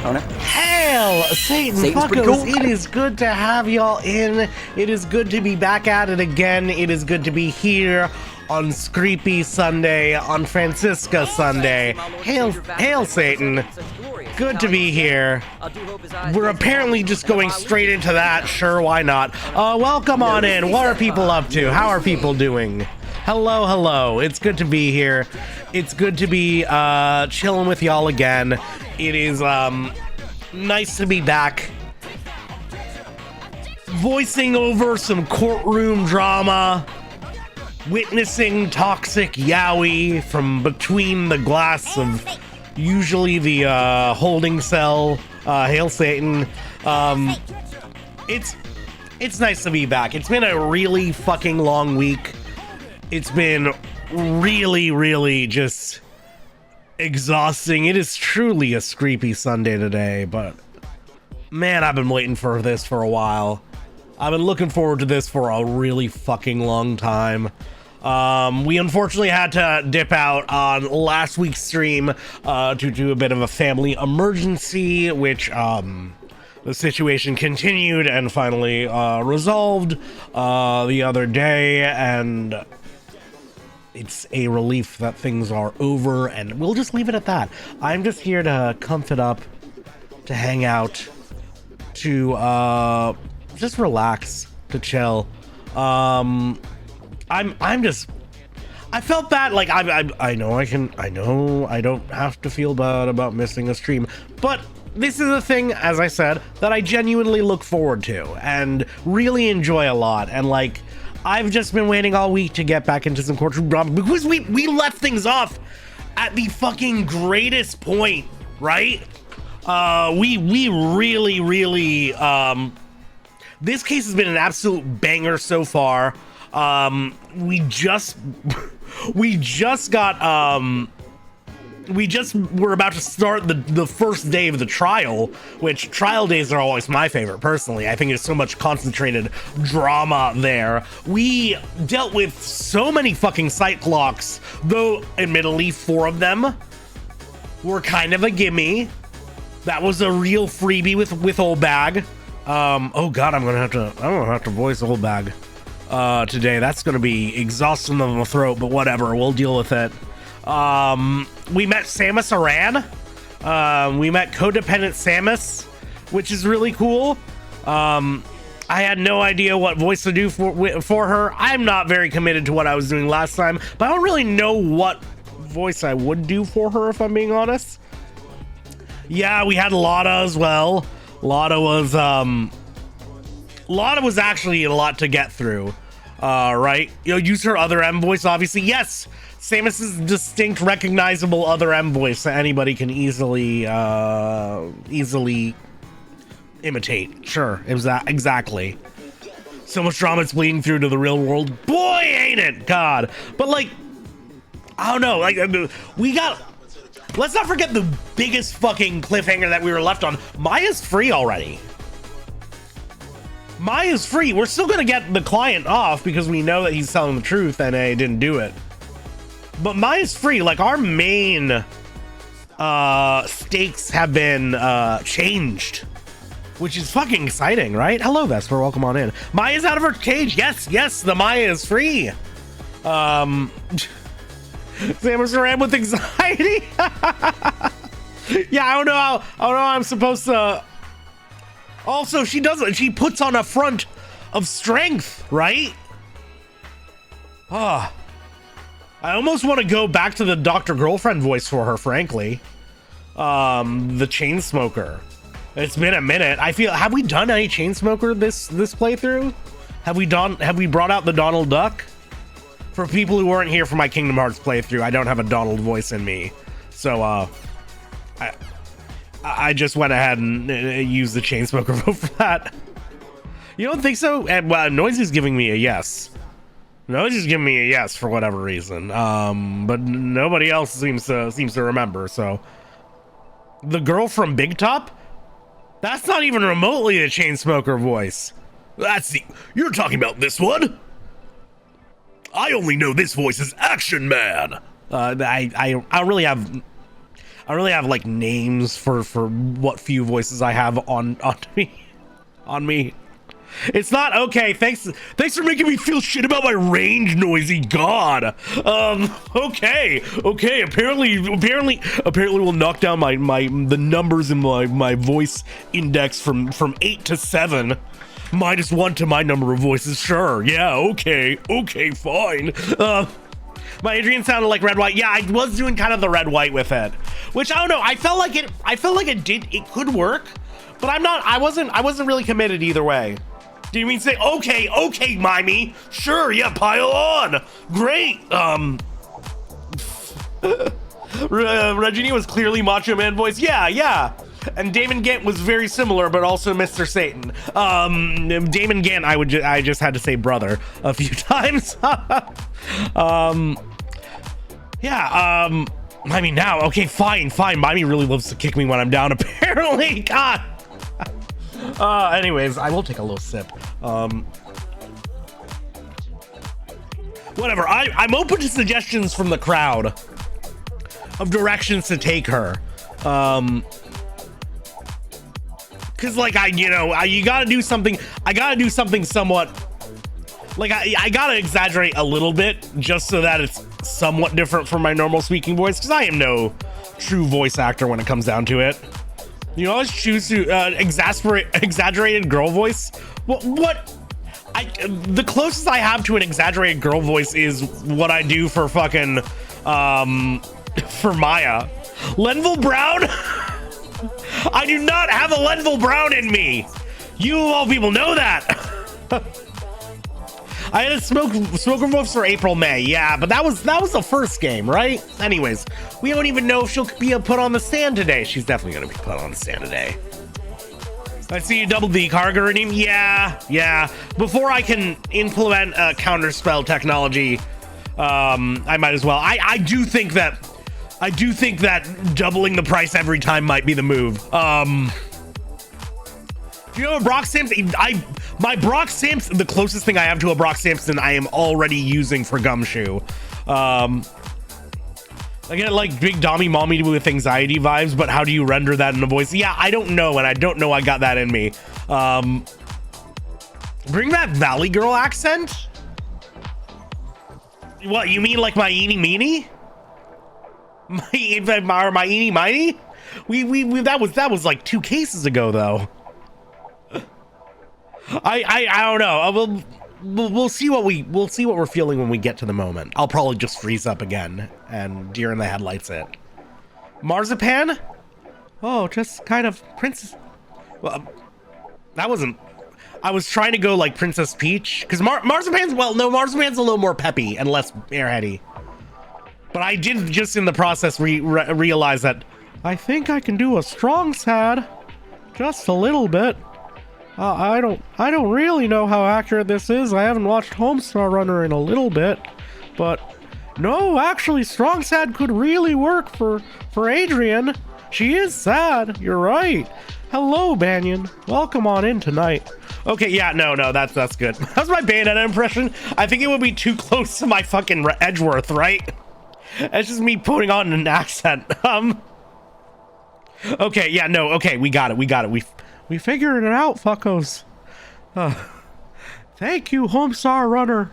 Oh no. Hail, Satan pretty fuckos. cool. It is good to have y'all in. It is good to be back at it again. It is good to be here on Screepy Sunday, on Francisca Sunday. Hail, Satan. Good to be here. We're apparently just going straight into that. Sure, why not? Welcome on in. What are people up to? How are people doing? Hello. It's good to be here. It's good to be chilling with y'all again. It is nice to be back, voicing over some courtroom drama, witnessing toxic yaoi from between the glass of usually the holding cell. Hail Satan. It's nice to be back. It's been a really fucking long week. It's been really just exhausting. It is truly a Screepy Sunday today, but man, I've been waiting for this for a while. I've been looking forward to this for a really fucking long time. We unfortunately had to dip out on last week's stream due to a bit of a family emergency, which the situation continued and finally resolved the other day, and it's a relief that things are over, and we'll just leave it at that. I'm just here to comfort up, to hang out, to just relax, to chill. I felt bad. Like I know I don't have to feel bad about missing a stream, but this is a thing, as I said, that I genuinely look forward to and really enjoy a lot. And like, I've just been waiting all week to get back into some courtroom drama because we left things off at the fucking greatest point, right? We really this case has been an absolute banger so far. We just were about to start the first day of the trial, which trial days are always my favorite personally. I think there's so much concentrated drama there. We dealt with so many fucking site clocks, though admittedly 4 of them were kind of a gimme. That was a real freebie with Old Bag. Oh god, I'm gonna have to voice Old Bag today. That's gonna be exhausting on the throat, but whatever, we'll deal with it. We met Samus Aran. We met codependent Samus, which is really cool. I had no idea what voice to do for her. I'm not very committed to what I was doing last time, but I don't really know what voice I would do for her, if I'm being honest. Yeah, we had Lotta as well. Lotta was actually a lot to get through. Right? Use her other M voice, obviously. Yes, Samus's distinct, recognizable other M voice that anybody can easily imitate. Sure, it was that exactly. So much drama it's bleeding through to the real world. Boy, ain't it? God. But like, I don't know. Like, let's not forget the biggest fucking cliffhanger that we were left on. Maya's free already. Maya's free. We're still gonna get the client off because we know that he's telling the truth and he didn't do it. But Maya's free. Like, our main stakes have been changed, which is fucking exciting, right? Hello, Vesper. Welcome on in. Maya's out of her cage. Yes, the Maya is free. Samus Aran with anxiety. Yeah, I don't know how I'm supposed to. Also, she puts on a front of strength, right? I almost want to go back to the Dr. Girlfriend voice for her, frankly. The Chainsmoker. It's been a minute. Have we done any Chainsmoker this playthrough? Have we brought out the Donald Duck? For people who weren't here for my Kingdom Hearts playthrough, I don't have a Donald voice in me. So, I just went ahead and used the Chainsmoker vote for that. You don't think so? And Noisy's giving me a yes. Noisy's giving me a yes for whatever reason. But nobody else seems to remember. So, the girl from Big Top? That's not even remotely a Chainsmoker voice. You're talking about this one? I only know this voice as Action Man. I don't really have I really have like names for what few voices I have on me. It's not okay. Thanks for making me feel shit about my range, noisy god. Okay. Apparently we'll knock down the numbers in my voice index from 8 to 7. -1 to my number of voices. Sure. Yeah. Okay. Fine. My Adrian sounded like red white. Yeah, I was doing kind of the red white with it, which I don't know. I felt like it could work, but I wasn't really committed either way. Do you mean say okay, Mimey? Sure, yeah, pile on. Great. Reggie was clearly Macho Man voice. Yeah. And Damon Gant was very similar, but also Mr. Satan. Damon Gant, I just had to say brother a few times. Yeah. I mean now, okay, fine. Mimey really loves to kick me when I'm down. Apparently, God. Anyways, I will take a little sip. Whatever. I'm open to suggestions from the crowd of directions to take her. Cause like you gotta do something. I gotta do something somewhat. Like I gotta exaggerate a little bit just so that it's somewhat different from my normal speaking voice. Cause I am no true voice actor when it comes down to it. You always choose to exaggerated girl voice. The closest I have to an exaggerated girl voice is what I do for fucking for Maya. Lenville Brown. I do not have a Lenville Brown in me. You of all people know that. I had a smoker voice for April May, yeah, but that was the first game, right? Anyways, we don't even know if she'll be put on the stand today. She's definitely gonna be put on the stand today. I see you doubled the cargo redeem. Yeah. Before I can implement counterspell technology, I might as well. I do think that doubling the price every time might be the move. Do you know a Brock Sampson? My Brock Sampson, the closest thing I have to a Brock Sampson, I am already using for Gumshoe. I get like big Dommy mommy with anxiety vibes, but how do you render that in a voice? Yeah, I don't know, and I don't know I got that in me. Bring that Valley Girl accent? What, you mean like my eeny meeny? My eeny miny? That was like 2 cases ago though. I don't know. We'll see what we're feeling when we get to the moment. I'll probably just freeze up again and deer in the headlights it. Marzipan? Oh, just kind of princess. Well, that wasn't. I was trying to go like Princess Peach because Marzipan's Marzipan's a little more peppy and less airheady. But I did just in the process realize that I think I can do a strong sad, just a little bit. I don't really know how accurate this is. I haven't watched Homestar Runner in a little bit, but no, actually, strong sad could really work for Adrian. She is sad. You're right. Hello, Banyan. Welcome on in tonight. Okay, yeah, no, that's good. How's my Bayonetta impression? I think it would be too close to my fucking Edgeworth, right? It's just me putting on an accent. Okay, yeah, no, okay, we got it. We figured it out, fuckos. Thank you, Homestar Runner,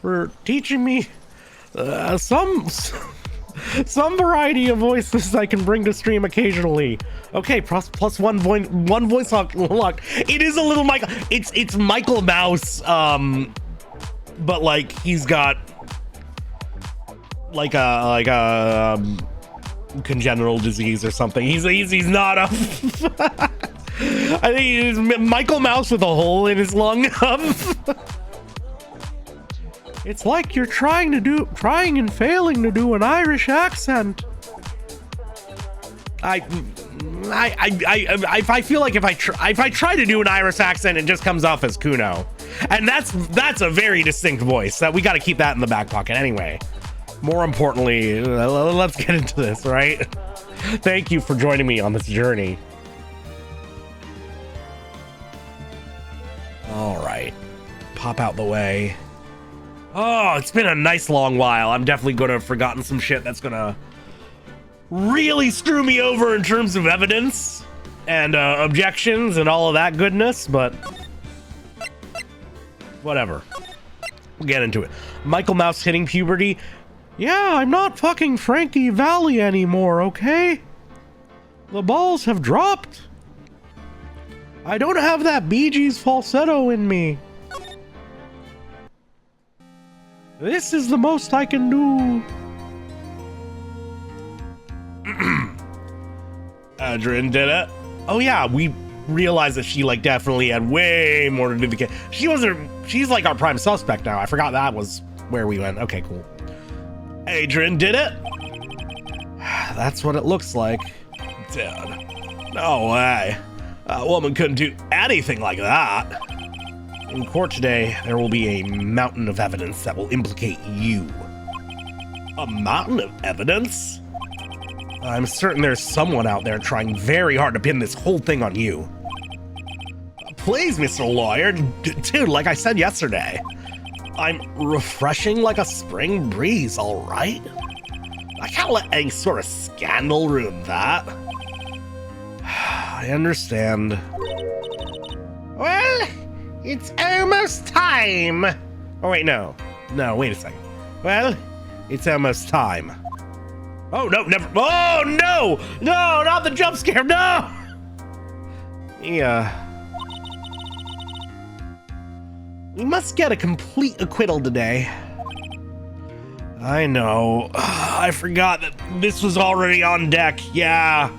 for teaching me some variety of voices I can bring to stream occasionally. Okay, plus one voice lock. It is a little Michael. It's Michael Mouse, but like he's got like a congenital disease or something. He's not a. I think he's Michael Mouse with a hole in his lung. It's like you're trying and failing to do an Irish accent. I feel like if I try to do an Irish accent, it just comes off as Kuno, and that's a very distinct voice. That we got to keep that in the back pocket anyway. More importantly, let's get into this, right? Thank you for joining me on this journey. All right, pop out the way. Oh, it's been a nice long while. I'm definitely gonna have forgotten some shit that's gonna really screw me over in terms of evidence and objections and all of that goodness, but whatever. We'll get into it. Michael Mouse hitting puberty. Yeah, I'm not fucking Frankie Valli anymore, okay? The balls have dropped. I don't have that Bee Gees falsetto in me. This is the most I can do. Adrian did it. Oh yeah, we realized that she like definitely had way more to do with the case. She's like our prime suspect now. I forgot that was where we went. Okay, cool. Adrian did it. That's what it looks like. Dude, no way. That woman couldn't do anything like that. In court today, there will be a mountain of evidence that will implicate you. A mountain of evidence? I'm certain there's someone out there trying very hard to pin this whole thing on you. Please, Mr. Lawyer. Dude, like I said yesterday, I'm refreshing like a spring breeze, all right? I can't let any sort of scandal ruin that. I understand. Well, it's almost time. Oh, wait, no. No, wait a second. Well, it's almost time. Oh, no, never. Oh, no! No, not the jump scare, no! Yeah. We must get a complete acquittal today. I know. I forgot that this was already on deck. Yeah.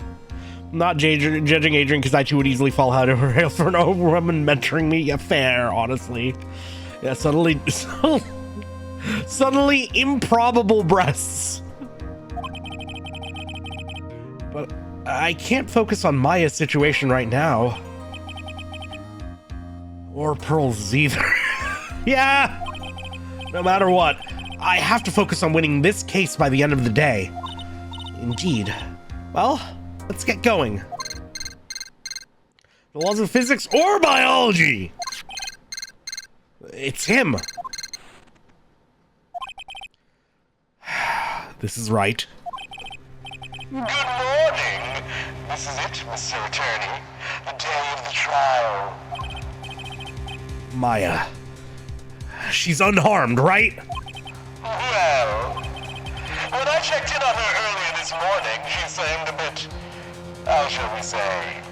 I'm not judging Adrian because I too would easily fall out of her rail for an old woman mentoring me. Yeah, fair, honestly. Yeah, suddenly improbable breasts. But I can't focus on Maya's situation right now. Or Pearl's either. Yeah! No matter what, I have to focus on winning this case by the end of the day. Indeed. Well, let's get going. The laws of physics or biology! It's him. This is Wright. Good morning. This is it, Mr. Attorney. The day of the trial. Maya. She's unharmed, right? Well, when I checked in on her earlier this morning, she seemed a bit, how shall we say,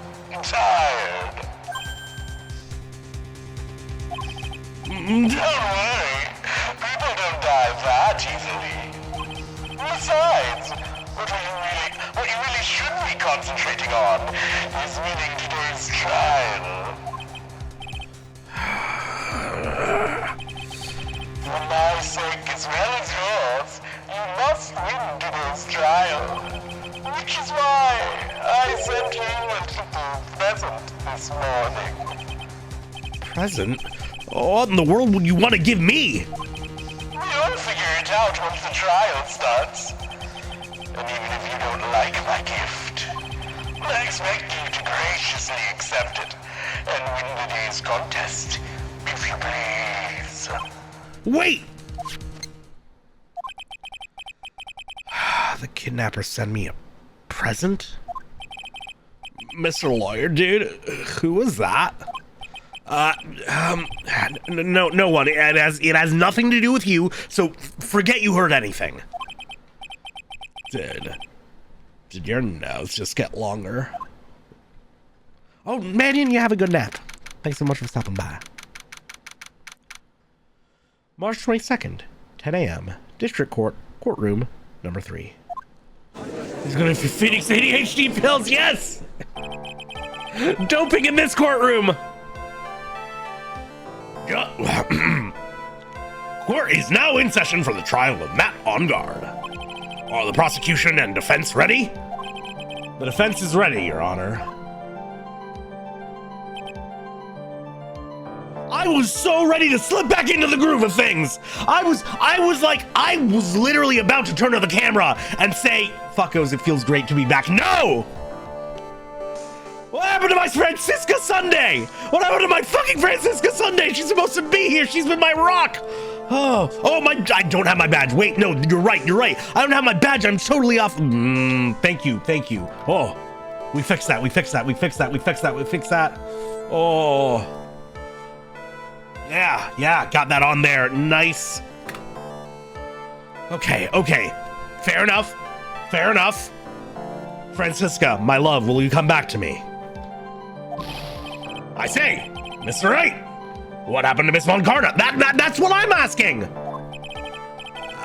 tired. Don't worry. People don't die that easily. Besides, what you really should be concentrating on is winning today's trial. For my sake as well as yours, you must win today's trial. Which is why I sent you a little present this morning. Present? What in the world would you want to give me? You'll figure it out once the trial starts. And even if you don't like my gift, I expect you to graciously accept it and win the day's contest, if you please. Wait! The kidnapper sent me a present? Mr. Lawyer, dude, who was that? No one. It has nothing to do with you, so forget you heard anything. Did your nose just get longer? Oh, man, you have a good nap. Thanks so much for stopping by. March 22nd, 10 a.m. District Court, courtroom number 3. He's gonna be Phoenix ADHD pills, yes! Doping in this courtroom! Court is now in session for the trial of Matt on guard. Are the prosecution and defense ready? The defense is ready, Your Honor. I was so ready to slip back into the groove of things. I was literally about to turn to the camera and say, fuckos, it feels great to be back. No! What happened to my Francisca Sunday? What happened to my fucking Francisca Sunday? She's supposed to be here. She's been my rock. Oh my, I don't have my badge. Wait, no, you're right. I don't have my badge. I'm totally off. Thank you. Oh, we fixed that. Oh. Yeah, got that on there. Nice. Okay. Fair enough. Francisca, my love, will you come back to me? I say, Mr. Wright, what happened to Miss Von Karna? That's what I'm asking.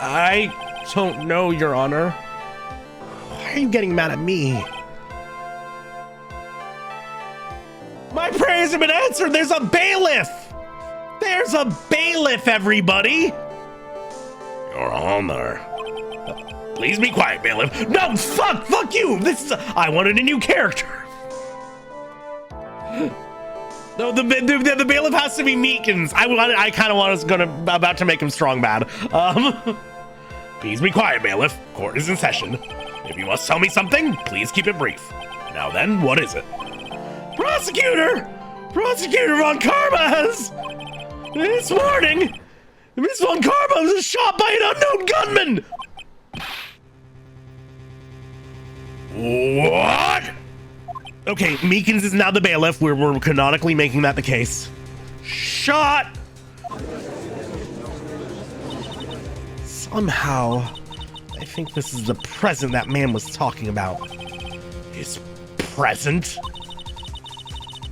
I don't know, Your Honor. Why are you getting mad at me? My prayers have been answered. There's a bailiff, everybody. Your Honor. Please be quiet, bailiff. No, fuck you. I wanted a new character. No, the bailiff has to be Meekins. I kind of was about to make him strong bad. Please be quiet, bailiff. Court is in session. If you must tell me something, please keep it brief. Now then, what is it? Prosecutor Von Karma has... This morning, Miss Von Karma was shot by an unknown gunman. What? Okay, Meekins is now the bailiff. We're canonically making that the case. Shot! Somehow, I think this is the present that man was talking about. His present?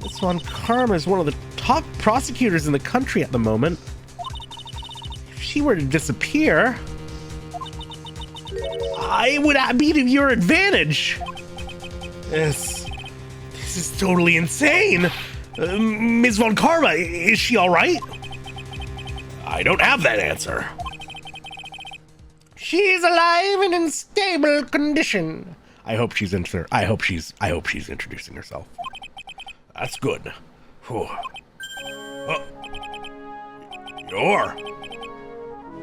Miss Von Karma is one of the top prosecutors in the country at the moment. If she were to disappear, I would be to your advantage. This is totally insane. Ms. Von Karma, is she all right? I don't have that answer. She's alive and in stable condition. I hope she's introducing herself. That's good. Whew. Oh.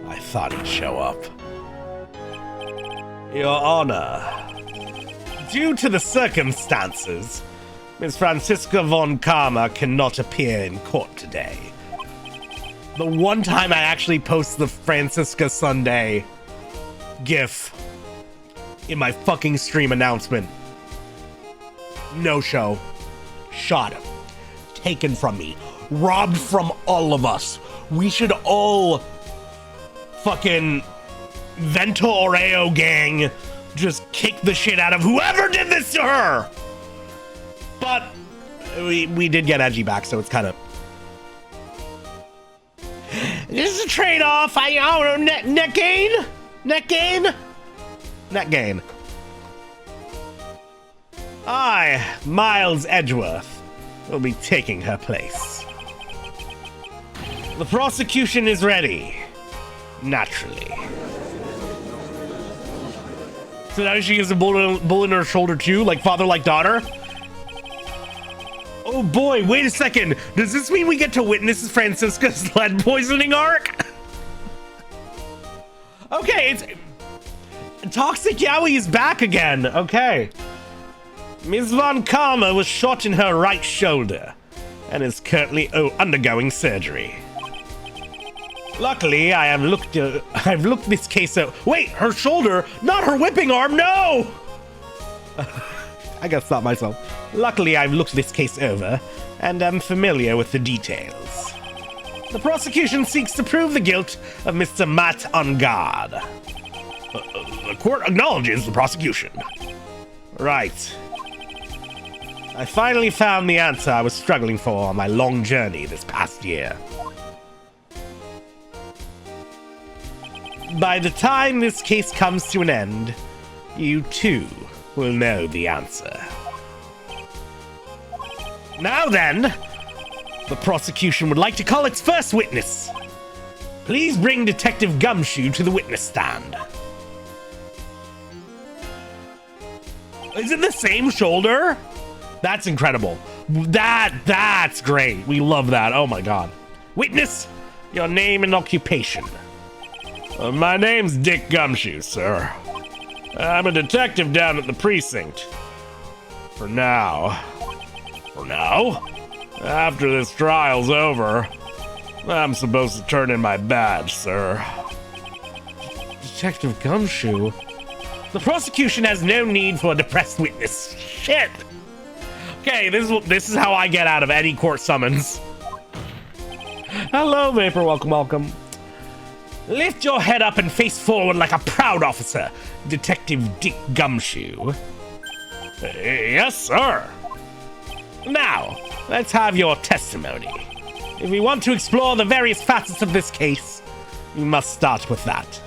I thought he'd show up. Your Honor, due to the circumstances, Miss Francisca Von Karma cannot appear in court today. The one time I actually post the Francisca Sunday GIF in my fucking stream announcement. No show. Shot. Taken from me. Robbed from all of us. We should all fucking Vento Oreo gang just kick the shit out of whoever did this to her. But we did get Edgy back, so it's kind of... This is a trade-off. I don't know. Net gain? Net gain. I, Miles Edgeworth, will be taking her place. The prosecution is ready. Naturally. So now she has a bullet in her shoulder too, like father, like daughter? Oh boy, wait a second. Does this mean we get to witness Francisca's lead poisoning arc? Okay, it's... Toxic Yowie is back again. Okay. Ms. Von Karma was shot in her right shoulder and is currently undergoing surgery. Luckily, I've looked this case out. Wait, her shoulder, not her whipping arm, no! I gotta stop myself. Luckily, I've looked this case over and am familiar with the details. The prosecution seeks to prove the guilt of Mr. Matt Ungard. The court acknowledges the prosecution. Right. I finally found the answer I was struggling for on my long journey this past year. By the time this case comes to an end, you too will know the answer. Now then, the prosecution would like to call its first witness. Please bring Detective Gumshoe to the witness stand. Is it the same shoulder? That's incredible. That's great. We love that. Oh my god. Witness, your name and occupation. My name's Dick Gumshoe, sir. I'm a detective down at the precinct. For now. For now? After this trial's over, I'm supposed to turn in my badge, sir. Detective Gumshoe? The prosecution has no need for a depressed witness. Shit! Okay, this is how I get out of any court summons. Hello, Vapor. Welcome, welcome. Lift your head up and face forward like a proud officer, Detective Dick Gumshoe. Yes, sir. Now, let's have your testimony. If we want to explore the various facets of this case, we must start with that.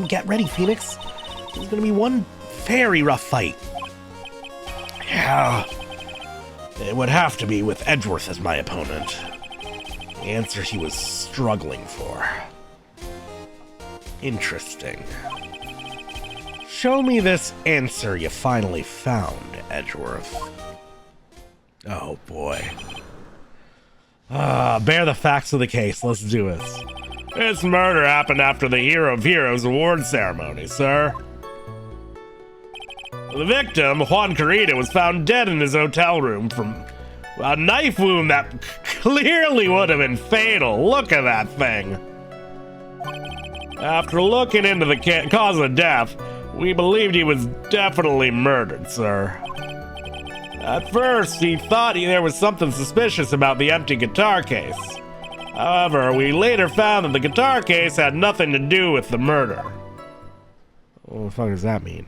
Get ready, Phoenix. There's gonna be one very rough fight. Yeah, it would have to be with Edgeworth as my opponent. The answer he was struggling for. Interesting. Show me this answer you finally found, Edgeworth. Oh boy. Bear the facts of the case. Let's do this. This murder happened after the Hero of Heroes award ceremony, sir. The victim, Juan Carita, was found dead in his hotel room from a knife wound that clearly would have been fatal. Look at that thing. After looking into the cause of death, we believed he was definitely murdered, sir. At first, he thought there was something suspicious about the empty guitar case. However, we later found that the guitar case had nothing to do with the murder. What the fuck does that mean?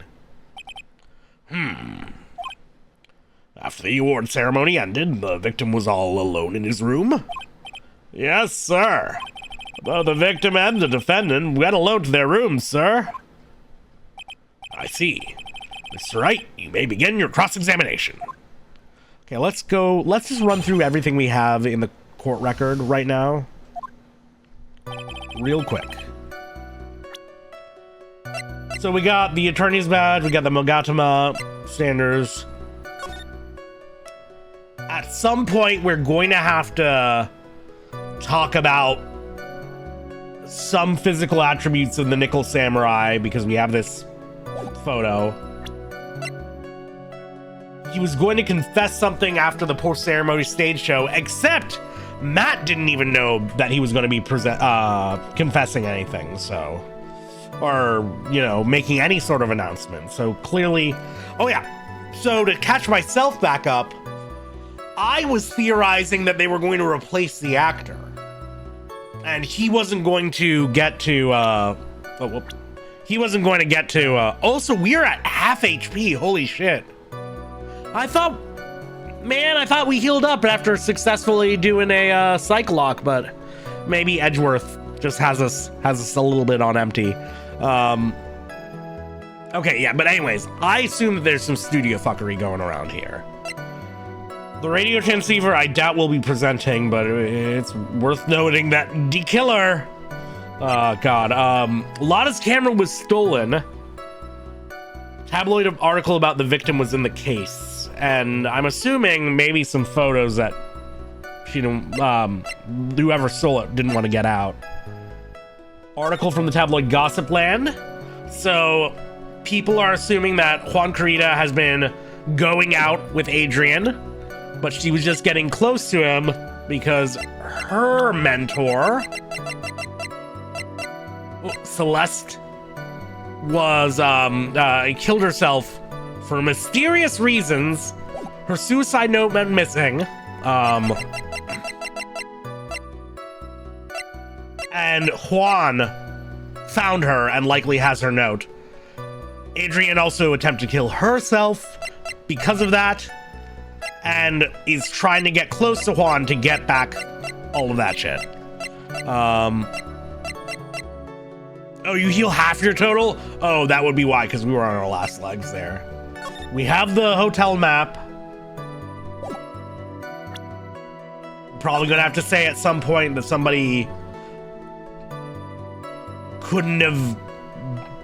After the award ceremony ended, the victim was all alone in his room? Yes, sir. Both the victim and the defendant went alone to their rooms, sir. I see. Mr. Wright, you may begin your cross-examination. Okay, let's go. Let's just run through everything we have in the court record right now. Real quick. So we got the attorney's badge, we got the Mogatama standards. At some point, we're going to have to talk about some physical attributes of the Nickel Samurai because we have this photo. He was going to confess something after the post-ceremony stage show, except Matt didn't even know that he was going to be confessing anything, so... Or, you know, making any sort of announcement. So clearly... Oh yeah, so to catch myself back up, I was theorizing that they were going to replace the actor. And he wasn't going to get to, he wasn't going to get to, also, we're at half HP, holy shit. I thought we healed up after successfully doing a cycle lock, but maybe Edgeworth just has us a little bit on empty. Okay, yeah, but anyways, I assume that there's some studio fuckery going around here. The radio transceiver I doubt we'll be presenting, but it's worth noting that the killer, Lotta's camera was stolen. Tabloid article about the victim was in the case, and I'm assuming maybe some photos that she didn't, whoever stole it didn't want to get out. Article from the tabloid Gossip Land. So people are assuming that Juan Carita has been going out with Adrian, but she was just getting close to him because her mentor, Celeste, was killed herself for mysterious reasons. Her suicide note went missing. And Juan found her and likely has her note. Adrian also attempted to kill herself because of that, and is trying to get close to Juan to get back all of that shit. Oh, you heal half your total? Oh, that would be why, because we were on our last legs there. We have the hotel map. Probably gonna have to say at some point that somebody couldn't have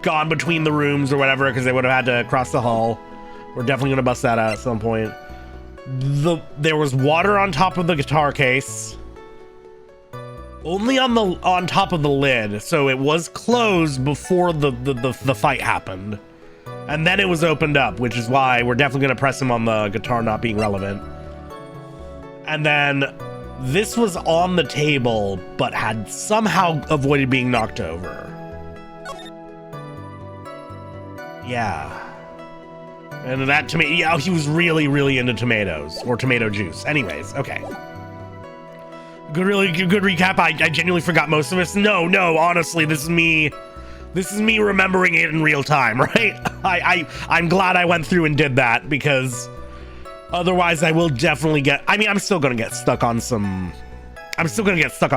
gone between the rooms or whatever because they would have had to cross the hall. We're definitely gonna bust that out at some point. There was water on top of the guitar case. Only on top of the lid, so it was closed before the fight happened. And then it was opened up, which is why we're definitely gonna press him on the guitar not being relevant. And then this was on the table, but had somehow avoided being knocked over. Yeah. And that tomato, yeah, he was really, really into tomatoes or tomato juice. Anyways, okay. Good recap. I genuinely forgot most of this. No, honestly, this is me remembering it in real time, right? I'm glad I went through and did that, because otherwise I will definitely I'm still gonna get stuck on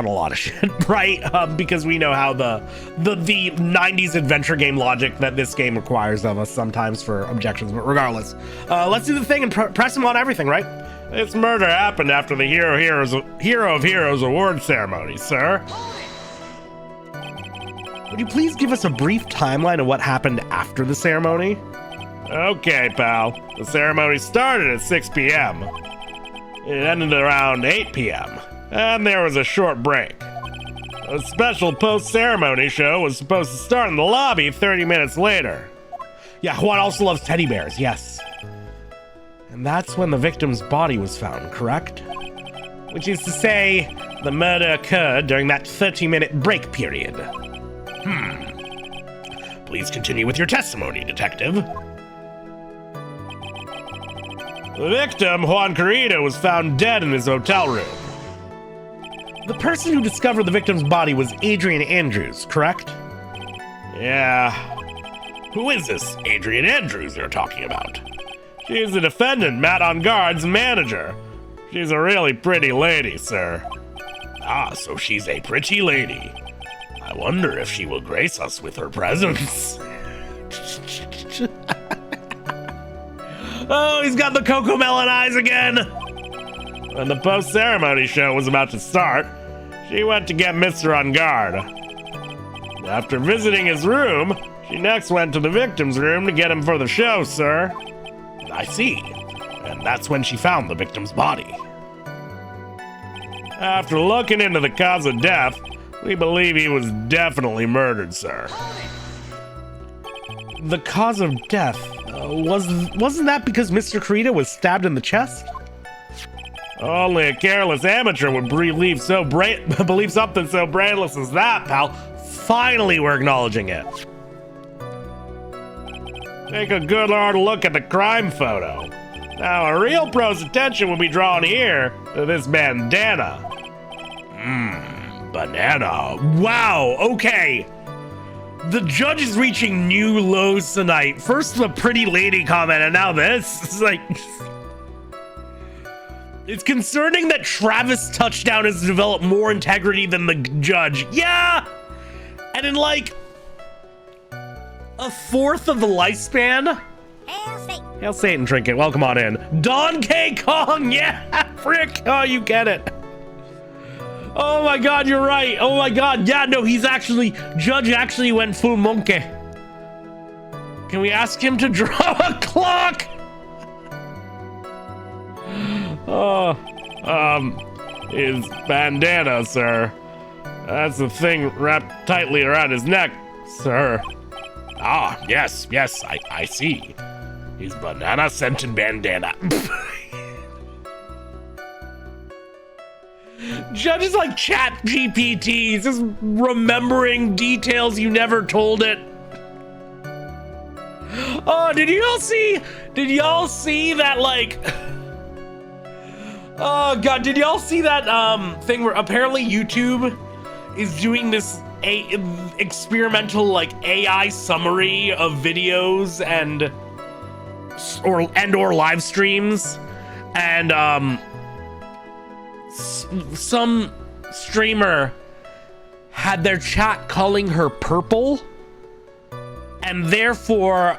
a lot of shit, right? Because we know how the 90s adventure game logic that this game requires of us sometimes for objections, but regardless, let's do the thing and press him on everything, right? This murder happened after the Hero of Heroes award ceremony, sir. Would you please give us a brief timeline of what happened after the ceremony? Okay, pal. The ceremony started at 6 p.m. It ended around 8 p.m. And there was a short break. A special post-ceremony show was supposed to start in the lobby 30 minutes later. Yeah, Juan also loves teddy bears, yes. And that's when the victim's body was found, correct? Which is to say, the murder occurred during that 30-minute break period. Please continue with your testimony, detective. The victim, Juan Carrito, was found dead in his hotel room. The person who discovered the victim's body was Adrian Andrews, correct? Yeah. Who is this Adrian Andrews you're talking about? She's the defendant, Matt On Guard's manager. She's a really pretty lady, sir. Ah, so she's a pretty lady. I wonder if she will grace us with her presence. Oh, he's got the Cocomelon eyes again. When the post-ceremony show was about to start, she went to get Mr. On Guard. After visiting his room, she next went to the victim's room to get him for the show, sir. I see. And that's when she found the victim's body. After looking into the cause of death, we believe he was definitely murdered, sir. The cause of death? Wasn't that because Mr. Carrito was stabbed in the chest? Only a careless amateur would believe something so brainless as that, pal. Finally, we're acknowledging it. Take a good hard look at the crime photo. Now, a real pro's attention will be drawn here to this bandana. Banana. Wow, okay. The judge is reaching new lows tonight. First the pretty lady comment, and now this. It's like... It's concerning that Travis Touchdown has developed more integrity than the judge. Yeah! And in like... a fourth of the lifespan? Hail Satan, Trinket. Welcome on in. Donkey Kong! Yeah! Frick! Oh, you get it. Oh my god, you're right. Oh my god. Yeah, no, Judge actually went full monkey. Can we ask him to draw a clock? His bandana, sir. That's the thing wrapped tightly around his neck, sir. Ah, yes, I see. His banana scented bandana. Judge is like Chat GPT, just remembering details you never told it. Oh, did y'all see that, like... Oh god, did y'all see that thing where apparently YouTube is doing this experimental like AI summary of videos and or live streams, and some streamer had their chat calling her purple, and therefore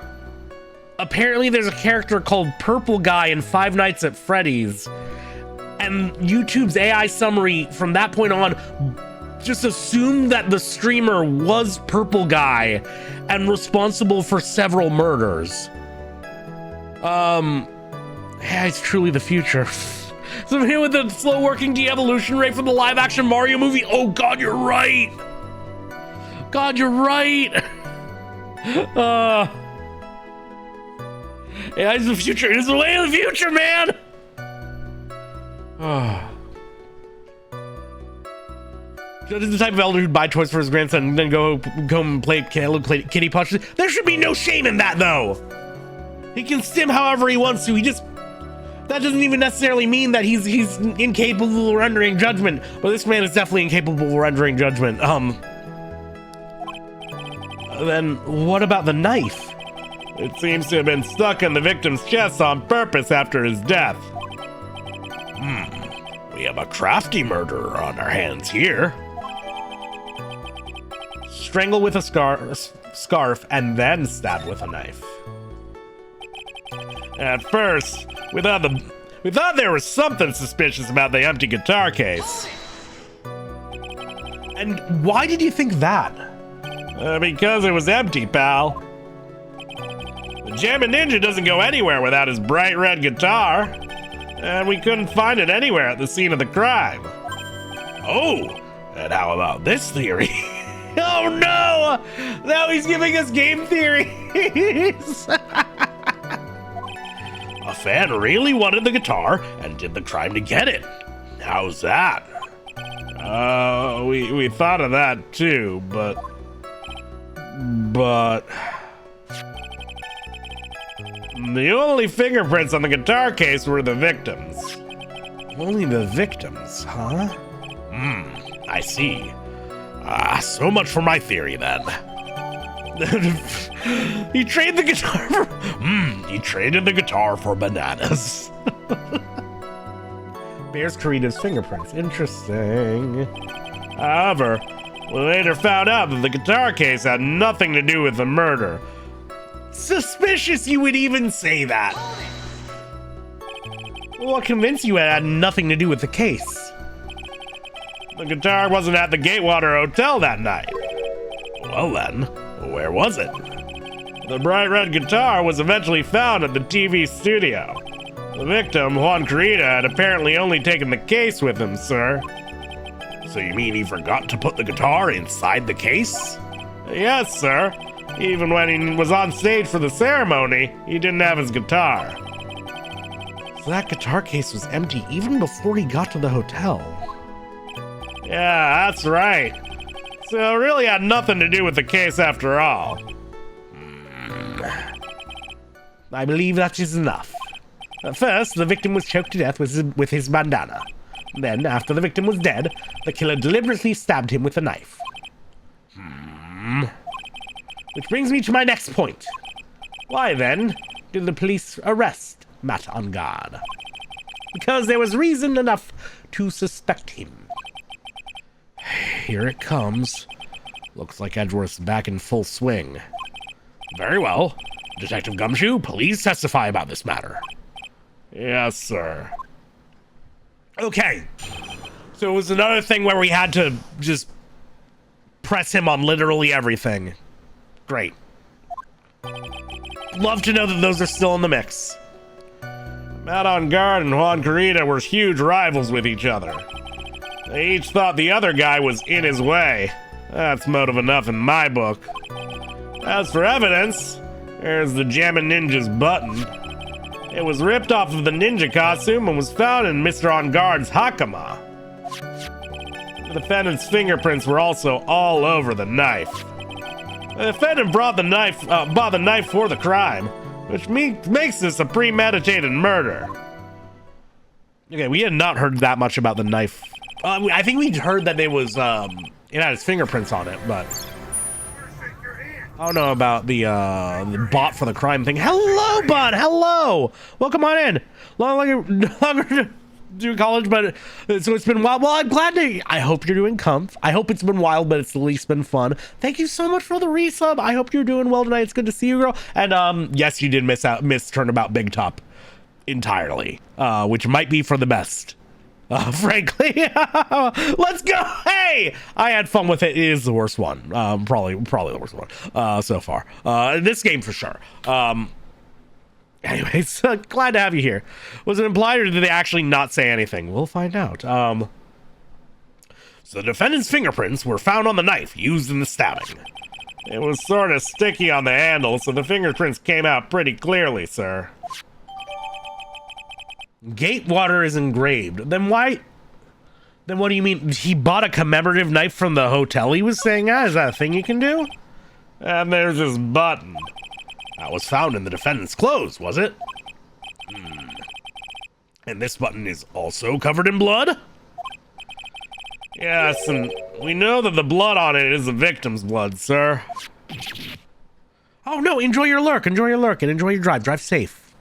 apparently there's a character called Purple Guy in Five Nights at Freddy's, and YouTube's AI summary from that point on just assumed that the streamer was Purple Guy and responsible for several murders. Yeah, it's truly the future. So I'm here with the slow working de-evolution rate from the live action Mario movie. Oh god, you're right. God, you're right. Yeah, it's the future. It's the way of the future, man. Judge is the type of elder who'd buy toys for his grandson and then go and play kitty plush. There should be no shame in that, though. He can sim however he wants to. That doesn't even necessarily mean that he's incapable of rendering judgment. But this man is definitely incapable of rendering judgment. Then what about the knife? It seems to have been stuck in the victim's chest on purpose after his death. We have a crafty murderer on our hands here. Strangle with a scarf and then stab with a knife. At first, we thought there was something suspicious about the empty guitar case. And why did you think that? Because it was empty, pal. The Jammin' Ninja doesn't go anywhere without his bright red guitar. And we couldn't find it anywhere at the scene of the crime. Oh, and how about this theory? Oh no! Now he's giving us game theories! A fan really wanted the guitar and did the crime to get it. How's that? We thought of that too, but... The only fingerprints on the guitar case were the victims. Only the victims, huh? I see. So much for my theory, then. He traded the guitar for... he traded the guitar for bananas. Bears Carita's fingerprints. Interesting. However, we later found out that the guitar case had nothing to do with the murder. Suspicious you would even say that. What convinced you it had nothing to do with the case? The guitar wasn't at the Gatewater Hotel that night. Well then, where was it? The bright red guitar was eventually found at the TV studio. The victim, Juan Carita, had apparently only taken the case with him, sir. So you mean he forgot to put the guitar inside the case? Yes, sir. Even when he was on stage for the ceremony, he didn't have his guitar. So that guitar case was empty even before he got to the hotel. Yeah, that's right. So it really had nothing to do with the case after all. I believe that is enough. First, the victim was choked to death with his bandana. Then, after the victim was dead, the killer deliberately stabbed him with a knife. Which brings me to my next point. Why, then, did the police arrest Matt on guard? Because there was reason enough to suspect him. Here it comes. Looks like Edgeworth's back in full swing. Very well. Detective Gumshoe, please testify about this matter. Yes, sir. Okay. So it was another thing where we had to just press him on literally everything. Great. Love to know that those are still in the mix. Matt on guard and Juan Carita were huge rivals with each other. They each thought the other guy was in his way. That's motive enough in my book. As for evidence, there's the Jammin' Ninja's button. It was ripped off of the ninja costume and was found in Mr. On Guard's hakama. The defendant's fingerprints were also all over the knife. The defendant bought the knife for the crime, which makes this a premeditated murder. Okay, we had not heard that much about the knife. I think we'd heard that it was, it had his fingerprints on it, but I don't know about the bot for the crime thing. Hello, bud. Hello. Welcome on in. Longer to do college, but so it's been wild. Well, I'm glad to. I hope you're doing comf. I hope it's been wild, but it's at least been fun. Thank you so much for the resub. I hope you're doing well tonight. It's good to see you, girl. And yes, you did miss Turnabout Big Top entirely, which might be for the best. Frankly, let's go. Hey, I had fun with it. It is the worst one. Probably the worst one so far. This game for sure. Anyways, glad to have you here. Was it implied or did they actually not say anything? We'll find out. So the defendant's fingerprints were found on the knife used in the stabbing. It was sort of sticky on the handle, so the fingerprints came out pretty clearly, sir. Gatewater is engraved. Then why Then what do you mean? He bought a commemorative knife from the hotel he was staying at? Is that a thing you can do? And there's this button. That was found in the defendant's clothes, was it? And this button is also covered in blood? Yes, and we know that the blood on it is the victim's blood, sir. Oh no, enjoy your lurk, and enjoy your drive. Drive safe.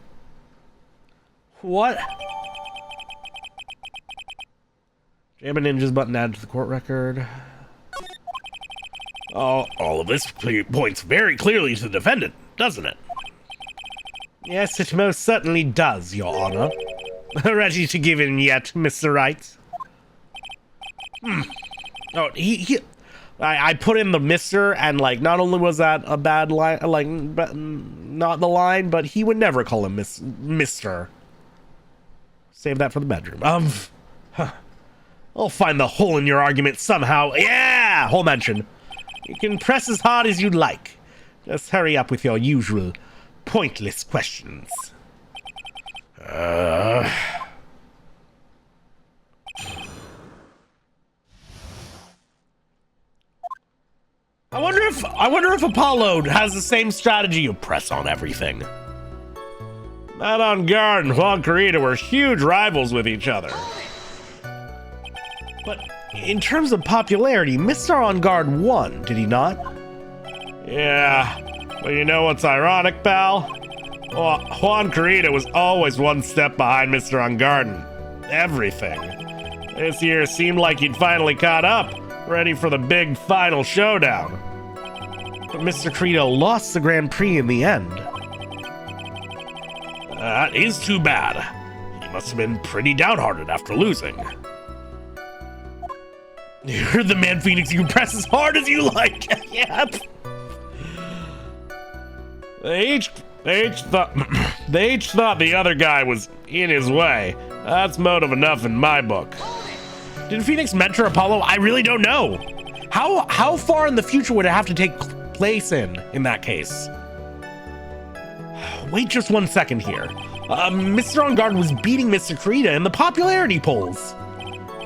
What? Jammin' Ninja's button added to the court record. Oh, all of this points very clearly to the defendant, doesn't it? Yes, it most certainly does, Your Honor. Ready to give in yet, Mr. Wright? Oh, I put in the Mr. and like not only was that a bad line, like not the line, but he would never call him Mr. Save that for the bedroom. I'll find the hole in your argument somehow. Yeah, hole mention. You can press as hard as you'd like. Just hurry up with your usual pointless questions. I wonder if Apollo has the same strategy of press on everything. Matt on guard and Juan Carita were huge rivals with each other. But in terms of popularity, Mr. On Guard won, did he not? Yeah, but you know what's ironic, pal? Well, Juan Carita was always one step behind Mr. On Guard in everything. This year seemed like he'd finally caught up, ready for the big final showdown. But Mr. Carita lost the Grand Prix in the end. That is too bad. He must have been pretty downhearted after losing. You're the man, Phoenix. You can press as hard as you like. Yep. They each thought the other guy was in his way. That's motive enough in my book. Did Phoenix mentor Apollo? I really don't know. How far in the future would it have to take place in that case? Wait just 1 second here. Mr. On Guard was beating Mr. Carita in the popularity polls.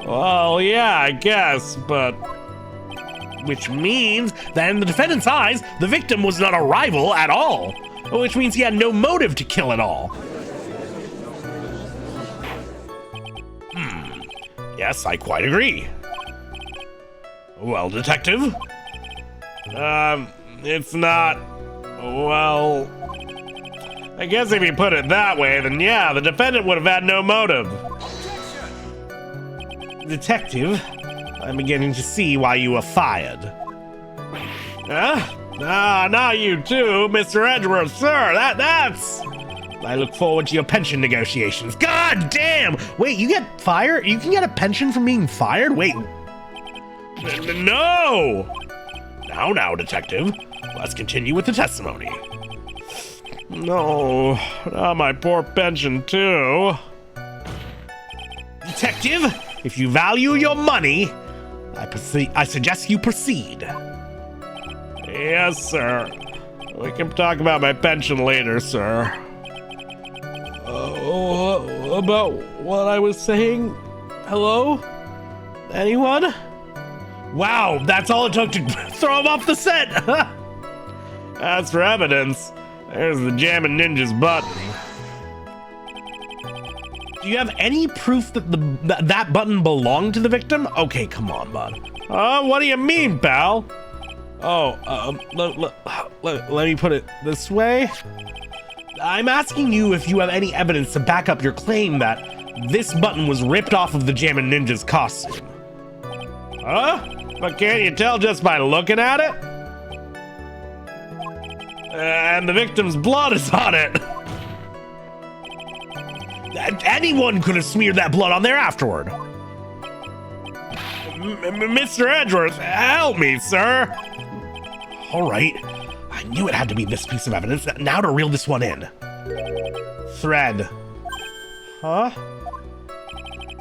Well, yeah, I guess, but... Which means that in the defendant's eyes, the victim was not a rival at all. Which means he had no motive to kill at all. Yes, I quite agree. Well, detective? It's not... Well... I guess if you put it that way, then yeah, the defendant would have had no motive. Detective, I'm beginning to see why you were fired. Huh? Not you too, Mr. Edgeworth, sir. That's... I look forward to your pension negotiations. God damn! Wait, you get fired? You can get a pension from being fired? Wait. No! Now, detective. Let's continue with the testimony. No, not my poor pension too. Detective, if you value your money, I suggest you proceed. Yes, sir. We can talk about my pension later, sir. About what I was saying? Hello? Anyone? Wow, that's all it took to throw him off the set. As for evidence, there's the Jammin' Ninja's button. Do you have any proof that that button belonged to the victim? Okay, come on, bud. What do you mean, pal? Let me put it this way. I'm asking you if you have any evidence to back up your claim that this button was ripped off of the Jammin' Ninja's costume. Huh? But can't you tell just by looking at it? And the victim's blood is on it. Anyone could have smeared that blood on there afterward. Mr. Edgeworth, help me, sir. All right. I knew it had to be this piece of evidence. Now to reel this one in. Thread. Huh?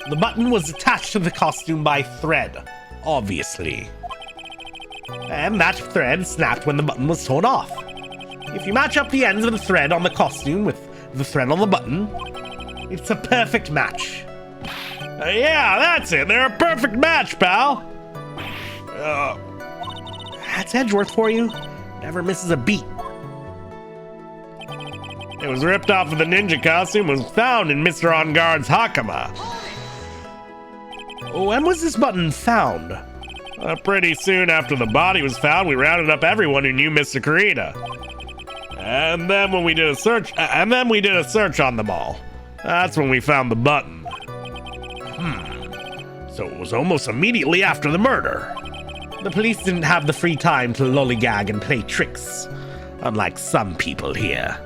The button was attached to the costume by thread, obviously. And that thread snapped when the button was torn off. If you match up the ends of the thread on the costume with the thread on the button, it's a perfect match. Yeah, that's it. They're a perfect match, pal. That's Edgeworth for you. Never misses a beat. It was ripped off of the ninja costume, was found in Mr. On Guard's Hakama. When was this button found? Pretty soon after the body was found, we rounded up everyone who knew Mr. Kurita. And then we did a search on them all. That's when we found the button. So it was almost immediately after the murder. The police didn't have the free time to lollygag and play tricks, unlike some people here.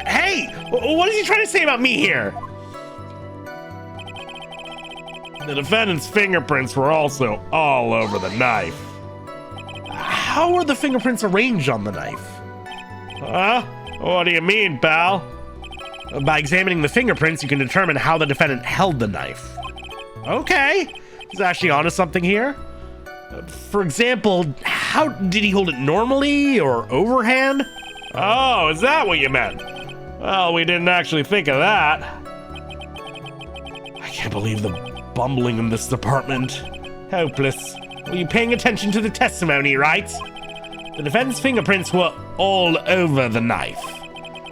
Hey! What is he trying to say about me here? The defendant's fingerprints were also all over the knife. How were the fingerprints arranged on the knife? Huh? What do you mean, pal? By examining the fingerprints, you can determine how the defendant held the knife. Okay, he's actually onto something here. For example, how did he hold it, normally or overhand? Oh, is that what you meant? Well, we didn't actually think of that. I can't believe the bumbling in this department. Hopeless. Were you paying attention to the testimony, right? The defendant's fingerprints were all over the knife.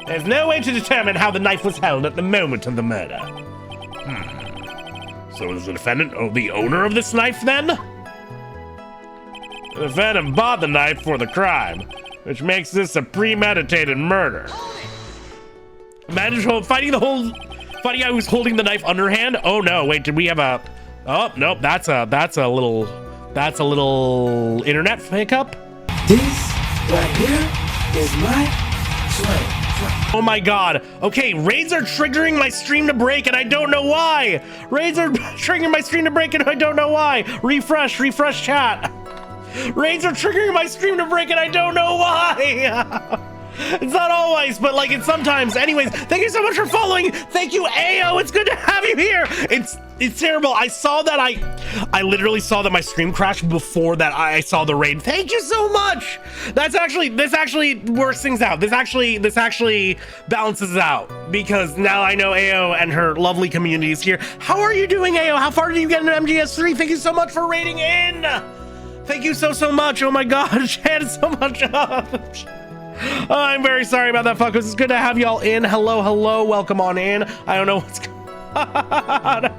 There's no way to determine how the knife was held at the moment of the murder. So is the defendant the owner of this knife, then? The defendant bought the knife for the crime, which makes this a premeditated murder. Imagine fighting guy who's holding the knife underhand. Oh no, wait, did we have a... Oh, nope, that's a little internet hiccup. This right here is my slave. Oh my god. Okay, raids are triggering my stream to break and I don't know why. Raids are triggering my stream to break and I don't know why. Refresh chat. Raids are triggering my stream to break and I don't know why. It's not always, but like it's sometimes. Anyways, thank you so much for following. Thank you, Ayo. It's good to have you here. It's terrible. I saw that I literally saw that my stream crashed before that I saw the raid. Thank you so much. This actually works things out. This actually balances out because now I know Ayo and her lovely community is here. How are you doing, Ayo? How far did you get into MGS3? Thank you so much for raiding in. Thank you so much. Oh my god, Chad, so much up. I'm very sorry about that, fuckers. It's good to have y'all in. Hello, welcome on in. I don't know what's going on.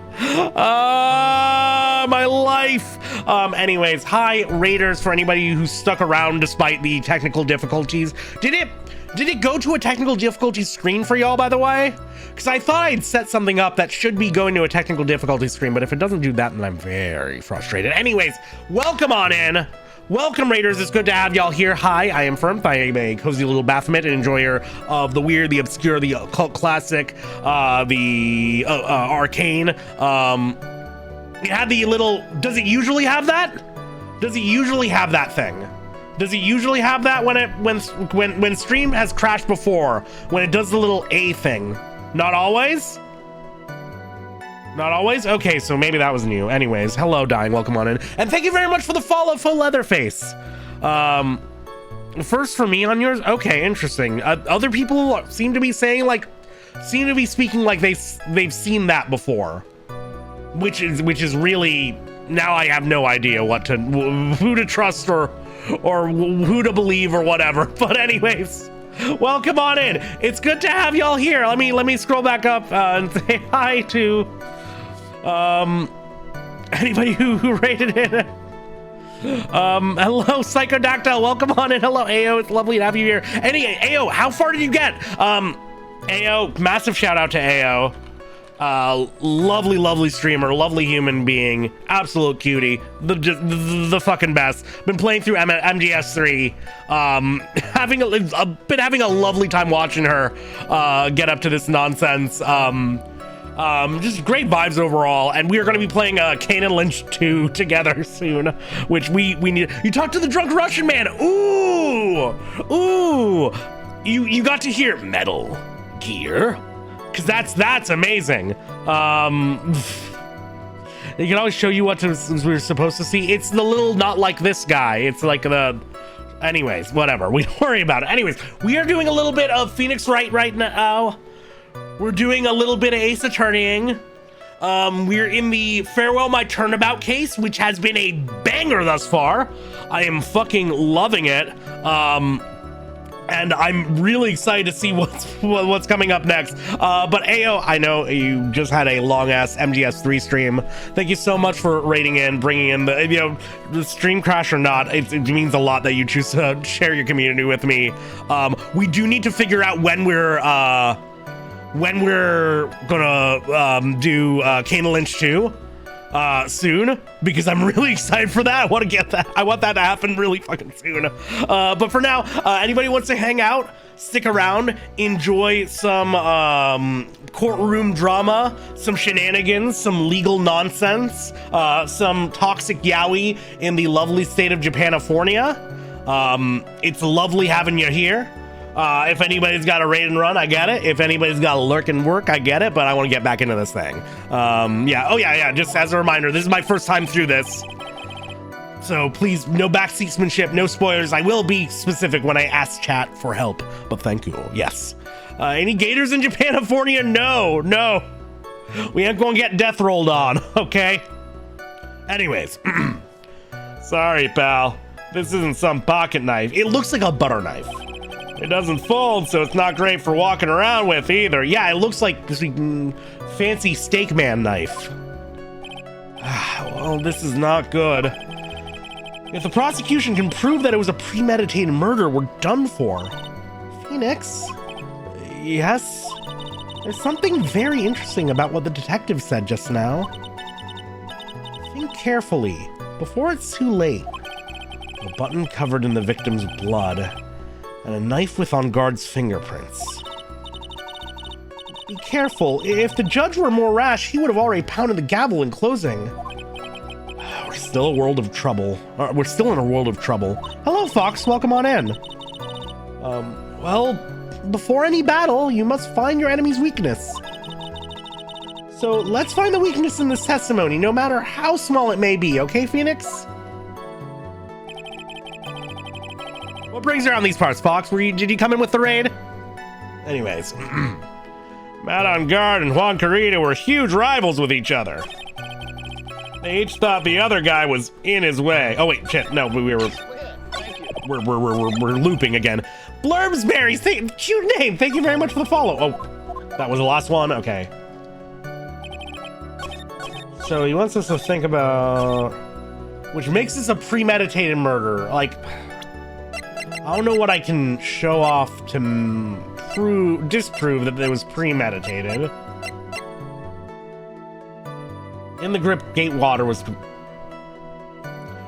My life. Anyways, hi, Raiders, for anybody who stuck around despite the technical difficulties. Did it go to a technical difficulty screen for y'all, by the way? Because I thought I'd set something up that should be going to a technical difficulty screen, but if it doesn't do that, then I'm very frustrated. Anyways, welcome on in. Welcome, Raiders. It's good to have y'all here. Hi, I am Firm. I am a cozy little Baphomet and enjoyer of the weird, the obscure, the occult classic, the arcane. It had the little... Does it usually have that? Does it usually have that thing? Does it usually have that when stream has crashed before? When it does the little A thing? Not always? Not always? Okay, so maybe that was new. Anyways, hello, Dying. Welcome on in. And thank you very much for the follow, Faux Leatherface. First for me on yours? Okay, interesting. Other people seem to be speaking like they've seen that before. Which is really... Now I have no idea who to trust or who to believe or whatever. But anyways... Welcome on in. It's good to have y'all here. Let me scroll back up and say hi to anybody who rated it. Hello, Psychodactyl. Welcome on in. Hello, Ayo. It's lovely to have you here. Anyway, Ayo, how far did you get? Ayo, massive shout out to Ayo. Lovely streamer, lovely human being, absolute cutie, the fucking best. Been playing through MGS3, been having a lovely time watching her get up to this nonsense. Just great vibes overall, and we are going to be playing Kane and Lynch 2 together soon, which we need. You talked to the drunk Russian man. Ooh, you got to hear Metal Gear. Because that's amazing. They can always show you what we're supposed to see. It's the little not like this guy. It's like the... Anyways, whatever. We don't worry about it. Anyways, we are doing a little bit of Phoenix Wright right now. We're doing a little bit of Ace Attorneying. We're in the Farewell My Turnabout case, which has been a banger thus far. I am fucking loving it. And I'm really excited to see what's coming up next. But Ayo, I know you just had a long ass MGS3 stream. Thank you so much for rating in, bringing in the stream crash or not. It means a lot that you choose to share your community with me. We do need to figure out when we're gonna do Kane Lynch 2 soon, because I'm really excited for that. I want to get that. I want that to happen really fucking soon. But for now, anybody wants to hang out, stick around, enjoy some courtroom drama, some shenanigans, some legal nonsense, some toxic yaoi in the lovely state of Japanifornia. It's lovely having you here. If anybody's got a raid and run, I get it. If anybody's got a lurk and work, I get it. But I want to get back into this thing. Yeah. Just as a reminder, this is my first time through this. So please, no backseatsmanship, no spoilers. I will be specific when I ask chat for help. But thank you. Yes. Any gators in Japanifornia? No. We ain't gonna get death rolled on, okay? Anyways. Sorry, pal. This isn't some pocket knife. It looks like a butter knife. It doesn't fold, so it's not great for walking around with either. Yeah, it looks like this fancy steak man knife. Well, this is not good. If the prosecution can prove that it was a premeditated murder, we're done for. Phoenix? Yes? There's something very interesting about what the detective said just now. Think carefully, before it's too late. A button covered in the victim's blood. And a knife with on guard's fingerprints. Be careful. If the judge were more rash, he would have already pounded the gavel in closing. We're still in a world of trouble. Hello, Fox. Welcome on in. Well, before any battle, you must find your enemy's weakness. So let's find the weakness in this testimony, no matter how small it may be. Okay, Phoenix? What brings you around these parts, Fox? Did you come in with the raid? Anyways. Matt on guard and Juan Carita were huge rivals with each other. They each thought the other guy was in his way. Oh wait, shit, no, we're looping again. Blurbsberries, cute name. Thank you very much for the follow. Oh, that was the last one? Okay. So he wants us to think about... Which makes this a premeditated murder. Like... I don't know what I can show off to disprove that it was premeditated. In the grip, Gatewater was...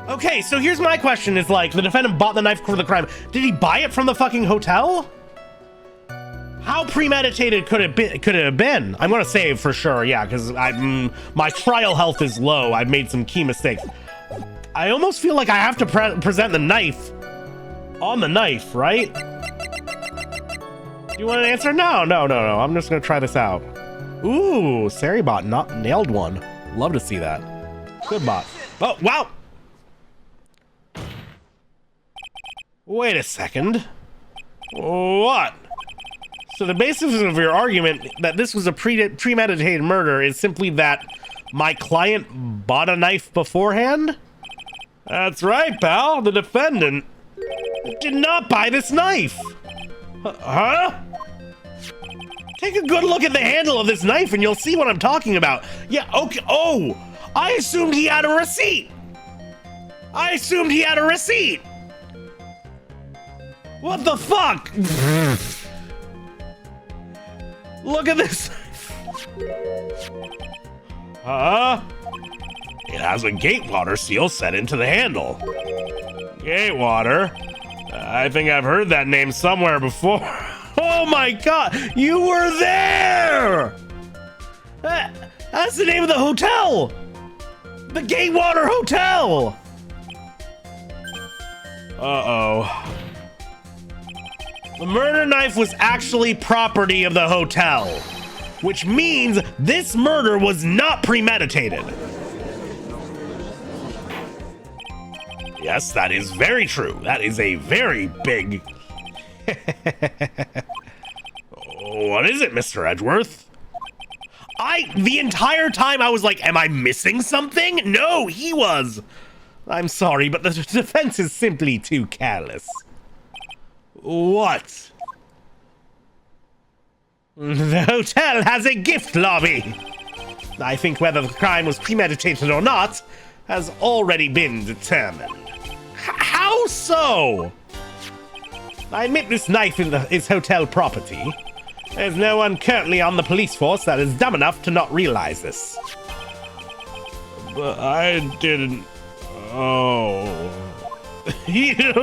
Okay, so here's my question, is like, the defendant bought the knife for the crime. Did he buy it from the fucking hotel? How premeditated could it have been? I'm gonna save for sure, yeah, because my trial health is low. I've made some key mistakes. I almost feel like I have to present the knife on the knife, right? You want an answer? No. I'm just gonna try this out. Ooh, Saribot nailed one. Love to see that. Good bot. Oh, wow. Wait a second. What? So the basis of your argument that this was a premeditated murder is simply that my client bought a knife beforehand? That's right, pal. The defendant did not buy this knife. Huh? Take a good look at the handle of this knife and you'll see what I'm talking about. Yeah, okay. Oh, I assumed he had a receipt. What the fuck? Look at this. It has a Gatewater seal set into the handle. Gatewater? I think I've heard that name somewhere before. Oh my god, you were there! That's the name of the hotel! The Gatewater Hotel! Uh-oh. The murder knife was actually property of the hotel, which means this murder was not premeditated. Yes, that is very true. That is a very big... What is it, Mr. Edgeworth? The entire time I was like, am I missing something? No, he was. I'm sorry, but the defense is simply too careless. What? The hotel has a gift lobby. I think whether the crime was premeditated or not has already been determined. How so? I admit this knife is hotel property. There's no one currently on the police force that is dumb enough to not realize this. But I didn't... Oh...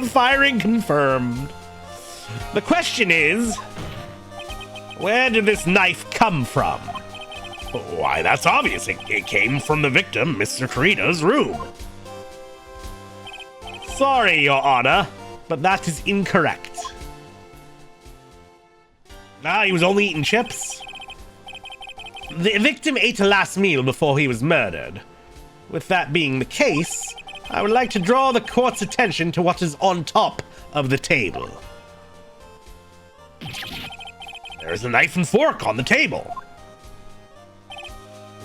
Firing confirmed. The question is... Where did this knife come from? Why, that's obvious. It came from the victim, Mr. Kurita's room. Sorry, Your Honor, but that is incorrect. He was only eating chips. The victim ate a last meal before he was murdered. With that being the case, I would like to draw the court's attention to what is on top of the table. There's a knife and fork on the table.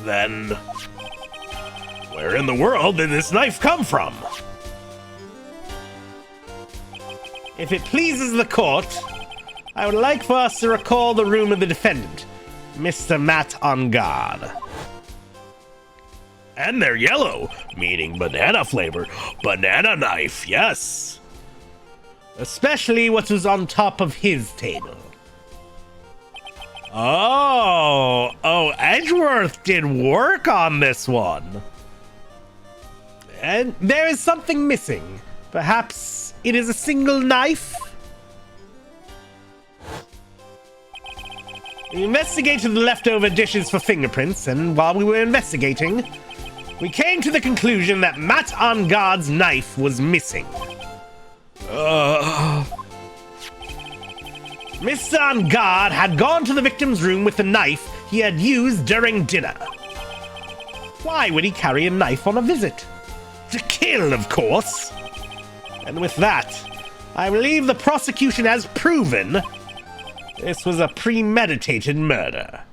Then, where in the world did this knife come from? If it pleases the court, I would like for us to recall the room of the defendant, Mr. Matt on guard. And they're yellow, meaning banana flavored. Banana knife, yes. Especially what was on top of his table. Oh, Edgeworth did work on this one. And there is something missing. Perhaps it is a single knife? We investigated the leftover dishes for fingerprints, and while we were investigating, we came to the conclusion that Matt on guard's knife was missing. Mr. On guard had gone to the victim's room with the knife he had used during dinner. Why would he carry a knife on a visit? To kill, of course. And with that, I believe the prosecution has proven this was a premeditated murder.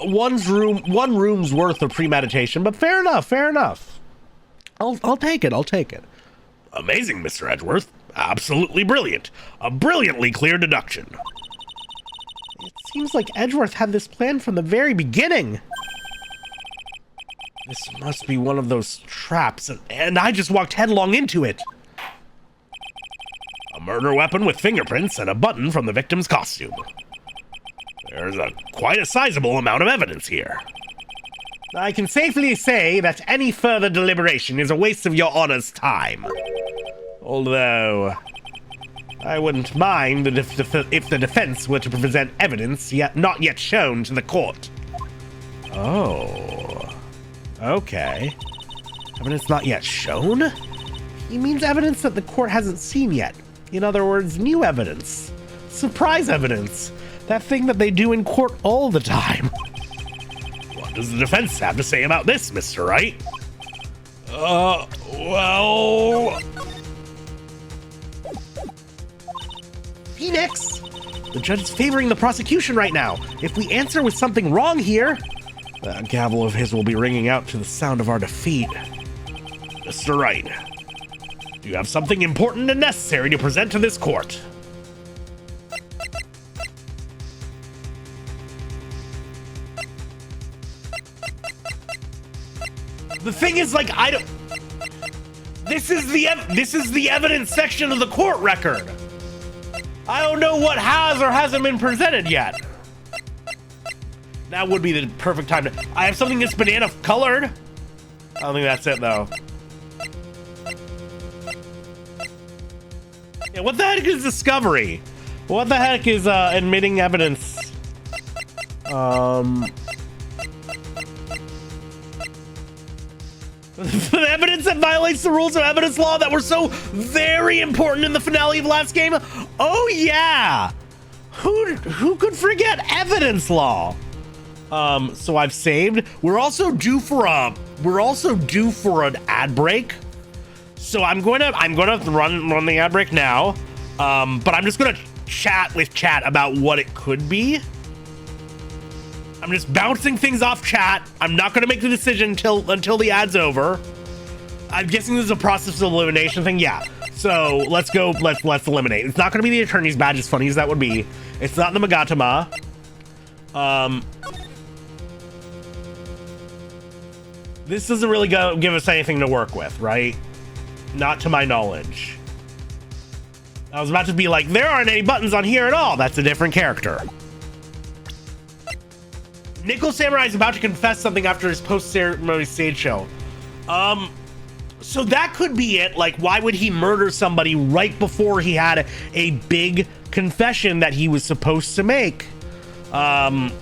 One room's worth of premeditation, but fair enough. I'll take it. Amazing, Mr. Edgeworth. Absolutely brilliant. A brilliantly clear deduction. It seems like Edgeworth had this plan from the very beginning. This must be one of those traps, and I just walked headlong into it. A murder weapon with fingerprints and a button from the victim's costume. There's quite a sizable amount of evidence here. I can safely say that any further deliberation is a waste of Your Honor's time. Although, I wouldn't mind if the defense were to present evidence not yet shown to the court. Oh, okay. Evidence not yet shown? He means evidence that the court hasn't seen yet. In other words, new evidence. Surprise evidence. That thing that they do in court all the time. What does the defense have to say about this, Mr. Wright? Well... Phoenix! The judge is favoring the prosecution right now. If we answer with something wrong here, that gavel of his will be ringing out to the sound of our defeat. Mr. Wright, you have something important and necessary to present to this court. The thing is, like, I don't... This is the evidence section of the court record. I don't know what has or hasn't been presented yet. Now would be the perfect time to... I have something that's banana colored. I don't think that's it, though. Yeah, what the heck is discovery? What the heck is admitting evidence? The evidence that violates the rules of evidence law that were so very important in the finale of last game. Oh yeah, who could forget evidence law? So I've saved. We're also due for an ad break. So I'm going to run the ad break now. But I'm just gonna chat with chat about what it could be. I'm just bouncing things off chat. I'm not going to make the decision until the ad's over. I'm guessing this is a process of elimination thing. Yeah. So let's go. Let's eliminate. It's not going to be the attorney's badge, as funny as that would be. It's not the Magatama. This doesn't really give us anything to work with, right? Not to my knowledge. I was about to be like, there aren't any buttons on here at all. That's a different character. Nickel Samurai is about to confess something after his post-ceremony stage show. So that could be it. Like, why would he murder somebody right before he had a big confession that he was supposed to make? But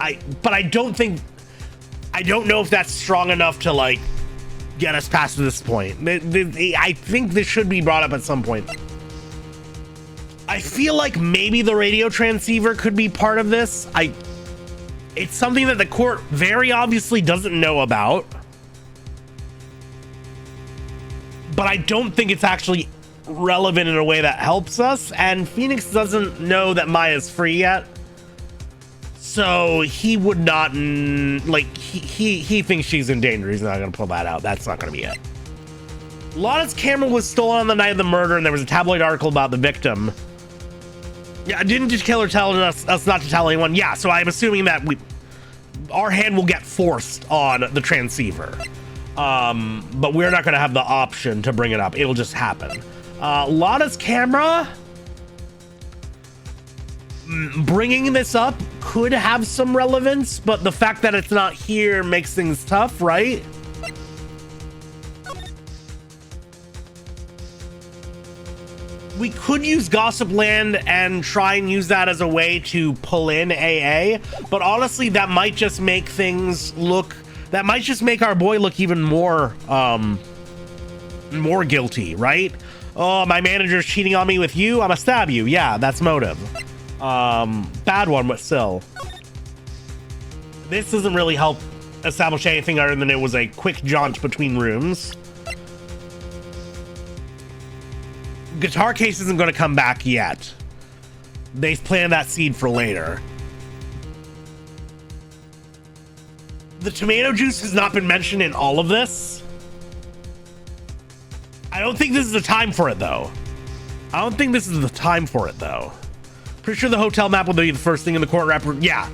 I don't know if that's strong enough to, like, get us past this point. I think this should be brought up at some point. I feel like maybe the radio transceiver could be part of this. It's something that the court very obviously doesn't know about. But I don't think it's actually relevant in a way that helps us. And Phoenix doesn't know that Maya's free yet. So he would not, like, he thinks she's in danger. He's not going to pull that out. That's not going to be it. Lana's camera was stolen on the night of the murder, and there was a tabloid article about the victim. Yeah, didn't the killer tell us not to tell anyone? Yeah, so I'm assuming that our hand will get forced on the transceiver. But we're not going to have the option to bring it up. It'll just happen. Lana's camera, bringing this up could have some relevance, but the fact that it's not here makes things tough, right? We could use Gossip Land and try and use that as a way to pull in AA, but honestly, that might just make things look, that might just make our boy look even more guilty, right? Oh, my manager's cheating on me with you, I'ma stab you. Yeah, that's motive. Bad one, but still. This doesn't really help establish anything other than it was a quick jaunt between rooms. Guitar case isn't going to come back yet. They planned that seed for later. The tomato juice has not been mentioned in all of this. I don't think this is the time for it, though. Pretty sure the hotel map will be the first thing in the court record. Yeah.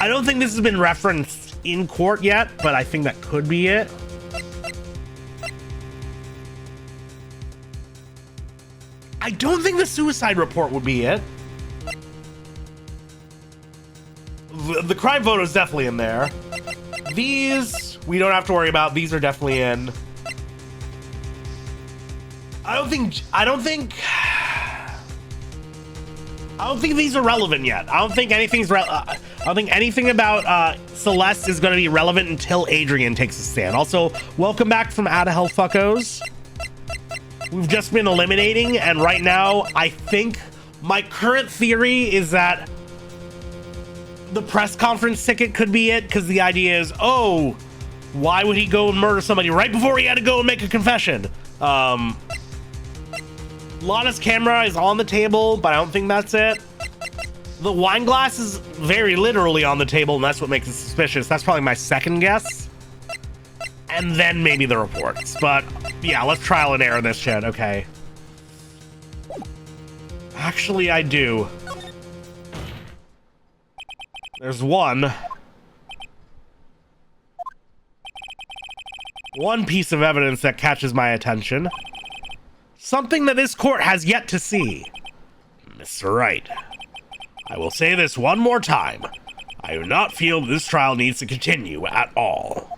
I don't think this has been referenced in court yet, but I think that could be it. I don't think the suicide report would be it. The crime photo is definitely in there. These, we don't have to worry about. These are definitely in. I don't think these are relevant yet. I don't think anything about Celeste is going to be relevant until Adrian takes a stand. Also, welcome back from Out of Hell Fuckos. We've just been eliminating, and right now, I think my current theory is that the press conference ticket could be it, because the idea is, oh, why would he go and murder somebody right before he had to go and make a confession? Lana's camera is on the table, but I don't think that's it. The wine glass is very literally on the table, and that's what makes it suspicious. That's probably my second guess. And then maybe the reports. But yeah, let's trial and error this shit. Okay. Actually, I do. There's one piece of evidence that catches my attention. Something that this court has yet to see. Mr. Wright, I will say this one more time. I do not feel this trial needs to continue at all.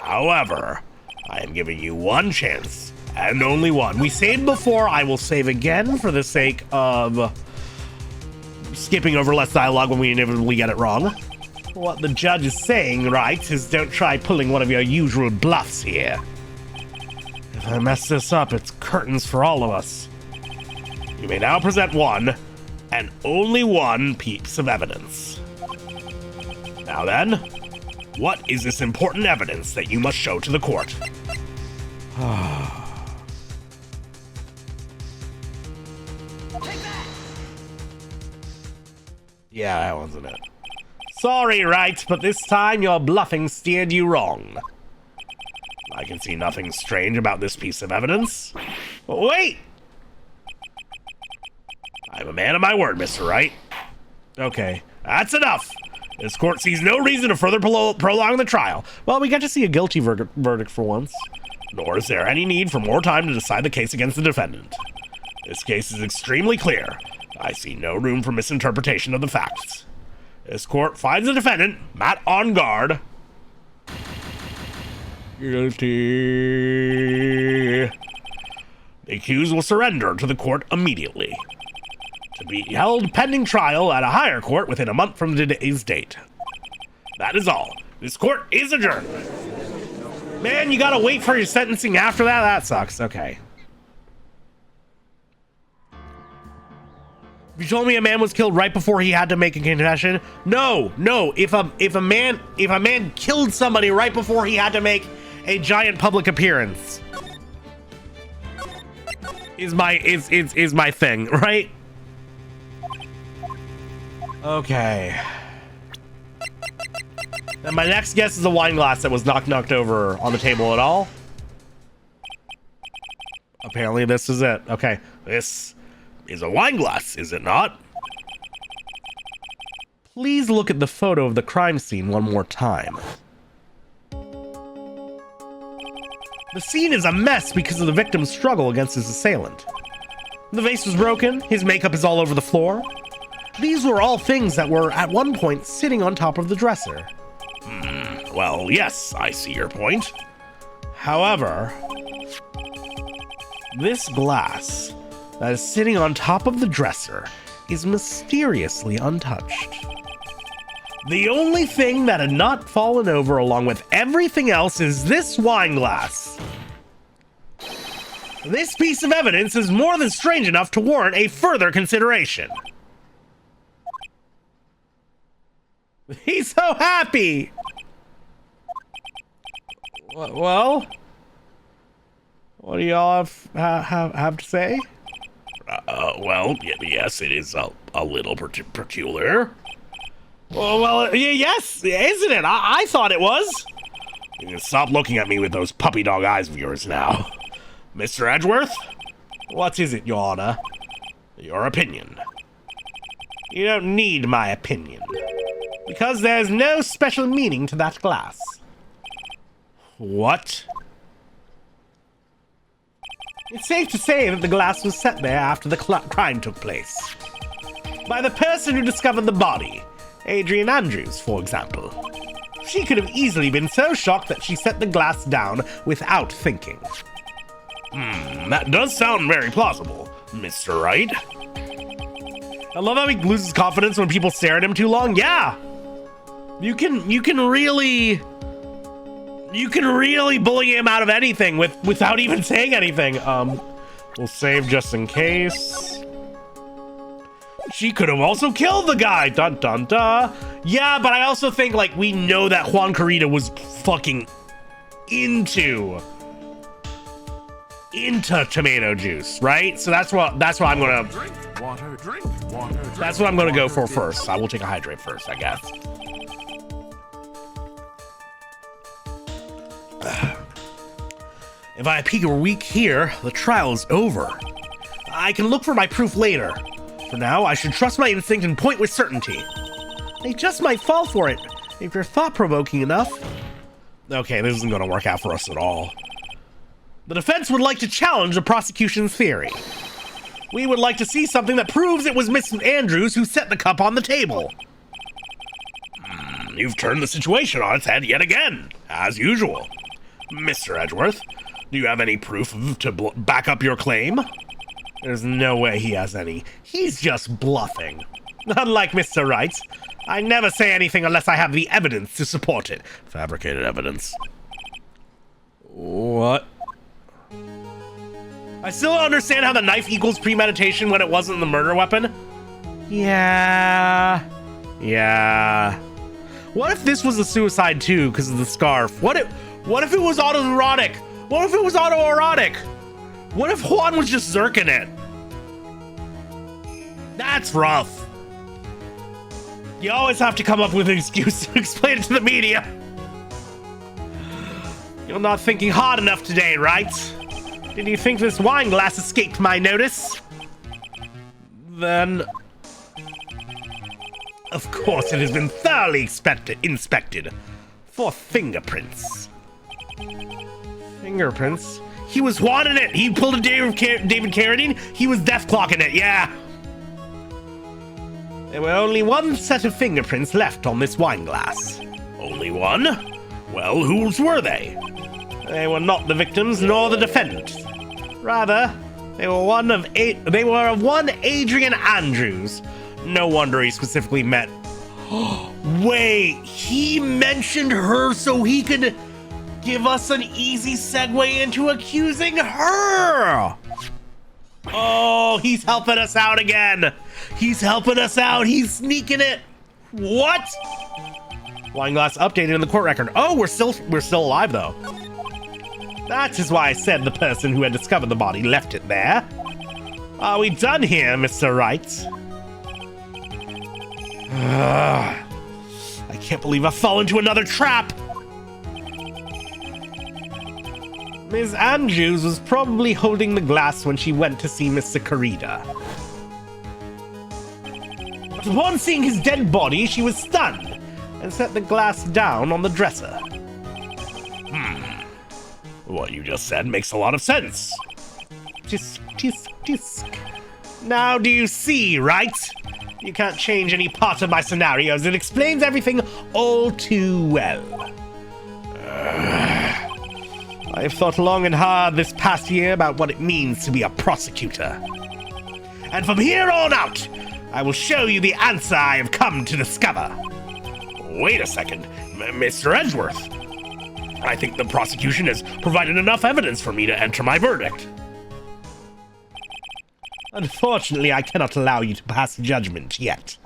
However, I am giving you one chance, and only one. We saved before, I will save again for the sake of skipping over less dialogue when we inevitably get it wrong. What the judge is saying, right, is don't try pulling one of your usual bluffs here. If I mess this up, it's curtains for all of us. You may now present one, and only one piece of evidence. Now then, what is this important evidence that you must show to the court? Take Yeah, that wasn't it. Sorry, Wright, but this time your bluffing steered you wrong. I can see nothing strange about this piece of evidence. Wait! I'm a man of my word, Mr. Wright. Okay, that's enough. This court sees no reason to further prolong the trial. Well, we get to see a guilty verdict for once. Nor is there any need for more time to decide the case against the defendant. This case is extremely clear. I see no room for misinterpretation of the facts. This court finds the defendant, Matt on guard, guilty. The accused will surrender to the court immediately, to be held pending trial at a higher court within a month from today's date. That is all. This court is adjourned. Man, you gotta wait for your sentencing after that? That sucks. Okay. You told me a man was killed right before he had to make a confession? No. If a man killed somebody right before he had to make a giant public appearance is my thing, right? Okay. And my next guess is a wine glass that was knocked over on the table at all. Apparently this is it. Okay. This is a wine glass, is it not? Please look at the photo of the crime scene one more time. The scene is a mess because of the victim's struggle against his assailant. The vase was broken, his makeup is all over the floor. These were all things that were at one point sitting on top of the dresser. Well, yes, I see your point. However, this glass that is sitting on top of the dresser is mysteriously untouched. The only thing that had not fallen over along with everything else is this wine glass. This piece of evidence is more than strange enough to warrant a further consideration. He's so happy! Well, what do y'all have to say? Well, yes, it is a little peculiar. Well, yes, isn't it? I thought it was. You can stop looking at me with those puppy dog eyes of yours now. Mr. Edgeworth? What is it, Your Honor? Your opinion. You don't need my opinion, because there's no special meaning to that glass. What? It's safe to say that the glass was set there after the crime took place. By the person who discovered the body, Adrian Andrews, for example. She could have easily been so shocked that she set the glass down without thinking. That does sound very plausible, Mr. Wright. I love how he loses confidence when people stare at him too long. Yeah! You can really bully him out of anything without even saying anything. We'll save just in case. She could have also killed the guy. Dun dun dun. Yeah, but I also think, like, we know that Juan Carita was fucking into tomato juice, right? So that's what I'm gonna drink water. That's what I'm gonna go for first. I will take a hydrate first, I guess. If I peek a week here, the trial is over. I can look for my proof later. For now, I should trust my instinct and point with certainty. They just might fall for it, if you're thought-provoking enough. Okay, this isn't gonna work out for us at all. The defense would like to challenge the prosecution's theory. We would like to see something that proves it was Miss Andrews who set the cup on the table. You've turned the situation on its head yet again, as usual. Mr. Edgeworth, do you have any proof to back up your claim? There's no way he has any. He's just bluffing. Unlike Mr. Wright, I never say anything unless I have the evidence to support it. Fabricated evidence. What? I still don't understand how the knife equals premeditation when it wasn't the murder weapon. Yeah. What if this was a suicide too because of the scarf? What if it was autoerotic? What if Juan was just zerking it? That's rough. You always have to come up with an excuse to explain it to the media. You're not thinking hard enough today, right? Did you think this wine glass escaped my notice? Then... Of course it has been thoroughly inspected for fingerprints. Fingerprints? He was wanting it! He pulled a David Carradine. He was death clocking it, yeah! There were only one set of fingerprints left on this wine glass. Only one? Well, whose were they? They were not the victims nor the defendant. Rather, they were of one Adrian Andrews. No wonder he specifically met. Wait, he mentioned her so he could give us an easy segue into accusing her. Oh, he's helping us out again. He's helping us out. He's sneaking it. What? Wine glass updated in the court record. Oh, we're still alive though. That is why I said the person who had discovered the body left it there. Are we done here, Mr. Wright? I can't believe I fell into another trap. Ms. Andrews was probably holding the glass when she went to see Mr. Carida. But upon seeing his dead body, she was stunned and set the glass down on the dresser. What you just said makes a lot of sense. Tisk, tisk, tisk. Now do you see, right? You can't change any part of my scenarios. It explains everything all too well. I have thought long and hard this past year about what it means to be a prosecutor. And from here on out, I will show you the answer I have come to discover. Wait a second, Mr. Edgeworth. I think the prosecution has provided enough evidence for me to enter my verdict. Unfortunately, I cannot allow you to pass judgment yet.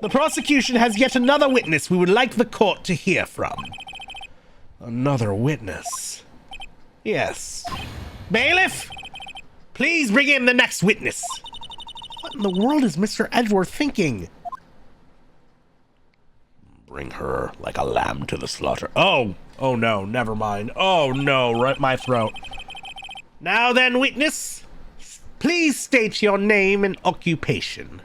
The prosecution has yet another witness we would like the court to hear from. Another witness? Yes. Bailiff, please bring in the next witness. What in the world is Mr. Edgeworth thinking? Bring her like a lamb to the slaughter. Oh no, never mind. Oh no, right my throat. Now then, witness, please state your name and occupation.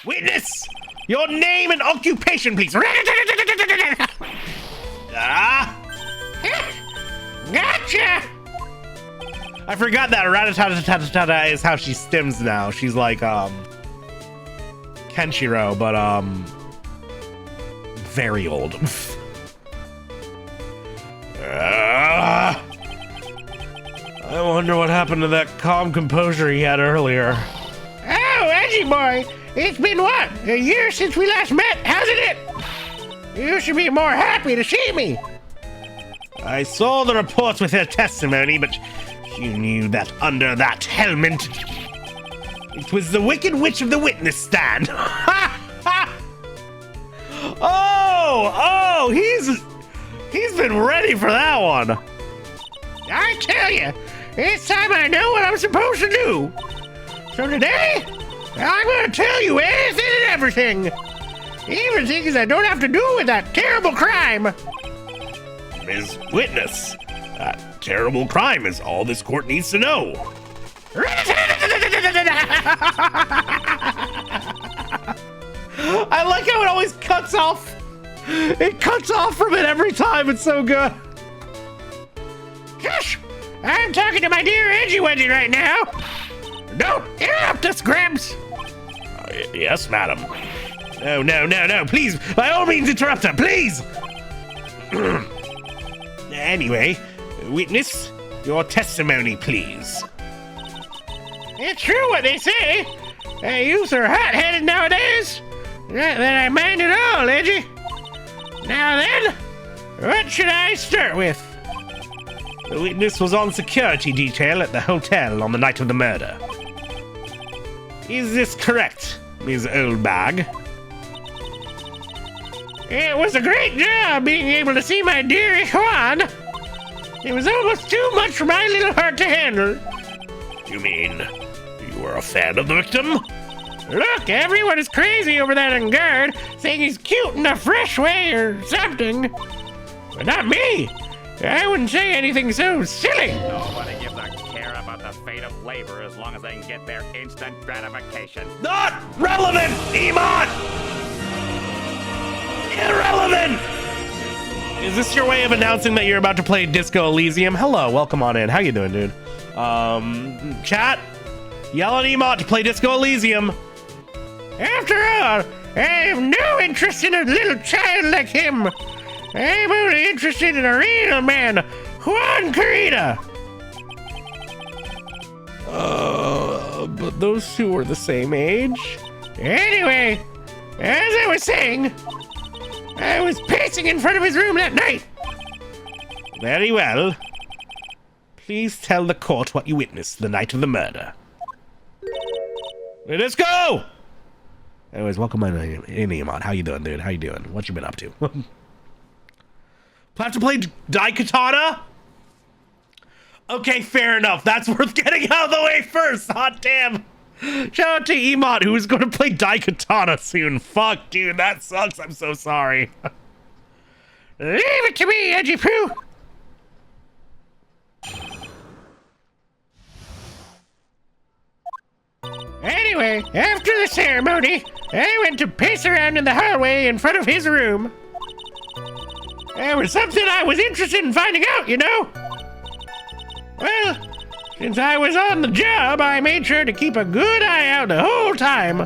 Witness, your name and occupation, please. Gotcha! I forgot that rat-a-tat-tat-tat-tat is how she stims now. She's like, Kenshiro, but, very old. I wonder what happened to that calm composure he had earlier. Oh, Reggie boy, it's been what, a year since we last met, hasn't it? You should be more happy to see me. I saw the reports with her testimony, but you knew that under that helmet, it was the Wicked Witch of the witness stand. Oh, he's been ready for that one. I tell you, it's time I know what I'm supposed to do. So today, I'm going to tell you anything and everything. Even things I don't have to do with that terrible crime. Ms. Witness, that terrible crime is all this court needs to know. I like how it always cuts off. It cuts off from it every time. It's so good. Gosh, I'm talking to my dear Edgy Wedgy right now. Don't interrupt us, Gramps. Yes, madam. No, please, by all means interrupt her, please. Anyway, witness, your testimony, please. It's true what they say. Youths are hot-headed nowadays. Not that I mind at all, Edgy. Now then, what should I start with? The witness was on security detail at the hotel on the night of the murder. Is this correct, Ms. Oldbag? It was a great job being able to see my dear Juan. It was almost too much for my little heart to handle. You mean you were a fan of the victim? Look, everyone is crazy over that on guard, saying he's cute in a fresh way or something. But not me. I wouldn't say anything so silly. Nobody gives a care about the fate of labor as long as they can get their instant gratification. Not relevant, Emot! Irrelevant! Is this your way of announcing that you're about to play Disco Elysium? Hello, welcome on in. How you doing, dude? Chat, yell at Emot to play Disco Elysium. After all, I have no interest in a little child like him. I'm only interested in a real man, Juan Carita. But those two were the same age. Anyway, as I was saying, I was pacing in front of his room that night. Very well. Please tell the court what you witnessed the night of the murder. Let's go! Anyways, welcome in, Emot. How you doing, dude? How you doing? What you been up to? Have to play Daikatana? Okay, fair enough. That's worth getting out of the way first. Hot damn. Shout out to Emot, who is going to play Daikatana soon. Fuck, dude, that sucks. I'm so sorry. Leave it to me, Edgy Poo. Anyway, after the ceremony, I went to pace around in the hallway in front of his room. There was something I was interested in finding out, you know? Well, since I was on the job, I made sure to keep a good eye out the whole time.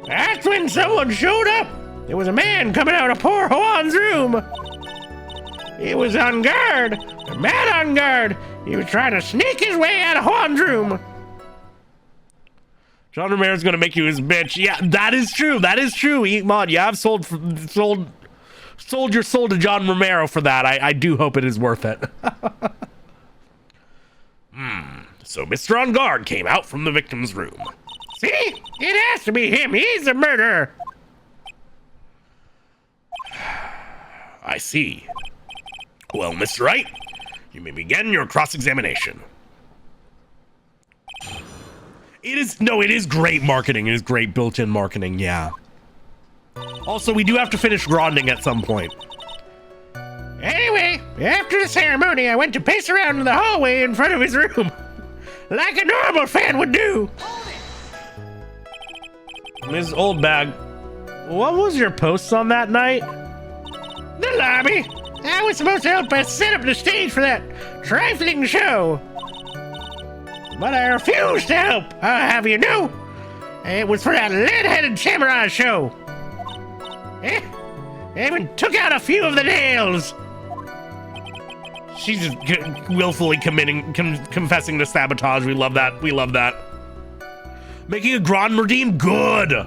That's when someone showed up. There was a man coming out of poor Juan's room. He was on guard, mad on guard. He was trying to sneak his way out of Juan's room. John Romero's gonna make you his bitch. Yeah, that is true. That is true. Emot, you have sold your soul to John Romero for that. I do hope it is worth it. So Mr. On Guard came out from the victim's room. See? It has to be him. He's the murderer. I see. Well, Mr. Wright, you may begin your cross-examination. It is great marketing. It is great built-in marketing, yeah. Also, we do have to finish grinding at some point. Anyway, after the ceremony, I went to pace around in the hallway in front of his room. Like a normal fan would do. Ms. Oldbag, what was your post on that night? The lobby. I was supposed to help us set up the stage for that trifling show. But I refused to help, I'll have you know. It was for that lead-headed samurai show. I even took out a few of the nails. She's just willfully confessing to sabotage. We love that. We love that. Making a grand redeem good.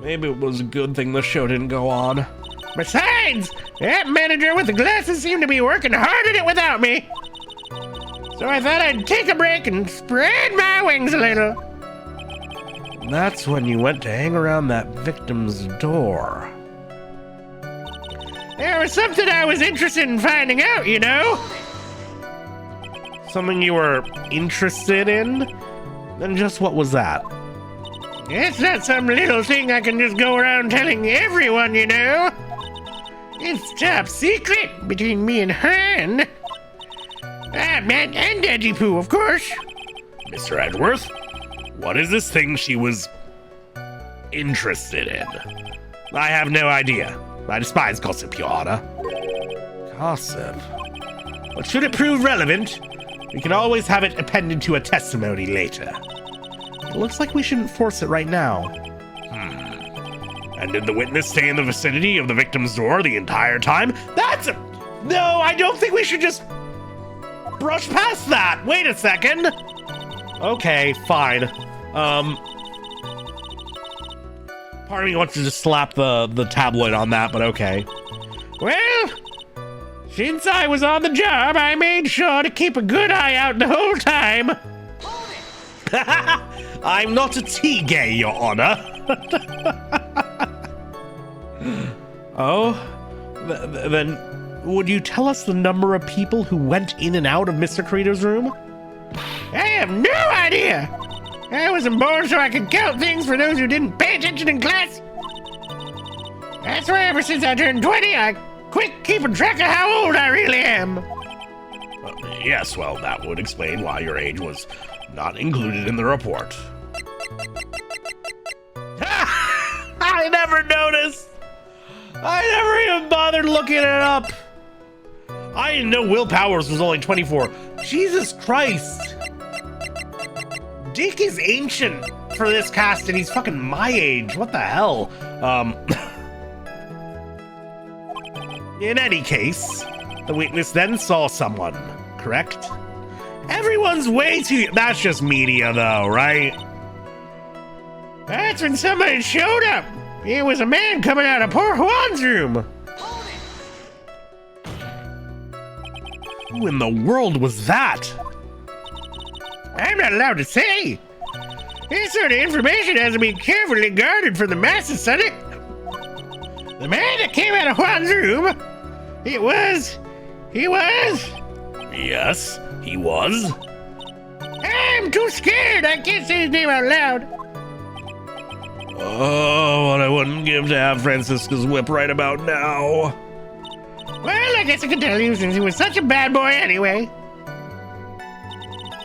Maybe it was a good thing the show didn't go on. Besides, that manager with the glasses seemed to be working hard at it without me. So I thought I'd take a break and spread my wings a little. That's when you went to hang around that victim's door. There was something I was interested in finding out, you know? Something you were interested in? Then just what was that? It's not some little thing I can just go around telling everyone, you know? It's top secret between me and her and Matt and Edgy Poo, of course. Mr. Edgeworth, what is this thing she was interested in? I have no idea. I despise gossip, Your Honor. Gossip? But should it prove relevant, we can always have it appended to a testimony later. It looks like we shouldn't force it right now. And did the witness stay in the vicinity of the victim's door the entire time? No, I don't think we should just brush past that. Wait a second. Okay, fine. Part of me wants to just slap the tabloid on that, but okay. Well, since I was on the job, I made sure to keep a good eye out the whole time. I'm not a tea gay, Your Honor. Oh? Then Would you tell us the number of people who went in and out of Mr. Creeder's room? I have no idea. I wasn't born so I could count things for those who didn't pay attention in class. That's why ever since I turned 20, I quit keeping track of how old I really am. Yes, well, that would explain why your age was not included in the report. I never noticed. I never even bothered looking it up. I didn't know Will Powers was only 24. Jesus Christ. Dick is ancient for this cast and he's fucking my age. What the hell? In any case, the witness then saw someone, correct? Everyone's way too... That's just media though, right? That's when somebody showed up. It was a man coming out of poor Juan's room. Who in the world was that? I'm not allowed to say. This sort of information has to be carefully guarded from the masses, sonny. The man that came out of Juan's room, he was... Yes, he was. I'm too scared. I can't say his name out loud. Oh, what I wouldn't give to have Francisca's whip right about now. Well, I guess I can tell you since he was such a bad boy anyway.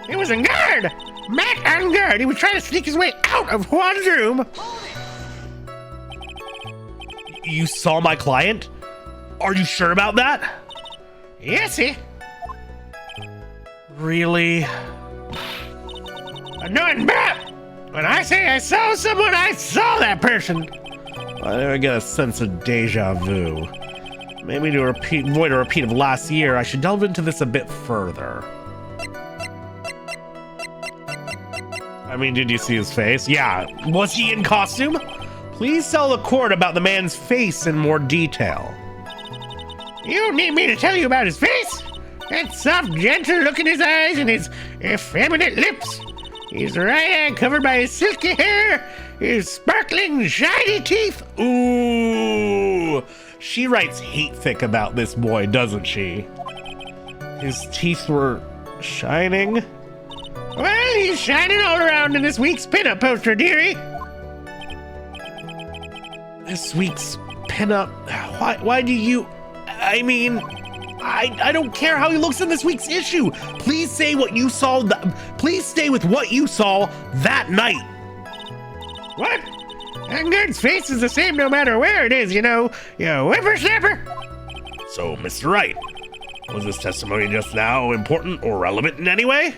It was Engard! Matt Engard! He was trying to sneak his way out of Juan's room. You saw my client? Are you sure about that? Yes, he. Really? Nothing but when I say I saw someone, I saw that person. I get a sense of deja vu. Maybe to avoid a repeat of last year, I should delve into this a bit further. I mean, did you see his face? Yeah. Was he in costume? Please tell the court about the man's face in more detail. You don't need me to tell you about his face? That soft, gentle look in his eyes and his effeminate lips. His right eye covered by his silky hair. His sparkling, shiny teeth. Ooh. She writes hate fic about this boy, doesn't she? His teeth were shining. Well, he's shining all around in this week's pinup poster, dearie. This week's pinup. Why do you... I mean... I don't care how he looks in this week's issue. Please say what you saw. Please stay with what you saw that night. What? Engard's face is the same no matter where it is, you know. You whippersnapper. So, Mr. Wright, was this testimony just now important or relevant in any way?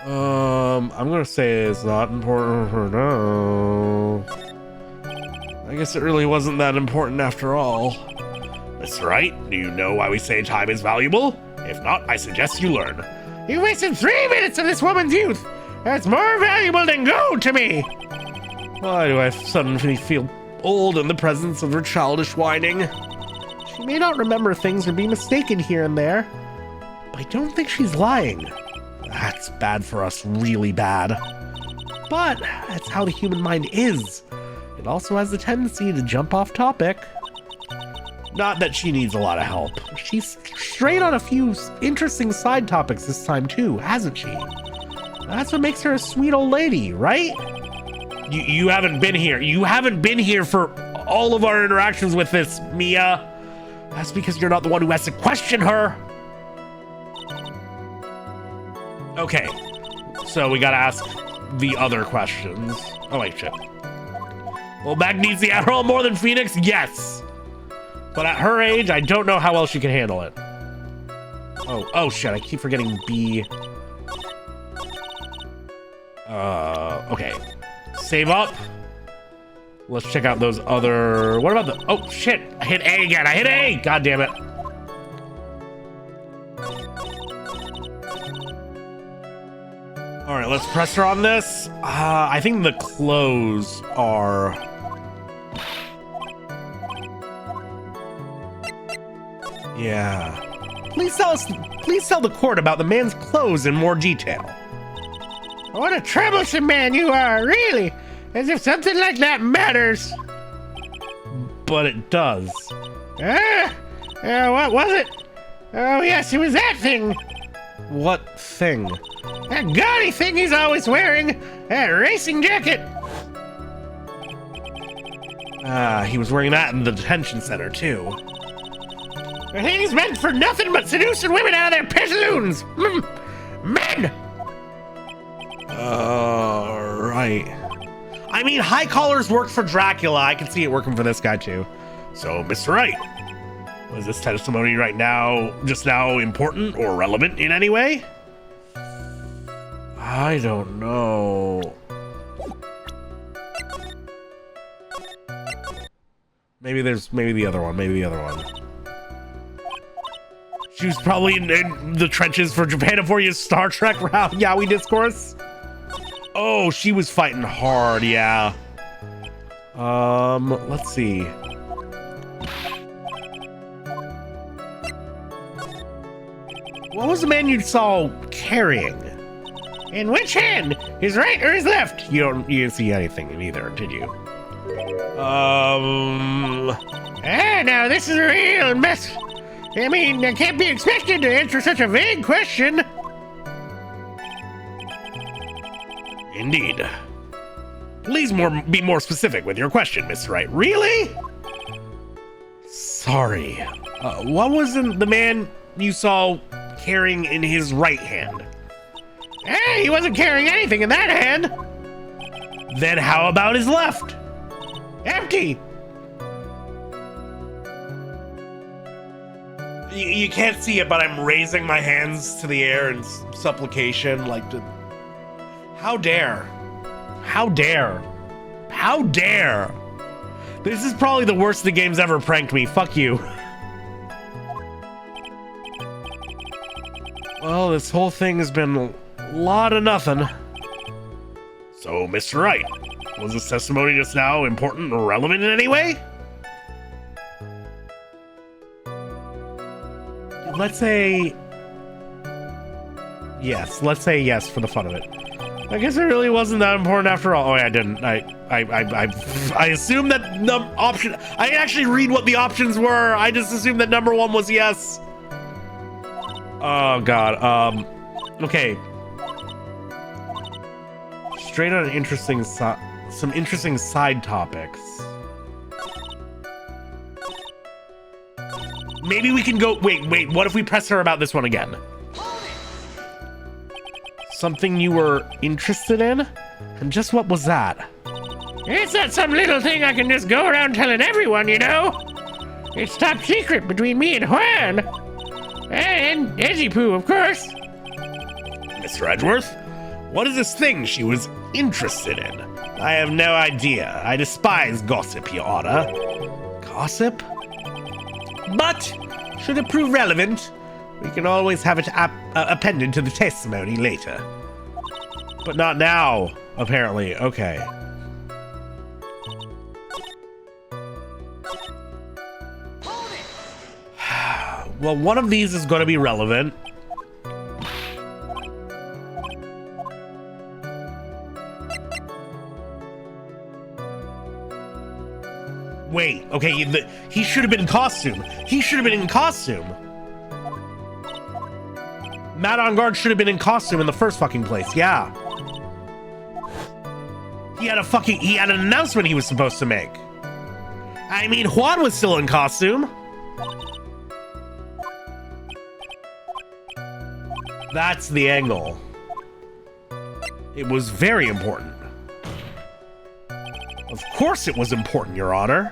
I'm gonna say it's not important for now. I guess it really wasn't that important after all. Mr. Wright, do you know why we say time is valuable? If not, I suggest you learn. You wasted 3 minutes of this woman's youth. That's more valuable than gold to me. Why do I suddenly feel old in the presence of her childish whining? She may not remember things or be mistaken here and there, but I don't think she's lying. That's bad for us, really bad. But that's how the human mind is. It also has the tendency to jump off topic. Not that she needs a lot of help. She's strayed on a few interesting side topics this time too, hasn't she? That's what makes her a sweet old lady, right? You haven't been here. You haven't been here for all of our interactions with this, Mia. That's because you're not the one who has to question her. Okay, so we gotta ask the other questions. Oh wait, shit. Well, Mag needs the Adderall more than Phoenix? Yes. But at her age, I don't know how else she can handle it. Oh shit, I keep forgetting B. Okay. Save up. Let's check out those other... What about the... Oh shit, I hit A again, I hit A! God damn it. All right, let's press her on this. I think the clothes are... Yeah. Please tell the court about the man's clothes in more detail. What a troublesome man you are, really. As if something like that matters. But it does. What was it? Oh, yes, it was that thing. What thing? That gaudy thing he's always wearing. That racing jacket. He was wearing that in the detention center, too. The thing's meant for nothing but seducing women out of their pantaloons. Men! Right. I mean, high collars worked for Dracula. I can see it working for this guy, too. So, Mr. Wright, was this testimony just now important or relevant in any way? I don't know. Maybe the other one. She was probably in the trenches for Japanifornia's Star Trek Yaoi discourse. Oh, she was fighting hard, yeah. Let's see. What was the man you saw carrying? In which hand? His right or his left? You didn't see anything in either, did you? Now this is a real mess. I mean, I can't be expected to answer such a vague question. Indeed. Please be more specific with your question, Mr. Wright. Really? Sorry. What was the man you saw carrying in his right hand? He wasn't carrying anything in that hand. Then how about his left? Empty. You can't see it, but I'm raising my hands to the air in supplication, like to... How dare? How dare? How dare? This is probably the worst the game's ever pranked me. Fuck you. Well, this whole thing has been a lot of nothing. So, Mr. Wright, was this testimony just now important or relevant in any way? Let's say yes. Let's say yes for the fun of it. I guess it really wasn't that important after all. Oh, yeah, I didn't. I assumed that option. I didn't actually read what the options were. I just assumed that number one was yes. Oh God. Okay. Straight on some interesting side topics. Maybe we can go. Wait. What if we press her about this one again? Something you were interested in? And just what was that? It's not some little thing I can just go around telling everyone, you know. It's top secret between me and Juan. And Ezipoo, of course. Mr. Edgeworth, what is this thing she was interested in? I have no idea. I despise gossip, Your Honor. Gossip? But, should it prove relevant, we can always have it appended to the testimony later. But not now, apparently. Okay. Well, one of these is going to be relevant. Wait, okay, he should have been in costume. He should have been in costume. Matt on guard should have been in costume in the first fucking place, yeah. He had an announcement he was supposed to make. I mean, Juan was still in costume. That's the angle. It was very important. Of course it was important, Your Honor.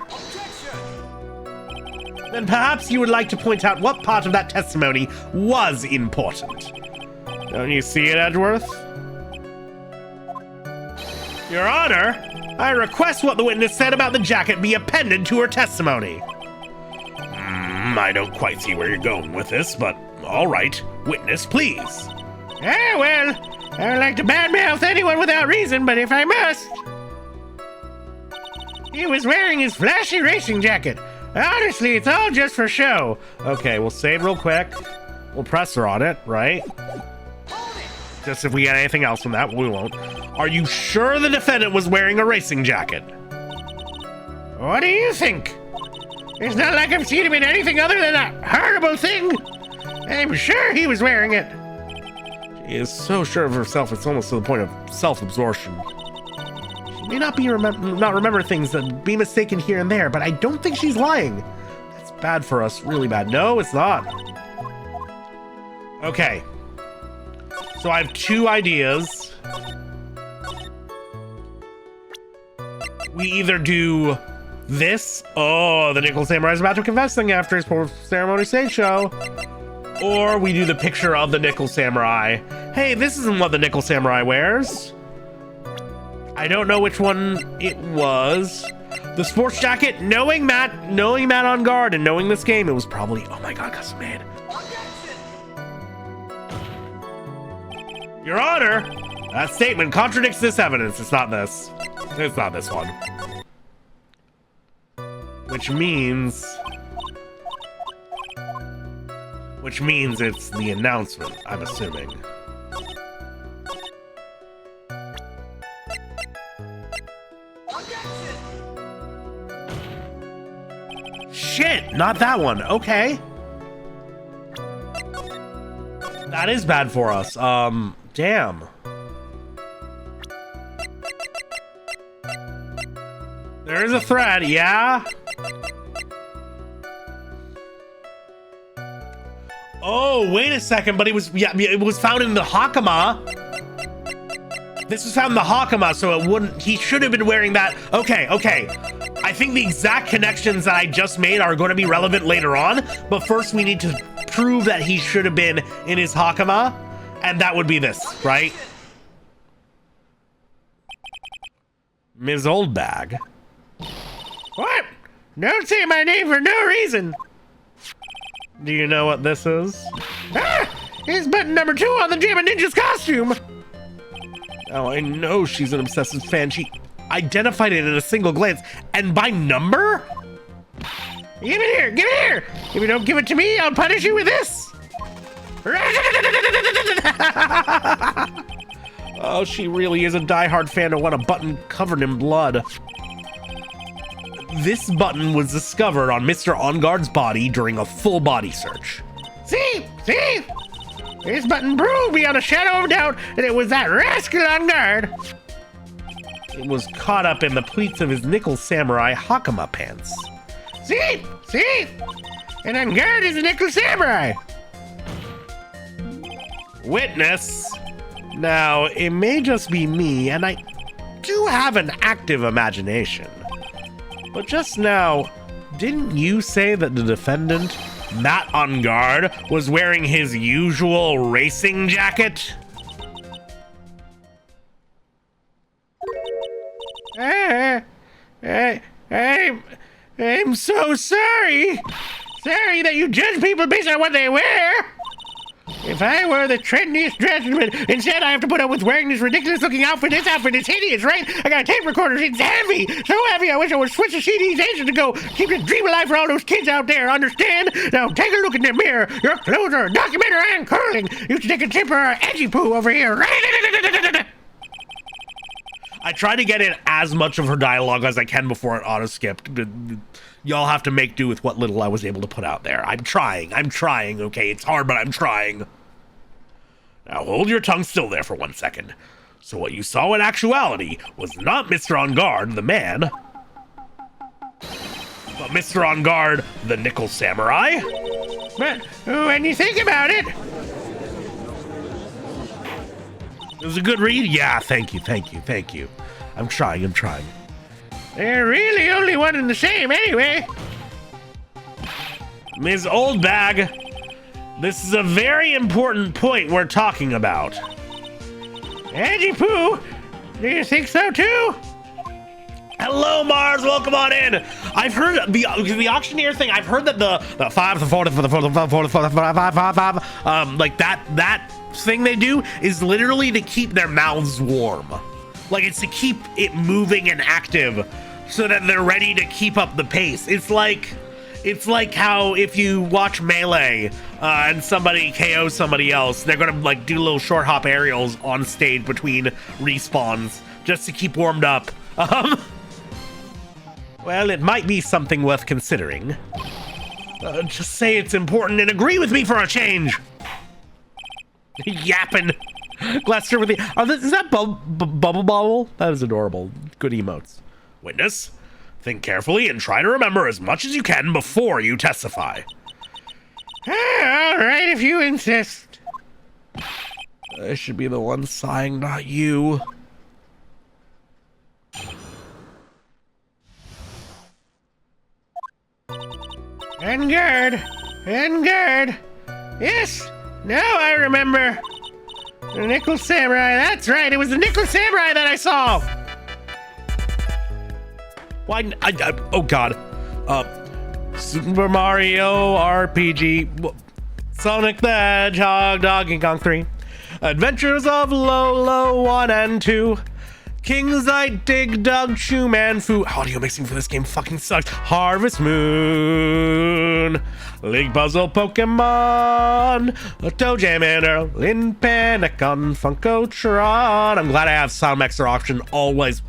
Then perhaps you would like to point out what part of that testimony was important. Don't you see it, Edgeworth? Your Honor, I request what the witness said about the jacket be appended to her testimony. I don't quite see where you're going with this, but all right. Witness, please. Well, I don't like to badmouth anyone without reason, but if I must... He was wearing his flashy racing jacket. Honestly, it's all just for show. Okay, we'll save real quick. We'll press her on it, right? Just if we get anything else from that, we won't. Are you sure the defendant was wearing a racing jacket? What do you think? It's not like I've seen him in anything other than a horrible thing. I'm sure he was wearing it. She is so sure of herself, it's almost to the point of self-absorption. She may not remember things that be mistaken here and there, but I don't think she's lying. That's bad for us, really bad. No, it's not. Okay. So I have two ideas. We either do this. Oh, the Nickel Samurai's about to confess thing after his ceremony stage show. Or we do the picture of the Nickel Samurai. Hey, this isn't what the Nickel Samurai wears. I don't know which one it was. The sports jacket, knowing Matt on guard and knowing this game, it was probably, oh my god, custom made. Your Honor, that statement contradicts this evidence. It's not this. It's not this one. Which means it's the announcement, I'm assuming. Shit, not that one. Okay. That is bad for us. Damn. There is a thread, yeah? Oh, wait a second, but it was found in the Hakama. This was found in the Hakama, so he should have been wearing that. Okay. I think the exact connections that I just made are going to be relevant later on, but first we need to prove that he should have been in his Hakama, and that would be this, right? Ms. Oldbag. What? Don't say my name for no reason. Do you know what this is? Ah! It's button number 2 on the Jammin' Ninja's costume. Oh, I know she's an obsessive fan. She identified it in a single glance. And by number? Give it here! Give it here! If you don't give it to me, I'll punish you with this! Oh, she really is a diehard fan to want a button covered in blood. This button was discovered on Mr. On Guard's body during a full body search. See? This button proved beyond a shadow of doubt that it was that rascal On Guard. It was caught up in the pleats of his Nickel Samurai Hakama pants. See? And On Guard is a Nickel Samurai. Witness. Now, it may just be me, and I do have an active imagination. But just now, didn't you say that the defendant, Matt On Guard, was wearing his usual racing jacket? I'm so sorry. Sorry that you judge people based on what they wear. If I were the trendiest dress, but instead I have to put up with wearing this ridiculous looking outfit. This outfit is hideous, right? I got a tape recorder. It's heavy. So heavy, I wish I would switch the CD station to go keep the dream alive for all those kids out there, understand? Now take a look in the mirror. Your clothes are documentary and curling. You should take a tip or an edgy poo over here, right? I try to get in as much of her dialogue as I can before it auto-skipped, but y'all have to make do with what little I was able to put out there. I'm trying, okay? It's hard, but I'm trying. Now hold your tongue still there for 1 second. So what you saw in actuality was not Mr. On Guard, the man, but Mr. On Guard, the Nickel Samurai? But when you think about it... It was a good read? Yeah, thank you. I'm trying. They're really only one and the same anyway. Ms. Oldbag, this is a very important point we're talking about. Edgy Poo, do you think so too? Hello, Mars. Welcome on in. I've heard the auctioneer thing. I've heard that the 5, the 4, like that thing they do is literally to keep their mouths warm. Like it's to keep it moving and active, so that they're ready to keep up the pace. It's like how if you watch Melee and somebody KOs somebody else, they're gonna like do little short hop aerials on stage between respawns just to keep warmed up. Well, it might be something worth considering. Just say it's important and agree with me for a change. Yapping. Glester with the... is that Bubble Bobble? That is adorable. Good emotes. Witness, think carefully and try to remember as much as you can before you testify. All right, if you insist. I should be the one sighing, not you. And guard. Yes, now I remember. The Nickel Samurai, that's right, it was the Nickel Samurai that I saw. Why? Oh God. Super Mario RPG, Sonic the Hedgehog, Donkey Kong 3, Adventures of Lolo 1 and 2, King's Knight, Dig Dug, Chew Man Fu. Audio mixing for this game fucking sucks. Harvest Moon, League Puzzle Pokemon, Toe Jam and Earl, in Panic on Funkotron. I'm glad I have sound mixer option always.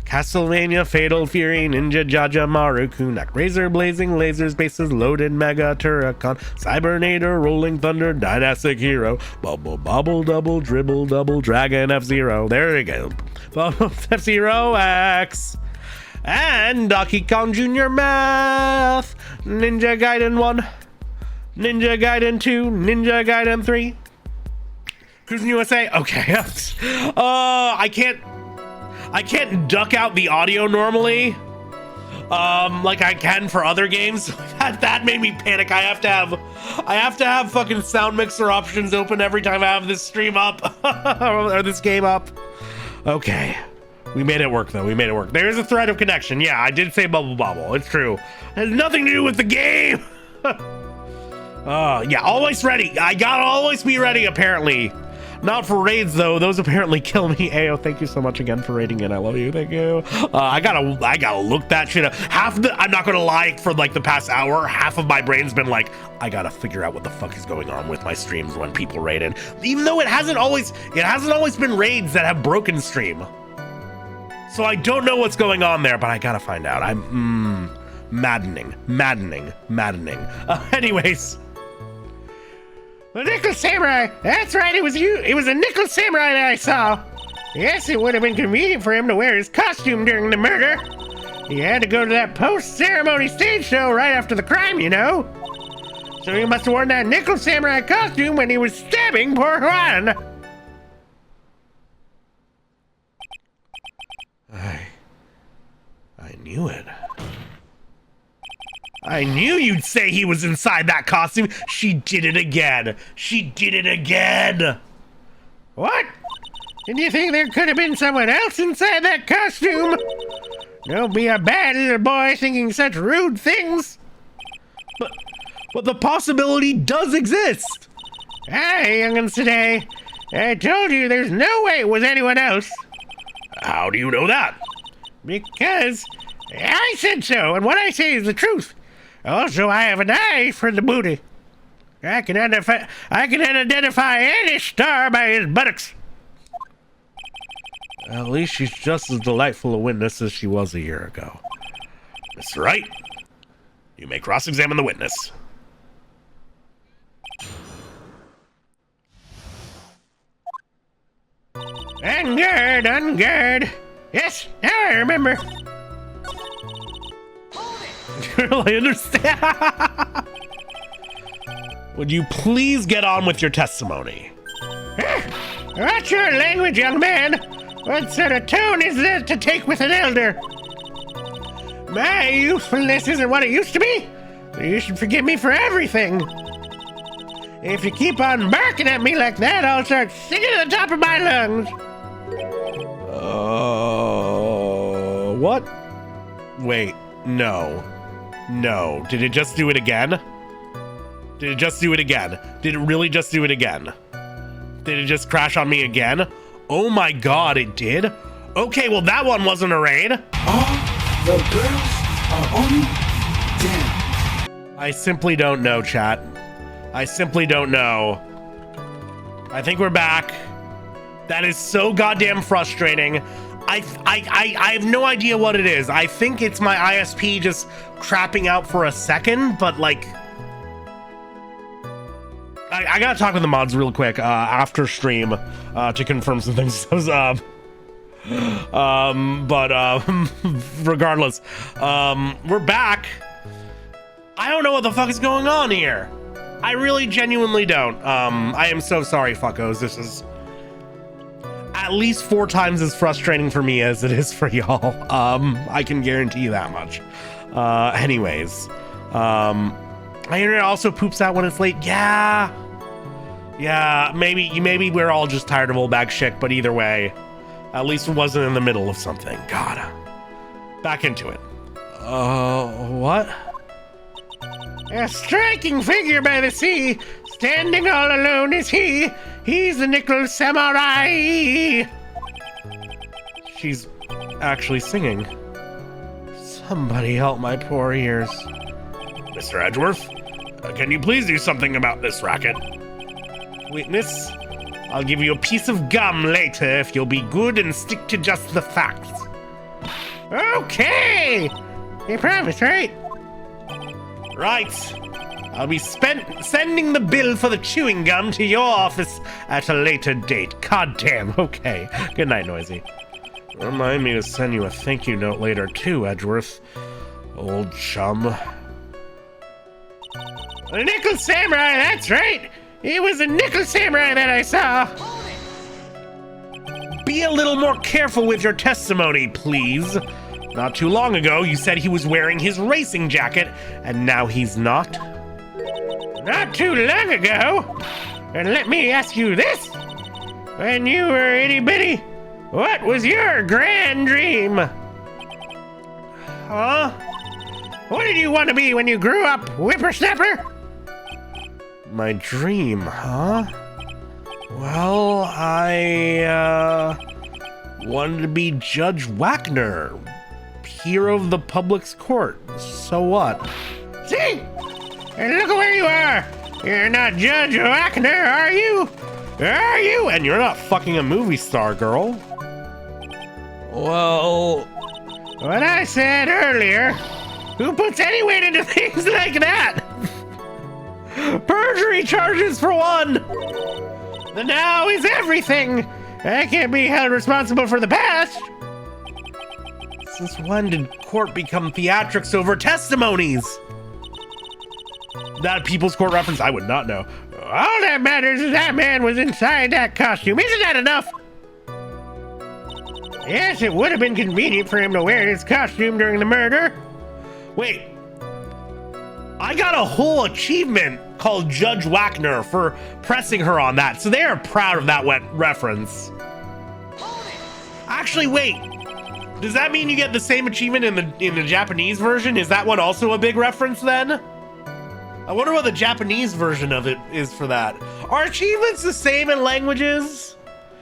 Castlevania, Fatal Fury, Ninja Jaja, Maru, Kunak, Razor, Blazing, Lasers, Bases, Loaded, Mega, Turrican, Cybernator, Rolling Thunder, Dynastic Hero, Bubble, Bobble, Double, Dribble, Double, Dragon, F-Zero, there we go, F-Zero X, and Donkey Kong Jr. Math, Ninja Gaiden 1, Ninja Gaiden 2, Ninja Gaiden 3, Cruising USA, okay, I can't duck out the audio normally, like I can for other games. That made me panic. I have to have fucking sound mixer options open every time I have this stream up or this game up. Okay, we made it work though. We made it work. There is a thread of connection. Yeah, I did say Bubble Bobble. It's true. It has nothing to do with the game. Yeah, always ready. I gotta always be ready. Apparently. Not for raids though, those apparently kill me. Ayo, thank you so much again for raiding it. I love you, thank you. I gotta look that shit up. I'm not gonna lie, for like the past hour, half of my brain's been like, I gotta figure out what the fuck is going on with my streams when people raid in. Even though it hasn't always been raids that have broken stream. So I don't know what's going on there, but I gotta find out. Maddening. Anyways. The Nickel Samurai! That's right, it was you! It was a Nickel Samurai that I saw! Yes, it would have been convenient for him to wear his costume during the murder. He had to go to that post-ceremony stage show right after the crime, you know? So he must have worn that Nickel Samurai costume when he was stabbing poor Juan! I knew it. I knew you'd say he was inside that costume. She did it again. What? Did you think there could have been someone else inside that costume? Don't be a bad little boy thinking such rude things. But the possibility does exist. Hey, young'uns today. I told you there's no way it was anyone else. How do you know that? Because I said so, and what I say is the truth. Also, I have an eye for the booty. I can identify any star by his buttocks. At least she's just as delightful a witness as she was a year ago. Mr. Wright, you may cross-examine the witness. Ungird. Yes, now I remember. I understand. Would you please get on with your testimony? What's your language, young man? What sort of tone is this to take with an elder? My youthfulness isn't what it used to be. So you should forgive me for everything. If you keep on barking at me like that, I'll start singing at the top of my lungs. What? Wait, no. Did it just do it again? Did it really just do it again? Did it just crash on me again? Oh my god, it did? Okay, well that one wasn't a raid. All the girls are on down. I simply don't know, chat. I simply don't know. I think we're back. That is so goddamn frustrating. I have no idea what it is. I think it's my ISP just crapping out for a second, but like, I gotta talk to the mods real quick after stream to confirm some things. Regardless, we're back. I don't know what the fuck is going on here. I really genuinely don't. I am so sorry, fuckos. This is at least 4 times as frustrating for me as it is for y'all. I can guarantee you that much. Anyways, my internet also poops out when it's late. Yeah, maybe we're all just tired of old bag shit, but either way, at least it wasn't in the middle of something. God, back into it. What? A striking figure by the sea, standing all alone is he. He's the nickel samurai. She's actually singing. Somebody help my poor ears. Mr. Edgeworth, can you please do something about this racket? Witness, I'll give you a piece of gum later if you'll be good and stick to just the facts. Okay! You promise, right? Right. I'll be sending the bill for the chewing gum to your office at a later date. God damn, okay. Good night, Noisy. Remind me to send you a thank you note later too, Edgeworth. Old chum. The nickel samurai, that's right! It was a nickel samurai that I saw! Be a little more careful with your testimony, please. Not too long ago, you said he was wearing his racing jacket, and now he's not. Not too long ago? And let me ask you this. When you were itty bitty, what was your grand dream? Huh? What did you want to be when you grew up, whippersnapper? My dream, huh? Well, I, wanted to be Judge Wagner, hero of the public's court. So what? See? And look at where you are. You're not Judge Wagner, are you? Are you? And you're not fucking a movie star, girl. Well, what I said earlier, who puts any weight into things like that? Perjury charges for one. The now is everything. I can't be held responsible for the past. Since when did court become theatrics over testimonies? That a People's Court reference? I would not know. All that matters is that man was inside that costume. Isn't that enough? Yes, it would have been convenient for him to wear his costume during the murder. Wait. I got a whole achievement called Judge Wagner for pressing her on that, so they are proud of that reference. Actually, wait. Does that mean you get the same achievement in the Japanese version? Is that one also a big reference then? I wonder what the Japanese version of it is for that. Are achievements the same in languages?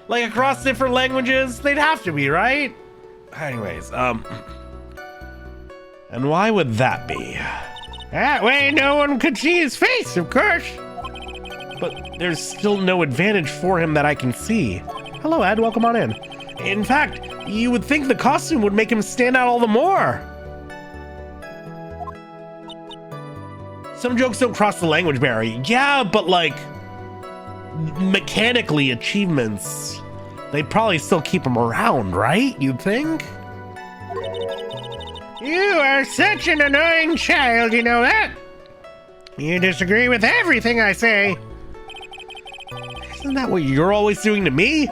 Like across different languages? They'd have to be, right? Anyways, and why would that be? That way no one could see his face, of course. But there's still no advantage for him that I can see. Hello, Ed, welcome on in. In fact, you would think the costume would make him stand out all the more. Some jokes don't cross the language barrier. Yeah, but like, mechanically achievements, they probably still keep them around, right? You'd think? You are such an annoying child, you know that? You disagree with everything I say. Isn't that what you're always doing to me?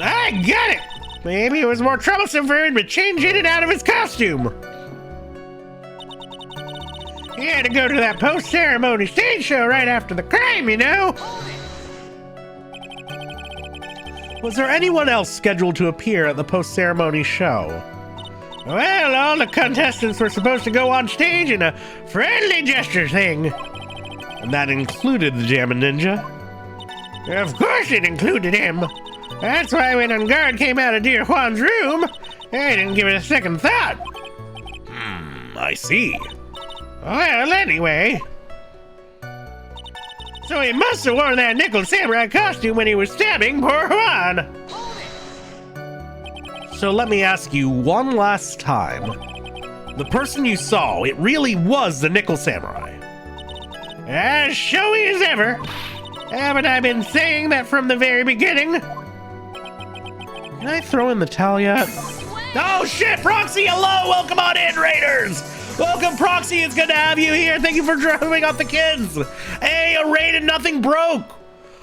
I got it! Maybe it was more troublesome for him to change in and out of his costume. He had to go to that post-ceremony stage show right after the crime, you know? Was there anyone else scheduled to appear at the post-ceremony show? Well, all the contestants were supposed to go on stage in a friendly gesture thing. And that included the Jammin' Ninja? Of course it included him. That's why when On Guard came out of Dear Juan's room, I didn't give it a second thought. I see. Well, anyway. So he must have worn that nickel samurai costume when he was stabbing poor Juan. So let me ask you one last time. The person you saw, it really was the Nickel Samurai. As showy as ever. Haven't I been saying that from the very beginning? Can I throw in the towel yet? Oh shit, Proxy, hello! Welcome on in, Raiders! Welcome, Proxy, it's good to have you here. Thank you for dropping off the kids. Hey, a raid and nothing broke.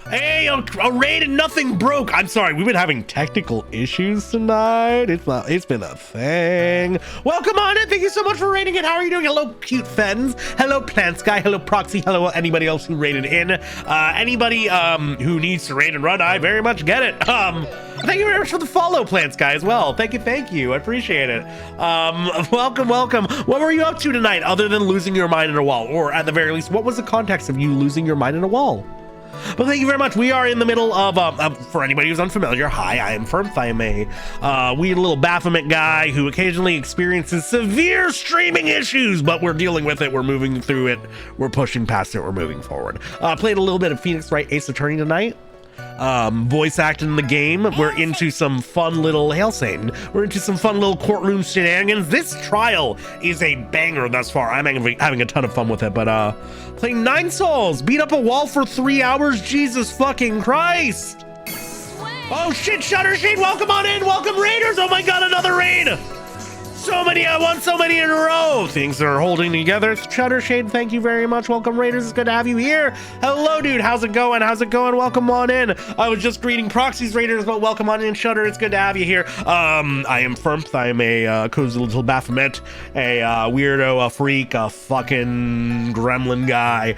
Hey, a raid and nothing broke. I'm sorry, we've been having technical issues tonight. It's been a thing. Welcome on in. Thank you so much for raiding it. How are you doing? Hello, cute fens. Hello, Plant Sky. Hello, Proxy. Hello, anybody else who raided in. Anybody who needs to raid and run, I very much get it. Thank you very much for the follow, Plant Sky, as well. Thank you. I appreciate it. Welcome. What were you up to tonight other than losing your mind in a wall? Or at the very least, what was the context of you losing your mind in a wall? But thank you very much. We are in the middle of, for anybody who's unfamiliar, hi, I am Firm. I am a weird little Baphomet guy who occasionally experiences severe streaming issues, but we're dealing with it. We're moving through it. We're pushing past it. We're moving forward. Played a little bit of Phoenix Wright Ace Attorney tonight. Voice acting in the game. We're into some fun little Hail Satan. We're into some fun little courtroom shenanigans. This trial is a banger thus far. I'm having a ton of fun with it, but playing 9 Souls, beat up a wall for 3 hours. Jesus fucking Christ. Oh shit, Shutter Shade, welcome on in. Welcome, Raiders. Oh my god, another raid. So many at once, so many in a row. Things are holding together. Shutter Shade, thank you very much. Welcome, Raiders. It's good to have you here. Hello, dude. How's it going? Welcome on in. I was just greeting Proxy's Raiders, but welcome on in, Shutter. It's good to have you here. I am Firmth. I am a cozy little Baphomet, a weirdo, a freak, a fucking gremlin guy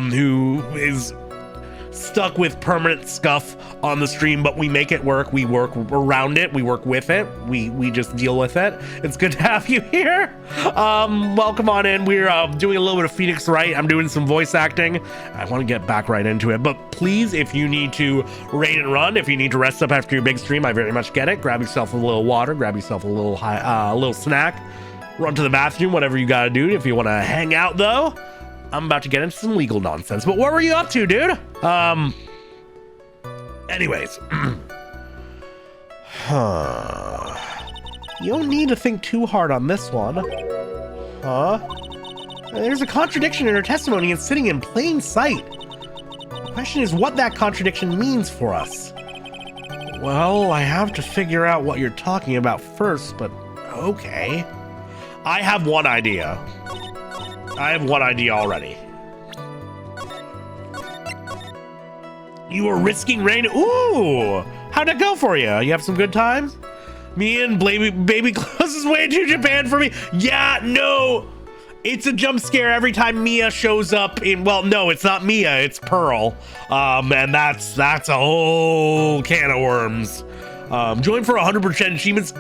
who is stuck with permanent scuff on the stream, but we make it work. We work around it. We work with it. We just deal with it. It's good to have you here. Welcome on in. We're doing a little bit of Phoenix Wright. I'm doing some voice acting. I want to get back right into it, but please, if you need to raid and run, if you need to rest up after your big stream, I very much get it. Grab yourself a little water, grab yourself a little snack, run to the bathroom, whatever you gotta do. If you want to hang out though, I'm about to get into some legal nonsense, but what were you up to, dude? Anyways. You don't need to think too hard on this one. There's a contradiction in her testimony and sitting in plain sight. The question is what that contradiction means for us. Well, I have to figure out what you're talking about first, but okay. I have one idea. Already. You were risking rain. Ooh, how'd it go for you? You have some good times? Me and baby Close is way too Japan for me. Yeah, no, it's a jump scare every time Mia shows up in. Well, no, it's not Mia, it's Pearl. And that's a whole can of worms. Join for 100% achievements.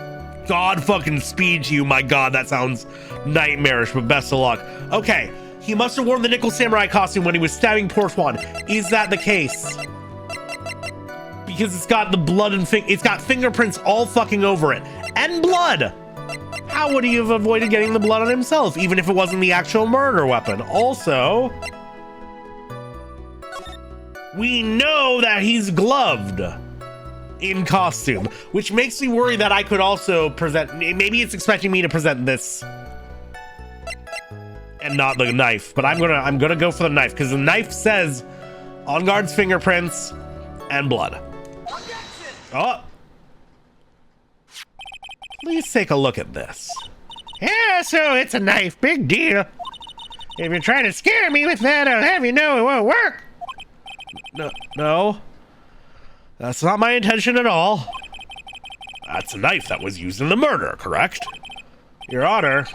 God fucking speed to you. My God, that sounds nightmarish, but best of luck. Okay, he must have worn the Nickel Samurai costume when he was stabbing Poor Swan. Is that the case? Because it's got the blood and it's got fingerprints all fucking over it. And blood! How would he have avoided getting the blood on himself, even if it wasn't the actual murder weapon? Also, we know that he's gloved in costume, which makes me worry that I could also present, maybe it's expecting me to present this and not the knife, but I'm gonna go for the knife because the knife says on guard's fingerprints and blood. Oh, please take a look at this. Yeah, so it's a knife. Big deal. If you're trying to scare me with that, I'll have you know it won't work. No. That's not my intention at all. That's a knife that was used in the murder, correct? Your Honor,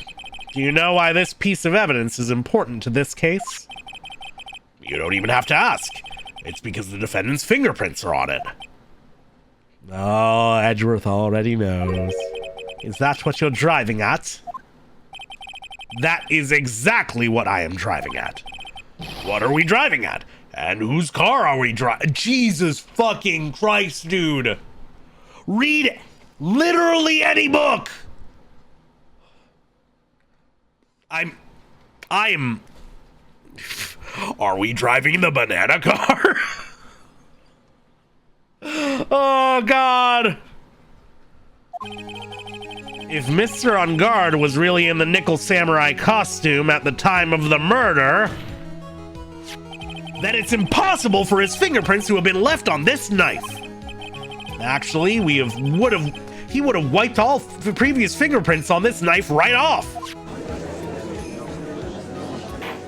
do you know why this piece of evidence is important to this case? You don't even have to ask. It's because the defendant's fingerprints are on it. Oh, Edgeworth already knows. Is that what you're driving at? That is exactly what I am driving at. What are we driving at? And whose car are we driving? Jesus fucking Christ, dude. Read literally any book. I'm... Are we driving the banana car? Oh, God. If Mr. On Guard was really in the Nickel Samurai costume at the time of the murder, then it's impossible for his fingerprints to have been left on this knife. Actually, he would have wiped all previous fingerprints on this knife right off.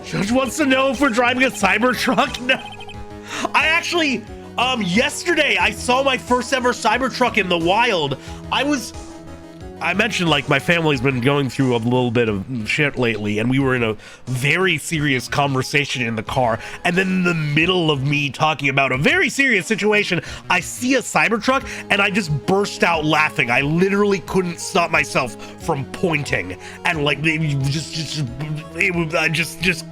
Judge wants to know if we're driving a Cybertruck. No, I actually, yesterday I saw my first ever Cybertruck in the wild. I mentioned, like, my family's been going through a little bit of shit lately, and we were in a very serious conversation in the car, and then in the middle of me talking about a very serious situation, I see a Cybertruck, and I just burst out laughing. I literally couldn't stop myself from pointing, and, like, just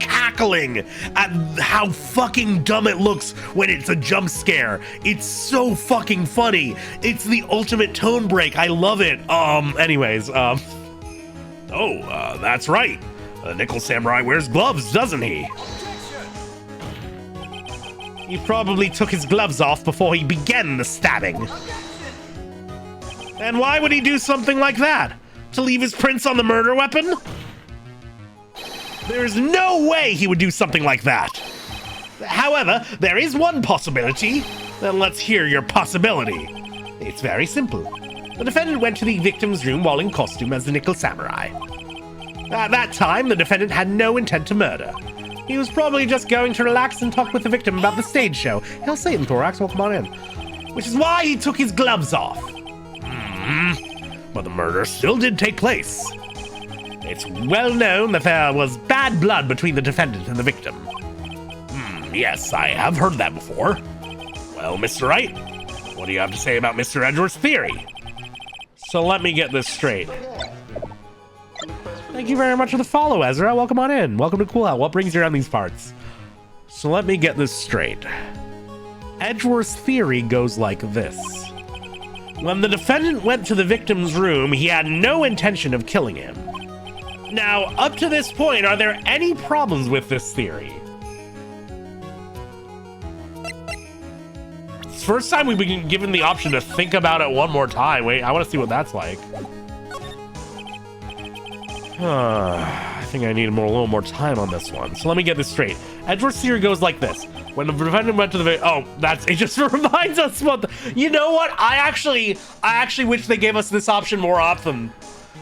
cackling at how fucking dumb it looks when it's a jump scare. It's so fucking funny. It's the ultimate tone break. I love it. Anyways, that's right. The Nickel Samurai wears gloves, doesn't he? He probably took his gloves off before he began the stabbing. And why would he do something like that? To leave his prints on the murder weapon? There's no way he would do something like that. However, there is one possibility. Then let's hear your possibility. It's very simple. The defendant went to the victim's room while in costume as the Nickel Samurai. At that time, the defendant had no intent to murder. He was probably just going to relax and talk with the victim about the stage show. Hail Satan, Thorax, welcome on in. Which is why he took his gloves off. But the murder still did take place. It's well known that there was bad blood between the defendant and the victim. Yes, I have heard that before. Well, Mr. Wright, what do you have to say about Mr. Edgeworth's theory? So let me get this straight. Thank you very much for the follow, Ezra. Welcome on in. Welcome to Cool Out. What brings you around these parts? So let me get this straight. Edgeworth's theory goes like this. When the defendant went to the victim's room, he had no intention of killing him. Now, up to this point, are there any problems with this theory? First time we've been given the option to think about it one more time. Wait, I want to see what that's like. I think I need a little more time on this one. So let me get this straight. Edgeworth's theory goes like this. When the defendant went to the it just reminds us what you know what? I actually wish they gave us this option more often.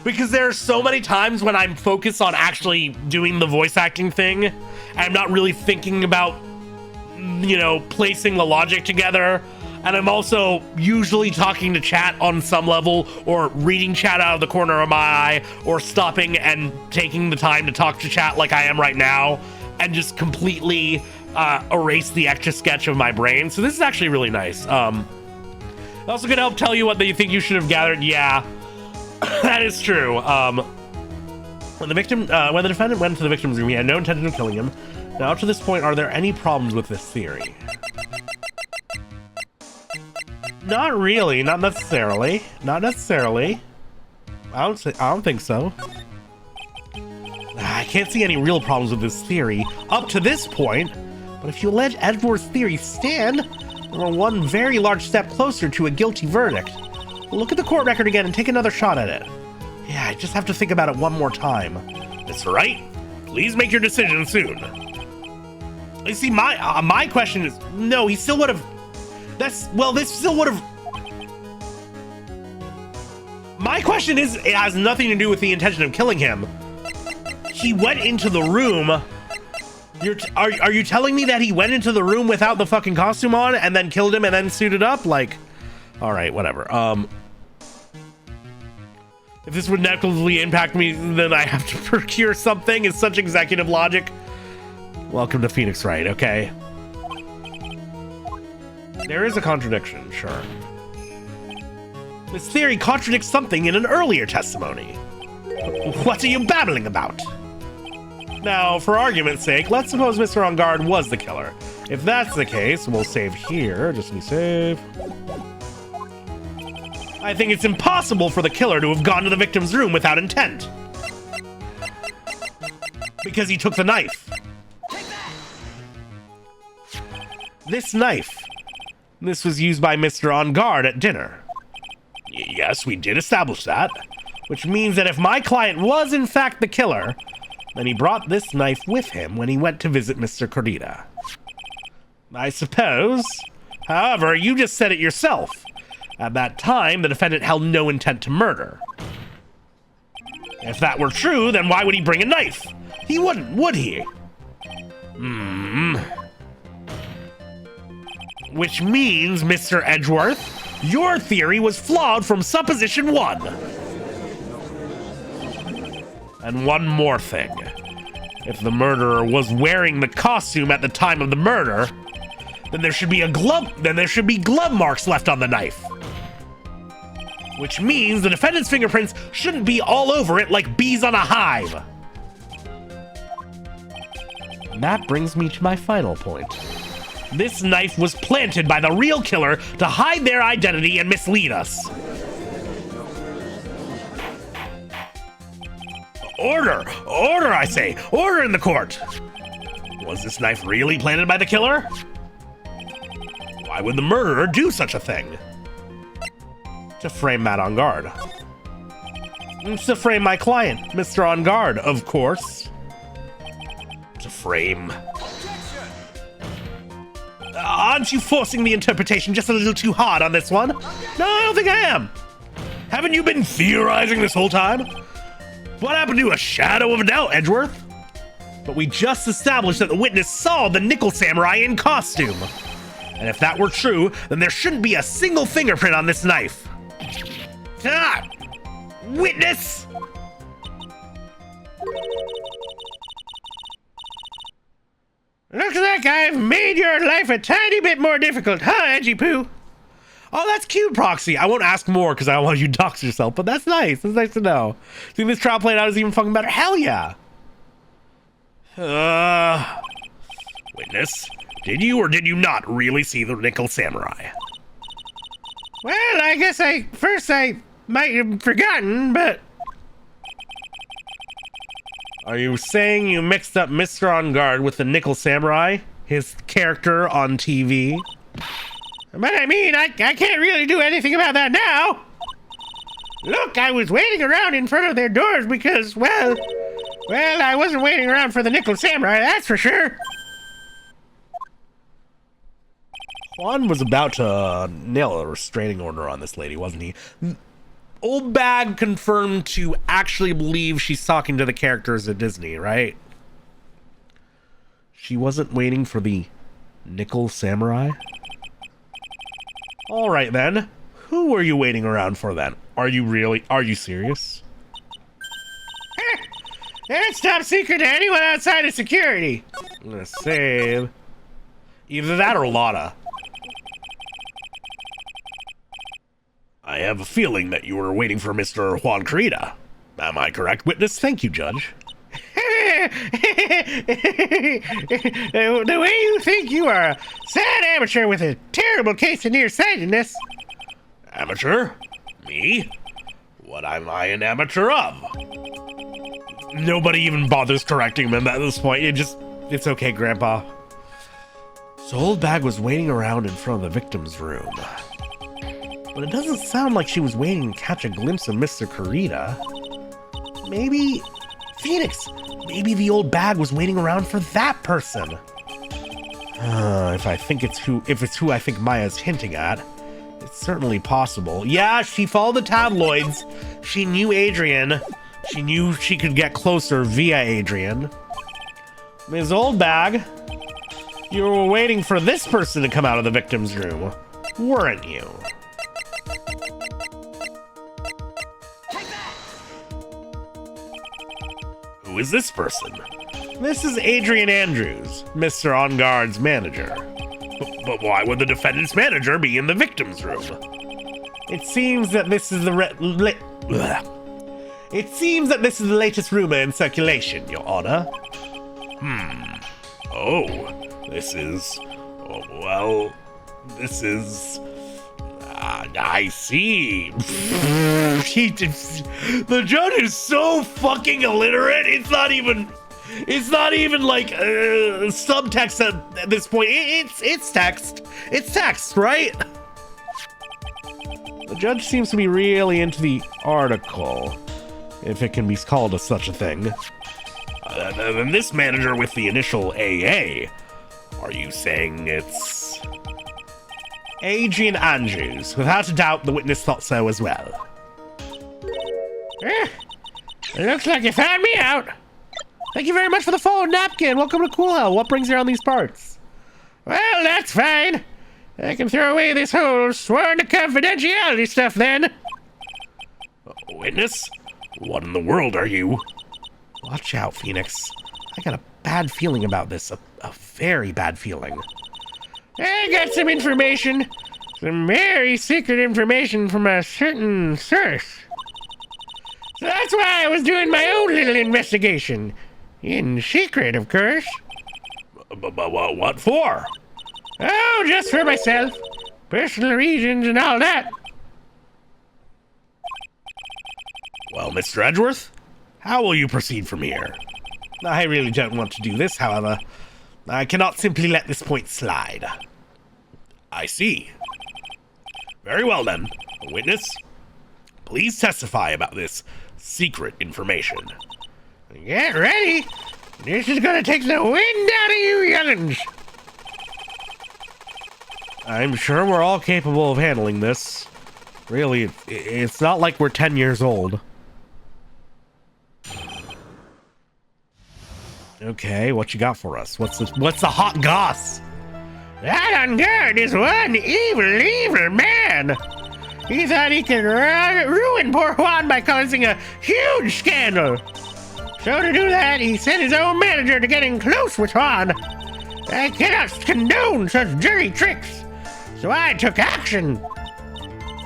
Because there are so many times when I'm focused on actually doing the voice acting thing, and I'm not really thinking about, you know, placing the logic together. And I'm also usually talking to chat on some level, or reading chat out of the corner of my eye, or stopping and taking the time to talk to chat like I am right now, and just completely erase the extra sketch of my brain. So this is actually really nice. Also gonna help tell you what you think you should have gathered. Yeah, that is true. When the defendant went to the victim's room, he had no intention of killing him. Now, up to this point, are there any problems with this theory? Not really, not necessarily. Not necessarily. I don't think so. I can't see any real problems with this theory up to this point, but if you let Edgeworth's theory stand, we're one very large step closer to a guilty verdict. Look at the court record again and take another shot at it. Yeah, I just have to think about it one more time. That's right. Please make your decision soon. You see, my question is, no, he still would have. This still would have. My question is, it has nothing to do with the intention of killing him. He went into the room. Are you telling me that he went into the room without the fucking costume on and then killed him and then suited up? Like, all right, whatever. If this would negatively impact me, then I have to procure something. It's such executive logic. Welcome to Phoenix Wright, okay? There is a contradiction, sure. This theory contradicts something in an earlier testimony. What are you babbling about? Now, for argument's sake, let's suppose Mr. On Guard was the killer. If that's the case, we'll save here. Just be safe. I think it's impossible for the killer to have gone to the victim's room without intent. Because he took the knife. This knife. This was used by Mr. On Guard at dinner. Yes, we did establish that. Which means that if my client was in fact the killer, then he brought this knife with him when he went to visit Mr. Corita. I suppose. However, you just said it yourself. At that time, the defendant held no intent to murder. If that were true, then why would he bring a knife? He wouldn't, would he? Which means, Mr. Edgeworth, your theory was flawed from supposition 1. And one more thing. If the murderer was wearing the costume at the time of the murder, then there should be glove marks left on the knife. Which means the defendant's fingerprints shouldn't be all over it like bees on a hive. And that brings me to my final point. This knife was planted by the real killer to hide their identity and mislead us. Order! Order, I say! Order in the court! Was this knife really planted by the killer? Why would the murderer do such a thing? To frame Matt on guard. To frame my client, Mr. On Guard, of course. To frame... Aren't you forcing the interpretation just a little too hard on this one? No, I don't think I am. Haven't you been theorizing this whole time? What happened to a shadow of a doubt, Edgeworth? But we just established that the witness saw the Nickel Samurai in costume. And if that were true, then there shouldn't be a single fingerprint on this knife. Ah! Witness! Looks like I've made your life a tiny bit more difficult, huh, Edgy Poo? Oh, that's cute, Proxy. I won't ask more because I don't want you to dox yourself, but that's nice. That's nice to know. Think this trial playing out is even fucking better? Hell yeah. Witness, did you or did you not really see the Nickel Samurai? Well, I guess I might have forgotten, but... Are you saying you mixed up Mr. On Guard with the Nickel Samurai? His character on TV? But I mean, I can't really do anything about that now. Look, I was waiting around in front of their doors because, well, I wasn't waiting around for the Nickel Samurai, that's for sure. Juan was about to nail a restraining order on this lady, wasn't he? Old Bag confirmed to actually believe she's talking to the characters at Disney, right? She wasn't waiting for the Nickel Samurai? All right, then. Who were you waiting around for, then? Are you serious? It's top secret to anyone outside of security. I'm gonna save. Either that or Lotta. I have a feeling that you were waiting for Mr. Juan Carita. Am I correct, witness? Thank you, Judge. The way you think you are a sad amateur with a terrible case of nearsightedness. Amateur? Me? What am I an amateur of? Nobody even bothers correcting him at this point. It's okay, Grandpa. So Old Bag was waiting around in front of the victim's room. But it doesn't sound like she was waiting to catch a glimpse of Mr. Carita. Maybe... Phoenix! Maybe the Old Bag was waiting around for that person. If it's who I think Maya's hinting at, it's certainly possible. Yeah, she followed the tabloids. She knew Adrian. She knew she could get closer via Adrian. Ms. Old Bag, you were waiting for this person to come out of the victim's room, weren't you? Who is this person? This is Adrian Andrews, Mr. On Guard's manager. But why would the defendant's manager be in the victim's room? It seems that this is the latest rumor in circulation, Your Honor. I see. The judge is so fucking illiterate. It's not even like subtext at this point. It's text. It's text, right? The judge seems to be really into the article. if it can be called a such a thing. And this manager with the initial AA, are you saying it's Adrian Andrews? Without a doubt, the witness thought so as well. It looks like you found me out. Thank you very much for the phone napkin. Welcome to Cool Hell. What brings you around these parts? Well, that's fine. I can throw away this whole sworn to confidentiality stuff then. Witness? What in the world are you? Watch out, Phoenix. I got a bad feeling about this. A very bad feeling. I got some information. Some very secret information from a certain source. So that's why I was doing my own little investigation. In secret, of course. What for? Oh, just for myself. Personal reasons and all that. Well, Mr. Edgeworth, how will you proceed from here? I really don't want to do this, however. I cannot simply let this point slide. I see. Very well, then. Witness, please testify about this secret information. Get ready. This is gonna take the wind out of you young'uns. I'm sure we're all capable of handling this. Really, it's not like we're 10 years old. Okay, what you got for us? What's the hot goss? That on guard is one evil man. He thought he could ruin poor Juan by causing a huge scandal. So to do that, he sent his own manager to get in close with Juan. I cannot condone such dirty tricks, so I took action.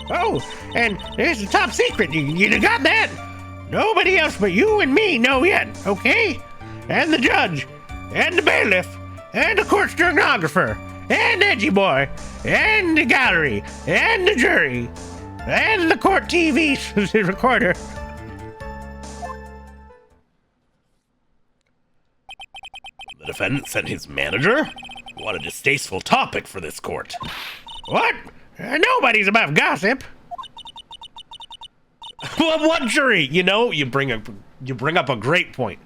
Oh, and there's the top secret. You got that? Nobody else but you and me know yet, okay? And the judge, and the bailiff, and the court stenographer, and Edgy Boy, and the gallery, and the jury, and the court TV recorder. The defendant sent his manager? What a distasteful topic for this court. What? Nobody's above gossip. What jury? You know, you bring up a great point.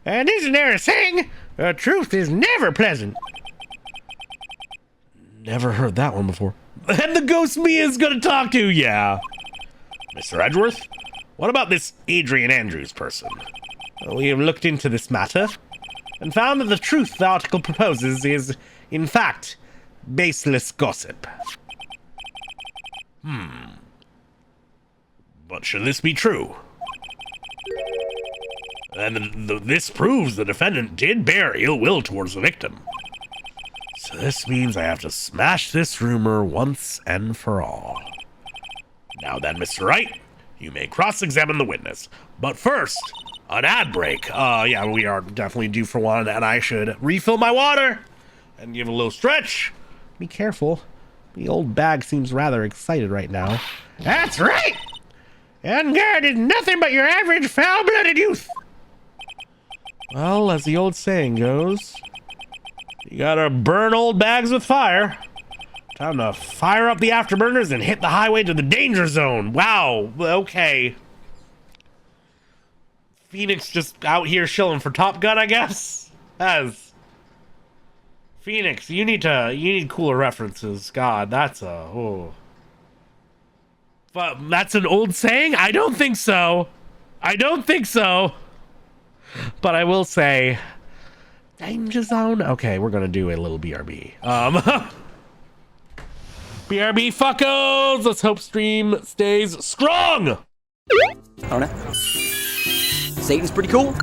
And isn't there a saying? Truth is never pleasant. Never heard that one before. And the ghost Mia's gonna talk to, yeah. Mr. Edgeworth, what about this Adrian Andrews person? We have looked into this matter and found that the truth the article proposes is, in fact, baseless gossip. But should this be true? And this proves the defendant did bear ill will towards the victim. So this means I have to smash this rumor once and for all. Now then, Mr. Wright, you may cross-examine the witness. But first, an ad break. Yeah, we are definitely due for one, and I should refill my water and give a little stretch. Be careful. The old bag seems rather excited right now. That's right! Unguard is nothing but your average foul-blooded youth. Well, as the old saying goes, you gotta burn old bags with fire. Time to fire up the afterburners and hit the highway to the danger zone. Wow, okay. Phoenix just out here shilling for Top Gun, I guess? Phoenix, you need cooler references. God, that's But that's an old saying? I don't think so. But I will say, danger zone? Okay, we're gonna do a little BRB. BRB fuckos! Let's hope stream stays strong! I don't know. Satan's pretty cool.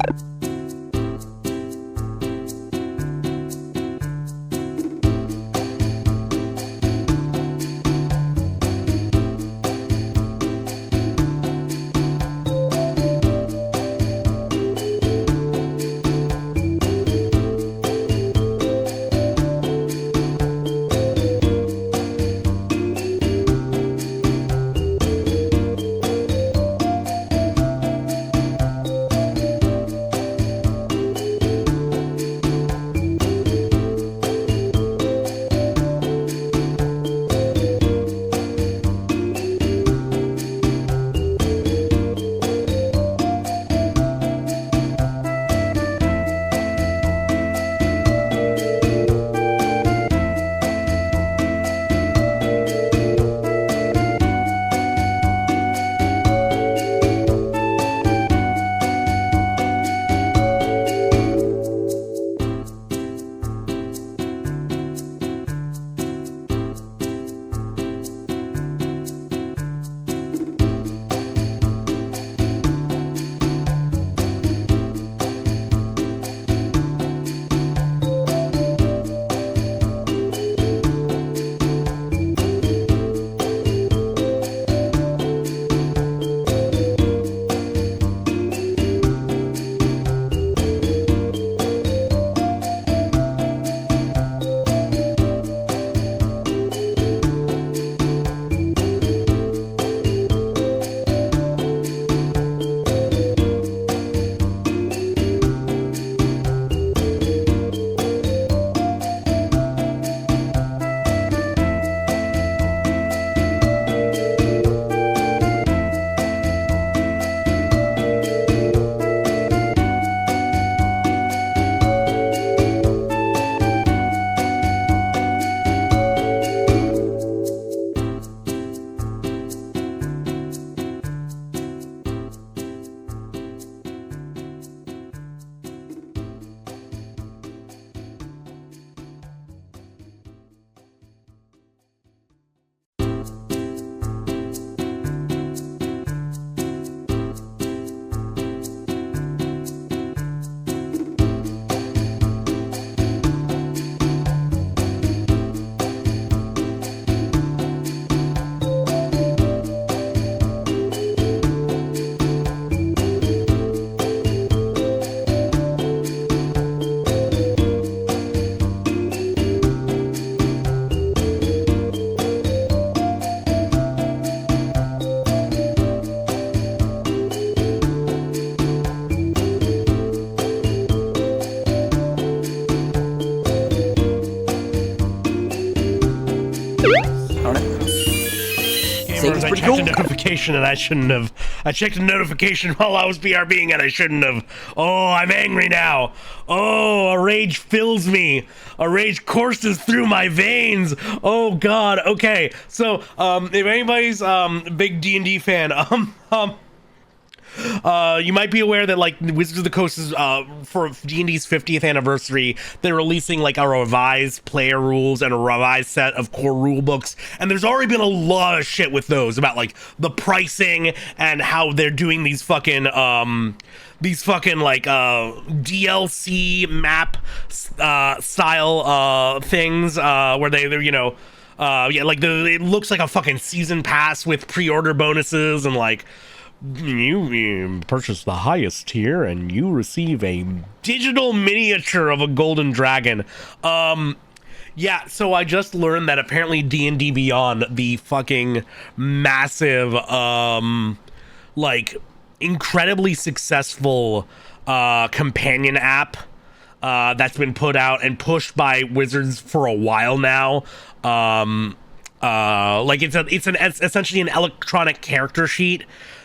Saving's I pretty checked cool. a notification and I shouldn't have. I checked a notification while I was BRBing and I shouldn't have. Oh, I'm angry now. Oh, a rage fills me. A rage courses through my veins. Oh God. Okay. So, if anybody's big D&D fan, you might be aware that like Wizards of the Coast is for D&D's 50th anniversary, they're releasing like a revised player rules and a revised set of core rule books, and there's already been a lot of shit with those about like the pricing and how they're doing these fucking like DLC map style things where they're yeah, like it looks like a fucking season pass with pre-order bonuses and like you purchase the highest tier and you receive a digital miniature of a golden dragon. Yeah, so I just learned that apparently D&D Beyond, the fucking massive like incredibly successul companion app that's been put out and pushed by Wizards for a while now, like it's essentially an electronic character sheet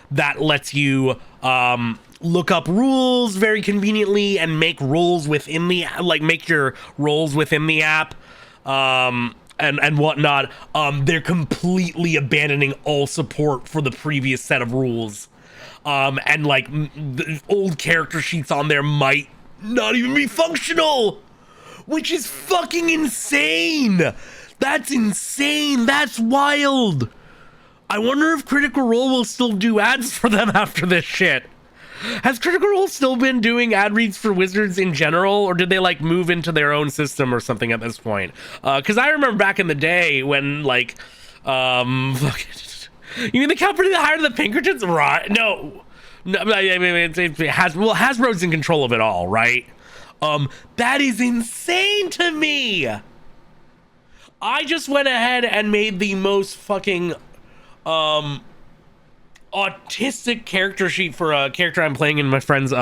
that lets you look up rules very conveniently and make rules within the make your roles within the app and whatnot. They're completely abandoning all support for the previous set of rules, and like the old character sheets on there might not even be functional, which is fucking insane. That's insane. That's wild. I wonder if Critical Role will still do ads for them after this shit. Has Critical Role still been doing ad reads for Wizards in general, or did they like move into their own system or something at this point? Because I remember back in the day when like, you mean the company that hired the Pinkertons? Right? No, I mean Hasbro's in control of it all, right? That is insane to me. I just went ahead and made the most fucking autistic character sheet for a character I'm playing in my friend's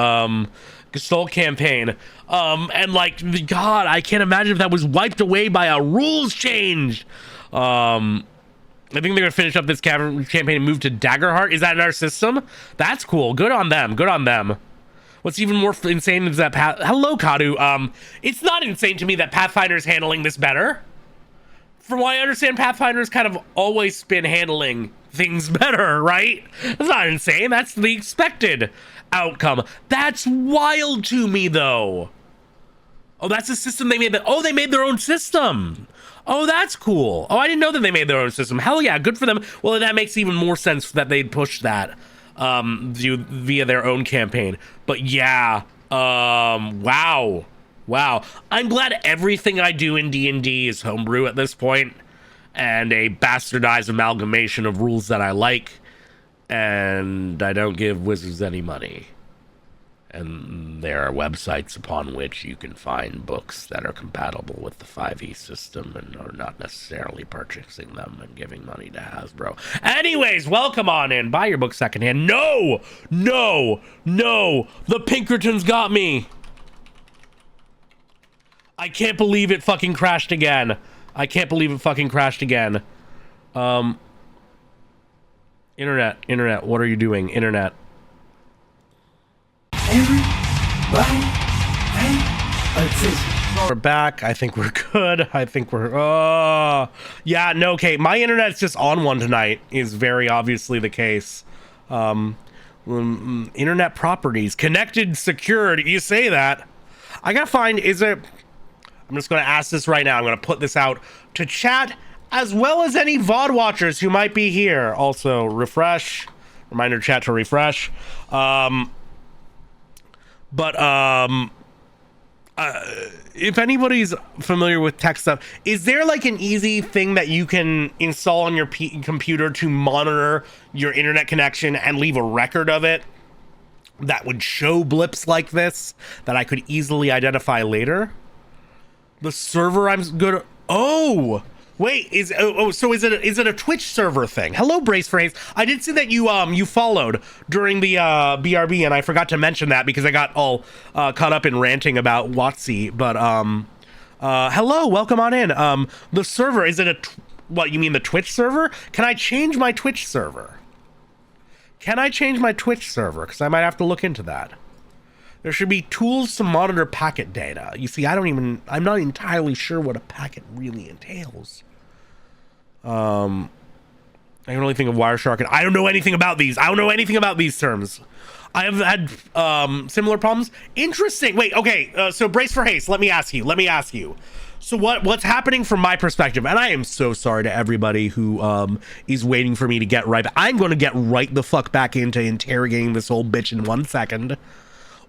Gestalt campaign, and like, God, I can't imagine if that was wiped away by a rules change. I think they're gonna finish up this campaign and move to Daggerheart. Is that in our system? That's cool. Good on them. Good on them. What's even more insane is that hello, Kadu. It's not insane to me that Pathfinder's handling this better. From what I understand, Pathfinder's kind of always been handling things better, right? That's not insane. That's the expected outcome. That's wild to me, though. Oh, that's a system they made. Oh, they made their own system. Oh, that's cool. Oh, I didn't know that they made their own system. Hell yeah, good for them. Well, that makes even more sense that they'd push that via their own campaign. But yeah, wow. Wow, I'm glad everything I do in D&D is homebrew at this point, and a bastardized amalgamation of rules that I like, and I don't give Wizards any money. And there are websites upon which you can find books that are compatible with the 5e system and are not necessarily purchasing them and giving money to Hasbro. Anyways, welcome on in. Buy your book secondhand. No, the Pinkertons got me. I can't believe it fucking crashed again. Internet, what are you doing? Internet. Everybody pay attention. We're back. I think we're good. Yeah, no, okay. My internet's just on one tonight is very obviously the case. Internet properties. Connected, secured. You say that. I gotta find, I'm just going to ask this right now. I'm going to put this out to chat as well as any VOD watchers who might be here. Also, refresh. Reminder chat to refresh. If anybody's familiar with tech stuff, is there like an easy thing that you can install on your computer to monitor your internet connection and leave a record of it that would show blips like this that I could easily identify later? The server I'm good. Oh, wait, so is it a Twitch server thing? Hello, Brace for Haze. I did see that you followed during the BRB, and I forgot to mention that because I got all caught up in ranting about WotC. But hello, welcome on in. The server, is it what you mean, the Twitch server? Can I change my Twitch server? Because I might have to look into that. There should be tools to monitor packet data. You see, I'm not entirely sure what a packet really entails. I can only think of Wireshark, and I don't know anything about these. Terms. I have had similar problems. Interesting. Wait, okay. So Brace for Haste, let me ask you. So what's happening from my perspective, and I am so sorry to everybody who is waiting for me to get right back. I'm going to get right the fuck back into interrogating this old bitch in 1 second.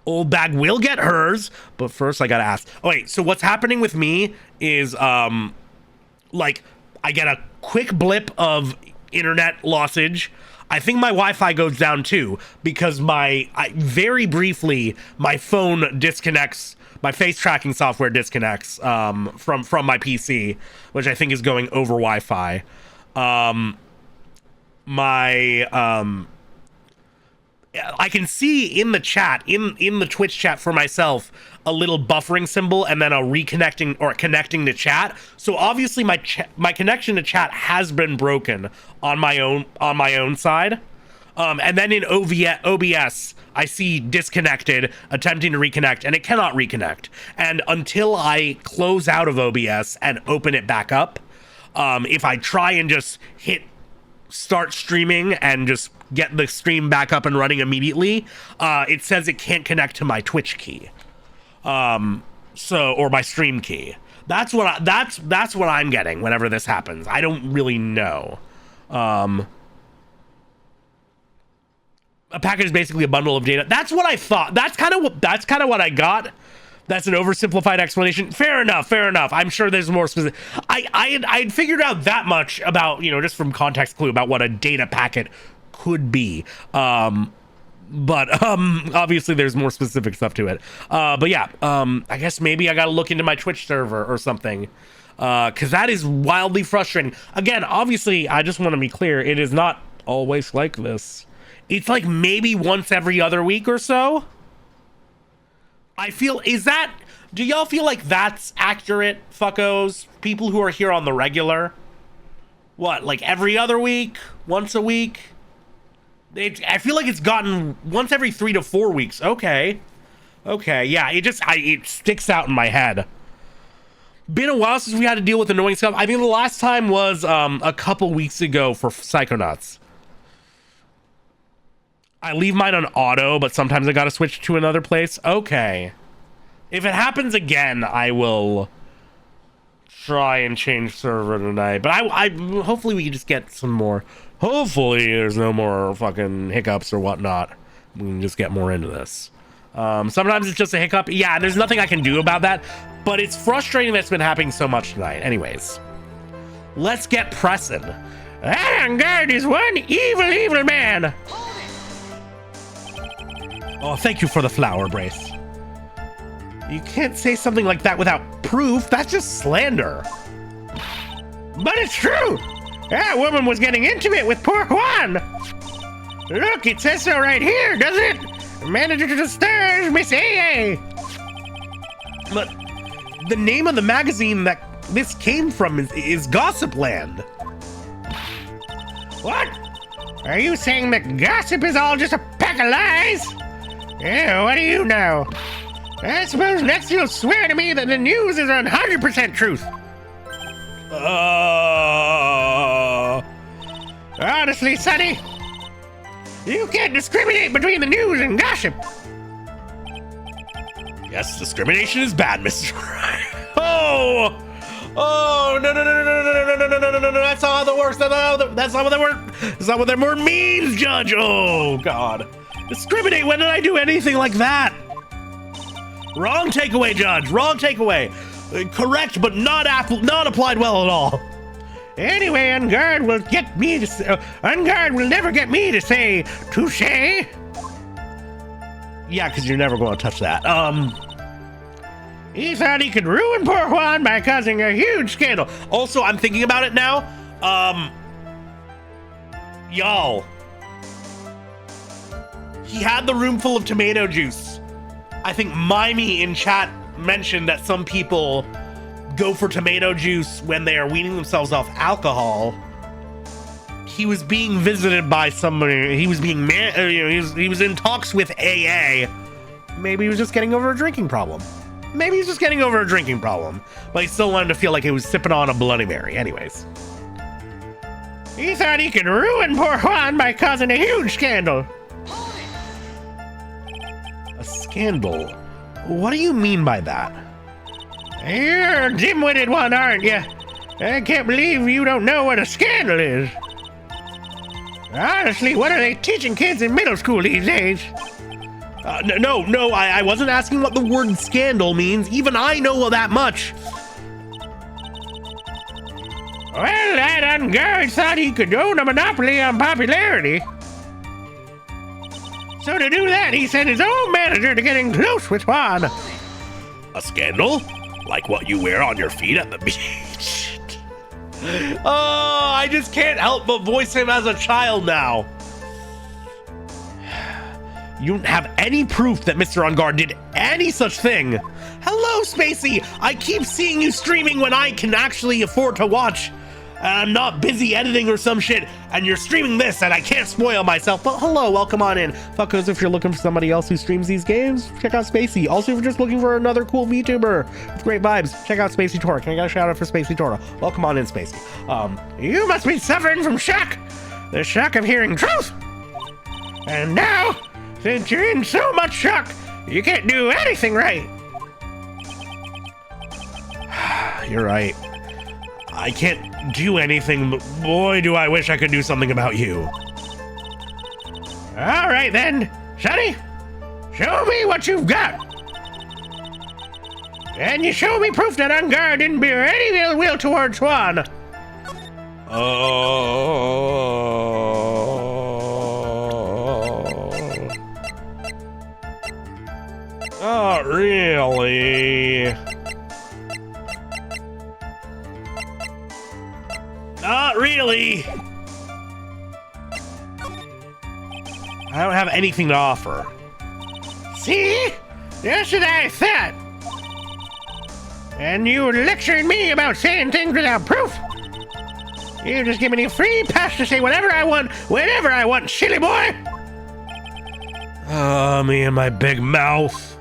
Old bag will get hers, but first I gotta ask. Oh wait, so what's happening with me is like I get a quick blip of internet lossage. I think my Wi-Fi goes down too because very briefly my phone disconnects. My face tracking software disconnects from my PC, which I think is going over Wi-Fi. I can see in the chat, in the Twitch chat for myself, a little buffering symbol and then a reconnecting or connecting to chat. So obviously my connection to chat has been broken on my own side. And then in OBS, I see disconnected, attempting to reconnect, and it cannot reconnect. And until I close out of OBS and open it back up, if I try and just hit start streaming and just get the stream back up and running immediately, it says it can't connect to my Twitch key, or my stream key. That's what I'm getting whenever this happens. I don't really know. A package is basically a bundle of data. That's what I thought. That's kind of what I got. That's an oversimplified explanation. Fair enough. I'm sure there's more specific. I'd figured out that much about, just from context clue about what a data packet could be. But obviously there's more specific stuff to it. But yeah, I guess maybe I gotta look into my Twitch server or something. Cause that is wildly frustrating. Again, obviously I just want to be clear. It is not always like this. It's like maybe once every other week or so. Do y'all feel like that's accurate, fuckos? People who are here on the regular? What, like every other week? Once a week? I feel like it's gotten once every 3 to 4 weeks. Okay, yeah, it sticks out in my head. Been a while since we had to deal with annoying stuff. I think the last time was a couple weeks ago for Psychonauts. I leave mine on auto, but sometimes I gotta switch to another place. Okay. If it happens again, I will try and change server tonight. But I hopefully we can just get some more. Hopefully there's no more fucking hiccups or whatnot. We can just get more into this. Sometimes it's just a hiccup. Yeah, there's nothing I can do about that. But it's frustrating that it's been happening so much tonight. Anyways, let's get pressing. God is one evil man. Oh, thank you for the flower, Brace. You can't say something like that without proof. That's just slander. But it's true. That woman was getting intimate with poor Juan. Look, it says so right here, doesn't it? Manager to the stars, Miss AA. But the name of the magazine that this came from is Gossipland. What? Are you saying that gossip is all just a pack of lies? Yeah, what do you know? I suppose next you'll swear to me that the news is 100% truth. Honestly, Sonny, you can't discriminate between the news and gossip. Yes, discrimination is bad, Mr. Wright. Oh, no, no, no, no, no, no, no, no, no, no, no, no, no, that's not how that works. That's not what that word. That's not what that word means, Judge. Oh, God. Discriminate. When did I do anything like that? Wrong takeaway, Judge. Wrong takeaway. Correct, but not applied well at all. Anyway, On Guard will get me to say, On Guard will never get me to say touche. Yeah, because you're never going to touch that. He thought he could ruin poor Juan by causing a huge scandal. Also, I'm thinking about it now. Y'all. He had the room full of tomato juice. I think Mimey in chat mentioned that some people go for tomato juice when they are weaning themselves off alcohol. He was being visited by somebody. He was being he was in talks with AA. Maybe he was just getting over a drinking problem. But he still wanted to feel like he was sipping on a Bloody Mary. Anyways. He thought he could ruin poor Juan by causing a huge scandal. A scandal? What do you mean by that? You're a dim-witted one, aren't you? I can't believe you don't know what a scandal is. Honestly, what are they teaching kids in middle school these days? No, I wasn't asking what the word scandal means. Even I know that much. Well, that On Guard thought he could own a monopoly on popularity. So to do that, he sent his own manager to get in close with Juan. A scandal? Like what you wear on your feet at the beach? Oh, I just can't help but voice him as a child now. You don't have any proof that Mr. On Guard did any such thing. Hello, Spacey. I keep seeing you streaming when I can actually afford to watch. I'm not busy editing or some shit, and you're streaming this, and I can't spoil myself. But hello, welcome on in. Fuckos, if you're looking for somebody else who streams these games, check out Spacey. Also, if you're just looking for another cool VTuber with great vibes, check out Spacey Tora. Can I get a shout out for Spacey Tora? Welcome on in, Spacey. You must be suffering from shock. The shock of hearing truth. And now, since you're in so much shock, you can't do anything right. You're right. I can't do anything, but boy, do I wish I could do something about you. All right, then. Sonny, show me what you've got. And you show me proof that On Guard didn't bear any ill will towards Juan. Not really. Not really. I don't have anything to offer. See? Just as I thought. And you were lecturing me about saying things without proof. You just give me a free pass to say whatever I want, whenever I want, silly boy. Oh, me and my big mouth.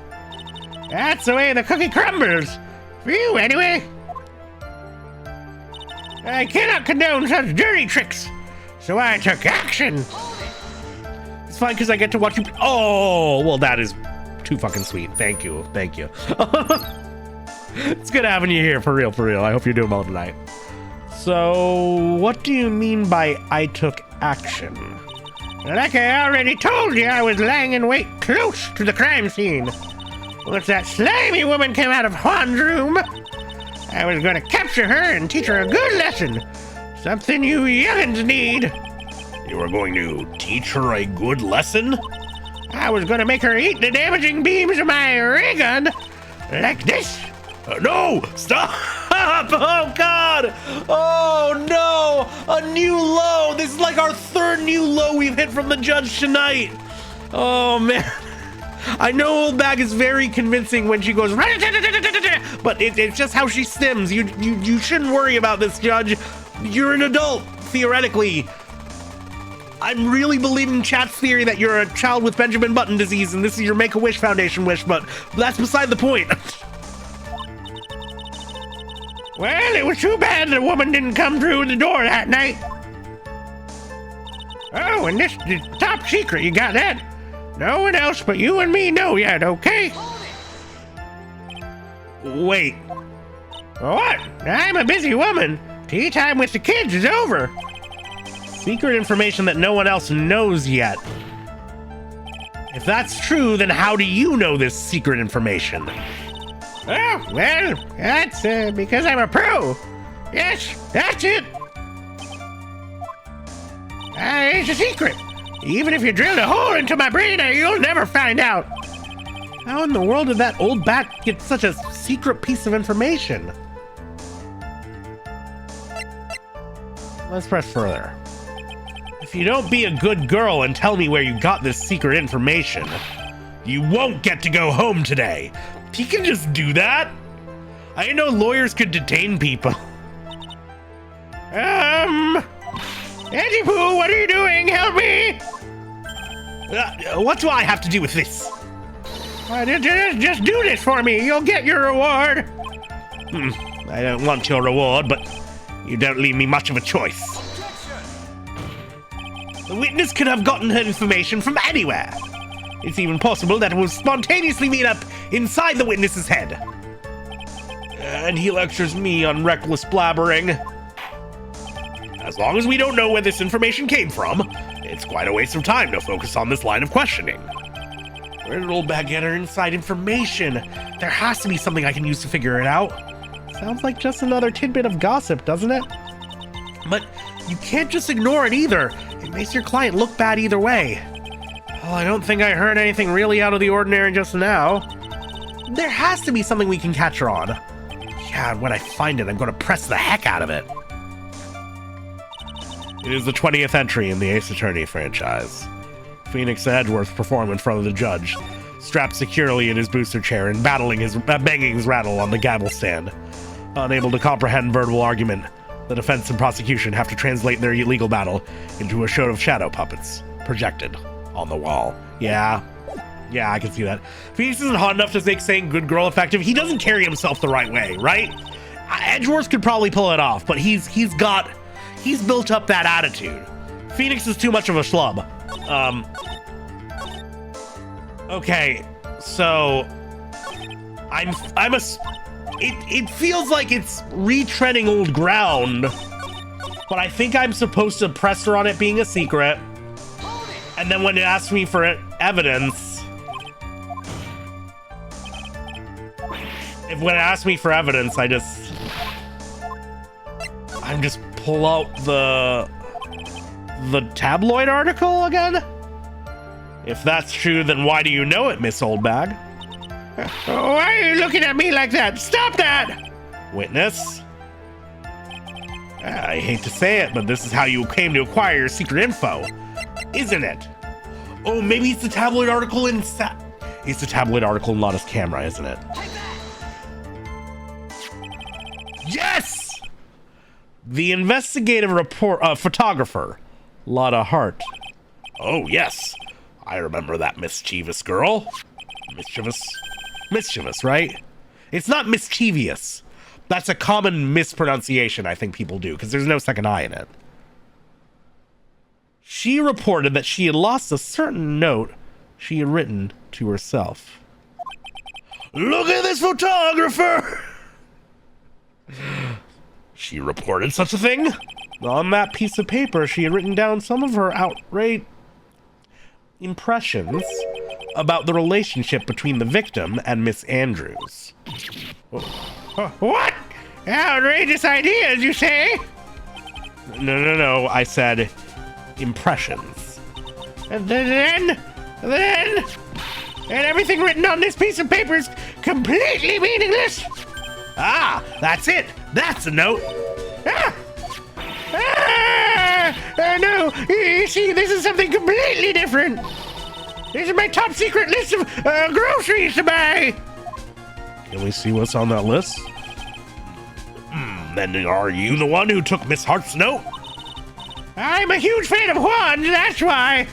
That's the way the cookie crumbles. For you, anyway. I cannot condone such dirty tricks, so I took action. It's fine because I get to watch you. Oh, well, that is too fucking sweet. Thank you. It's good having you here, for real. I hope you're doing well tonight. So, what do you mean by I took action? Like I already told you, I was lying in wait close to the crime scene. Once that slimy woman came out of Juan's room, I was going to capture her and teach her a good lesson. Something you youngins need. You were going to teach her a good lesson? I was going to make her eat the damaging beams of my ray gun. Like this. No! Stop! Oh, God! Oh, no! A new low! This is like our third new low we've hit from the judge tonight. Oh, man. I know Old Bag is very convincing when she goes, but it's just how she stims. You shouldn't worry about this, Judge. You're an adult, theoretically. I'm really believing chat's theory that you're a child with Benjamin Button disease and this is your Make-A-Wish Foundation wish, but that's beside the point. Well, it was too bad the woman didn't come through the door that night. Oh, and this is top secret, you got that? No one else but you and me know yet, okay? Wait. What? I'm a busy woman. Tea time with the kids is over. Secret information that no one else knows yet. If that's true, then how do you know this secret information? Oh, well, that's because I'm a pro. Yes, that's it. It's a secret. Even if you drilled a hole into my brain, you'll never find out. How in the world did that old bat get such a secret piece of information? Let's press further. If you don't be a good girl and tell me where you got this secret information, you won't get to go home today. He can just do that? I didn't know lawyers could detain people. Auntie Pooh, what are you doing? Help me! What do I have to do with this? Just do this for me. You'll get your reward. I don't want your reward, but you don't leave me much of a choice. The witness could have gotten her information from anywhere. It's even possible that it was spontaneously made up inside the witness's head. And he lectures me on reckless blabbering. As long as we don't know where this information came from, it's quite a waste of time to focus on this line of questioning. Where did old bag get her inside information? There has to be something I can use to figure it out. Sounds like just another tidbit of gossip, doesn't it? But you can't just ignore it either. It makes your client look bad either way. Well, I don't think I heard anything really out of the ordinary just now. There has to be something we can catch her on. Yeah, and when I find it, I'm going to press the heck out of it. It is the 20th entry in the Ace Attorney franchise. Phoenix and Edgeworth perform in front of the judge, strapped securely in his booster chair and banging his rattle on the gavel stand. Unable to comprehend verbal argument, the defense and prosecution have to translate their illegal battle into a show of shadow puppets projected on the wall. Yeah, I can see that. Phoenix isn't hot enough to make saying good girl effective. He doesn't carry himself the right way, right? Edgeworth could probably pull it off, but he's built up that attitude. Phoenix is too much of a schlub. Okay, so it feels like it's retreading old ground, but I think I'm supposed to press her on it being a secret, and then when it asks me for evidence, when it asks me for evidence, I just pull out the tabloid article again? If that's true, then why do you know it, Miss Oldbag? Why are you looking at me like that? Stop that! Witness? I hate to say it, but this is how you came to acquire your secret info, isn't it? Oh, maybe it's the tabloid article inside. It's the tabloid article in Lotta's camera, isn't it? Yes! The investigative photographer, Lotta Hart. Oh, yes. I remember that mischievous girl. Mischievous, right? It's not mischievous. That's a common mispronunciation I think people do, because there's no second I in it. She reported that she had lost a certain note she had written to herself. Look at this photographer! She reported such a thing? On that piece of paper, she had written down some of her outright impressions about the relationship between the victim and Miss Andrews. What? Outrageous ideas, you say? No, I said impressions. And then everything written on this piece of paper is completely meaningless? Ah, that's it. That's a note. No, you see, this is something completely different. This is my top secret list of groceries to buy. Can we see what's on that list? Then are you the one who took Miss Hart's note? I'm a huge fan of Juan's, that's why.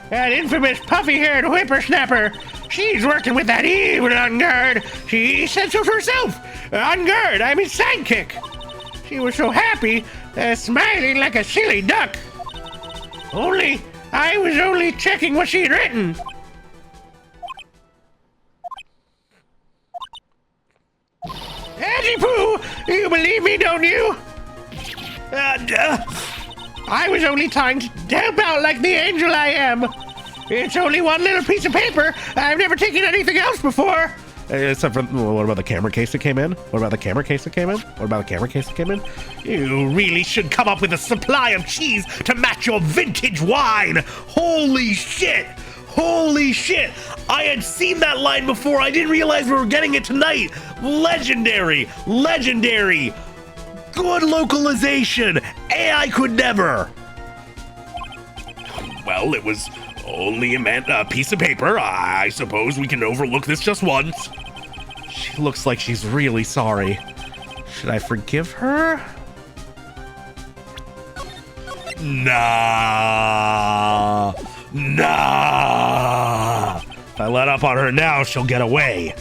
That infamous puffy-haired whippersnapper. She's working with that evil on guard. She said so herself. On guard, I'm his sidekick. She was so happy, smiling like a silly duck. I was only checking what she had written. Auntie Pooh, You believe me, don't you? I was only trying to help out like the angel I am. It's only one little piece of paper. I've never taken anything else before. Except for, what about the camera case that came in? What about the camera case that came in? What about the camera case that came in? You really should come up with a supply of cheese to match your vintage wine. Holy shit! Holy shit! I had seen that line before. I didn't realize we were getting it tonight. Legendary! Legendary! Good localization! AI could never! Well, it was only a piece of paper. I suppose we can overlook this just once. She looks like she's really sorry. Should I forgive her? Nah. Nah. If I let up on her now, she'll get away.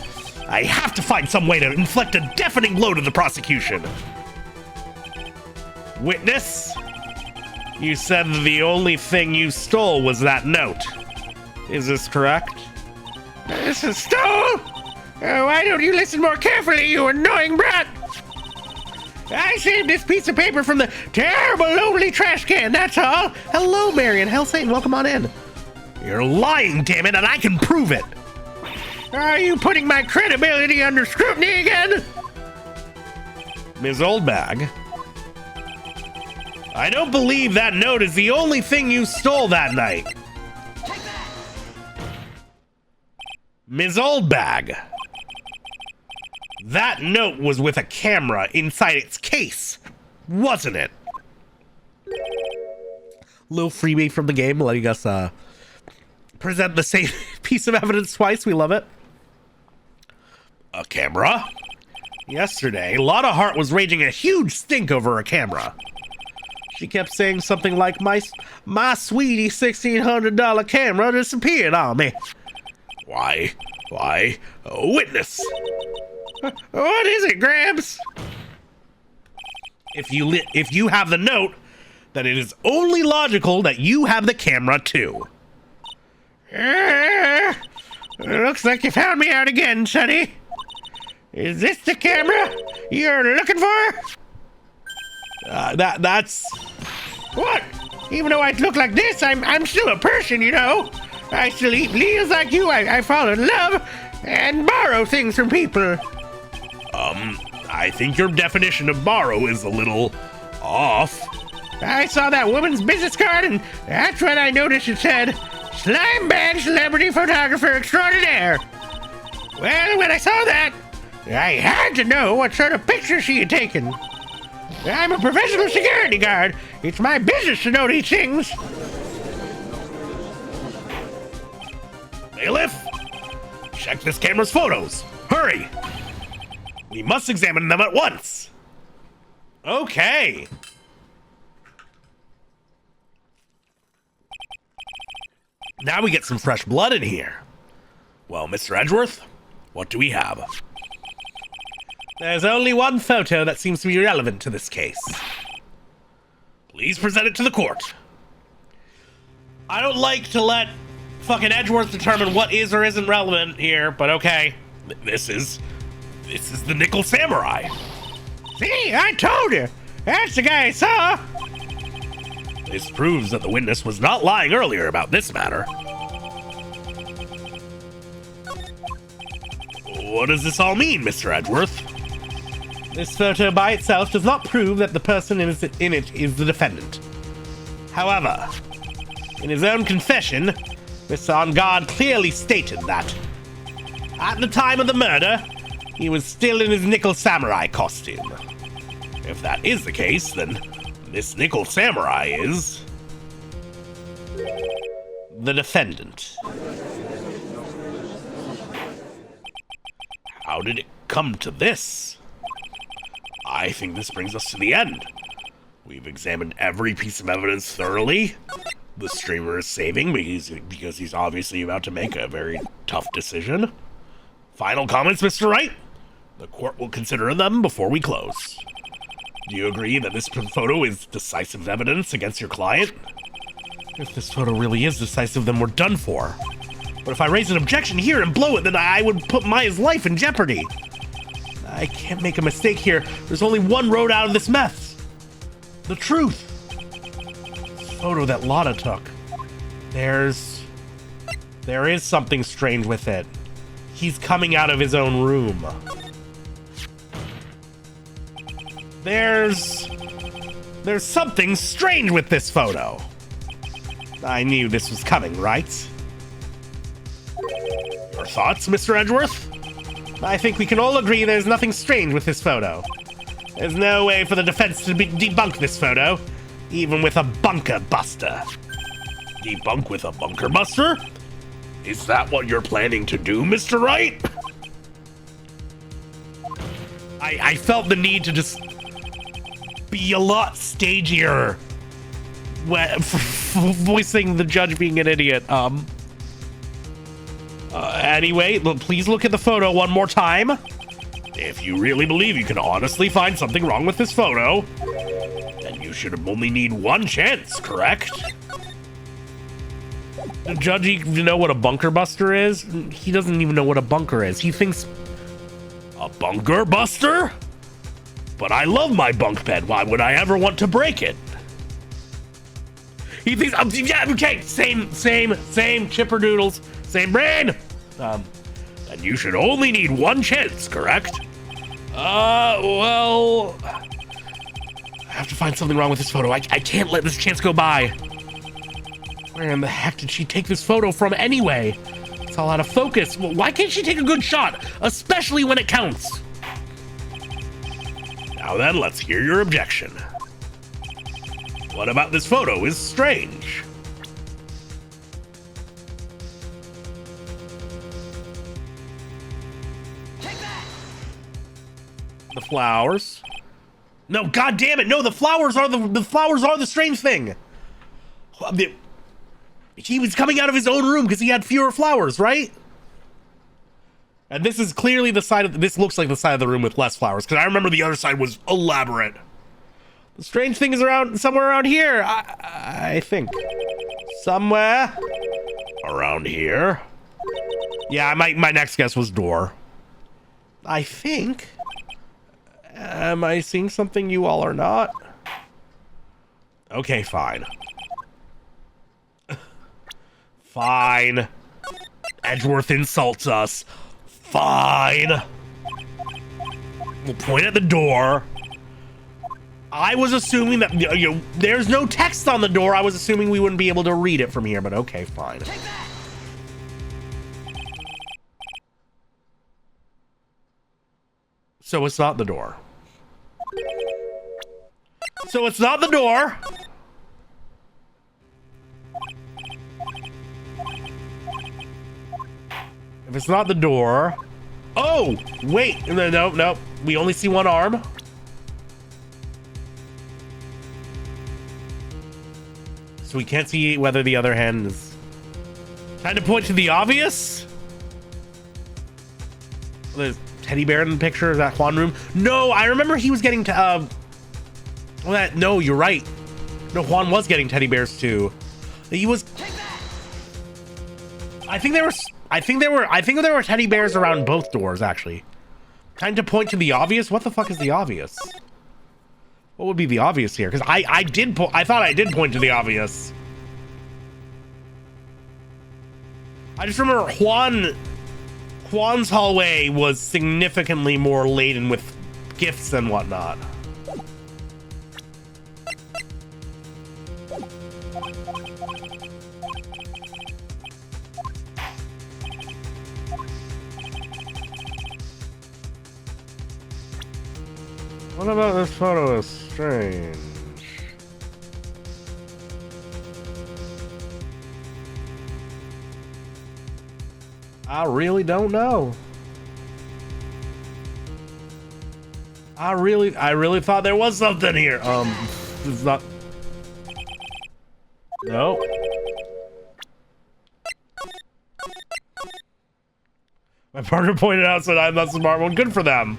I have to find some way to inflict a deafening blow to the prosecution. Witness? You said the only thing you stole was that note. Is this correct? This is stole? Why don't you listen more carefully, you annoying brat? I saved this piece of paper from the terrible lonely trash can, that's all. Hello, Marion. Hell Satan, welcome on in. You're lying, damn it, and I can prove it. Are you putting my credibility under scrutiny again? Ms. Oldbag, I don't believe that note is the only thing you stole that night. Ms. Oldbag, that note was with a camera inside its case, wasn't it? Little freebie from the game, letting us present the same piece of evidence twice. We love it. A camera? Yesterday, Lotta Hart was raging a huge stink over a camera. She kept saying something like, my sweetie $1,600 camera disappeared on me. Why? Witness. What is it, Gramps? If you have the note, then it is only logical that you have the camera too. Looks like you found me out again, Sonny. Is this the camera you're looking for? That's... What? Even though I look like this, I'm still a person, you know. I still eat meals like you. I fall in love and borrow things from people. I think your definition of borrow is a little off. I saw that woman's business card, and that's when I noticed it said, Slime Band Celebrity Photographer Extraordinaire. Well, when I saw that, I had to know what sort of picture she had taken. I'm a professional security guard. It's my business to know these things. Bailiff, check this camera's photos. Hurry. We must examine them at once. Okay. Now we get some fresh blood in here. Well, Mr. Edgeworth, what do we have? There's only one photo that seems to be relevant to this case. Please present it to the court. I don't like to let fucking Edgeworth determine what is or isn't relevant here, but okay. This is the Nickel Samurai. See, I told you. That's the guy I saw. This proves that the witness was not lying earlier about this matter. What does this all mean, Mr. Edgeworth? This photo by itself does not prove that the person in it is the defendant. However, in his own confession, Mr. On Guard clearly stated that at the time of the murder, he was still in his Nickel Samurai costume. If that is the case, then this Nickel Samurai is the defendant. How did it come to this? I think this brings us to the end. We've examined every piece of evidence thoroughly. The streamer is saving because he's obviously about to make a very tough decision. Final comments, Mr. Wright? The court will consider them before we close. Do you agree that this photo is decisive evidence against your client? If this photo really is decisive, then we're done for. But if I raise an objection here and blow it, then I would put Maya's life in jeopardy. I I can't make a mistake here. There's only one road out of this mess. The truth. This photo that Lotta took. There is something strange with it. He's coming out of his own room. There's something strange with this photo. I knew this was coming, right? Your thoughts, Mr. Edgeworth? I think we can all agree there's nothing strange with this photo. There's no way for the defense to debunk this photo, even with a bunker buster. Debunk with a bunker buster? Is that what you're planning to do, Mr. Wright? I felt the need to just be a lot stagier voicing the judge being an idiot. Anyway, please look at the photo one more time. If you really believe you can honestly find something wrong with this photo, then you should only need one chance, correct? The judge even know what a bunker buster is? He doesn't even know what a bunker is. He thinks... A bunker buster? But I love my bunk bed. Why would I ever want to break it? He thinks... yeah, okay, same chipperdoodles. Same brain. And you should only need one chance, correct? Well... I have to find something wrong with this photo. I can't let this chance go by. Where in the heck did she take this photo from anyway? It's all out of focus. Well, why can't she take a good shot? Especially when it counts. Now then, let's hear your objection. What about this photo is strange? The flowers. No, god damn it! No, the flowers are the strange thing. He was coming out of his own room because he had fewer flowers, right? And this is clearly the side of this looks like the side of the room with less flowers because I remember the other side was elaborate. The strange thing is somewhere around here. I think somewhere around here. Yeah, my next guess was door. I think. Am I seeing something you all are not? Okay, fine. Fine. Edgeworth insults us. Fine. We'll point at the door. I was assuming that, there's no text on the door. I was assuming we wouldn't be able to read it from here, but okay, fine. So it's not the door. So it's not the door. If it's not the door... Oh! Wait! No. We only see one arm. So we can't see whether the other hand is... Trying to point to the obvious? There's teddy bear in the picture. Is that Juan room? No, I remember he was getting to... no, you're right. No, Juan was getting teddy bears too. He was... I think there were teddy bears around both doors, actually. Trying to point to the obvious? What the fuck is the obvious? What would be the obvious here? Because I thought I did point to the obvious. I just remember Juan's hallway was significantly more laden with gifts and whatnot. What about this photo is strange? I really don't know. I really thought there was something here. It's not. No. My partner pointed out said I'm not the smart one. Good for them.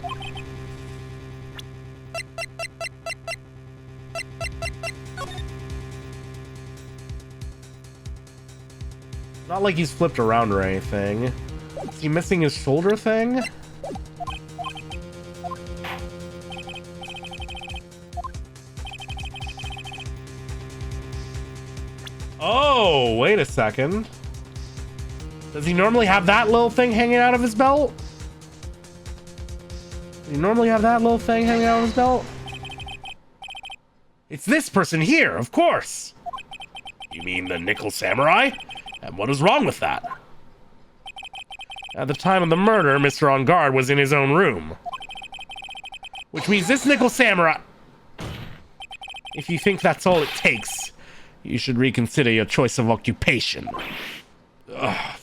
Not like he's flipped around or anything. Is he missing his shoulder thing? Oh, wait a second. Does he normally have that little thing hanging out of his belt? Does he normally have that little thing hanging out of his belt? It's this person here, of course. You mean the Nickel Samurai? And what is wrong with that? At the time of the murder, Mr. On Guard was in his own room. Which means this Nickel Samurai... If you think that's all it takes, you should reconsider your choice of occupation. Ugh.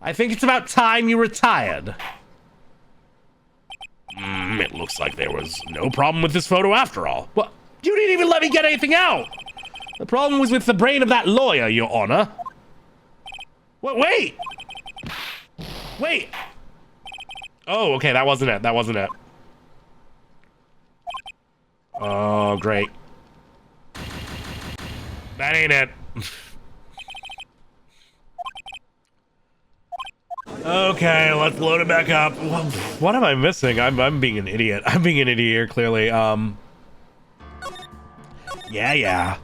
I think it's about time you retired. It looks like there was no problem with this photo after all. Well, you didn't even let me get anything out! The problem was with the brain of that lawyer, Your Honor. Wait! Wait! Oh, okay, that wasn't it. That wasn't it. Oh, great. That ain't it. Okay, let's load it back up. What am I missing? I'm being an idiot. I'm being an idiot here, clearly. Yeah.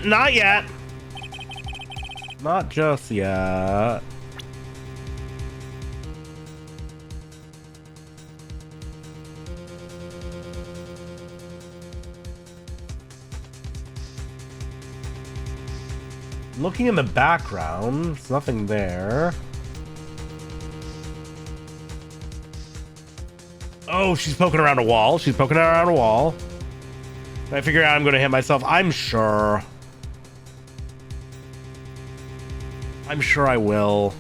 Not yet. Not just yet. Looking in the background, there's nothing there. Oh, she's poking around a wall. She's poking around a wall. If I figure out I'm going to hit myself, I'm sure. I'm sure I will.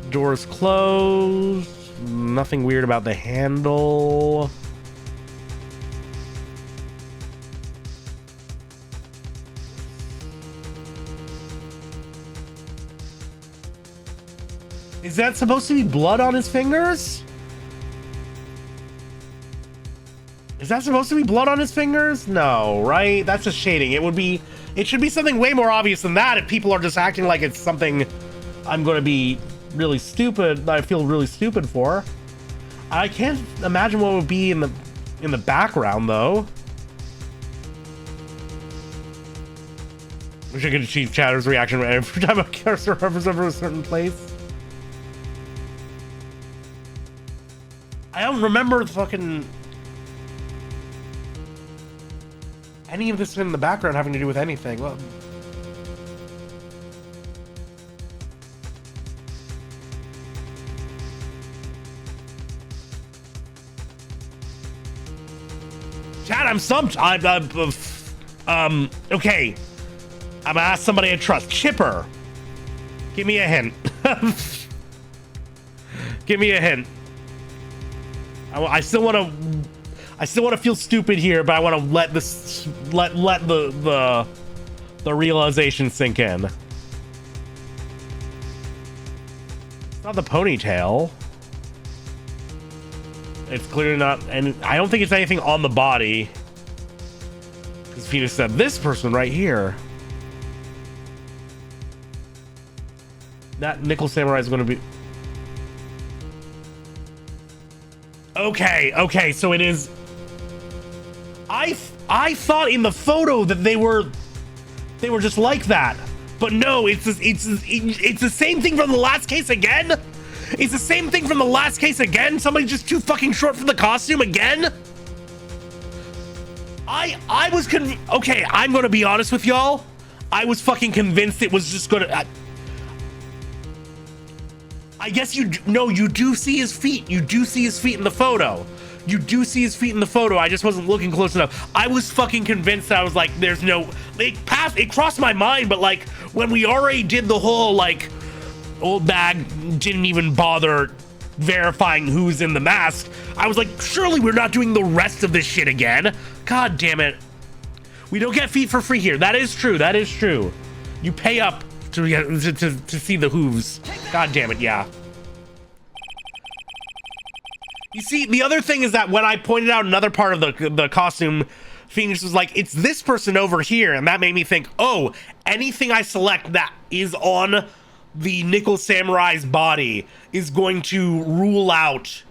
Doors closed. Nothing weird about the handle. Is that supposed to be blood on his fingers? Is that supposed to be blood on his fingers? No, right? That's just shading. It should be something way more obvious than that if people are just acting like it's something I'm going to be really stupid, that I feel really stupid for. I can't imagine what would be in the background, though. Wish I could achieve Chatter's reaction every time a cursor hovers over a certain place. I don't remember fucking any of this in the background having to do with anything. Well, Chad, I'm stumped. Okay. I'm gonna ask somebody I trust. Chipper. Give me a hint. Give me a hint. I still want to feel stupid here, but I want to let this let the realization sink in. It's not the ponytail. It's clearly not, and I don't think it's anything on the body. Because Phoenix said this person right here. That Nickel Samurai is going to be. Okay, so it is. I thought in the photo that they were just like that, but no, it's the same thing from the last case again. It's the same thing from the last case again. Somebody's just too fucking short for the costume again. I was okay, I'm gonna be honest with y'all. I was fucking convinced it was just gonna. I guess you do see his feet. You do see his feet in the photo. You do see his feet in the photo. I just wasn't looking close enough. I was fucking convinced. I was like, there's no. It crossed my mind, but like when we already did the whole like old bag didn't even bother verifying who's in the mask. I was like, surely we're not doing the rest of this shit again. God damn it. We don't get feet for free here. That is true. That is true. You pay up to see the hooves. God damn it, yeah. You see, the other thing is that when I pointed out another part of the costume, Phoenix was like, it's this person over here, and that made me think, oh, anything I select that is on the Nickel Samurai's body is going to rule out,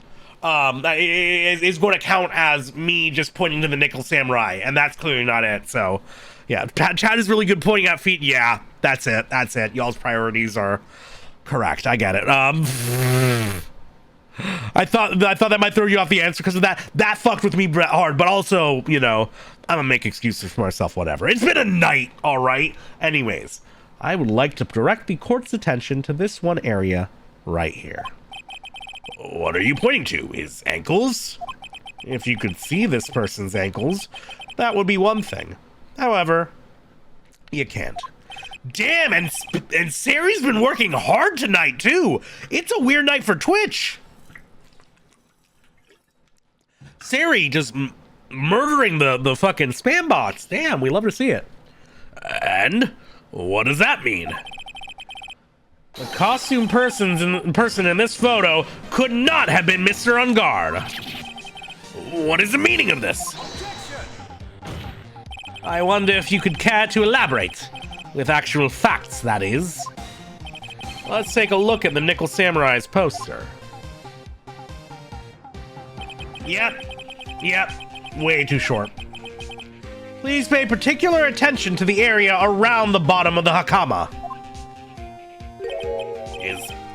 is going to count as me just pointing to the Nickel Samurai, and that's clearly not it. So, yeah, Chad is really good pointing out feet. Yeah, that's it. Y'all's priorities are correct. I get it. I thought that might throw you off the answer because of that. That fucked with me hard, but also, you know, I'm gonna make excuses for myself, whatever. It's been a night, all right? Anyways, I would like to direct the court's attention to this one area right here. What are you pointing to? His ankles? If you could see this person's ankles, that would be one thing. However, you can't. Damn, and Sari's been working hard tonight, too. It's a weird night for Twitch. Sari just murdering the fucking spam bots. Damn, we love to see it. And what does that mean? The costume person in this photo could not have been Mr. Unguard. What is the meaning of this? I wonder if you could care to elaborate. With actual facts, that is. Let's take a look at the Nickel Samurai's poster. Yep, way too short. Please pay particular attention to the area around the bottom of the hakama.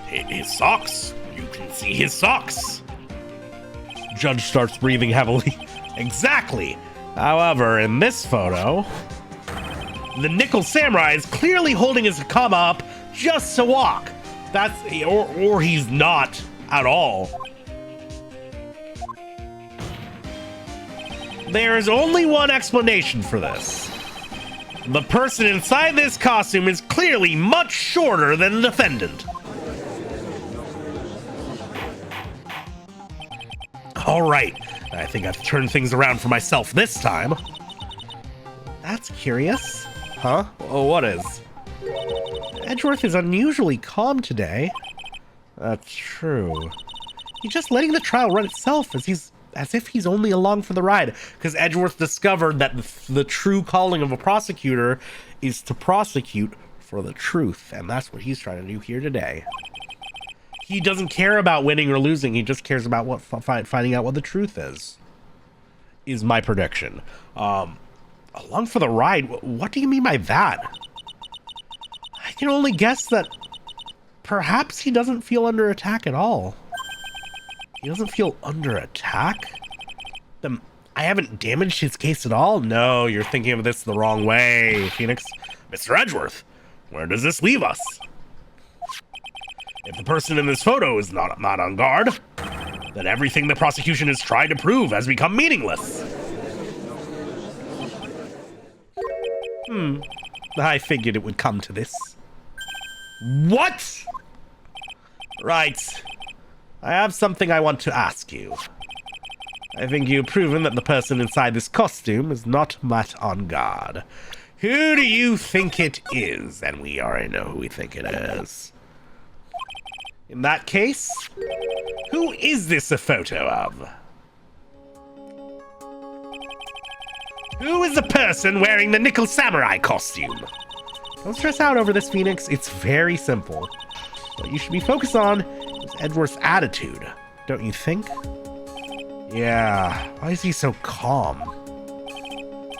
His socks. You can see his socks. Judge starts breathing heavily. Exactly. However, in this photo, the Nickel Samurai is clearly holding his hakama up just to walk. Or he's not at all. There is only one explanation for this. The person inside this costume is clearly much shorter than the defendant. All right, I think I've turned things around for myself this time. That's curious. Huh? Oh, what is? Edgeworth is unusually calm today. That's true. He's just letting the trial run itself as if he's only along for the ride, because Edgeworth discovered that the true calling of a prosecutor is to prosecute for the truth, and that's what he's trying to do here today. He doesn't care about winning or losing, he just cares about finding out what the truth is my prediction. Along for the ride? What do you mean by that? I can only guess that perhaps he doesn't feel under attack at all. He doesn't feel under attack? I haven't damaged his case at all? No, you're thinking of this the wrong way, Phoenix. Mr. Edgeworth, where does this leave us? If the person in this photo is not on guard, then everything the prosecution has tried to prove has become meaningless. I figured it would come to this. What? Right. I have something I want to ask you. I think you've proven that the person inside this costume is not Matt on guard. Who do you think it is? And we already know who we think it is. In that case, who is this a photo of? Who is the person wearing the Nickel Samurai costume? Don't stress out over this, Phoenix. It's very simple. What you should be focused on is Edgeworth's attitude, don't you think? Yeah, why is he so calm?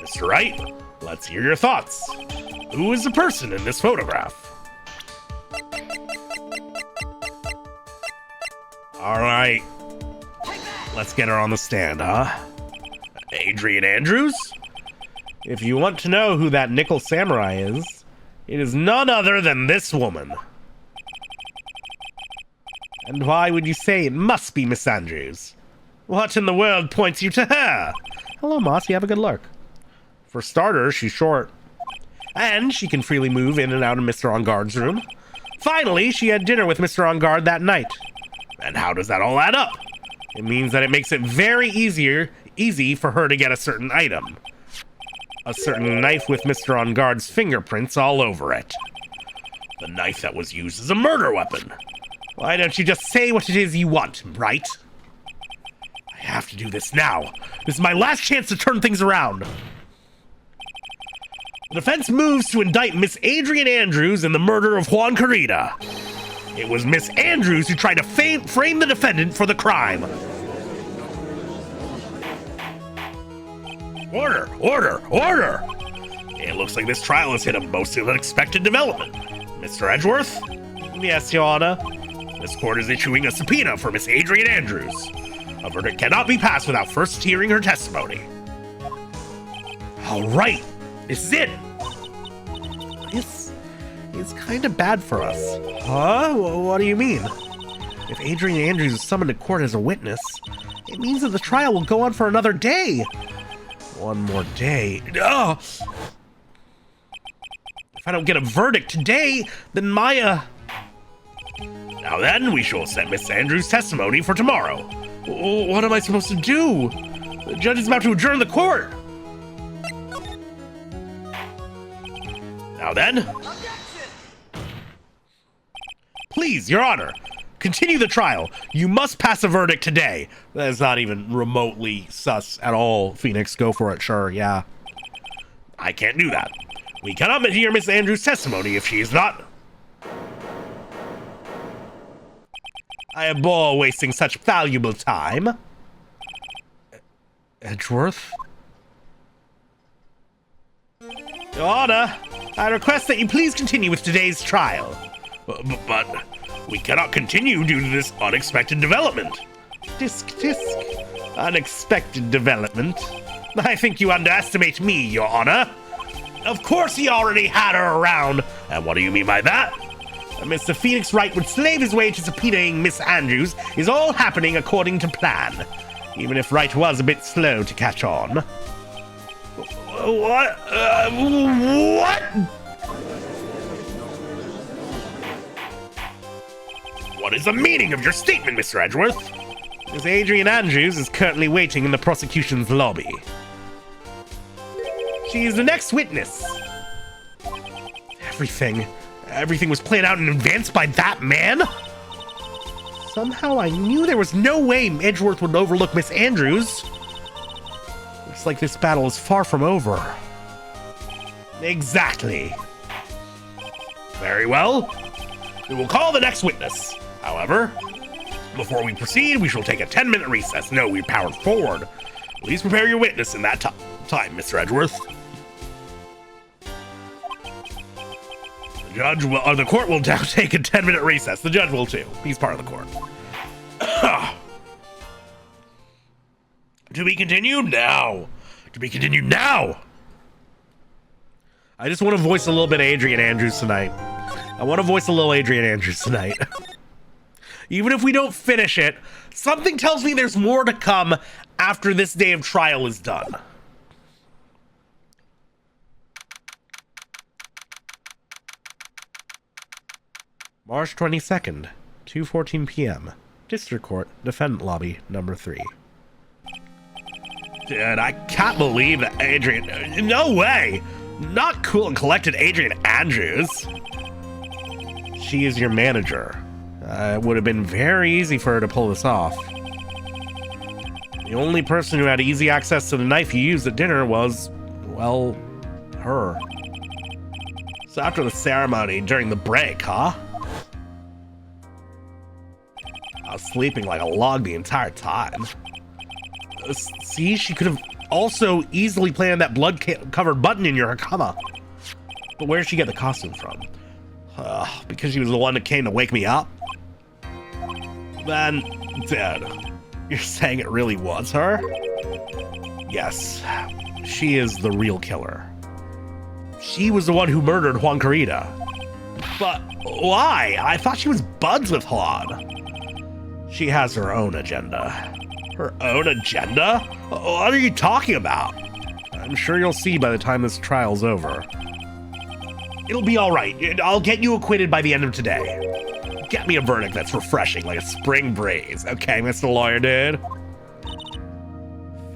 Mr. Wright, let's hear your thoughts. Who is the person in this photograph? All right, let's get her on the stand, huh? Adrian Andrews? If you want to know who that Nickel Samurai is, it is none other than this woman. And why would you say it must be Miss Andrews? What in the world points you to her? Hello, Moss, you have a good look. For starters, she's short. And she can freely move in and out of Mr. On Guard's room. Finally, she had dinner with Mr. On Guard that night. And how does that all add up? It means that it makes it very easy for her to get a certain item. A certain knife with Mr. On Guard's fingerprints all over it. The knife that was used as a murder weapon. Why don't you just say what it is you want, Wright? I have to do this now. This is my last chance to turn things around. The defense moves to indict Miss Adrian Andrews in the murder of Juan Carita. It was Miss Andrews who tried to frame the defendant for the crime. Order, order, order! It looks like this trial has hit a most unexpected development. Mr. Edgeworth? Yes, Your Honor. This court is issuing a subpoena for Miss Adrian Andrews. A verdict cannot be passed without first hearing her testimony. All right, this is it. This is kind of bad for us. Huh? What do you mean? If Adrian Andrews is summoned to court as a witness, it means that the trial will go on for another day. One more day. Ugh. If I don't get a verdict today, then Maya... Now then, we shall set Miss Andrews' testimony for tomorrow. What am I supposed to do? The judge is about to adjourn the court. Now then. Please, Your Honor, continue the trial. You must pass a verdict today. That is not even remotely sus at all, Phoenix. Go for it, sure, yeah. I can't do that. We cannot hear Miss Andrews' testimony if she is not... I abhor wasting such valuable time. Edgeworth? Your Honor, I request that you please continue with today's trial. But we cannot continue due to this unexpected development. Disc. Unexpected development? I think you underestimate me, Your Honor. Of course he already had her around. And what do you mean by that? Mr. Phoenix Wright would slave his way to subpoenaing Miss Andrews is all happening according to plan. Even if Wright was a bit slow to catch on. What? What? What is the meaning of your statement, Mr. Edgeworth? Miss Adrian Andrews is currently waiting in the prosecution's lobby. She is the next witness. Everything was planned out in advance by that man? Somehow I knew there was no way Edgeworth would overlook Miss Andrews. Looks like this battle is far from over. Exactly. Very well. We will call the next witness. However, before we proceed, we shall take a 10-minute recess. No, we powered forward. Please prepare your witness in that time, Mr. Edgeworth. The court will now take a 10-minute recess. The judge will too. He's part of the court. To be continued now. To be continued now. I just want to voice a little bit of Adrian Andrews tonight. Even if we don't finish it, something tells me there's more to come after this day of trial is done. March 22nd, 2:14 p.m. District Court, Defendant Lobby, number 3. Dude, I can't believe that Adrian... No way! Not cool and collected Adrian Andrews. She is your manager. It would have been very easy for her to pull this off. The only person who had easy access to the knife you used at dinner was, well, her. So after the ceremony, during the break, huh? I was sleeping like a log the entire time. See, she could have also easily planted that blood-covered button in your hakama. But where did she get the costume from? Because she was the one that came to wake me up? Then, Dad, you're saying it really was her? Yes, she is the real killer. She was the one who murdered Juan Carita. But why? I thought she was buds with Juan. She has her own agenda. Her own agenda? What are you talking about? I'm sure you'll see by the time this trial's over. It'll be all right. I'll get you acquitted by the end of today. Get me a verdict that's refreshing, like a spring breeze. Okay, Mr. Lawyer dude.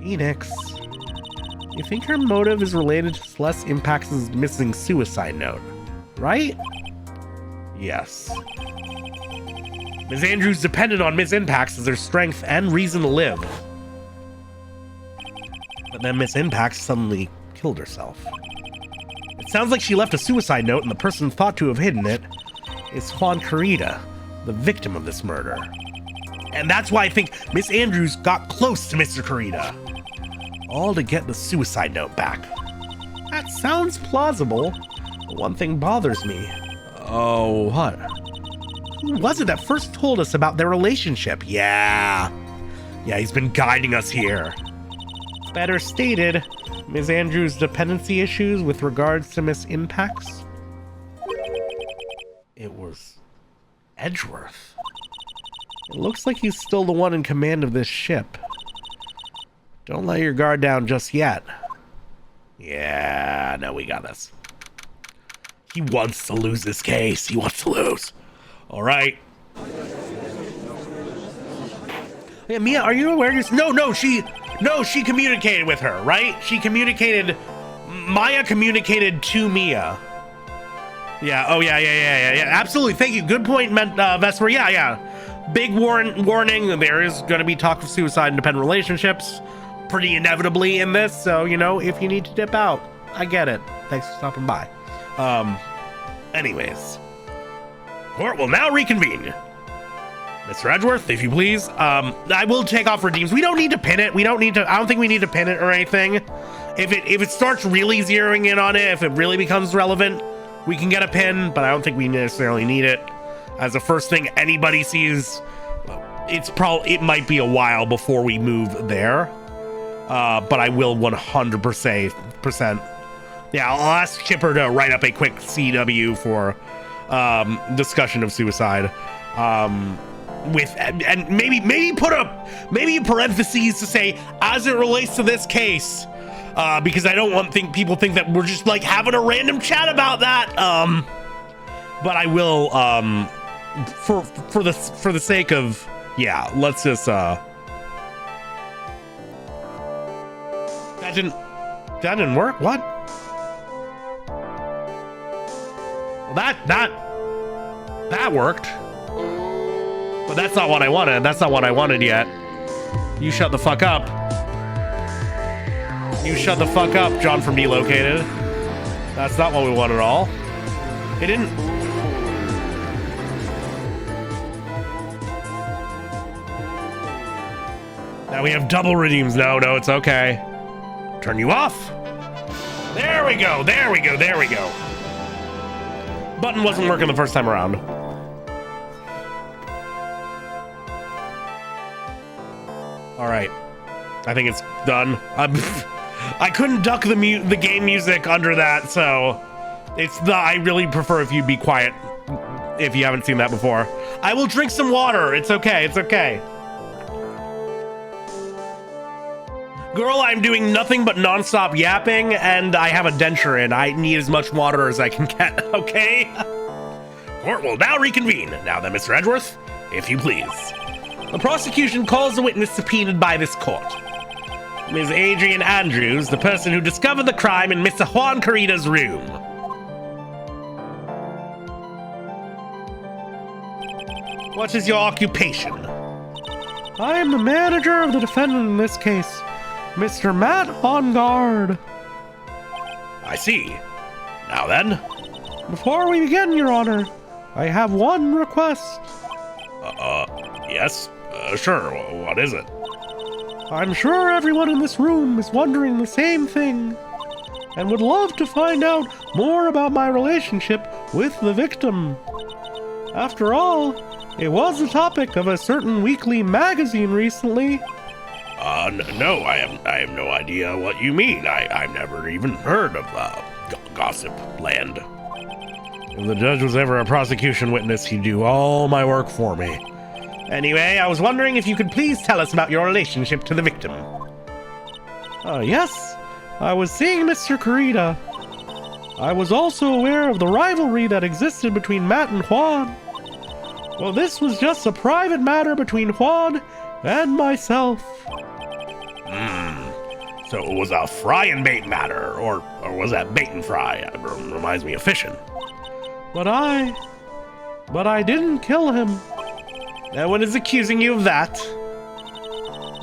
Phoenix. You think her motive is related to Celeste Impax's missing suicide note, right? Yes. Ms. Andrews depended on Ms. Impax as her strength and reason to live. But then Ms. Impax suddenly killed herself. Sounds like she left a suicide note, and the person thought to have hidden it is Juan Carita, the victim of this murder. And that's why I think Miss Andrews got close to Mr. Carita. All to get the suicide note back. That sounds plausible. But one thing bothers me. Oh, what? Who was it that first told us about their relationship? Yeah, he's been guiding us here. Better stated, Ms. Andrews' dependency issues with regards to Miss Impacts? It was Edgeworth. It looks like he's still the one in command of this ship. Don't let your guard down just yet. Yeah, no, we got this. He wants to lose this case. He wants to lose. All right. Yeah, Mia, are you aware? No, she communicated with her, right? Maya communicated to Mia. Yeah, oh, yeah, absolutely. Thank you. Good point, Vesper. Yeah. Big warning. There is going to be talk of suicide and dependent relationships pretty inevitably in this. So, if you need to dip out, I get it. Thanks for stopping by. Anyways. Court will now reconvene. Mr. Edgeworth, if you please. I will take off redeems. We don't need to pin it. I don't think we need to pin it or anything. If it starts really zeroing in on it, if it really becomes relevant, we can get a pin, but I don't think we necessarily need it. As the first thing anybody sees, it might be a while before we move there. But I will 100%. Yeah, I'll ask Chipper to write up a quick CW for discussion of suicide. And maybe put parentheses to say, as it relates to this case, because I don't want people think that we're just like having a random chat about that. But I will, for the sake of, yeah, let's just that didn't work. What? Well, that worked. But that's not what I wanted. That's not what I wanted yet. You shut the fuck up. You shut the fuck up, John from Delocated. That's not what we want at all. It didn't. Now we have double redeems. No, it's okay. Turn you off. There we go. Button wasn't working the first time around. All right, I think it's done. I couldn't duck the game music under that, so I really prefer if you be quiet if you haven't seen that before. I will drink some water. It's okay. Girl, I'm doing nothing but nonstop yapping, and I have a denture in. I need as much water as I can get, okay? Court will now reconvene. Now then, Mr. Edgeworth, if you please. The prosecution calls the witness subpoenaed by this court. Ms. Adrian Andrews, the person who discovered the crime in Mr. Juan Carita's room. What is your occupation? I am the manager of the defendant in this case, Mr. Matt On Guard. I see. Now then. Before we begin, Your Honor, I have one request. Yes? Sure. What is it? I'm sure everyone in this room is wondering the same thing, and would love to find out more about my relationship with the victim. After all, it was the topic of a certain weekly magazine recently. No, I have no idea what you mean. I've never even heard of gossip land. If the judge was ever a prosecution witness, he'd do all my work for me. Anyway, I was wondering if you could please tell us about your relationship to the victim. Yes, I was seeing Mr. Carita. I was also aware of the rivalry that existed between Matt and Juan. Well, this was just a private matter between Juan and myself. So it was a fry and bait matter, or was that bait and fry? It reminds me of fishing. But I didn't kill him. No one is accusing you of that.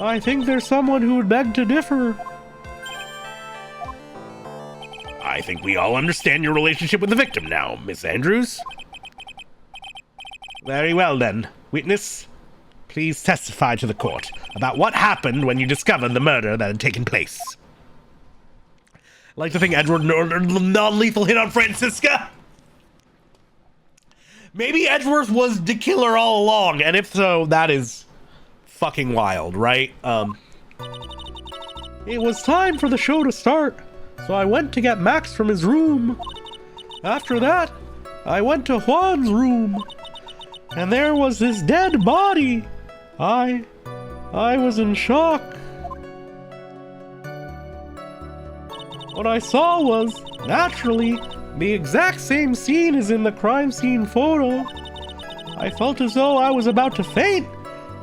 I think there's someone who would beg to differ. I think we all understand your relationship with the victim now, Miss Andrews. Very well then. Witness, please testify to the court about what happened when you discovered the murder that had taken place. I'd like to think Edward ordered a non-lethal hit on Francisca. Maybe Edgeworth was the killer all along, and if so, that is fucking wild, right? It was time for the show to start, so I went to get Max from his room. After that, I went to Juan's room, and there was this dead body. I was in shock. What I saw was, naturally, the exact same scene as in the crime scene photo. I felt as though I was about to faint,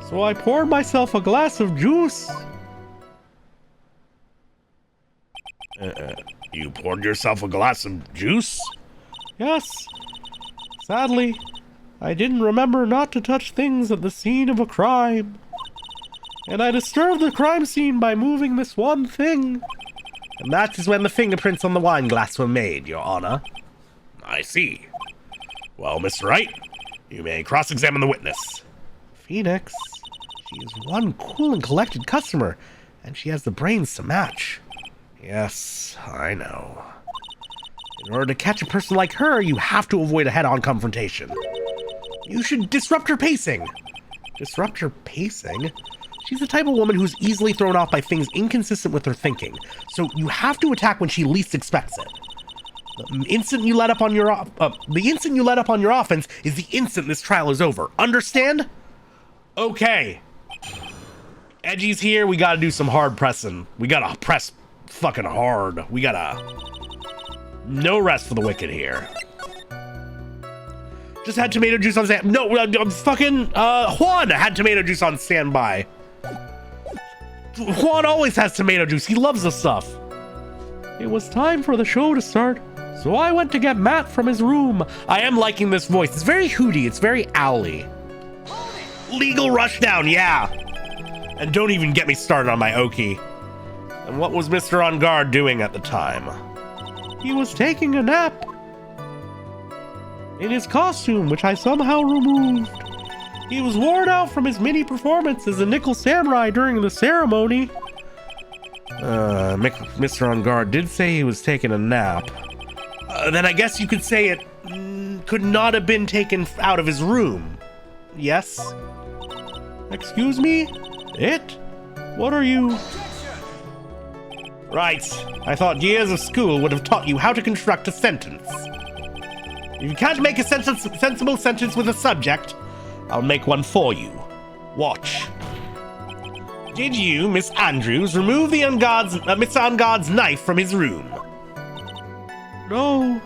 so I poured myself a glass of juice. You poured yourself a glass of juice? Yes. Sadly, I didn't remember not to touch things at the scene of a crime. And I disturbed the crime scene by moving this one thing. And that is when the fingerprints on the wine glass were made, Your Honor. I see. Well, Mr. Wright, you may cross-examine the witness. Phoenix, she is one cool and collected customer, and she has the brains to match. Yes, I know. In order to catch a person like her, you have to avoid a head-on confrontation. You should disrupt her pacing. Disrupt her pacing? She's the type of woman who's easily thrown off by things inconsistent with her thinking, so you have to attack when she least expects it. The instant you let up on your offense is the instant this trial is over. Understand? Okay. Edgy's here. We gotta do some hard pressing. We gotta press fucking hard. We gotta... No rest for the wicked here. Just had tomato juice on stand... No, Juan had tomato juice on standby. Juan always has tomato juice. He loves the stuff. It was time for the show to start, so I went to get Matt from his room. I am liking this voice. It's very hooty. It's very owly. Legal rushdown, yeah. And don't even get me started on my Oki. And what was Mr. On Guard doing at the time? He was taking a nap. In his costume, which I somehow removed. He was worn out from his mini performance as a nickel samurai during the ceremony. Mr. On Guard did say he was taking a nap. Then I guess you could say it could not have been taken out of his room. Yes? Excuse me? It? What are you... Right. I thought years of school would have taught you how to construct a sentence. If you can't make a sensible sentence with a subject, I'll make one for you. Watch. Did you, Miss Andrews, remove the Mr. Unguard's knife from his room? No.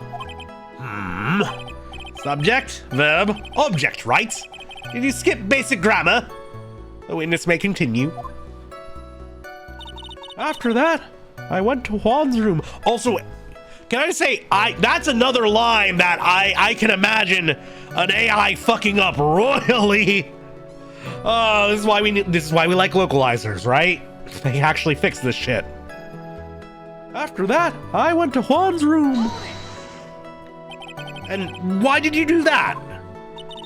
Subject, verb, object, right? Did you skip basic grammar? The witness may continue. After that, I went to Juan's room. Also, can I say, that's another line that I can imagine an AI fucking up royally. Oh, this is why we like localizers, right? They actually fix this shit. After that, I went to Juan's room. And why did you do that?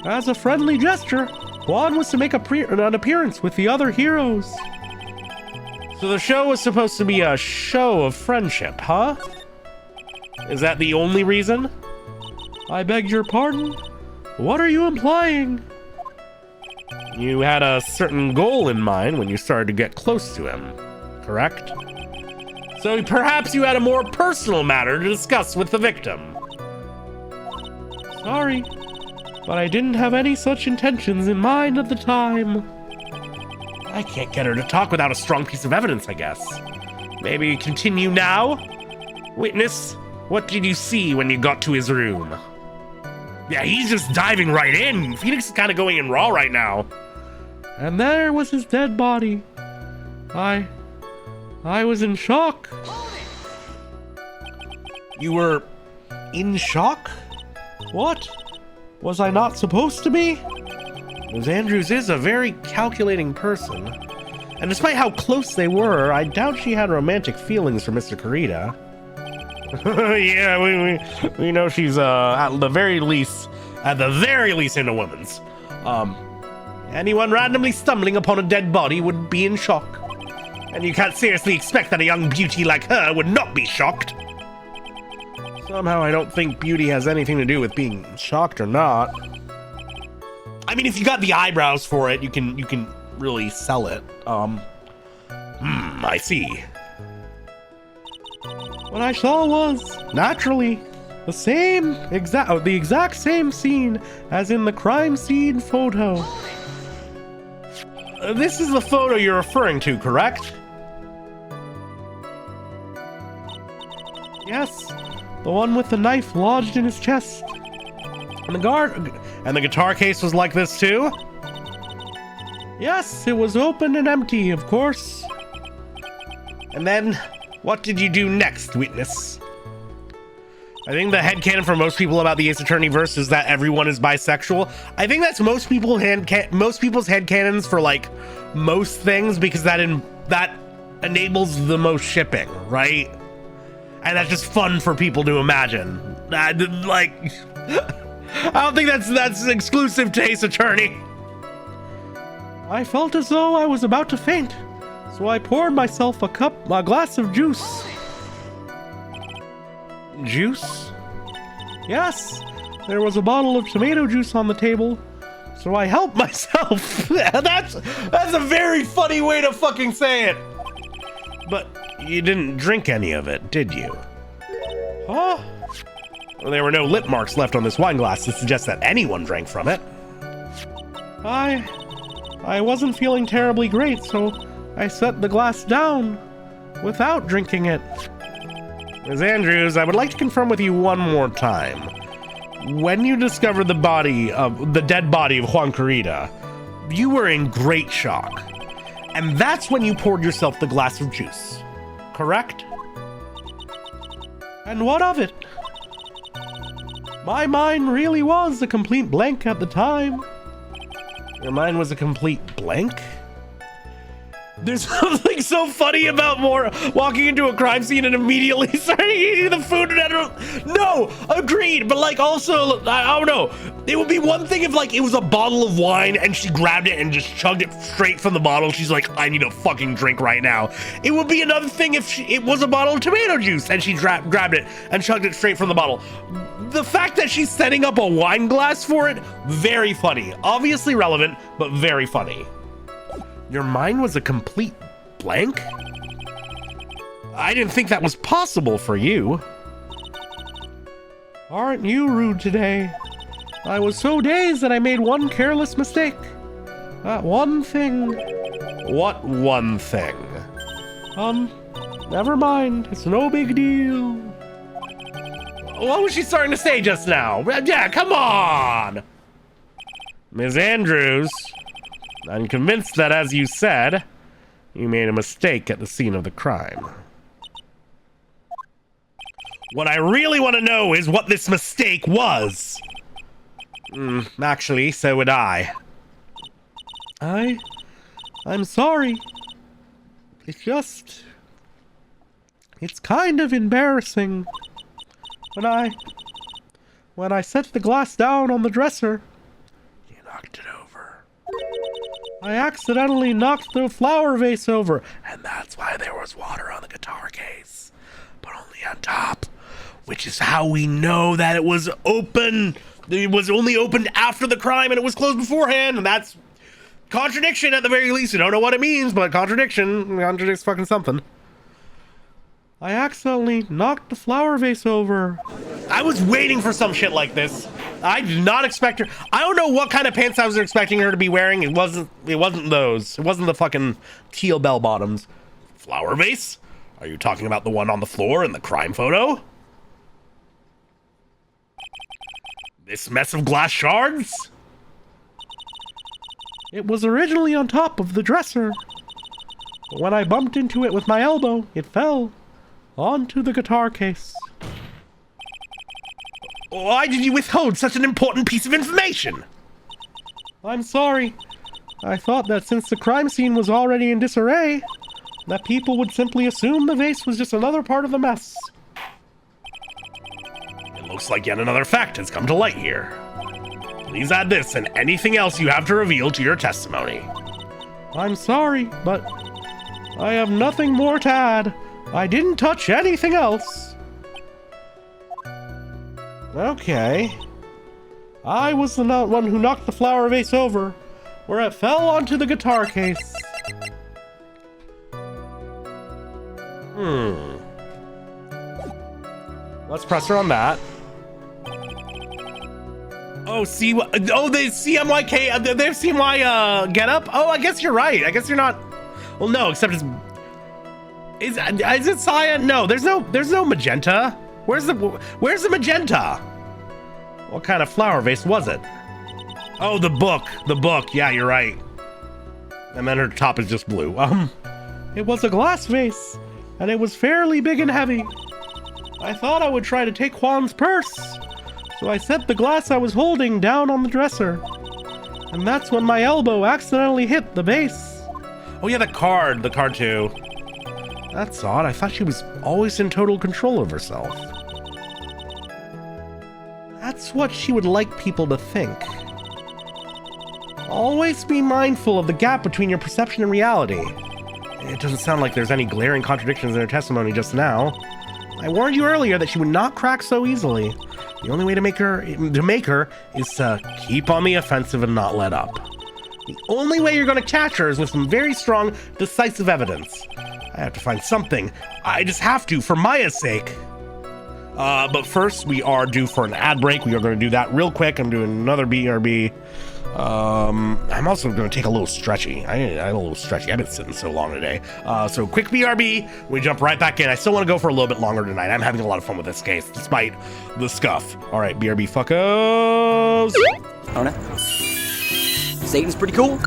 As a friendly gesture, Juan was to make an appearance with the other heroes. So the show was supposed to be a show of friendship, huh? Is that the only reason? I beg your pardon? What are you implying? You had a certain goal in mind when you started to get close to him, correct? So perhaps you had a more personal matter to discuss with the victim. Sorry, but I didn't have any such intentions in mind at the time. I can't get her to talk without a strong piece of evidence, I guess. Maybe continue now? Witness, what did you see when you got to his room? Yeah, he's just diving right in. Phoenix is kind of going in raw right now. And there was his dead body. I was in shock. You were in shock? What? Was I not supposed to be? Ms. Andrews is a very calculating person. And despite how close they were, I doubt she had romantic feelings for Mr. Kurita. Yeah, we know she's at the very least into women's. Anyone randomly stumbling upon a dead body would be in shock. And you can't seriously expect that a young beauty like her would not be shocked. Somehow I don't think beauty has anything to do with being shocked or not. I mean, if you got the eyebrows for it, you can really sell it. I see. What I saw was, naturally, the exact same scene as in the crime scene photo. This is the photo you're referring to, correct? Yes, the one with the knife lodged in his chest. And the guitar case was like this too? Yes, it was open and empty, of course. And then, what did you do next, witness? I think the headcanon for most people about the Ace Attorney verse is that everyone is bisexual. I think that's most people's headcanons for like most things, because that enables the most shipping, right? And that's just fun for people to imagine. I don't think that's exclusive to Ace Attorney. I felt as though I was about to faint, so I poured myself a glass of juice. Juice? Yes, there was a bottle of tomato juice on the table, so I helped myself. That's a very funny way to fucking say it. But you didn't drink any of it, did you? Huh? Well, there were no lip marks left on this wine glass to suggest that anyone drank from it. I wasn't feeling terribly great, so I set the glass down without drinking it. Ms. Andrews, I would like to confirm with you one more time. When you discovered the dead body of Juan Corrida, you were in great shock. And that's when you poured yourself the glass of juice, correct? And what of it? My mind really was a complete blank at the time. Your mind was a complete blank? There's something so funny about walking into a crime scene and immediately starting eating the food. No, agreed. But like, also, I don't know. It would be one thing if like it was a bottle of wine and she grabbed it and just chugged it straight from the bottle. She's like, I need a fucking drink right now. It would be another thing if it was a bottle of tomato juice and she grabbed it and chugged it straight from the bottle. The fact that she's setting up a wine glass for it, very funny. Obviously relevant, but very funny. Your mind was a complete blank? I didn't think that was possible for you. Aren't you rude today? I was so dazed that I made one careless mistake. That one thing. What one thing? Never mind. It's no big deal. What was she starting to say just now? Yeah, come on! Ms. Andrews, I'm convinced that, as you said, you made a mistake at the scene of the crime. What I really want to know is what this mistake was. Actually, so would I. I'm sorry. It's kind of embarrassing. When I set the glass down on the dresser, you knocked it over. I accidentally knocked the flower vase over, and that's why there was water on the guitar case, but only on top, which is how we know that it was open. It was only opened after the crime and it was closed beforehand, and that's contradiction at the very least. I don't know what it means, but contradiction contradicts fucking something. I accidentally knocked the flower vase over. I was waiting for some shit like this. I did not expect her. I don't know what kind of pants I was expecting her to be wearing. It wasn't those. It wasn't the fucking teal bell bottoms. Flower vase? Are you talking about the one on the floor in the crime photo? This mess of glass shards? It was originally on top of the dresser. But when I bumped into it with my elbow, it fell onto the guitar case. Why did you withhold such an important piece of information? I'm sorry. I thought that since the crime scene was already in disarray, that people would simply assume the vase was just another part of the mess. Looks like yet another fact has come to light here. Please add this and anything else you have to reveal to your testimony. I'm sorry, but I have nothing more to add. I didn't touch anything else. Okay. I was the one who knocked the flower vase over, where it fell onto the guitar case. Let's press her on that. Oh, see what? Oh, they CMYK. They've CMY get up. Oh, I guess you're right. I guess you're not. Well, no, except it's. Is it cyan? No, there's no magenta. Where's the magenta? What kind of flower vase was it? Oh, the book. The book. Yeah, you're right. And then her top is just blue. It was a glass vase, and it was fairly big and heavy. I thought I would try to take Juan's purse, so I set the glass I was holding down on the dresser. And that's when my elbow accidentally hit the vase. Oh yeah, the card too. That's odd. I thought she was always in total control of herself. That's what she would like people to think. Always be mindful of the gap between your perception and reality. It doesn't sound like there's any glaring contradictions in her testimony just now. I warned you earlier that she would not crack so easily. The only way to make her is to keep on the offensive and not let up. The only way you're going to catch her is with some very strong, decisive evidence. I have to find something. I just have to, for Maya's sake. But first, we are due for an ad break. We are going to do that real quick. I'm doing another BRB. I'm also going to take a little stretchy. I had a little stretchy. I've been sitting so long today. So quick BRB. We jump right back in. I still want to go for a little bit longer tonight. I'm having a lot of fun with this case, despite the scuff. All right, BRB fuckos. I don't know. Satan's pretty cool.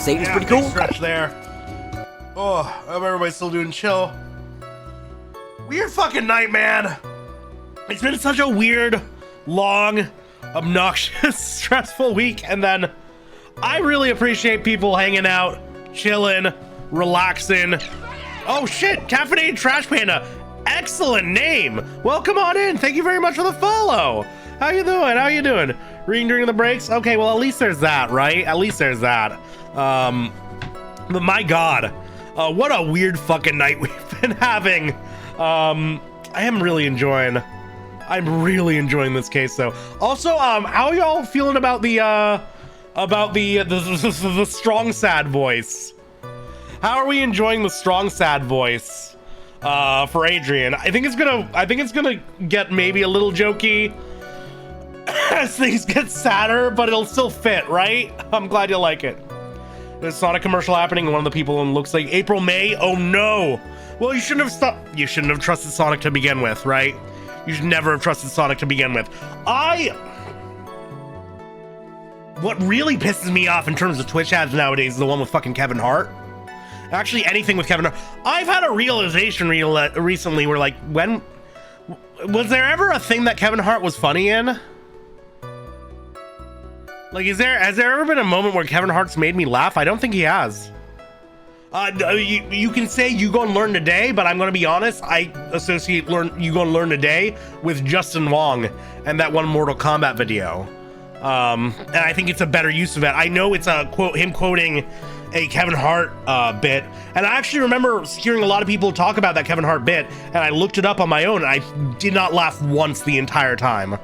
Satan's pretty cool. Nice stretch there. Oh, I hope everybody's still doing chill. Weird fucking night, man. It's been such a weird, long, obnoxious, stressful week, and then I really appreciate people hanging out, chilling, relaxing. Oh shit, Caffeinated Trash Panda. Excellent name. Welcome on in. Thank you very much for the follow. How you doing? How you doing? Reading during the breaks? Okay, well, at least there's that, right? At least there's that. But my God, what a weird fucking night we've been having. I'm really enjoying this case, though. Also, how are y'all feeling about the strong sad voice? How are we enjoying the strong sad voice for Adrian? I think it's gonna get maybe a little jokey. as things get sadder, but it'll still fit, right? I'm glad you like it. There's a Sonic commercial happening, and one of the people looks like April May. Oh no! Well, you shouldn't have stopped. You shouldn't have trusted Sonic to begin with, right? You should never have trusted Sonic to begin with. What really pisses me off in terms of Twitch ads nowadays is the one with fucking Kevin Hart. Actually, anything with Kevin Hart. I've had a realization recently where, like, when was there ever a thing that Kevin Hart was funny in? Like, has there ever been a moment where Kevin Hart's made me laugh? I don't think he has. You can say You Go and Learn Today, but I'm going to be honest. I associate You Go and Learn Today with Justin Wong and that one Mortal Kombat video. And I think it's a better use of it. I know it's a quote, him quoting a Kevin Hart bit, and I actually remember hearing a lot of people talk about that Kevin Hart bit, and I looked it up on my own, and I did not laugh once the entire time.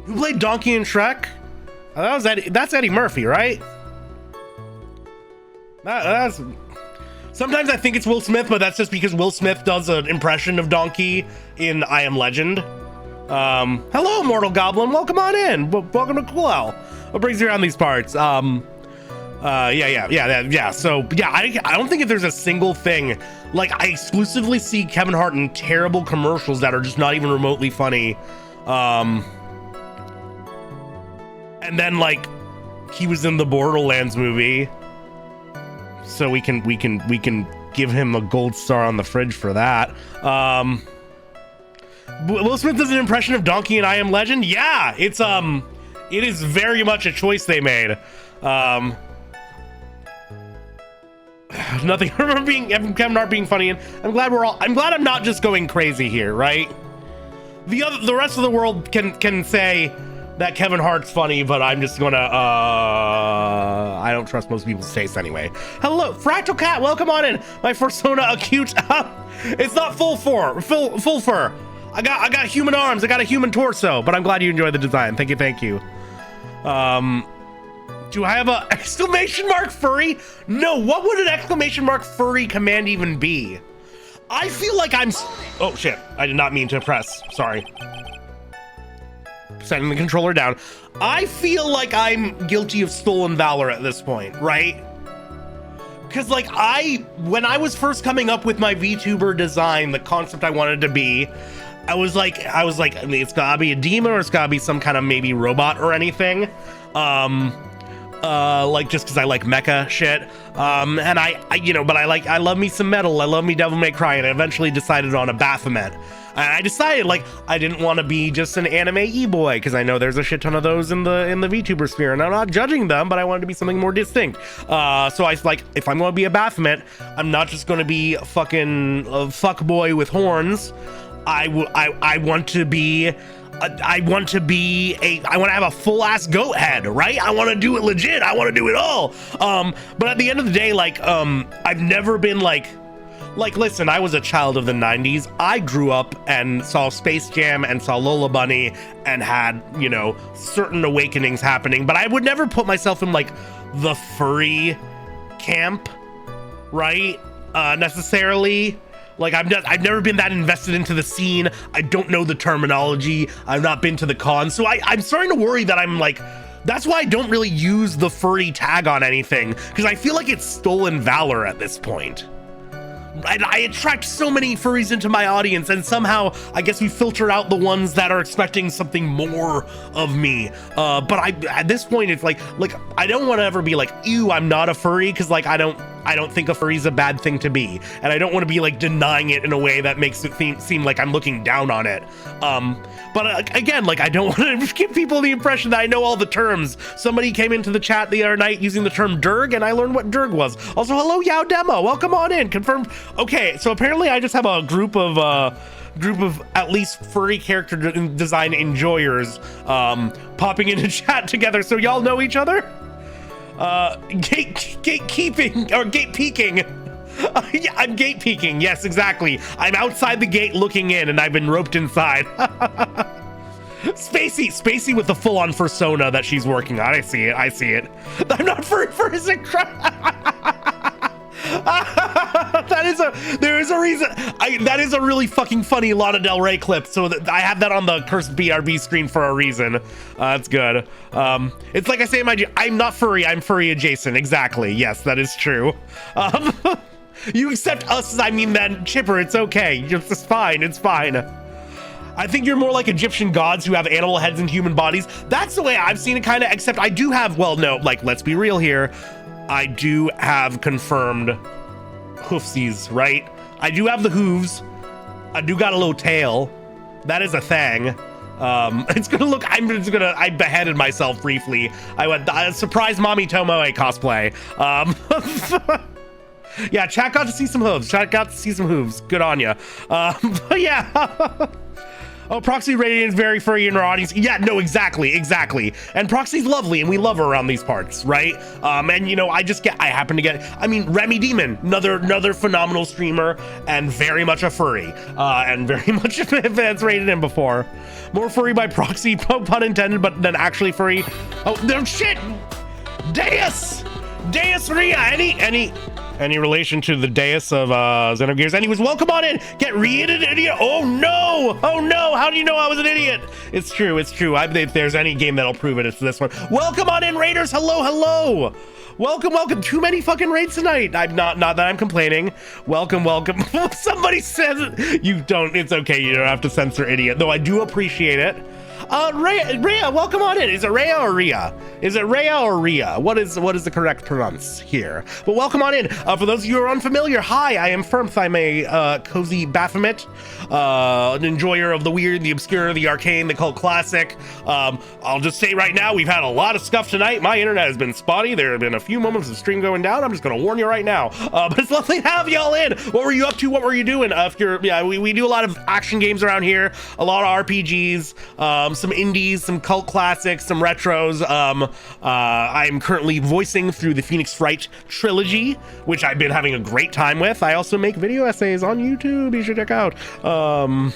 Who played Donkey in Shrek? That was Eddie. That's Eddie Murphy, right? That's. Sometimes I think it's Will Smith, but that's just because Will Smith does an impression of Donkey in I Am Legend. Hello, Mortal Goblin. Welcome on in. Welcome to Cool Owl. What brings you around these parts? Yeah. So, yeah, I don't think if there's a single thing, like, I exclusively see Kevin Hart in terrible commercials that are just not even remotely funny. And then, like, he was in the Borderlands movie. So we can give him a gold star on the fridge for that. Will Smith does an impression of Donkey in I Am Legend. Yeah, it is very much a choice they made. Nothing. I remember Kevin Hart being funny, and I'm glad I'm not just going crazy here, right? The rest of the world can say that Kevin Hart's funny, but I'm just gonna, I don't trust most people's taste anyway. Hello, Fractal Cat, welcome on in. My Persona Acute, it's not full fur. I got human arms, I got a human torso, but I'm glad you enjoyed the design. Thank you. Do I have a exclamation mark furry? No, what would an exclamation mark furry command even be? I feel like oh shit, I did not mean to press, sorry. Setting the controller down. I feel like I'm guilty of stolen valor at this point, right? Because like when I was first coming up with my VTuber design, the concept I wanted to be, I was like, I mean, it's gotta be a demon or it's gotta be some kind of maybe robot or anything. Like just because I like mecha shit. And I love me some metal. I love me Devil May Cry, and I eventually decided on a Baphomet. I decided like I didn't want to be just an anime e-boy, because I know there's a shit ton of those in the VTuber sphere, and I'm not judging them, but I wanted to be something more distinct. So I was like, if I'm going to be a Baphomet, I'm not just going to be a fucking fuckboy with horns. I want to have a full ass goat head, right? I want to do it legit. I want to do it all. But at the end of the day, like, I've never been like, listen, I was a child of the 90s. I grew up and saw Space Jam and saw Lola Bunny and had, certain awakenings happening, but I would never put myself in like the furry camp, right? Necessarily. Like, I've never been that invested into the scene. I don't know the terminology. I've not been to the con. So I'm starting to worry that I'm like, that's why I don't really use the furry tag on anything, because I feel like it's stolen valor at this point. I attract so many furries into my audience, and somehow I guess we filter out the ones that are expecting something more of me. But at this point, it's like I don't want to ever be like, ew, I'm not a furry, because like I don't think a furry is a bad thing to be, and I don't want to be like denying it in a way that makes it seem like I'm looking down on it. But again, like I don't want to give people the impression that I know all the terms. Somebody came into the chat the other night using the term derg, and I learned what derg was. Also, hello, Yao Demo, welcome on in. Confirmed. Okay, so apparently I just have a group of at least furry character design enjoyers popping into chat together. So y'all know each other. Gatekeeping or gate peeking. Yeah, I'm gate peeking. Yes, exactly. I'm outside the gate looking in, and I've been roped inside. Spacey with the full-on persona that she's working on. I see it. I'm not for his There is a reason. That is a really fucking funny Lana Del Rey clip. So I have that on the cursed BRB screen for a reason. That's good. It's like I say in my, I'm not furry. I'm furry adjacent. Exactly. Yes, that is true. You accept us as I mean then Chipper. It's okay. It's fine. It's fine. I think you're more like Egyptian gods who have animal heads and human bodies. That's the way I've seen it, kind of. Except I do have. Well, no. Like, let's be real here. I do have confirmed hoofsies, right? I do have the hooves. I do got a little tail. That is a thing. It's gonna look. I beheaded myself briefly. I went surprise mommy Tomoe cosplay. Yeah, chat got to see some hooves. Chat got to see some hooves. Good on ya. But yeah. Oh, Proxy Radiant's very furry in our audience. Yeah, no, exactly. And Proxy's lovely, and we love her around these parts, right? And you know, I happen to get, I mean, Remy Demon, another phenomenal streamer, and very much a furry, and very much advanced rated in before. More furry by proxy, pun intended, but then actually furry. Oh, no shit! Deus Rhea, any relation to the Deus of Xenogears? Anyways, welcome on in. Get re-edited, idiot. Oh no! How do you know I was an idiot? It's true. If there's any game that'll prove it, it's this one. Welcome on in, Raiders. Hello. Welcome. Too many fucking raids tonight. I'm not that I'm complaining. Welcome. Somebody says it. You don't. It's okay. You don't have to censor idiot. Though I do appreciate it. Rhea, welcome on in. Is it Rhea or Rhea? What is the correct pronounce here? But welcome on in. For those of you who are unfamiliar, hi, I am Firmth. I'm a cozy Baphomet, an enjoyer of the weird, the obscure, the arcane, the cult classic. I'll just say right now, we've had a lot of scuff tonight. My internet has been spotty. There have been a few moments of stream going down. I'm just going to warn you right now. But it's lovely to have y'all in. What were you up to? What were you doing? We do a lot of action games around here, a lot of RPGs, some indies, some cult classics, some retros. I'm currently voicing through the Phoenix Wright trilogy, which I've been having a great time with. I also make video essays on YouTube. You should check out. Oh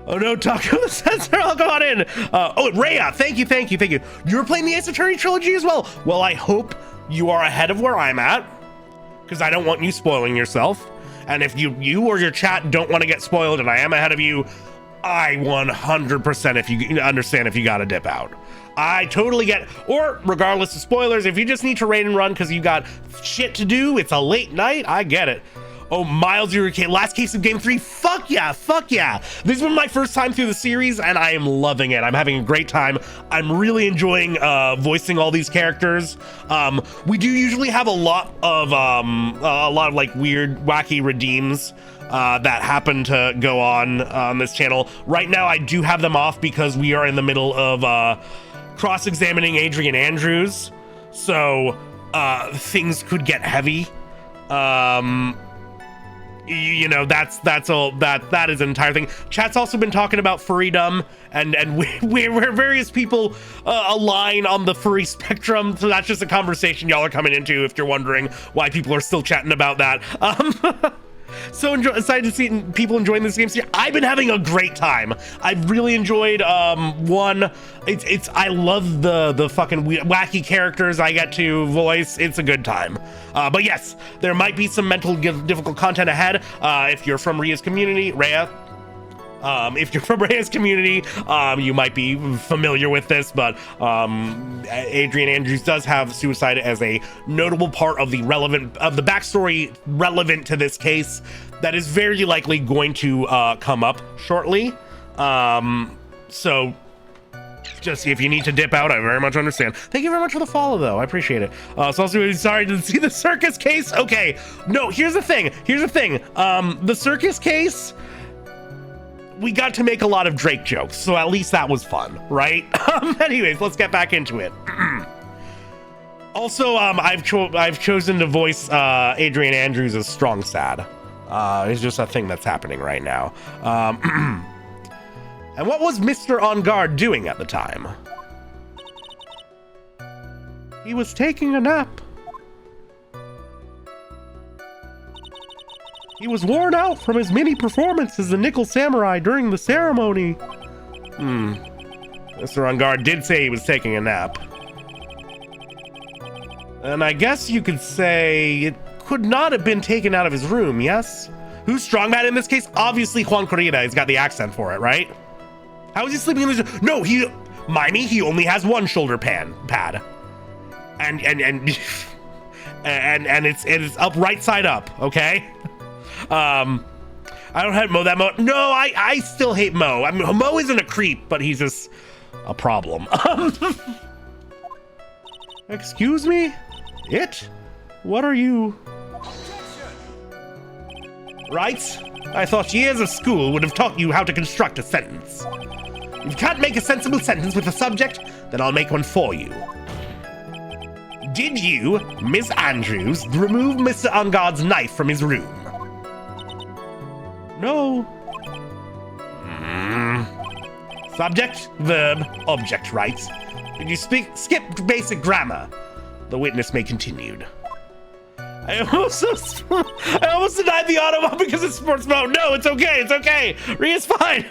no, Taco the Censor, I'll go on in. Rhea, thank you. You're playing the Ace Attorney trilogy as well. Well, I hope you are ahead of where I'm at, because I don't want you spoiling yourself. And if you or your chat don't want to get spoiled and I am ahead of you, I 100% if you understand if you gotta dip out. I totally get, or regardless of spoilers, if you just need to raid and run because you got shit to do, it's a late night, I get it. Oh, Miles, your last case of game 3. Fuck yeah. This has been my first time through the series and I am loving it. I'm having a great time. I'm really enjoying voicing all these characters. We do usually have a lot of like weird, wacky redeems that happen to go on this channel. Right now, I do have them off because we are in the middle of cross-examining Adrian Andrews. So things could get heavy. You know, that's all that is an entire thing. Chat's also been talking about furrydom and where various people align on the furry spectrum. So that's just a conversation y'all are coming into if you're wondering why people are still chatting about that. So excited to see people enjoying this game. I've been having a great time. I've really enjoyed one. I love the fucking wacky characters I get to voice. It's a good time. But yes, there might be some mental difficult content ahead. If you're from Rhea's community, Rhea. If you're from Rhea's community, you might be familiar with this, but Adrian Andrews does have suicide as a notable part of the backstory relevant to this case that is very likely going to come up shortly. So just if you need to dip out, I very much understand. Thank you very much for the follow, though. I appreciate it. So also sorry to see the circus case. Okay, no, here's the thing. The circus case, we got to make a lot of Drake jokes, so at least that was fun, right? Anyways, let's get back into it. Also, I've chosen to voice Adrian Andrews as Strong Sad. It's just a thing that's happening right now. And what was Mr. On Guard doing at the time? He was taking a nap. He was worn out from his many performances as the Nickel Samurai during the ceremony. Mr. On Guard did say he was taking a nap. And I guess you could say it could not have been taken out of his room, yes? Who's strongman in this case? Obviously Juan Corrida. He's got the accent for it, right? How is he sleeping in his... No, he only has one shoulder pad. And it's up right side up, okay? I don't have Mo that Mo. No, I still hate Mo. I mean, Mo isn't a creep, but he's just a problem. Excuse me? It? What are you? Right? I thought years of school would have taught you how to construct a sentence. If you can't make a sensible sentence with a subject, then I'll make one for you. Did you, Miss Andrews, remove Mr. Ungard's knife from his room? No. Subject, verb, object, right? Did you skip basic grammar? The witness may continue. I almost denied the auto because it's sports mode. No, it's okay. It's okay. Ria's fine.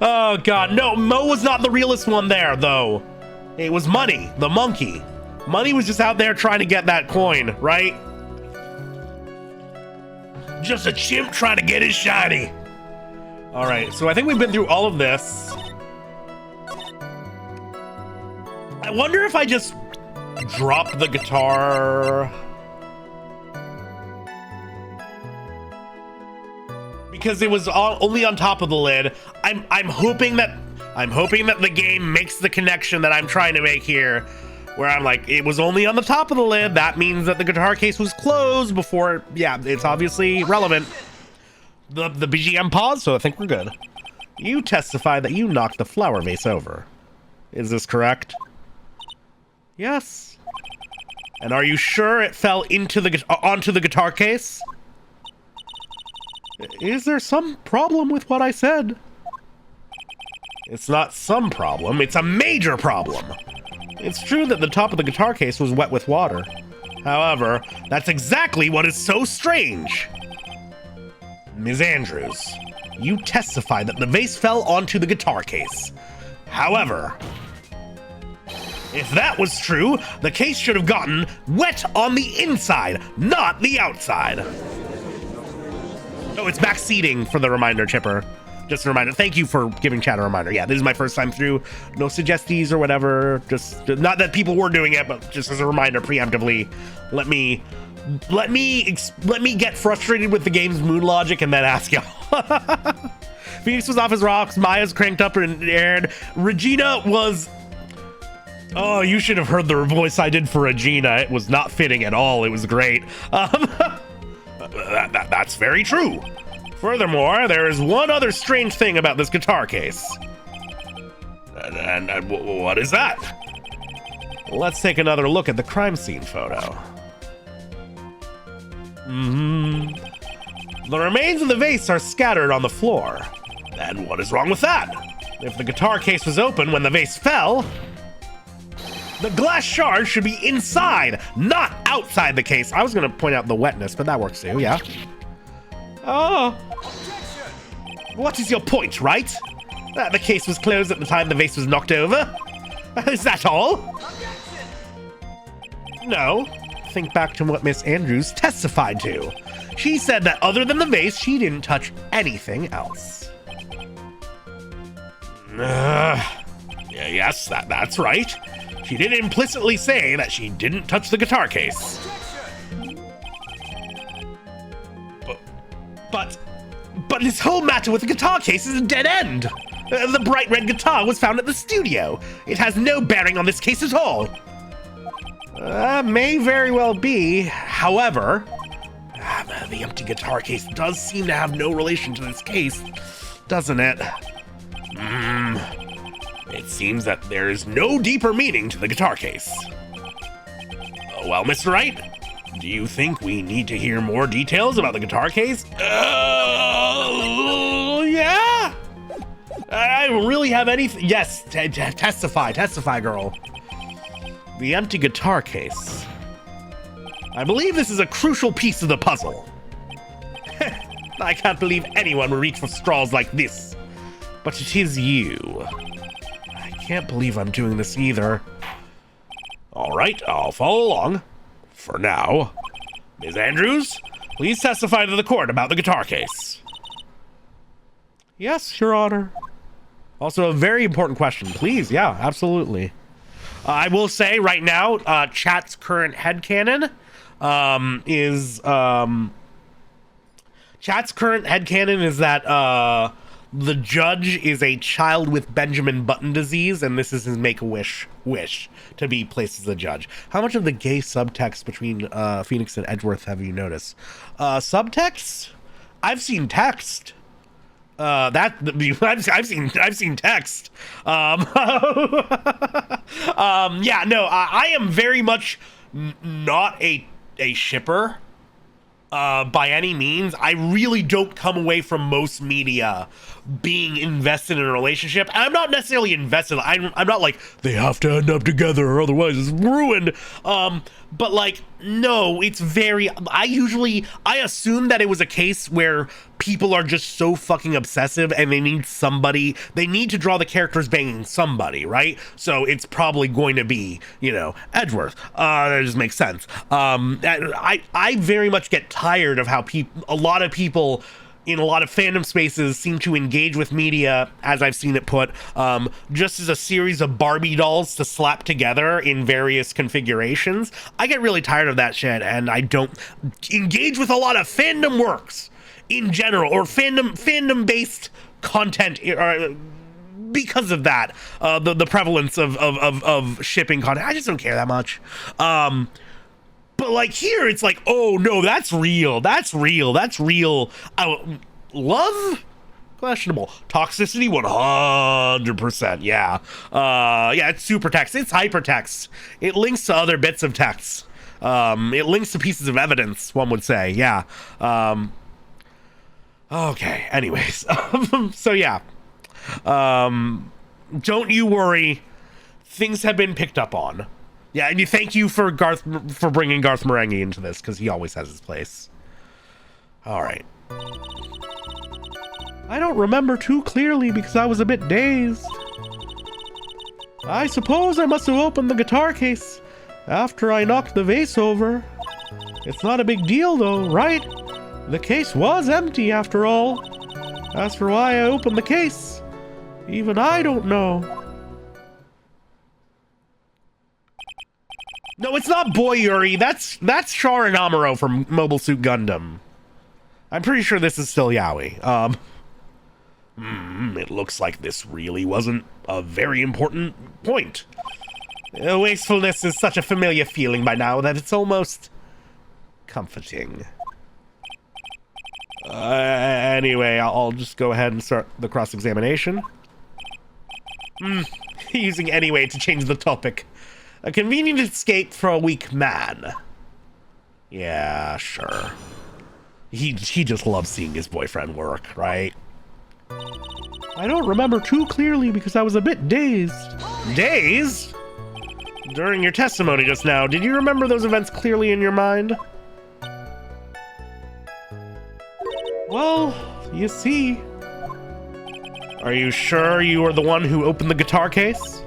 Oh, God. No, Mo was not the realest one there, though. It was Money, the monkey. Money was just out there trying to get that coin, right? Just a chimp trying to get his shiny. All right, so I think we've been through all of this. I wonder if I just drop the guitar. Because it was only on top of the lid. I'm hoping that the game makes the connection that I'm trying to make here, where I'm like, it was only on the top of the lid. That means that the guitar case was closed before. Yeah, it's obviously relevant. The BGM paused, so I think we're good. You testify that you knocked the flower vase over. Is this correct? Yes. And are you sure it fell onto the guitar case? Is there some problem with what I said? It's not some problem, it's a major problem. It's true that the top of the guitar case was wet with water. However, that's exactly what is so strange. Ms. Andrews, you testify that the vase fell onto the guitar case. However, if that was true, the case should have gotten wet on the inside, not the outside. Oh, it's back seating for the reminder, Chipper. Just a reminder. Thank you for giving chat a reminder. Yeah, this is my first time through. No suggesties or whatever. Just not that people were doing it, but just as a reminder, preemptively. Let me get frustrated with the game's mood logic and then ask y'all. Phoenix was off his rocks. Maya's cranked up and aired. Regina was. Oh, you should have heard the voice I did for Regina. It was not fitting at all. It was great. That's very true. Furthermore, there is one other strange thing about this guitar case. And what is that? Let's take another look at the crime scene photo. The remains of the vase are scattered on the floor. And what is wrong with that? If the guitar case was open when the vase fell, the glass shard should be inside, not outside the case. I was going to point out the wetness, but that works too, yeah. Oh. What is your point, right? That the case was closed at the time the vase was knocked over? Is that all? No. Think back to what Miss Andrews testified to. She said that other than the vase, she didn't touch anything else. Yes, that's right. She did implicitly say that she didn't touch the guitar case. But this whole matter with the guitar case is a dead end. The bright red guitar was found at the studio. It has no bearing on this case at all. May very well be. However, the empty guitar case does seem to have no relation to this case, doesn't it? It seems that there is no deeper meaning to the guitar case. Well, Mr. Wright, do you think we need to hear more details about the guitar case? Yeah? I don't really have anything. Yes, testify, girl. The empty guitar case. I believe this is a crucial piece of the puzzle. I can't believe anyone would reach for straws like this. But it is you. I can't believe I'm doing this either. All right, I'll follow along. For now. Ms. Andrews, please testify to the court about the guitar case. Yes, Your Honor. Also, a very important question. Please, yeah, absolutely. I will say right now, chat's current headcanon is that the judge is a child with Benjamin Button disease, and this is his make-a-wish wish to be placed as a judge. How much of the gay subtext between Phoenix and Edgeworth have you noticed? Subtext? I've seen text. I've seen text. Yeah, no, I am very much not a shipper. By any means. I really don't come away from most media being invested in a relationship. And I'm not necessarily invested. I'm not like, they have to end up together or otherwise it's ruined. But like, no, it's very, I assume that it was a case where people are just so fucking obsessive and they need to draw the characters banging somebody, right? So it's probably going to be, Edgeworth. That just makes sense. I very much get tired of how a lot of people in a lot of fandom spaces seem to engage with media, as I've seen it put, just as a series of Barbie dolls to slap together in various configurations. I get really tired of that shit, and I don't engage with a lot of fandom works in general, or fandom-based content, because of that, the prevalence of shipping content. I just don't care that much. But like here, it's like, oh no, that's real. Love? Questionable. Toxicity? 100%. Yeah. Yeah, it's super text. It's hypertext. It links to other bits of text. It links to pieces of evidence, one would say. Yeah. Okay. Anyways. So yeah. Don't you worry. Things have been picked up on. Yeah, and thank you for bringing Garth Marenghi into this, because he always has his place. All right. I don't remember too clearly because I was a bit dazed. I suppose I must have opened the guitar case after I knocked the vase over. It's not a big deal though, right? The case was empty after all. As for why I opened the case, even I don't know. No, it's not Boy Yuri. That's Char and Amuro from Mobile Suit Gundam. I'm pretty sure this is still Yaoi. It looks like this really wasn't a very important point. Wastefulness is such a familiar feeling by now that it's almost comforting. Anyway, I'll just go ahead and start the cross-examination. Using anyway to change the topic. A convenient escape for a weak man. Yeah, sure. He just loves seeing his boyfriend work, right? I don't remember too clearly because I was a bit dazed. Dazed? During your testimony just now, did you remember those events clearly in your mind? Well, you see. Are you sure you were the one who opened the guitar case?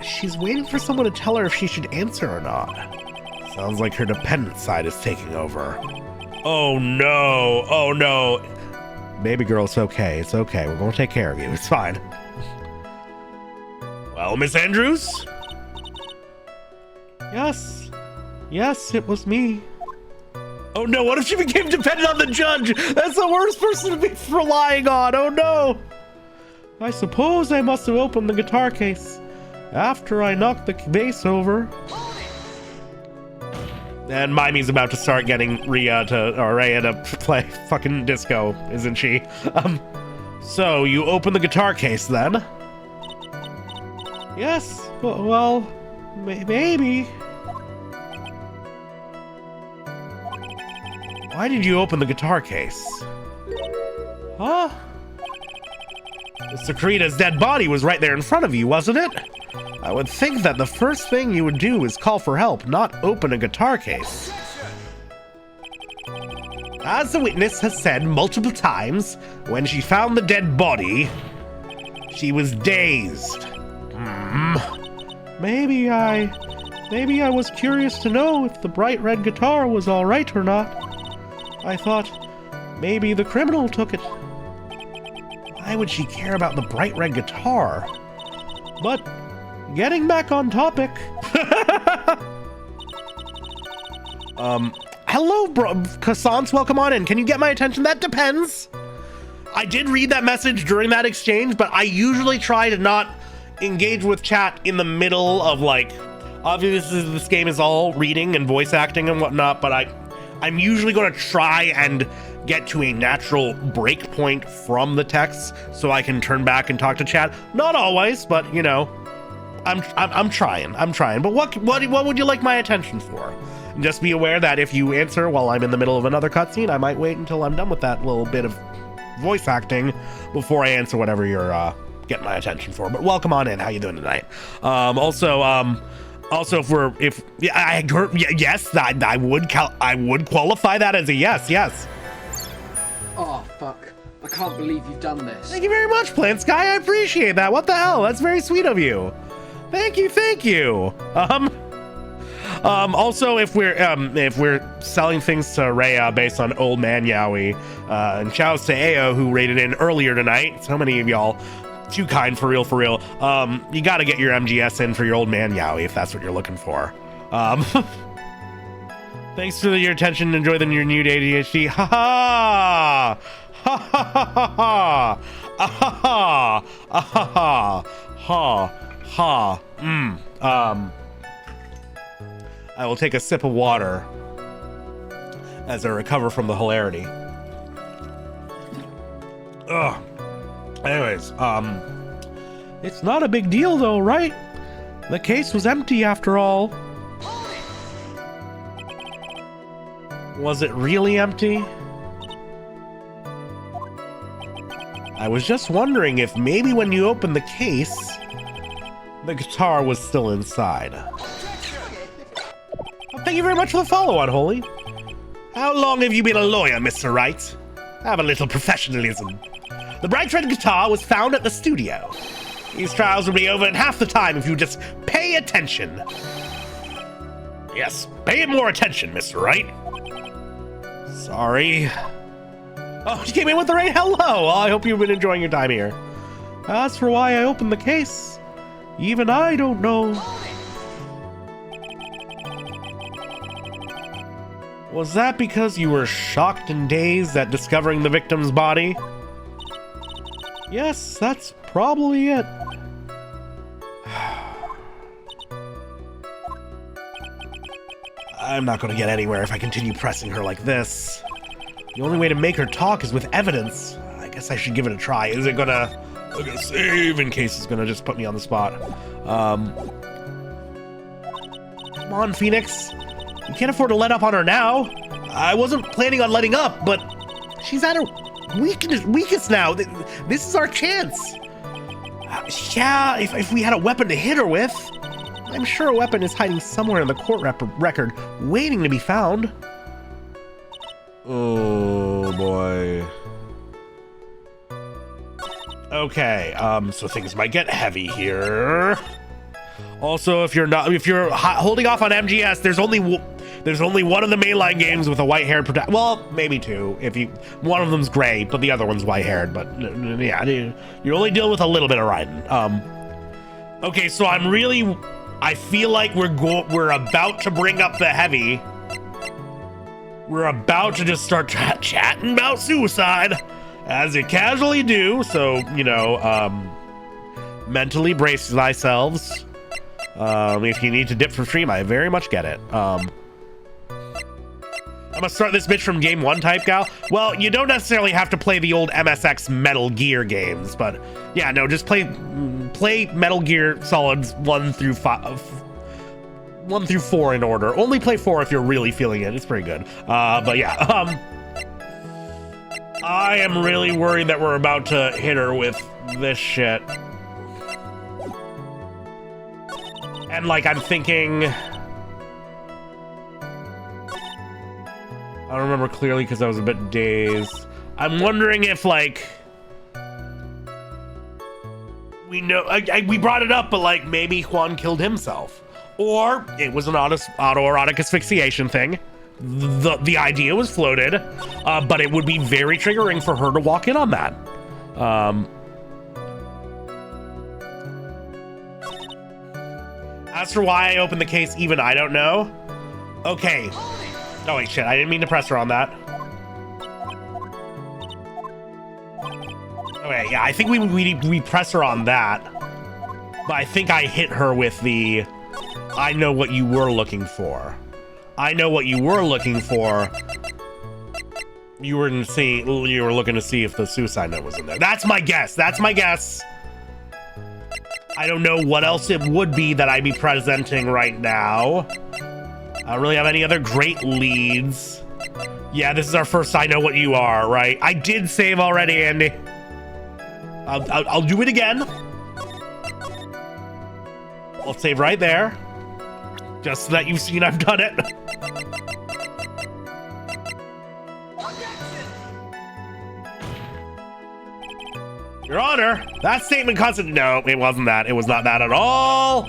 She's waiting for someone to tell her if she should answer or not. Sounds like her dependent side is taking over. Oh no, oh no. Baby girl, it's okay, it's okay. We're gonna take care of you, it's fine. Well, Miss Andrews? Yes, it was me. Oh no, what if she became dependent on the judge? That's the worst person to be relying on, oh no. I suppose I must have opened the guitar case after I knocked the vase over. And Mimi's about to start getting Rhea to play fucking disco, isn't she? So you open the guitar case then? Yes, well, maybe. Why did you open the guitar case? Huh? Secreta's dead body was right there in front of you, wasn't it? I would think that the first thing you would do is call for help, not open a guitar case. As the witness has said multiple times, when she found the dead body, She was dazed. Maybe I was curious to know if the bright red guitar was all right or not. I thought maybe the criminal took it. Why would she care about the bright red guitar? But getting back on topic. Hello, bro. Cassance, welcome on in. Can you get my attention? That depends. I did read that message during that exchange, but I usually try to not engage with chat in the middle of, like, obviously this game is all reading and voice acting and whatnot, but I'm usually going to try and get to a natural break point from the text so I can turn back and talk to chat. Not always, but you know, I'm trying. But what would you like my attention for? And just be aware that if you answer while I'm in the middle of another cutscene, I might wait until I'm done with that little bit of voice acting before I answer whatever you're getting my attention for. But welcome on in. How you doing tonight? Also, yes, I would qualify that as a yes. Oh, fuck. I can't believe you've done this. Thank you very much, Plant Sky. I appreciate that. What the hell? That's very sweet of you. Thank you. Also, if we're selling things to Rhea based on Old Man Yowie, and shouts to Ao who rated in earlier tonight. So many of y'all, too kind, for real. You got to get your MGS in for your Old Man Yowie if that's what you're looking for. Thanks for your attention. Enjoy your new ADHD. Ha ha ha ha ha ha ha ha. I will take a sip of water as I recover from the hilarity. Ugh. Anyways, it's not a big deal though, right? The case was empty after all. Was it really empty? I was just wondering if maybe when you opened the case, the guitar was still inside. Thank you very much for the follow, Unholy. How long have you been a lawyer, Mr. Wright? Have a little professionalism. The bright red guitar was found at the studio. These trials will be over in half the time if you just pay attention. Yes, pay it more attention, Mr. Wright. Sorry. Oh, you came in with the rain? Hello! Well, I hope you've been enjoying your time here. As for why I opened the case, even I don't know. Was that because you were shocked and dazed at discovering the victim's body? Yes, that's probably it. I'm not going to get anywhere if I continue pressing her like this. The only way to make her talk is with evidence. I guess I should give it a try. Is it gonna... I'm gonna save in case it's gonna just put me on the spot. Come on, Phoenix. You can't afford to let up on her now. I wasn't planning on letting up, but she's at her weakest now. This is our chance. Yeah, if we had a weapon to hit her with. I'm sure a weapon is hiding somewhere in the court record, waiting to be found. Oh boy. Okay, so things might get heavy here. Also, if you're holding off on MGS, there's only one of the mainline games with a white-haired protagonist. Well, maybe two. One of them's gray, but the other one's white-haired. But yeah, you're only dealing with a little bit of riding. Okay, so I feel like we're about to bring up the heavy. We're about to just start chatting about suicide, as you casually do. So, you know, mentally brace thyselves. If you need to dip from stream, I very much get it. I'm gonna start this bitch from game 1 type, gal. Well, you don't necessarily have to play the old MSX Metal Gear games, but yeah, no, just play Metal Gear Solids 1 through 4 in order. Only play 4 if you're really feeling it. It's pretty good. But yeah, I am really worried that we're about to hit her with this shit. And like, I'm thinking, I don't remember clearly because I was a bit dazed. I'm wondering if, like, We know, we brought it up, but like maybe Juan killed himself. Or it was an autoerotic asphyxiation thing. The idea was floated, but it would be very triggering for her to walk in on that. As for why I opened the case, even I don't know. Okay. Oh wait, shit, I didn't mean to press her on that. Okay, yeah, I think we press her on that. But I think I hit her with the, I know what you were looking for. I know what you were looking for. You were looking to see if the suicide note was in there. That's my guess. That's my guess. I don't know what else it would be that I'd be presenting right now. I don't really have any other great leads. Yeah, this is our first I know what you are, right? I did save already, Andy. I'll do it again. I'll save right there. Just so that you've seen I've done it. Your Honor, that statement constant. No, it wasn't that. It was not that at all.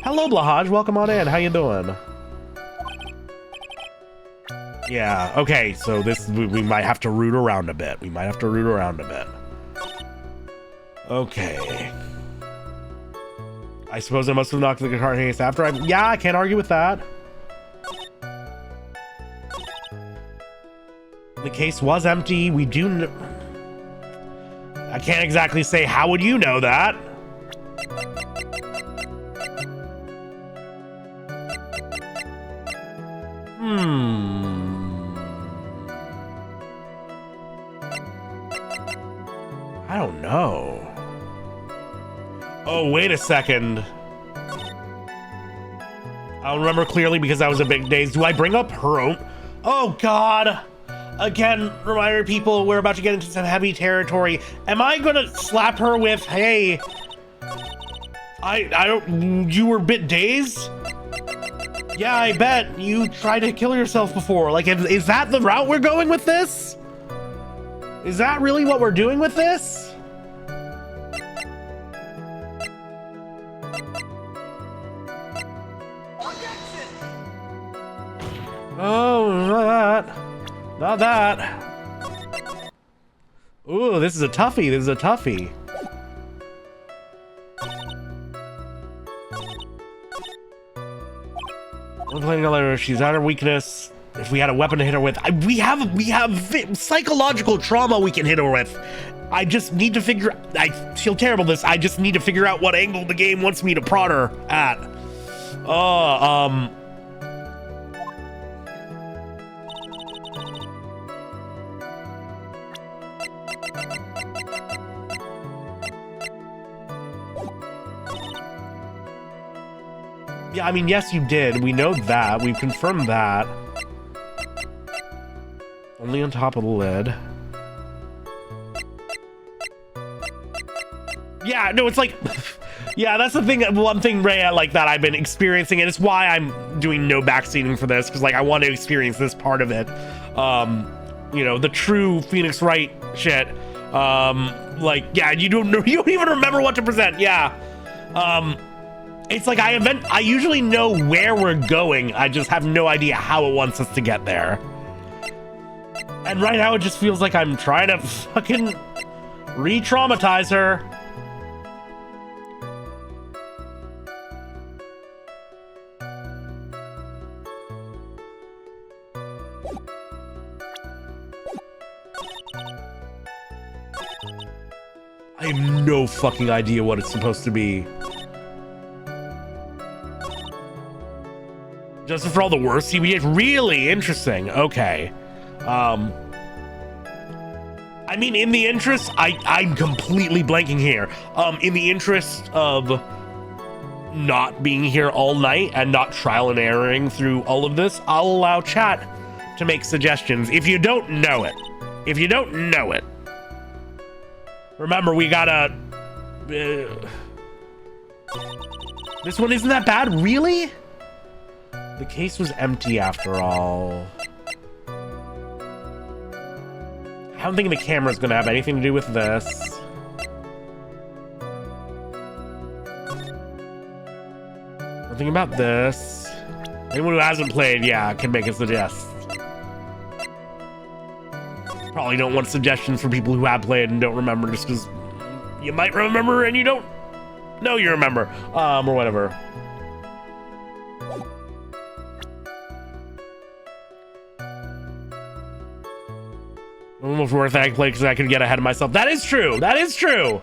Hello, Blahaj. Welcome on in. How you doing? Yeah, okay, so this, we might have to root around a bit. Okay. I suppose I must have knocked the guitar case after yeah, I can't argue with that. The case was empty. We do I can't exactly say, how would you know that? I don't know. Oh, wait a second. I'll remember clearly because that was a big daze. Do I bring up her own? Oh, God. Again, reminder people, we're about to get into some heavy territory. Am I gonna slap her with, hey, I don't, you were a bit dazed? Yeah, I bet. You tried to kill yourself before. Like, is that the route we're going with this? Is that really what we're doing with this? Oh, not that. Not that. Ooh, this is a toughie. This is a toughie. We're playing another. She's at her weakness. If we had a weapon to hit her with, we have psychological trauma we can hit her with. I just need to figure. I feel terrible. I just need to figure out what angle the game wants me to prod her at. Yeah, I mean, yes, you did. We know that. We've confirmed that. Only on top of the lid. Yeah, no, it's like... yeah, that's the thing. One thing, Ray, like that I've been experiencing, and it's why I'm doing no backseating for this, because, like, I want to experience this part of it. You know, the true Phoenix Wright shit. Like, yeah, you don't even remember what to present. Yeah. It's like I usually know where we're going. I just have no idea how it wants us to get there. And right now it just feels like I'm trying to fucking re-traumatize her. I have no fucking idea what it's supposed to be. Just for all the worst, it's really interesting. Okay. I mean, in the interest, I'm completely blanking here. In the interest of not being here all night and not trial and erroring through all of this, I'll allow chat to make suggestions if you don't know it. If you don't know it. Remember, we gotta... this one isn't that bad, really? The case was empty after all. I don't think the camera's gonna have anything to do with this. Something about this. Anyone who hasn't played, yeah, can make a suggestion. Probably don't want suggestions for people who have played and don't remember, just because you might remember and you don't know you remember, or whatever. Almost worth I play because I can get ahead of myself. That is true. That is true.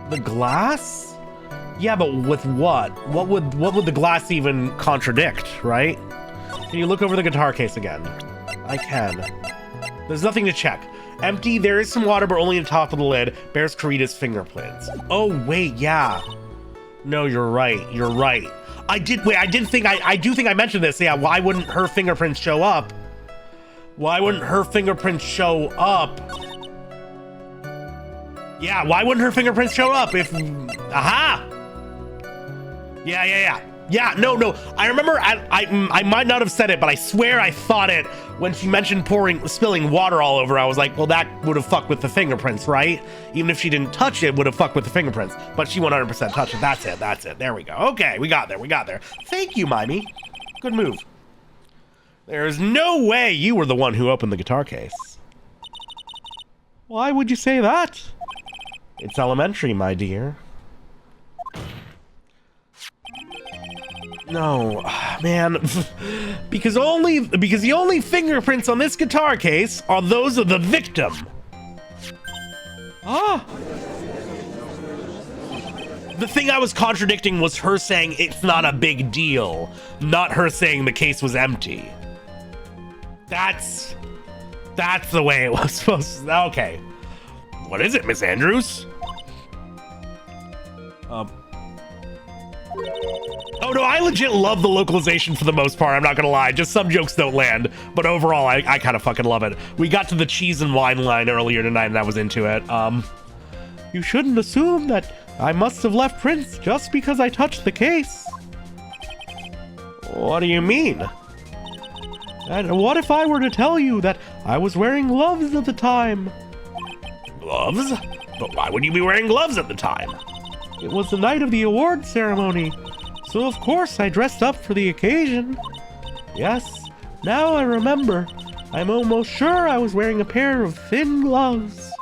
The glass? Yeah, but with what? What would the glass even contradict, right? Can you look over the guitar case again? I can. There's nothing to check. Empty, there is some water, but only on top of the lid. Bears Karita's fingerprints. Oh, wait, yeah. No, you're right. You're right. I do think I mentioned this. Yeah, why wouldn't her fingerprints show up? Why wouldn't her fingerprints show up? Yeah, why wouldn't her fingerprints show up if... Aha! Yeah. Yeah, no. I remember I might not have said it, but I swear I thought it when she mentioned spilling water all over. I was like, well, that would have fucked with the fingerprints, right? Even if she didn't touch it, would have fucked with the fingerprints. But she 100% touched it. That's it. There we go. Okay, we got there. Thank you, Mimey. Good move. There's no way you were the one who opened the guitar case. Why would you say that? It's elementary, my dear. No, man, because the only fingerprints on this guitar case are those of the victim. Ah. The thing I was contradicting was her saying it's not a big deal, not her saying the case was empty. That's the way it was supposed to. Okay. What is it, Miss Andrews? Oh no, I legit love the localization for the most part, I'm not gonna lie. Just some jokes don't land, but overall, I kind of fucking love it. We got to the cheese and wine line earlier tonight and I was into it. You shouldn't assume that I must have left prints just because I touched the case. What do you mean? And what if I were to tell you that I was wearing gloves at the time? Gloves? But why would you be wearing gloves at the time? It was the night of the award ceremony, so of course I dressed up for the occasion. Yes, now I remember. I'm almost sure I was wearing a pair of thin gloves.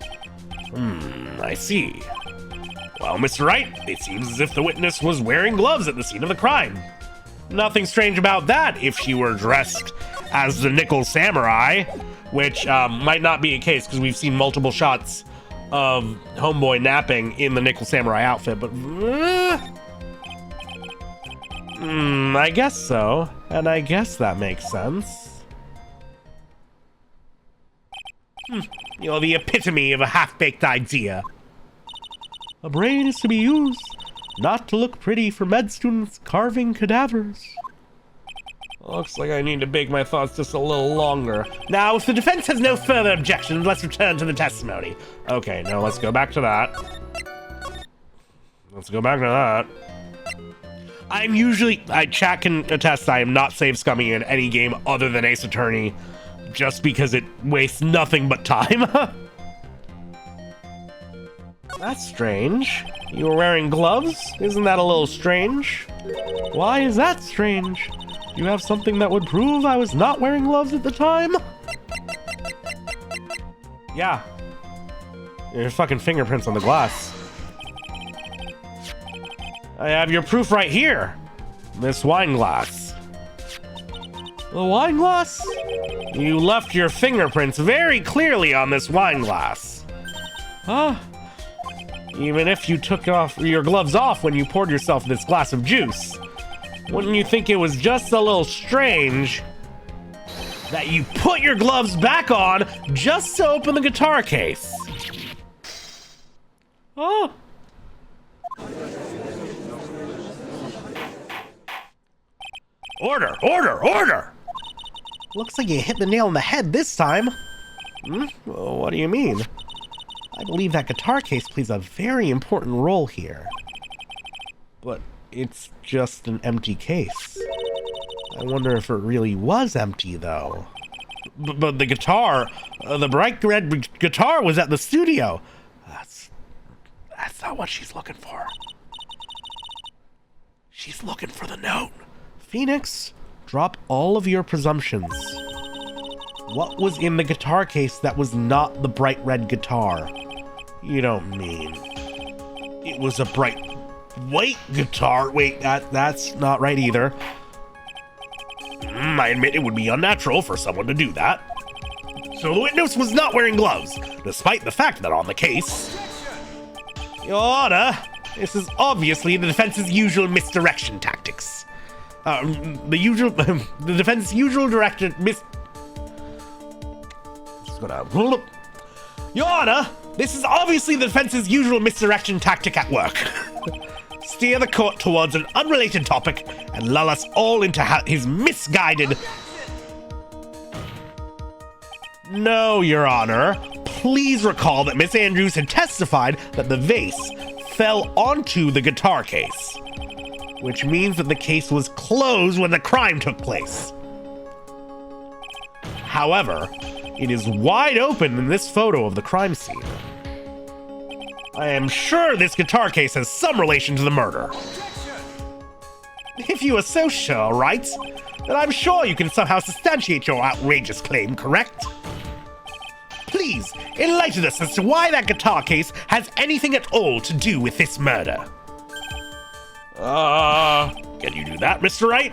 I see. Well, Mr. Wright, it seems as if the witness was wearing gloves at the scene of the crime. Nothing strange about that if she were dressed as the Nickel Samurai, which might not be a case because we've seen multiple shots of Homeboy napping in the Nickel Samurai outfit, but I guess so, and I guess that makes sense. You're the epitome of a half-baked idea. A brain is to be used, not to look pretty for med students carving cadavers. Looks like I need to bake my thoughts just a little longer. Now, if the defense has no further objections, let's return to the testimony. Okay, now let's go back to that. Chat can attest I am not save scumming in any game other than Ace Attorney, just because it wastes nothing but time. That's strange. You were wearing gloves? Isn't that a little strange? Why is that strange? You have something that would prove I was not wearing gloves at the time? Yeah. Your fucking fingerprints on the glass. I have your proof right here. This wine glass. The wine glass? You left your fingerprints very clearly on this wine glass. Even if you took off your gloves off when you poured yourself this glass of juice. Wouldn't you think it was just a little strange that you put your gloves back on just to open the guitar case? Oh. Order! Looks like you hit the nail on the head this time. Well, what do you mean? I believe that guitar case plays a very important role here. But it's just an empty case. I wonder if it really was empty, though. But the guitar, the bright red guitar was at the studio. That's not what she's looking for. She's looking for the note. Phoenix, drop all of your presumptions. What was in the guitar case that was not the bright red guitar? You don't mean it was a bright white guitar? Wait, that's not right either. I admit it would be unnatural for someone to do that. So the witness was not wearing gloves, despite the fact that on the case... Your Honor, this is obviously the defense's usual misdirection tactics. The defense's usual direction Your Honor, this is obviously the defense's usual misdirection tactic at work. Steer the court towards an unrelated topic and lull us all into his misguided... No, Your Honor. Please recall that Miss Andrews had testified that the vase fell onto the guitar case, which means that the case was closed when the crime took place. However, it is wide open in this photo of the crime scene. I am sure this guitar case has some relation to the murder. If you are so sure, Wright, then I'm sure you can somehow substantiate your outrageous claim, correct? Please, enlighten us as to why that guitar case has anything at all to do with this murder. Can you do that, Mr. Wright?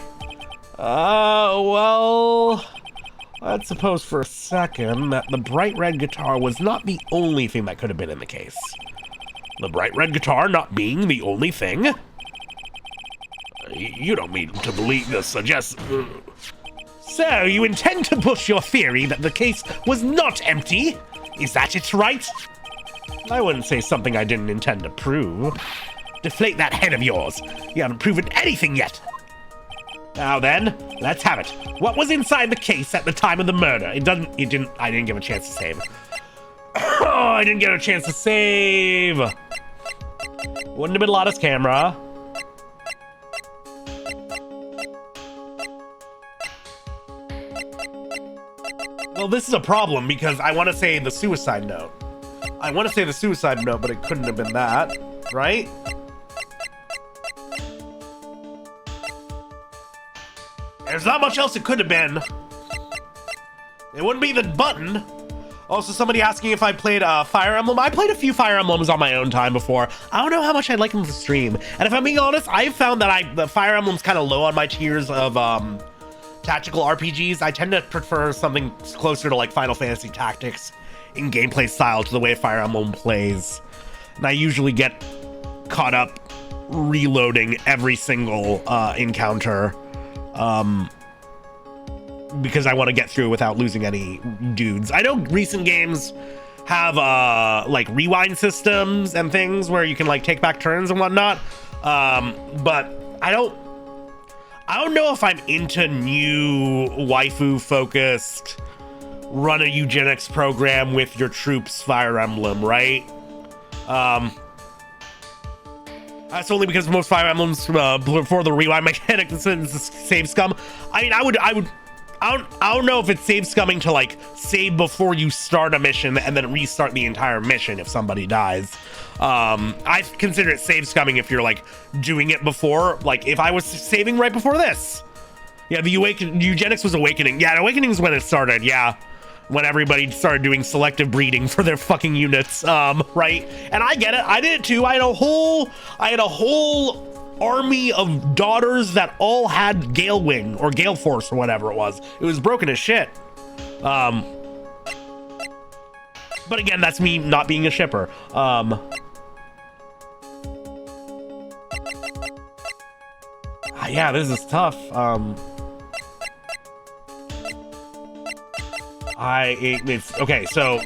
Well... Let's suppose for a second that the bright red guitar was not the only thing that could have been in the case. The bright red guitar not being the only thing? You don't mean to believe this suggests... So, you intend to push your theory that the case was not empty? Is that it, right? I wouldn't say something I didn't intend to prove. Deflate that head of yours. You haven't proven anything yet. Now then, let's have it. What was inside the case at the time of the murder? I didn't get a chance to save. I didn't get a chance to save. Wouldn't have been Lotta's camera. Well, this is a problem because I want to say the suicide note. I want to say the suicide note, but it couldn't have been that, right? There's not much else it could have been. It wouldn't be the button. Also, somebody asking if I played Fire Emblem. I played a few Fire Emblems on my own time before. I don't know how much I'd like them to stream. And if I'm being honest, I've found that the Fire Emblem's kind of low on my tiers of tactical RPGs. I tend to prefer something closer to like Final Fantasy Tactics in gameplay style to the way Fire Emblem plays. And I usually get caught up reloading every single encounter. Because I want to get through without losing any dudes. I know recent games have like rewind systems and things where you can like take back turns and whatnot. But I don't know if I'm into new waifu focused run a eugenics program with your troops Fire Emblem, right? That's only because most Fire Emblems before the rewind mechanic is save scum. I mean, I don't know if it's save scumming to like save before you start a mission and then restart the entire mission if somebody dies. I consider it save scumming if you're like doing it before, like if I was saving right before this. Yeah, the eugenics was Awakening. Yeah, Awakening is when it started. Yeah, when everybody started doing selective breeding for their fucking units. Right? And I get it. I did it too. I had a whole army of daughters that all had Gale Wing or Gale Force or whatever it was. It was broken as shit. But again, that's me not being a shipper. Yeah, this is tough. It's okay. So,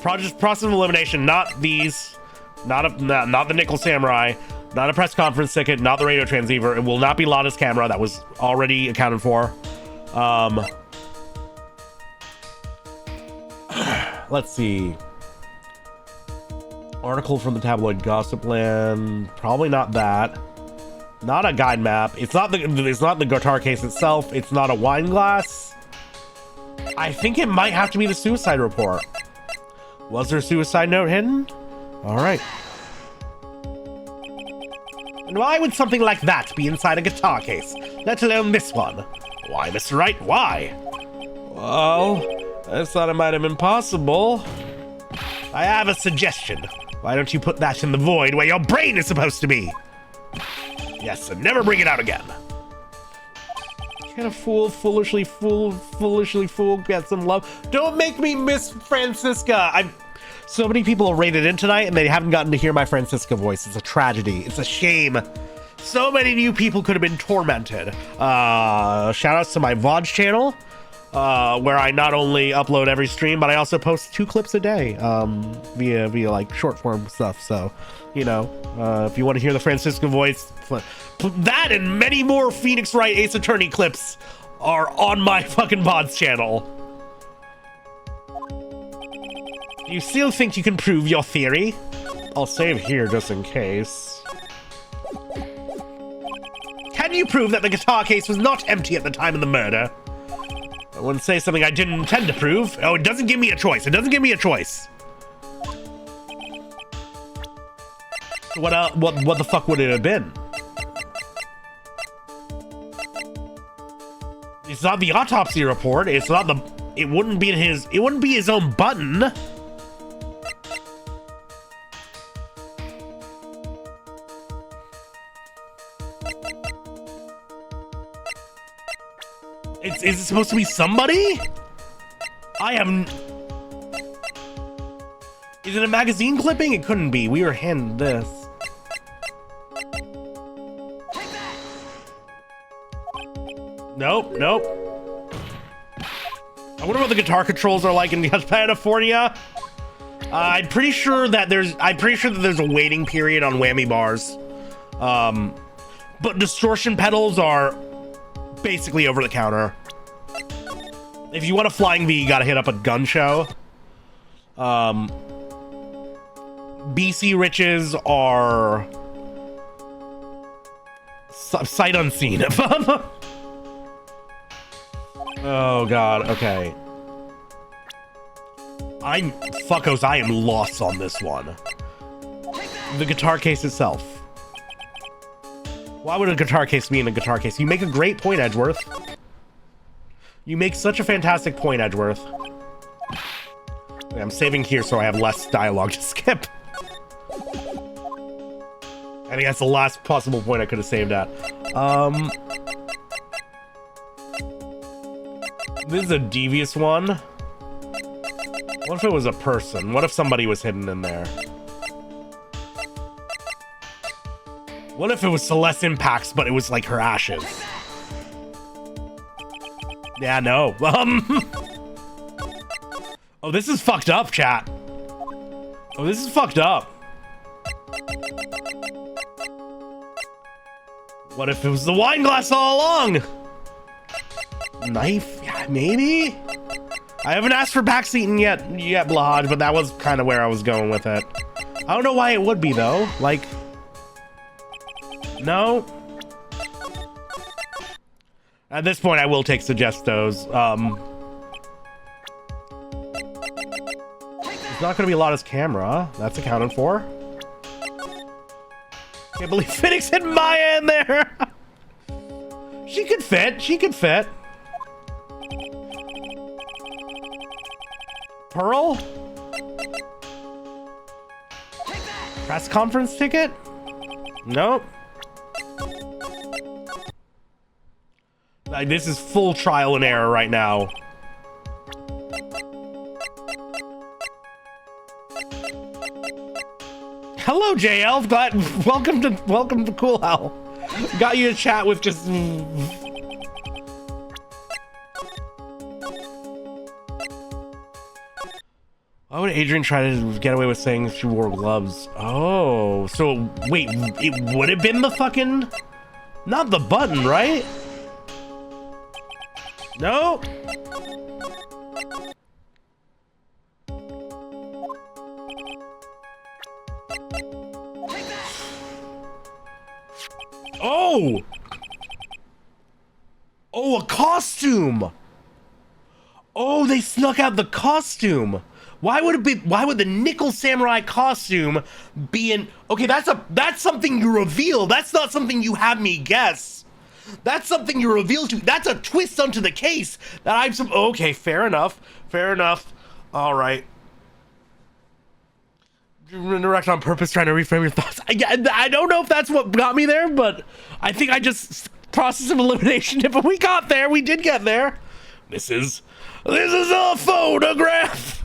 process of elimination. Not these. Not the Nickel Samurai. Not a press conference ticket. Not the radio transceiver. It will not be Lotta's camera. That was already accounted for. Let's see. Article from the tabloid Gossip Land. Probably not that. Not a guide map. It's not the guitar case itself. It's not a wine glass. I think it might have to be the suicide report. Was there a suicide note hidden? All right. And why would something like that be inside a guitar case, let alone this one? Why, Mr. Wright, why? Well, I thought it might have been possible. I have a suggestion. Why don't you put that in the void where your brain is supposed to be? Yes, and never bring it out again. Can a foolishly fool get some love? Don't make me miss Francisca. So many people have rated in tonight and they haven't gotten to hear my Francisca voice. It's a tragedy. It's a shame. So many new people could have been tormented. Shout outs to my VODs channel, where I not only upload every stream, but I also post 2 clips a day, via like short form stuff. So, you know, if you want to hear the Francisca voice, that and many more Phoenix Wright Ace Attorney clips are on my fucking VODs channel. You still think you can prove your theory? I'll save here just in case. Can you prove that the guitar case was not empty at the time of the murder? I wouldn't say something I didn't intend to prove. Oh, it doesn't give me a choice. It doesn't give me a choice. What the fuck would it have been? It's not the autopsy report. It's not the. It wouldn't be his own button. Is it supposed to be somebody? Is it a magazine clipping? It couldn't be. We were handed this. Nope. I wonder what the guitar controls are like in California. I'm pretty sure that there's a waiting period on whammy bars. But distortion pedals are basically over the counter. If you want a flying V, you gotta hit up a gun show. BC Riches are sight unseen. Oh god, okay. Fuckos, I am lost on this one. The guitar case itself. Why would a guitar case be in a guitar case? You make a great point, Edgeworth. You make such a fantastic point, Edgeworth. I'm saving here so I have less dialogue to skip. I think that's the last possible point I could have saved at. This is a devious one. What if it was a person? What if somebody was hidden in there? What if it was Celeste Impacts, but it was like her ashes? Yeah, no. Oh, this is fucked up, chat. Oh, this is fucked up. What if it was the wine glass all along? Knife? Yeah, maybe? I haven't asked for backseating yet, Blahaj, but that was kind of where I was going with it. I don't know why it would be, though. Like... No. At this point, I will take suggestos. There's not going to be a lot of camera. That's accounted for. Can't believe Phoenix hit Maya in there. She could fit. She could fit. Pearl? Press conference ticket? Nope. Like, this is full trial and error right now. Hello, JL. Welcome to Cool Hell. Got you to chat with just. Why would Adrian try to get away with saying she wore gloves? Oh, so wait, it would have been the fucking, not the button, right? No. Oh, Oh! Oh, a costume! Oh, they snuck out the costume! Why would the Nickel Samurai costume be in... Okay, that's something you reveal. That's not something you have me guess. That's something you reveal to... That's a twist onto the case that I'm... Okay, fair enough. Fair enough. All right. Direct on purpose, trying to reframe your thoughts. I don't know if that's what got me there, but I think I just... Process of elimination. But we got there. We did get there. This is a photograph.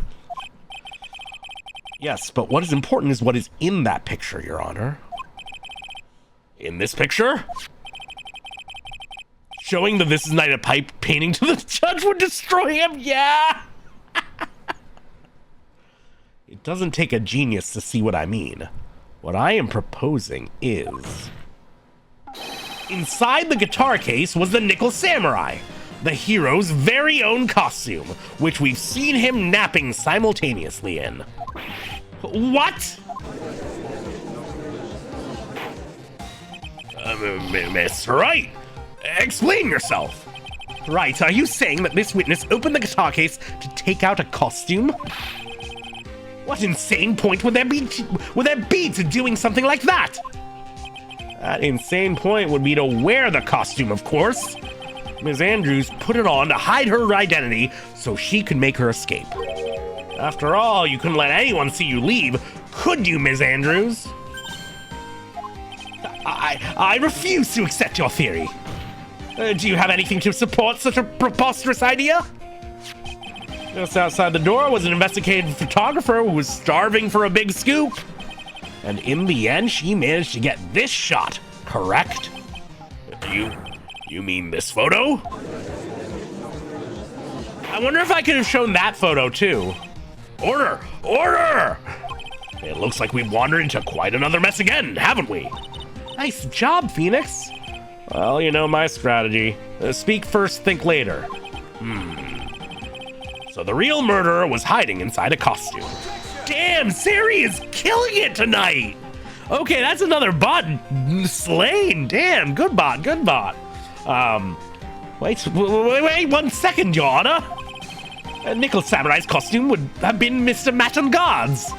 Yes, but what is important is what is in that picture, Your Honor. In this picture? Showing that this is not a pipe painting to the judge would destroy him? Yeah! It doesn't take a genius to see what I mean. What I am proposing is... Inside the guitar case was the Nickel Samurai, the hero's very own costume, which we've seen him napping simultaneously in. What? Miss Wright, explain yourself. Right, are you saying that this witness opened the guitar case to take out a costume? What insane point would there be to doing something like that? That insane point would be to wear the costume, of course. Ms. Andrews put it on to hide her identity so she could make her escape. After all, you couldn't let anyone see you leave, could you, Ms. Andrews? I refuse to accept your theory. Do you have anything to support such a preposterous idea? Just outside the door was an investigative photographer who was starving for a big scoop. And in the end, she managed to get this shot, correct? You mean this photo? I wonder if I could have shown that photo too. Order! Order! It looks like we've wandered into quite another mess again, haven't we? Nice job, Phoenix. Well, you know my strategy. Speak first, think later. So the real murderer was hiding inside a costume. Damn, Sari is killing it tonight! Okay, that's another bot slain. Damn, good bot, good bot. Wait 1 second, Your Honor. Nickel Samurai's costume would have been Mr. Matangard's.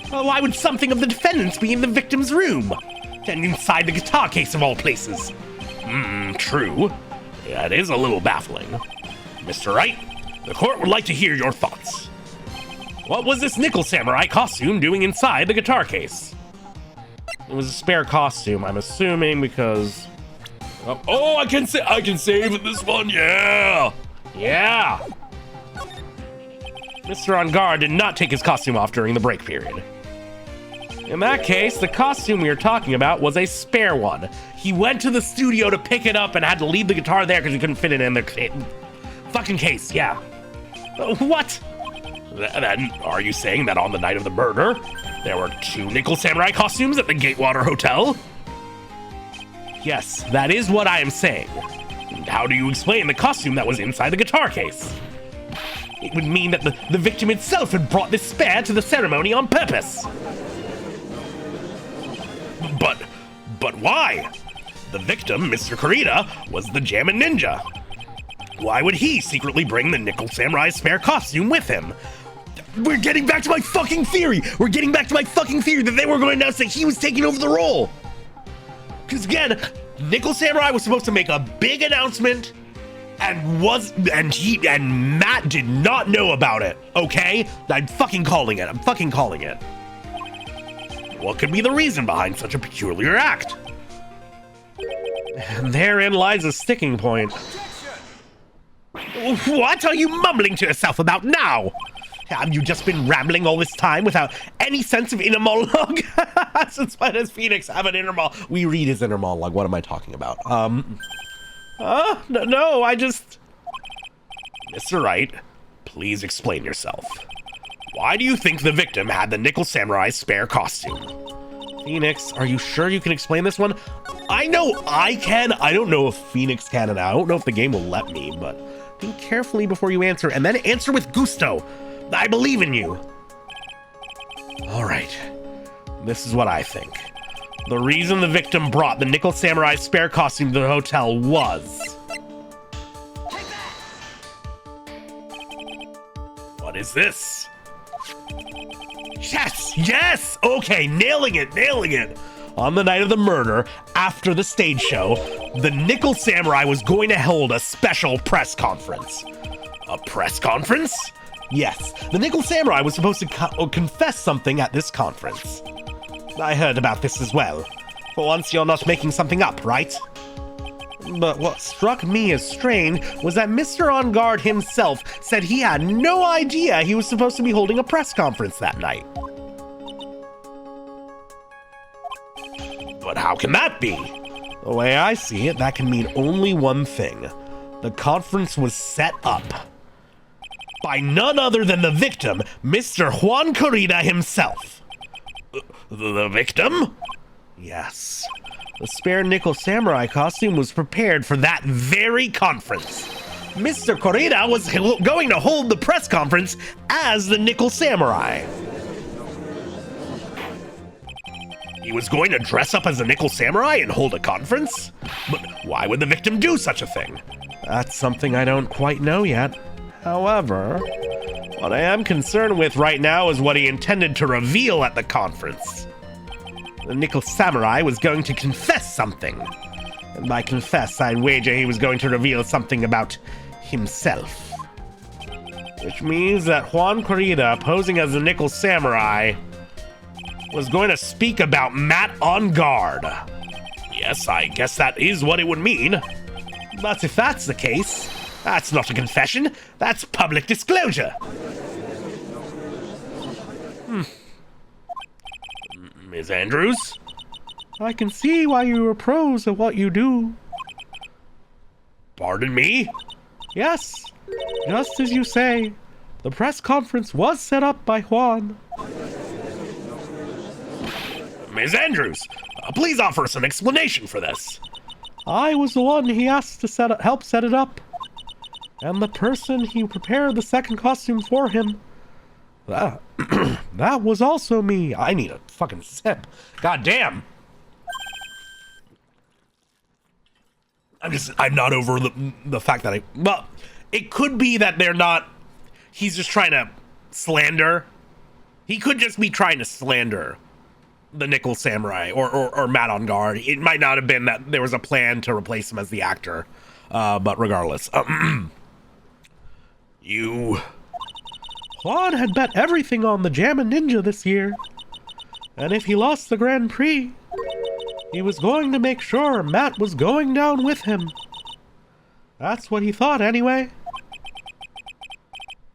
Why would something of the defendants be in the victim's room? And inside the guitar case of all places? True. That is a little baffling. Mr. Wright, the court would like to hear your thoughts. What was this Nickel Samurai costume doing inside the guitar case? It was a spare costume, I'm assuming, because... Oh, I can save this one, yeah! Yeah! Mr. On Guard did not take his costume off during the break period. In that case, the costume we are talking about was a spare one. He went to the studio to pick it up and had to leave the guitar there because he couldn't fit it in the fucking case, yeah. What? Then, are you saying that on the night of the murder, there were 2 Nickel Samurai costumes at the Gatewater Hotel? Yes, that is what I am saying. And how do you explain the costume that was inside the guitar case? It would mean that the victim itself had brought this spare to the ceremony on purpose. But why? The victim, Mr. Kurita, was the Jammin' Ninja. Why would he secretly bring the Nickel Samurai spare costume with him? We're getting back to my fucking theory! We're getting back to my fucking theory that they were going to announce that he was taking over the role! Because again, Nickel Samurai was supposed to make a big announcement and Matt did not know about it, okay? I'm fucking calling it. What could be the reason behind such a peculiar act? And therein lies a sticking point. What are you mumbling to yourself about now? Have you just been rambling all this time without any sense of inner monologue? Since when does Phoenix have an inner monologue? We read his inner monologue. What am I talking about? No, I just... Mr. Wright, please explain yourself. Why do you think the victim had the Nickel Samurai's spare costume? Phoenix, are you sure you can explain this one? I know I can. I don't know if Phoenix can, and I don't know if the game will let me, but think carefully before you answer, and then answer with gusto. I believe in you. All right. This is what I think. The reason the victim brought the Nickel Samurai spare costume to the hotel was... What is this? Yes! Yes! Okay, nailing it, nailing it! On the night of the murder, after the stage show, the Nickel Samurai was going to hold a special press conference. A press conference? Yes, the Nickel Samurai was supposed to confess something at this conference. I heard about this as well. For once, you're not making something up, right? But what struck me as strange was that Mr. On Guard himself said he had no idea he was supposed to be holding a press conference that night. But how can that be? The way I see it, that can mean only one thing. The conference was set up by none other than the victim, Mr. Juan Corrida himself. The victim? Yes. The spare Nickel Samurai costume was prepared for that very conference. Mr. Corrida was going to hold the press conference as the Nickel Samurai. He was going to dress up as a Nickel Samurai and hold a conference? But why would the victim do such a thing? That's something I don't quite know yet. However, what I am concerned with right now is what he intended to reveal at the conference. The Nickel Samurai was going to confess something. And by confess, I'd wager he was going to reveal something about himself. Which means that Juan Corrida, posing as the Nickel Samurai, was going to speak about Matt on Guard. Yes, I guess that is what it would mean. But if that's the case, that's not a confession, that's public disclosure. Ms. Andrews? I can see why you are pros at what you do. Pardon me? Yes, just as you say. The press conference was set up by Juan. Ms. Andrews, please offer us an explanation for this. I was the one he asked to help set it up. And the person he prepared the second costume for him. That was also me. I need a fucking sip. God damn. I'm not over the fact that well, it could be that they're not, he's just trying to slander. He could just be trying to slander the Nickel Samurai or Matt on Guard. It might not have been that there was a plan to replace him as the actor. But regardless, Juan had bet everything on the Jammin' Ninja this year. And if he lost the Grand Prix, he was going to make sure Matt was going down with him. That's what he thought anyway.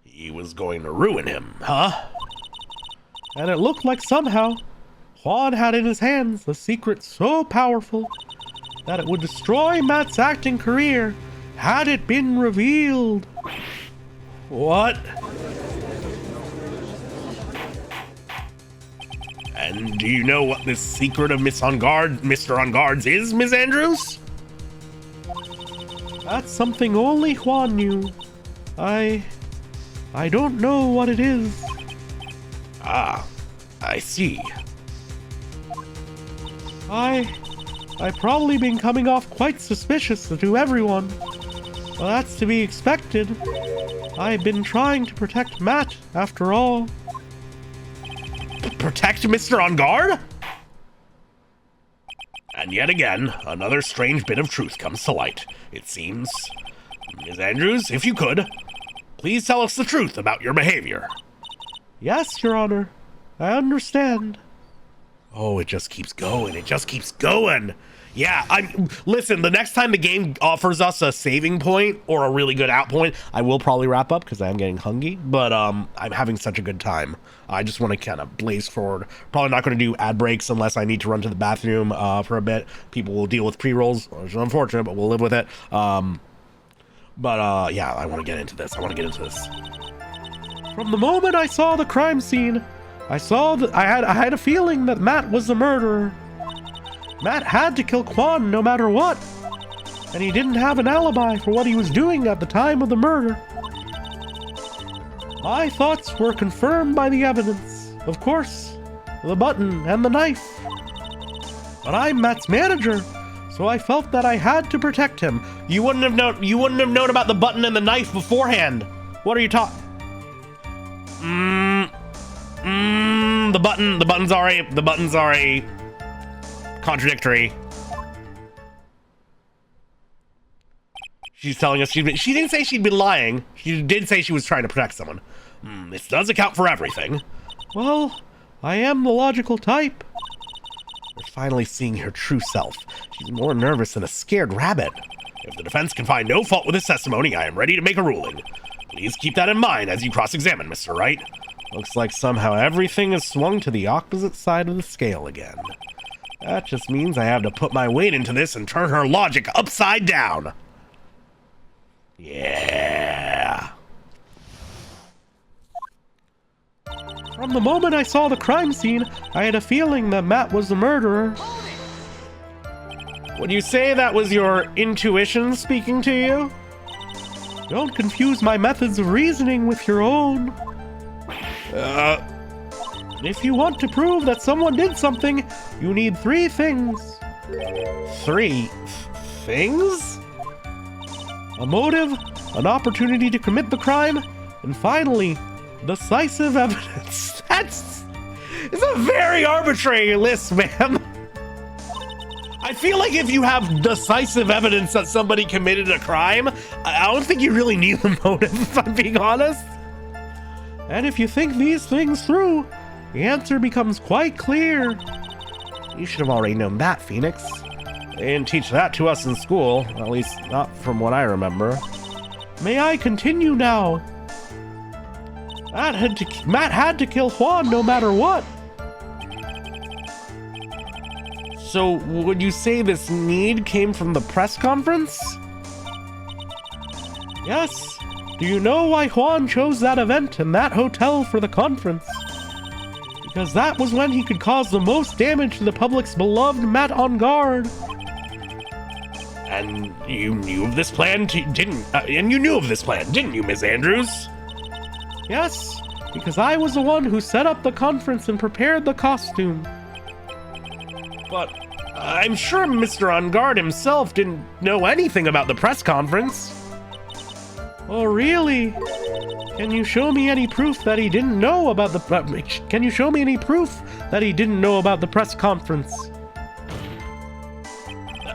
He was going to ruin him, huh? And it looked like somehow Juan had in his hands a secret so powerful that it would destroy Matt's acting career had it been revealed. What? And do you know what this secret of Mr. On Guard's is, Ms. Andrews? That's something only Juan knew. I don't know what it is. Ah, I see. I've probably been coming off quite suspicious to everyone. Well, that's to be expected. I've been trying to protect Matt, after all. Protect Mr. On Guard? And yet again, another strange bit of truth comes to light, it seems. Ms. Andrews, if you could, please tell us the truth about your behavior. Yes, Your Honor. I understand. Oh, it just keeps going. It just keeps going. Yeah, listen, the next time the game offers us a saving point or a really good out point, I will probably wrap up because I am getting hungry, but I'm having such a good time. I just want to kind of blaze forward. Probably not going to do ad breaks unless I need to run to the bathroom for a bit. People will deal with pre-rolls, which is unfortunate, but we'll live with it. Yeah, I want to get into this. From the moment I saw the crime scene, I had a feeling that Matt was the murderer. Matt had to kill Juan no matter what, and he didn't have an alibi for what he was doing at the time of the murder. My thoughts were confirmed by the evidence, of course, the button and the knife. But I'm Matt's manager, so I felt that I had to protect him. You wouldn't have known about the button and the knife beforehand. What are you talking? The button's already contradictory. She's telling us she didn't say she'd been lying. She did say she was trying to protect someone. This does account for everything. Well, I am the logical type. We're finally seeing her true self. She's more nervous than a scared rabbit. If the defense can find no fault with this testimony, I am ready to make a ruling. Please keep that in mind as you cross-examine, Mr. Wright. Looks like somehow everything has swung to the opposite side of the scale again. That just means I have to put my weight into this and turn her logic upside down. Yeah. From the moment I saw the crime scene, I had a feeling that Matt was the murderer. Would you say that was your intuition speaking to you? Don't confuse my methods of reasoning with your own. If you want to prove that someone did something, you need 3 things. 3 things? A motive, an opportunity to commit the crime, and finally, decisive evidence. It's a very arbitrary list, man. I feel like if you have decisive evidence that somebody committed a crime, I don't think you really need the motive, if I'm being honest. And if you think these things through, the answer becomes quite clear. You should have already known that, Phoenix. They didn't teach that to us in school, at least not from what I remember. May I continue now? Matt had to kill Juan no matter what. So, would you say this need came from the press conference? Yes. Do you know why Juan chose that event and that hotel for the conference? Because that was when he could cause the most damage to the public's beloved Matt on guard. And you knew of this plan, didn't you, Ms. Andrews? Yes, because I was the one who set up the conference and prepared the costume. But I'm sure Mr. On Guard himself didn't know anything about the press conference. Oh, really? Can you show me any proof that he didn't know about the press conference?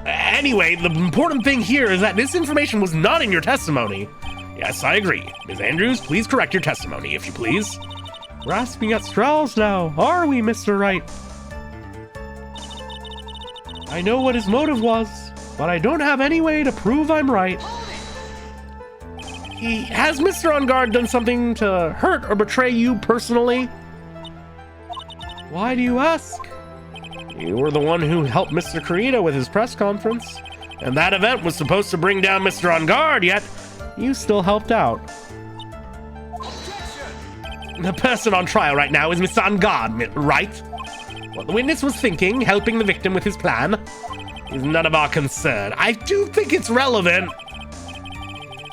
Anyway, the important thing here is that this information was not in your testimony. Yes, I agree. Ms. Andrews, please correct your testimony, if you please. Grasping at straws now, are we, Mr. Wright? I know what his motive was, but I don't have any way to prove I'm right. Has Mr. On Guard done something to hurt or betray you personally? Why do you ask? You were the one who helped Mr. Carita with his press conference, and that event was supposed to bring down Mr. On Guard, yet you still helped out. Objection! The person on trial right now is Mr. On Guard, right? What the witness was thinking, helping the victim with his plan, is none of our concern. I do think it's relevant.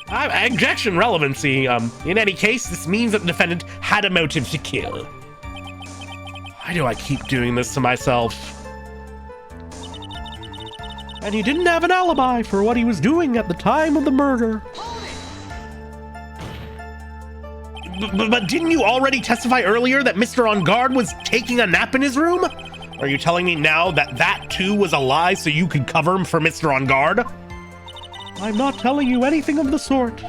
Objection relevancy. In any case, this means that the defendant had a motive to kill. Why do I keep doing this to myself? And he didn't have an alibi for what he was doing at the time of the murder. But didn't you already testify earlier that Mr. On Guard was taking a nap in his room? Are you telling me now that that too was a lie so you could cover him for Mr. On Guard? I'm not telling you anything of the sort.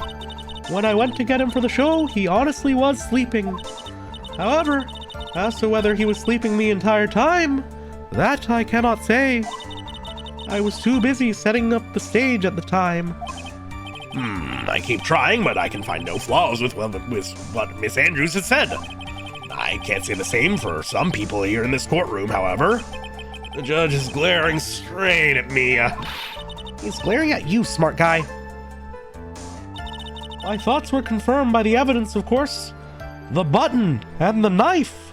When I went to get him for the show, he honestly was sleeping. However, as to whether he was sleeping the entire time, that I cannot say. I was too busy setting up the stage at the time. I keep trying, but I can find no flaws with what Miss Andrews has said. I can't say the same for some people here in this courtroom, however. The judge is glaring straight at me. He's glaring at you, smart guy. My thoughts were confirmed by the evidence, of course. The button and the knife.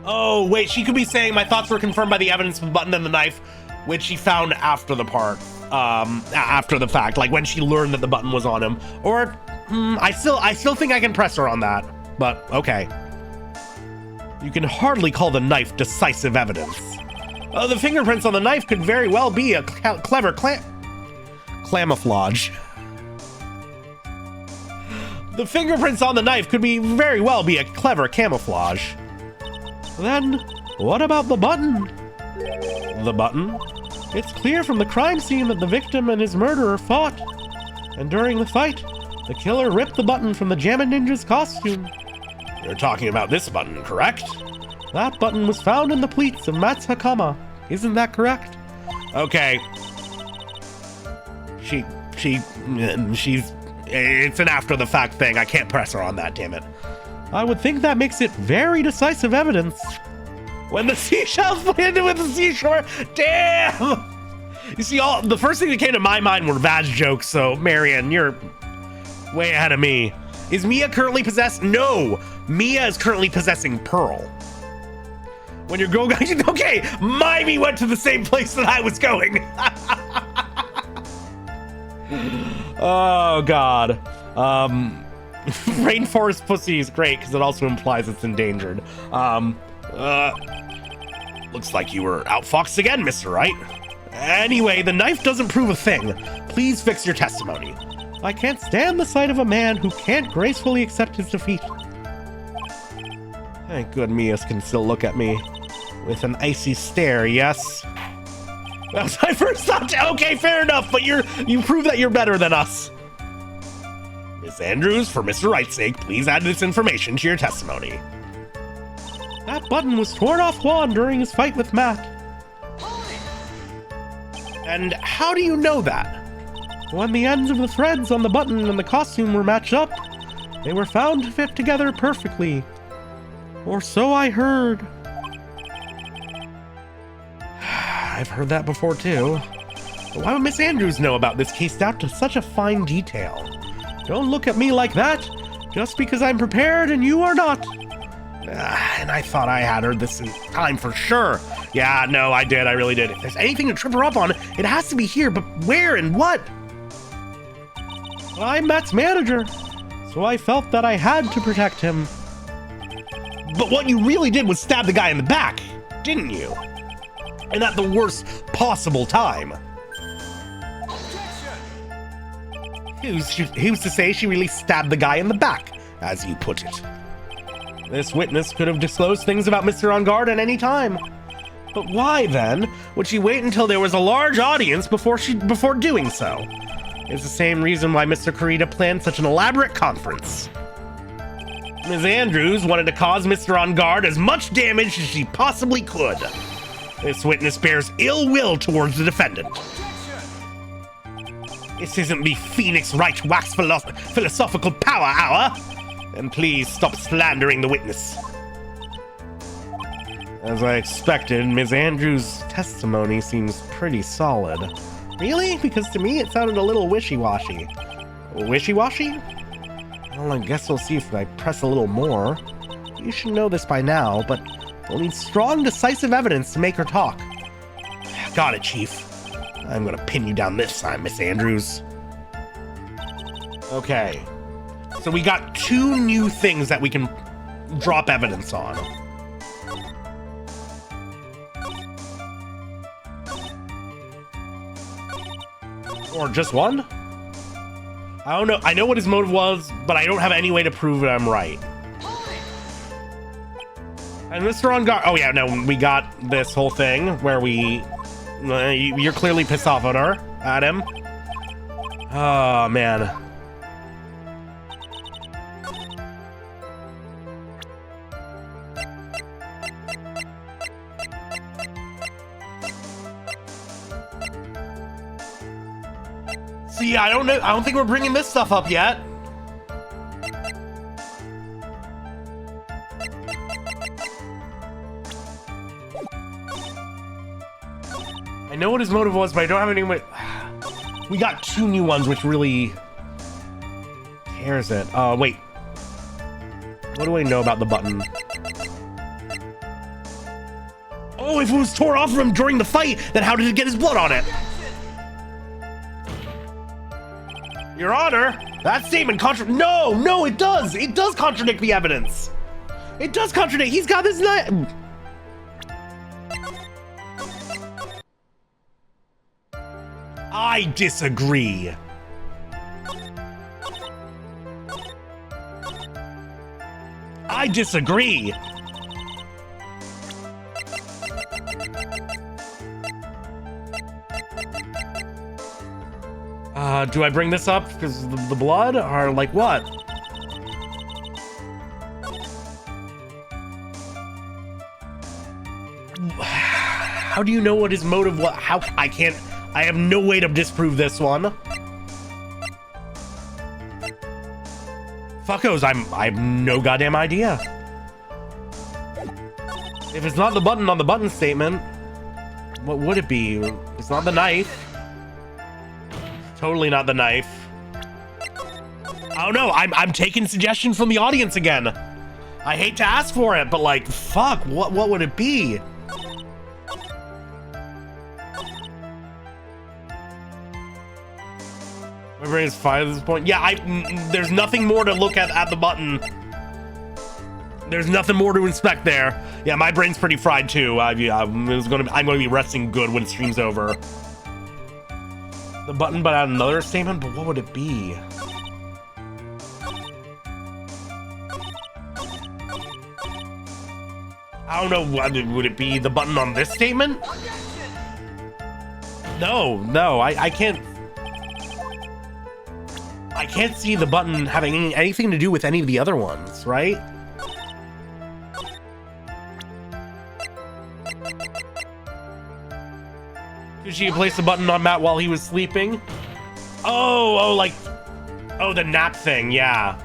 Oh, wait, she could be saying my thoughts were confirmed by the evidence of the button and the knife, which she found after the part. After the fact, like when she learned that the button was on him. Or, I still think I can press her on that. But, okay. You can hardly call the knife decisive evidence. The fingerprints on the knife could very well be a clever camouflage. The fingerprints on the knife could very well be a clever camouflage. Then, what about the button? The button? It's clear from the crime scene that the victim and his murderer fought. And during the fight, the killer ripped the button from the Jammin' Ninja's costume. You're talking about this button, correct? That button was found in the pleats of Matt's Hakama. Isn't that correct? Okay. It's an after the fact thing. I can't press her on that, damn it. I would think that makes it very decisive evidence. When the seashells landed with the seashore, damn! You see, the first thing that came to my mind were Vaz jokes, so Marion, you're way ahead of me. Is Mia currently possessed? No! Mia is currently possessing Pearl. When you're going, okay, Mimey went to the same place that I was going. Oh, God. Rainforest pussy is great because it also implies it's endangered. Looks like you were outfoxed again, Mr. Wright. Anyway, the knife doesn't prove a thing. Please fix your testimony. I can't stand the sight of a man who can't gracefully accept his defeat. Thank good Mia can still look at me with an icy stare, yes? That was my first thought. Okay, fair enough, but you prove that you're better than us. Miss Andrews, for Mr. Wright's sake, please add this information to your testimony. That button was torn off Juan during his fight with Matt. And how do you know that? When the ends of the threads on the button and the costume were matched up, they were found to fit together perfectly. Or so I heard. I've heard that before too. But why would Miss Andrews know about this case down to such a fine detail? Don't look at me like that, just because I'm prepared and you are not. And I thought I had heard this in time for sure. Yeah, no, I did. I really did. If there's anything to trip her up on, it has to be here, but where and what? I'm Matt's manager, so I felt that I had to protect him. But what you really did was stab the guy in the back, didn't you? And at the worst possible time. Who's to say she really stabbed the guy in the back, as you put it? This witness could have disclosed things about Mr. On Guard at any time. But why, then, would she wait until there was a large audience before doing so? It's the same reason why Mr. Kurita planned such an elaborate conference. Ms. Andrews wanted to cause Mr. On Guard as much damage as she possibly could. This witness bears ill will towards the defendant. This isn't the Phoenix Wright Wax Philosophical Power Hour. And please stop slandering the witness. As I expected, Ms. Andrews' testimony seems pretty solid. Really? Because to me it sounded a little wishy-washy. Wishy-washy? Well, I guess we'll see if I press a little more. You should know this by now, but we'll need strong, decisive evidence to make her talk. Got it, Chief. I'm gonna pin you down this time, Miss Andrews. Okay. So we got 2 new things that we can drop evidence on. Or just one? I don't know. I know what his motive was, but I don't have any way to prove that I'm right. And Mr. On Guard. Oh yeah, no, we got this whole thing where you're clearly pissed off at him. Oh man. See, I don't know. I don't think we're bringing this stuff up yet. I know what his motive was, but I don't have any way. We got 2 new ones, which really tears it. Wait. What do I know about the button? Oh, if it was torn off from him during the fight, then how did it get his blood on it? Your Honor, that statement No, it does! It does contradict the evidence! It does contradict. He's got this nut. I disagree. I disagree. Do I bring this up because of the blood or like what? How do you know what his motive was? How I have no way to disprove this one. Fuckos, I have no goddamn idea. If it's not the button on the button statement, what would it be? It's not the knife. Totally not the knife. I don't know. I'm taking suggestions from the audience again. I hate to ask for it, but like, fuck, what would it be? My brain is fried at this point. Yeah, there's nothing more to look at the button. There's nothing more to inspect there. Yeah, my brain's pretty fried too. I'm gonna be resting good when stream's over. The button, but add another statement. But what would it be? I don't know. Would it be the button on this statement? No, I can't. I can't see the button having anything to do with any of the other ones, right? Did she place the button on Matt while he was sleeping? Oh, the nap thing, yeah.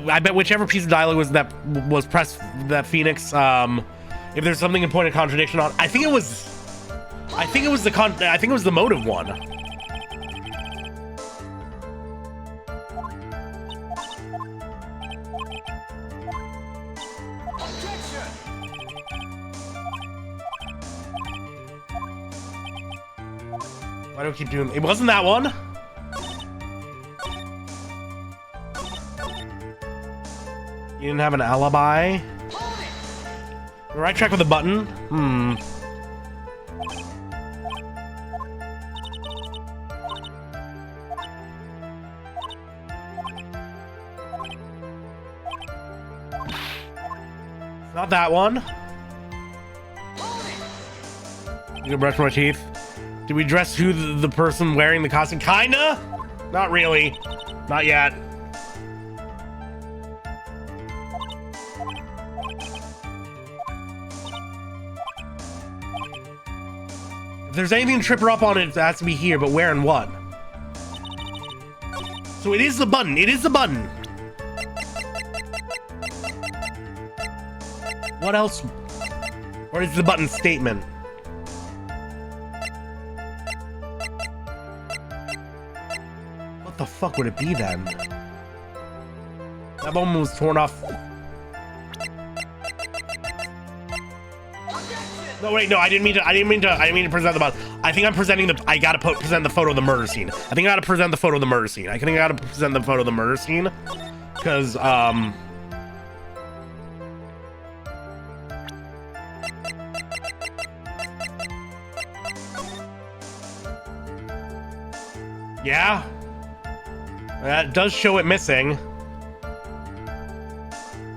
I bet whichever piece of dialogue was pressed that Phoenix, if there's something in point of contradiction on, I think it was the motive one. Why do I keep doing it? Wasn't that one? You didn't have an alibi? Right track with the button? It's not that one. You can brush my teeth. Did we dress who the person wearing the costume? Kinda? Not really. Not yet. If there's anything to trip her up on, it has to be here, but where and what? So it is the button. It is the button. What else? Or is the button statement? What the fuck would it be then? That button was torn off. No, wait, no, I didn't mean to present the button. I think I'm presenting I gotta present the photo of the murder scene. I think I gotta present the photo of the murder scene. I think I gotta present the photo of the murder scene. Cause, yeah. That does show it missing.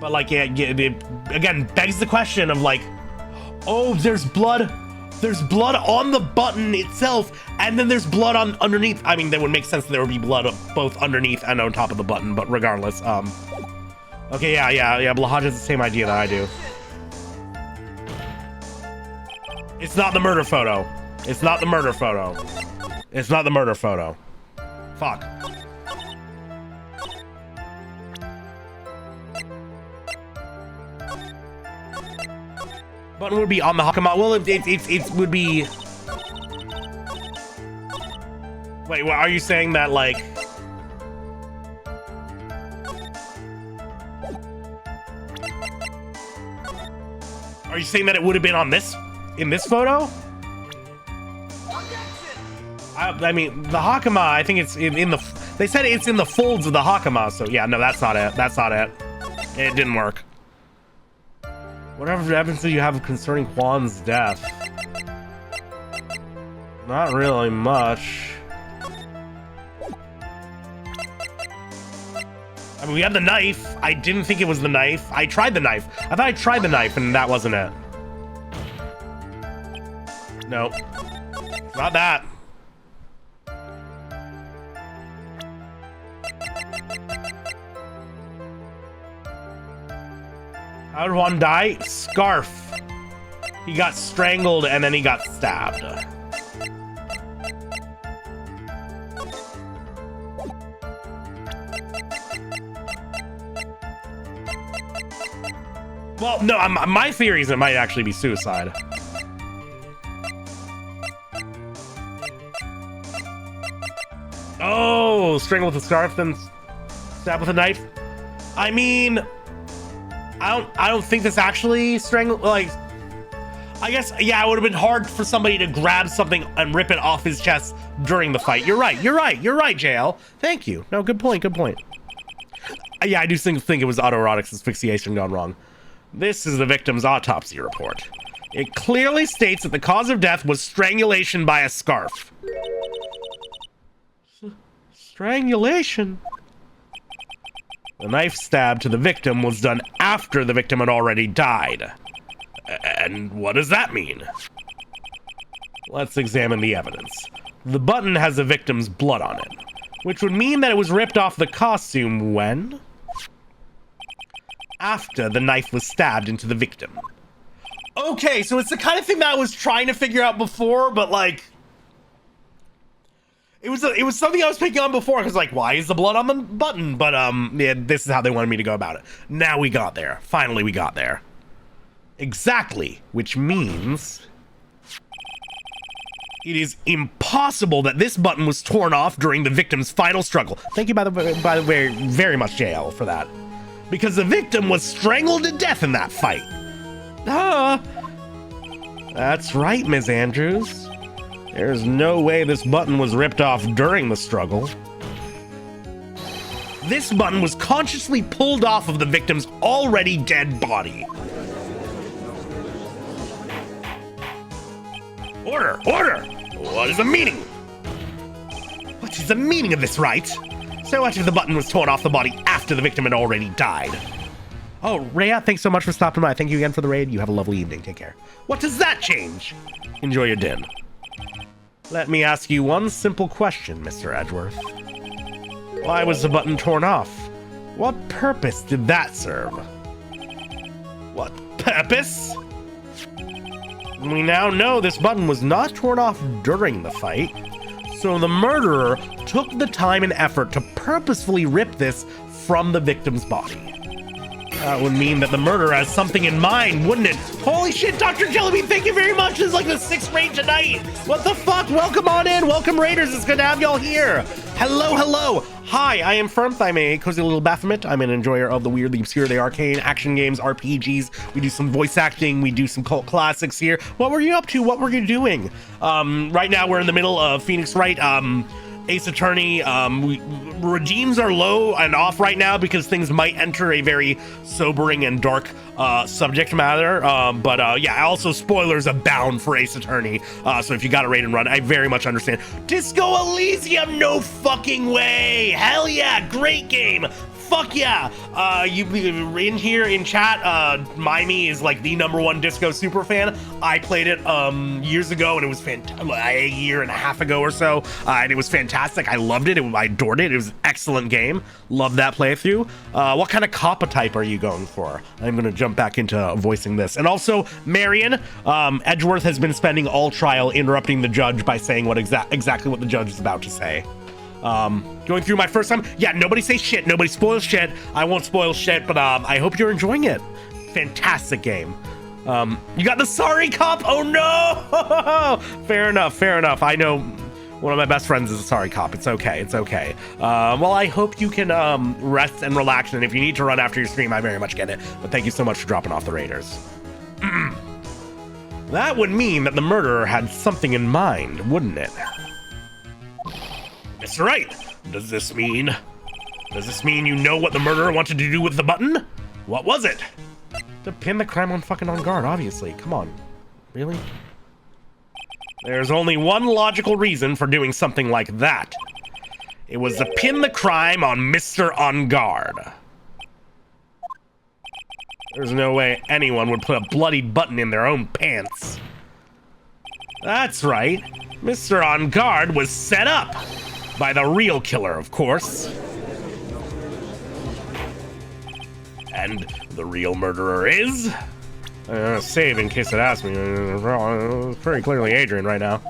But like, yeah, it again begs the question of like, oh, there's blood on the button itself, and then there's blood underneath. I mean, that would make sense that there would be blood both underneath and on top of the button, but regardless, okay, yeah, Blahaj has the same idea that I do. It's not the murder photo. It's not the murder photo. It's not the murder photo. Fuck. Button would be on the Hakamat. Well, it would be. Wait, what, are you saying that like? Are you saying that it would have been on this, in this photo? I mean, the Hakama, I think it's in the... They said it's in the folds of the Hakama, so yeah, no, that's not it. That's not it. It didn't work. Whatever evidence do you have concerning Juan's death? Not really much. I mean, we had the knife. I didn't think it was the knife. I tried the knife. I thought I tried the knife, and that wasn't it. Nope. Not that. How did Juan die? Scarf. He got strangled and then he got stabbed. Well, no, my theory is it might actually be suicide. Oh, strangled with a scarf, then stabbed with a knife. I mean, I don't think this actually strangled. Like, I guess, yeah, it would have been hard for somebody to grab something and rip it off his chest during the fight. You're right, JL. Thank you. No, good point, good point. Yeah, I do think it was autoerotic asphyxiation gone wrong. This is the victim's autopsy report. It clearly states that the cause of death was strangulation by a scarf. Strangulation? The knife stab to the victim was done after the victim had already died. And what does that mean? Let's examine the evidence. The button has the victim's blood on it, which would mean that it was ripped off the costume when? After the knife was stabbed into the victim. Okay, so it's the kind of thing that I was trying to figure out before, but like... It was something I was picking on before, because like, why is the blood on the button? But yeah, this is how they wanted me to go about it. Now we got there. Finally we got there. Exactly, which means... It is impossible that this button was torn off during the victim's final struggle. Thank you, by the way, very much, JL, for that. Because the victim was strangled to death in that fight. That's right, Ms. Andrews. There's no way this button was ripped off during the struggle. This button was consciously pulled off of the victim's already dead body. Order! Order! What is the meaning? What is the meaning of this, Wright? So what if the button was torn off the body after the victim had already died? Oh, Rhea, thanks so much for stopping by. Thank you again for the raid. You have a lovely evening. Take care. What does that change? Enjoy your din. Let me ask you one simple question, Mr. Edgeworth. Why was the button torn off? What purpose did that serve? What purpose? We now know this button was not torn off during the fight, so the murderer took the time and effort to purposefully rip this from the victim's body. That would mean that the murderer has something in mind, wouldn't it? Holy shit, Dr. Jellybean, thank you very much. This is like the 6th raid tonight. What the fuck? Welcome on in. Welcome, Raiders. It's good to have y'all here. Hello, hello. Hi, I am Firmth. I'm a cozy little Baphomet. I'm an enjoyer of the weirdly obscure, the arcane, action games, RPGs. We do some voice acting. We do some cult classics here. What were you up to? What were you doing? Right now, we're in the middle of Phoenix Wright. Ace Attorney, redeems are low and off right now because things might enter a very sobering and dark subject matter. But yeah, also spoilers abound for Ace Attorney. So if you got a raid and run, I very much understand. Disco Elysium, no fucking way. Hell yeah, great game. Fuck yeah. You in here in chat, Mimey is like the #1 Disco super fan. I played it years ago and it was a year and a half ago or so, and it was fantastic. I loved it. I adored it. It was an excellent game. Loved that playthrough. What kind of coppa type are you going for? I'm gonna jump back into voicing this. And also, Marion, Edgeworth has been spending all trial interrupting the judge by saying what exactly what the judge is about to say. Going through my first time. Yeah, nobody say shit. Nobody spoil shit. I won't spoil shit, but I hope you're enjoying it. Fantastic game. You got the sorry cop? Oh no! Fair enough, fair enough. I know one of my best friends is a sorry cop. It's okay, it's okay. Well, I hope you can rest and relax, and if you need to run after your stream, I very much get it. But thank you so much for dropping off the Raiders. That would mean that the murderer had something in mind, wouldn't it? Mr. Wright, does this mean you know what the murderer wanted to do with the button? What was it? To pin the crime on fucking on guard, obviously. Come on. Really? There's only one logical reason for doing something like that. It was to pin the crime on Mr. On Guard. There's no way anyone would put a bloody button in their own pants. That's right. Mr. On Guard was set up by the real killer, of course. And the real murderer is... save in case it asks me. It's pretty clearly Adrian right now.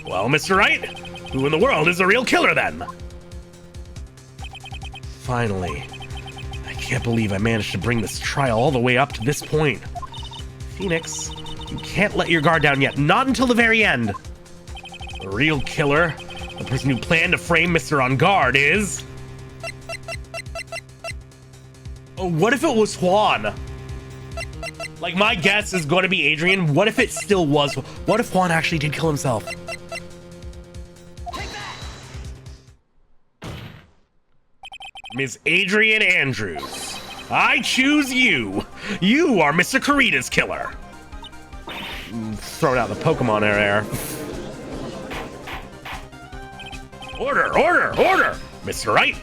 Well, Mr. Wright, who in the world is the real killer then? Finally. I can't believe I managed to bring this trial all the way up to this point. Phoenix, you can't let your guard down yet. Not until the very end. The real killer, the person who planned to frame Mr. On Guard is... Oh, what if it was Juan? Like, my guess is going to be Adrian. What if it still was? What if Juan actually did kill himself? Ms. Adrian Andrews, I choose you. You are Mr. Kurita's killer. Throwing out the Pokemon air. Order, order, order! Mr. Wright,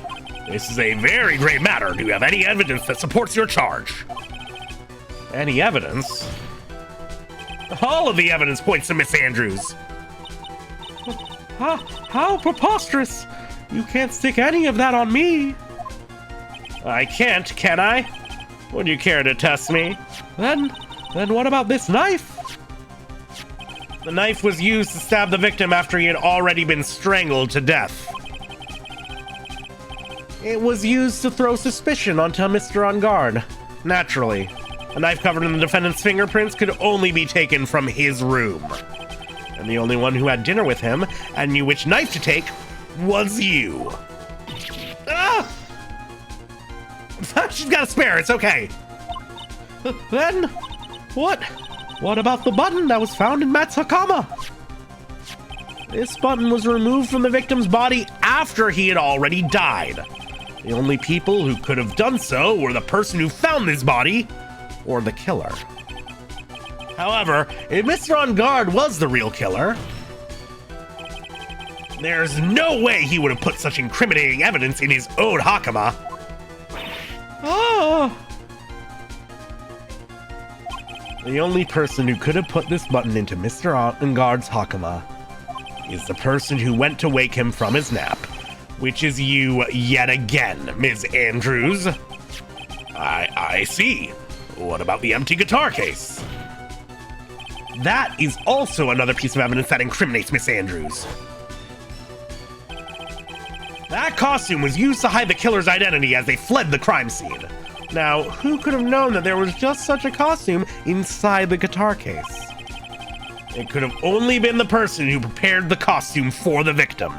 this is a very grave matter. Do you have any evidence that supports your charge? Any evidence? All of the evidence points to Miss Andrews. How preposterous! You can't stick any of that on me. I can't, can I? Would you care to test me? Then what about this knife? The knife was used to stab the victim after he had already been strangled to death. It was used to throw suspicion onto Mr. On Guard. Naturally. A knife covered in the defendant's fingerprints could only be taken from his room. And the only one who had dinner with him and knew which knife to take was you. Ah! She's got a spare, it's okay. Then, what? What about the button that was found in Matt's Hakama? This button was removed from the victim's body after he had already died. The only people who could have done so were the person who found his body, or the killer. However, if Mr. On Guard was the real killer, there's no way he would have put such incriminating evidence in his own Hakama. Oh! The only person who could have put this button into Mr. On Guard's Hakama is the person who went to wake him from his nap, which is you yet again, Ms. Andrews. I see. What about the empty guitar case? That is also another piece of evidence that incriminates Miss Andrews. That costume was used to hide the killer's identity as they fled the crime scene. Now, who could have known that there was just such a costume inside the guitar case? It could have only been the person who prepared the costume for the victim.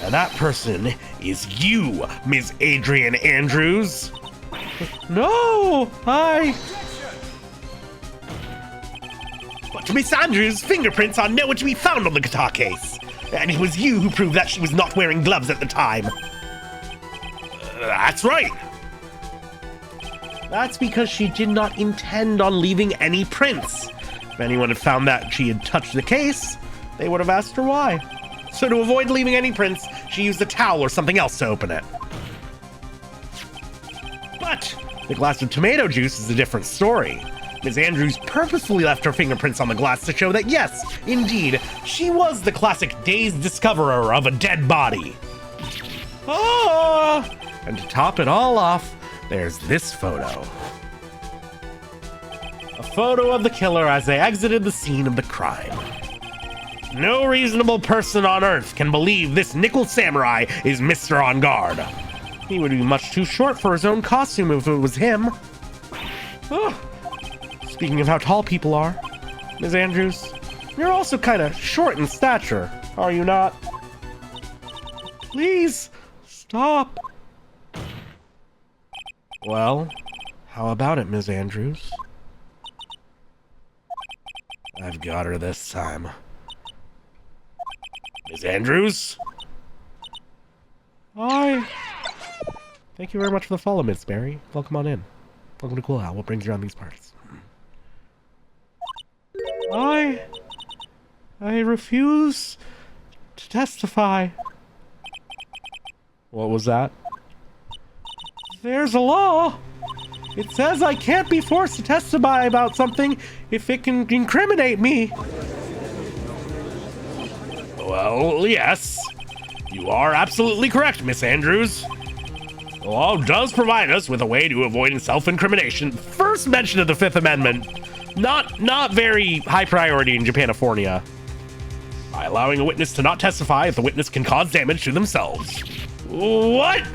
And that person is you, Ms. Adrian Andrews. No, But Miss Andrews' fingerprints are nowhere to be found on the guitar case. And it was you who proved that she was not wearing gloves at the time. That's right. That's because she did not intend on leaving any prints. If anyone had found that she had touched the case, they would have asked her why. So to avoid leaving any prints, she used a towel or something else to open it. But the glass of tomato juice is a different story. Ms. Andrews purposefully left her fingerprints on the glass to show that yes, indeed, she was the classic dazed discoverer of a dead body. Ah! And to top it all off, there's this photo. A photo of the killer as they exited the scene of the crime. No reasonable person on Earth can believe this nickel samurai is Mr. On Guard. He would be much too short for his own costume if it was him. Oh. Speaking of how tall people are, Ms. Andrews, you're also kind of short in stature, are you not? Please, stop. Well, how about it, Ms. Andrews? I've got her this time. Ms. Andrews? Hi. Thank you very much for the follow, Miss Barry. Welcome on in. Welcome to Cool How. What brings you around these parts? I refuse to testify. What was that? There's a law. It says I can't be forced to testify about something if it can incriminate me. Well, yes. You are absolutely correct, Miss Andrews. The law does provide us with a way to avoid self-incrimination. First mention of the Fifth Amendment. Not very high priority in Japanifornia. By allowing a witness to not testify if the witness can cause damage to themselves. What?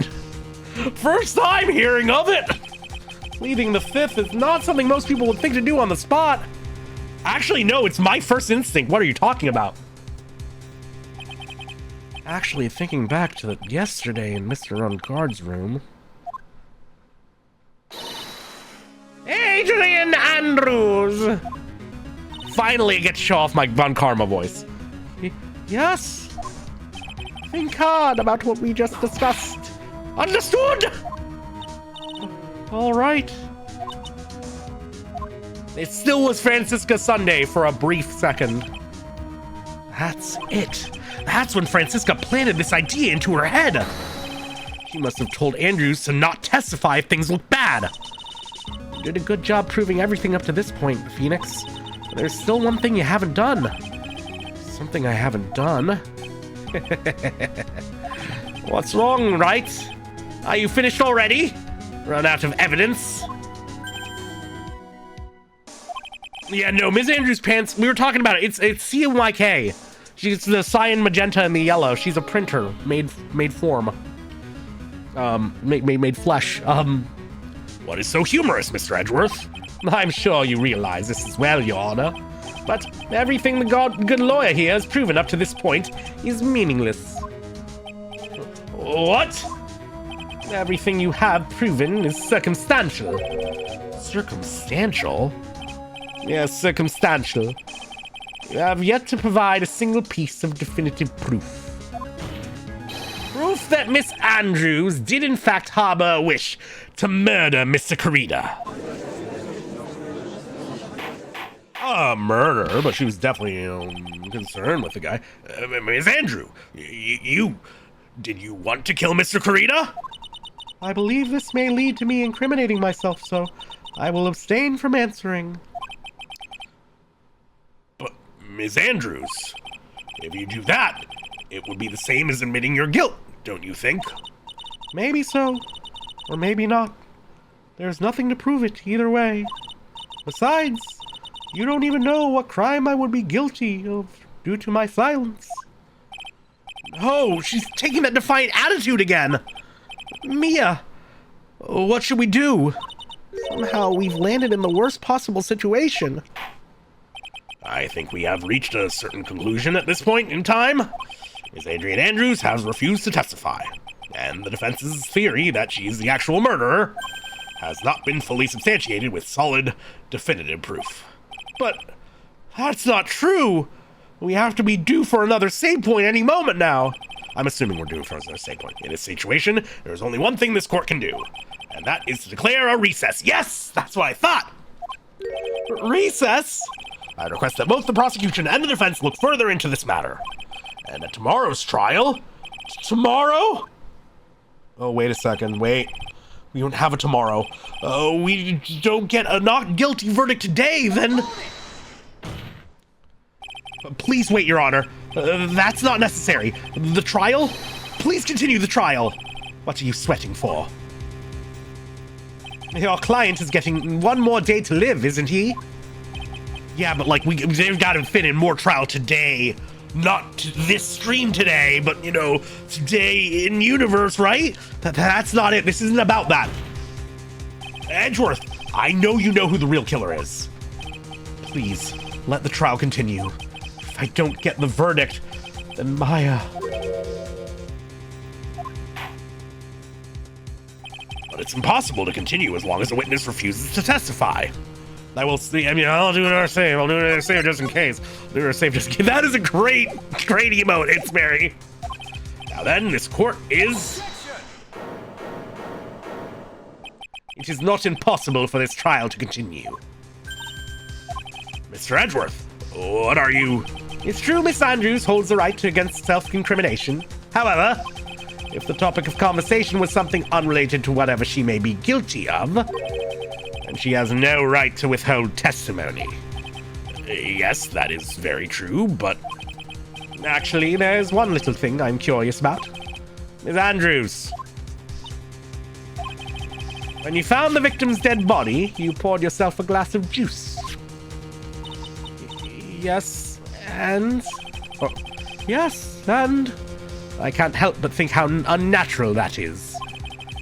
First time hearing of it. Pleading the Fifth is not something most people would think to do on the spot. Actually, no, it's my first instinct. What are you talking about? Actually, thinking back to yesterday in Mr. On Guard's room. Adrian Andrews! Finally, I get to show off my Von Karma voice. Yes? Think hard about what we just discussed. Understood? All right. It still was Francisca Sunday for a brief second. That's it. That's when Francisca planted this idea into her head. She must have told Andrews to not testify if things look bad. You did a good job proving everything up to this point, Phoenix. But there's still one thing you haven't done. Something I haven't done. What's wrong, Wright? Are you finished already? Run out of evidence? Yeah, no, Ms. Andrews' pants, we were talking about it. It's CMYK. She's the cyan, magenta, and the yellow. She's a printer made form. Made flesh. What is so humorous, Mr. Edgeworth? I'm sure you realize this as well, Your Honor. But everything the good lawyer here has proven up to this point is meaningless. What? Everything you have proven is circumstantial. Circumstantial? Yes, circumstantial. You have yet to provide a single piece of definitive proof. Proof that Miss Andrews did in fact harbor a wish to murder Mr. Corrida. Murder, but she was definitely, concerned with the guy. Miss Andrew, did you want to kill Mr. Corrida? I believe this may lead to me incriminating myself, so I will abstain from answering. But, Ms. Andrews, if you do that, it would be the same as admitting your guilt, don't you think? Maybe so, or maybe not. There's nothing to prove it either way. Besides, you don't even know what crime I would be guilty of due to my silence. Oh, she's taking that defiant attitude again. Mia, what should we do? Somehow we've landed in the worst possible situation. I think we have reached a certain conclusion at this point in time. Ms. Adrian Andrews has refused to testify, and the defense's theory that she's the actual murderer has not been fully substantiated with solid, definitive proof. But that's not true. We have to be due for another save point any moment now. I'm assuming we're due for another save point. In this situation, there's only one thing this court can do, and that is to declare a recess. Yes, that's what I thought. Recess? I request that both the prosecution and the defense look further into this matter. And at tomorrow's trial... Tomorrow? Oh, wait a second, wait. We don't have a tomorrow. We don't get a not guilty verdict today, then... Please wait, Your Honor. That's not necessary. The trial? Please continue the trial. What are you sweating for? Your client is getting one more day to live, isn't he? Yeah, but they've got to fit in more trial today. Not this stream today, but, today in universe, right? That's not it. This isn't about that. Edgeworth, I know you know who the real killer is. Please, let the trial continue. If I don't get the verdict, then Maya... But it's impossible to continue as long as the witness refuses to testify. I will see. I mean, I'll do another save. I'll do another save just in case. Do another save just in case. That is a great emote. It's Mary. Now then, this court is... It is not impossible for this trial to continue. Mr. Edgeworth, what are you? It's true Miss Andrews holds the right against self-incrimination. However, if the topic of conversation was something unrelated to whatever she may be guilty of, then she has no right to withhold testimony. Yes, that is very true, but... Actually, there's one little thing I'm curious about. Miss Andrews. When you found the victim's dead body, you poured yourself a glass of juice. Yes, and... Oh, yes, and... I can't help but think how unnatural that is.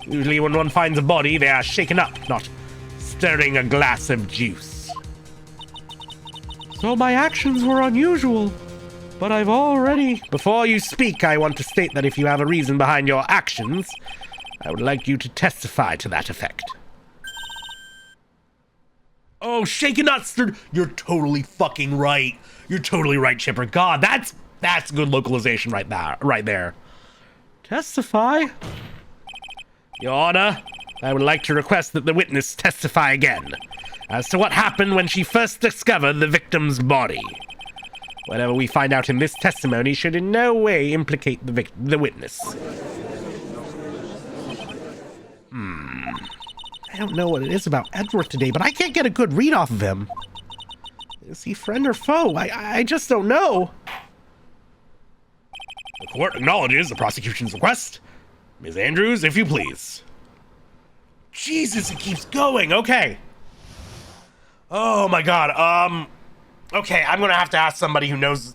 Usually when one finds a body, they are shaken up, not stirring a glass of juice. So my actions were unusual, but I've already... Before you speak, I want to state that if you have a reason behind your actions, I would like you to testify to that effect. Oh, shaken not stirred. You're totally fucking right. You're totally right, Chipper. God, that's good localization right there. Testify? Your Honor, I would like to request that the witness testify again as to what happened when she first discovered the victim's body. Whatever we find out in this testimony should in no way implicate the witness. I don't know what it is about Edgeworth today, but I can't get a good read off of him. Is he friend or foe? I just don't know. The court acknowledges the prosecution's request. Ms. Andrews, if you please. Jesus, it keeps going. Okay. Oh my God. Okay, I'm gonna have to ask somebody who knows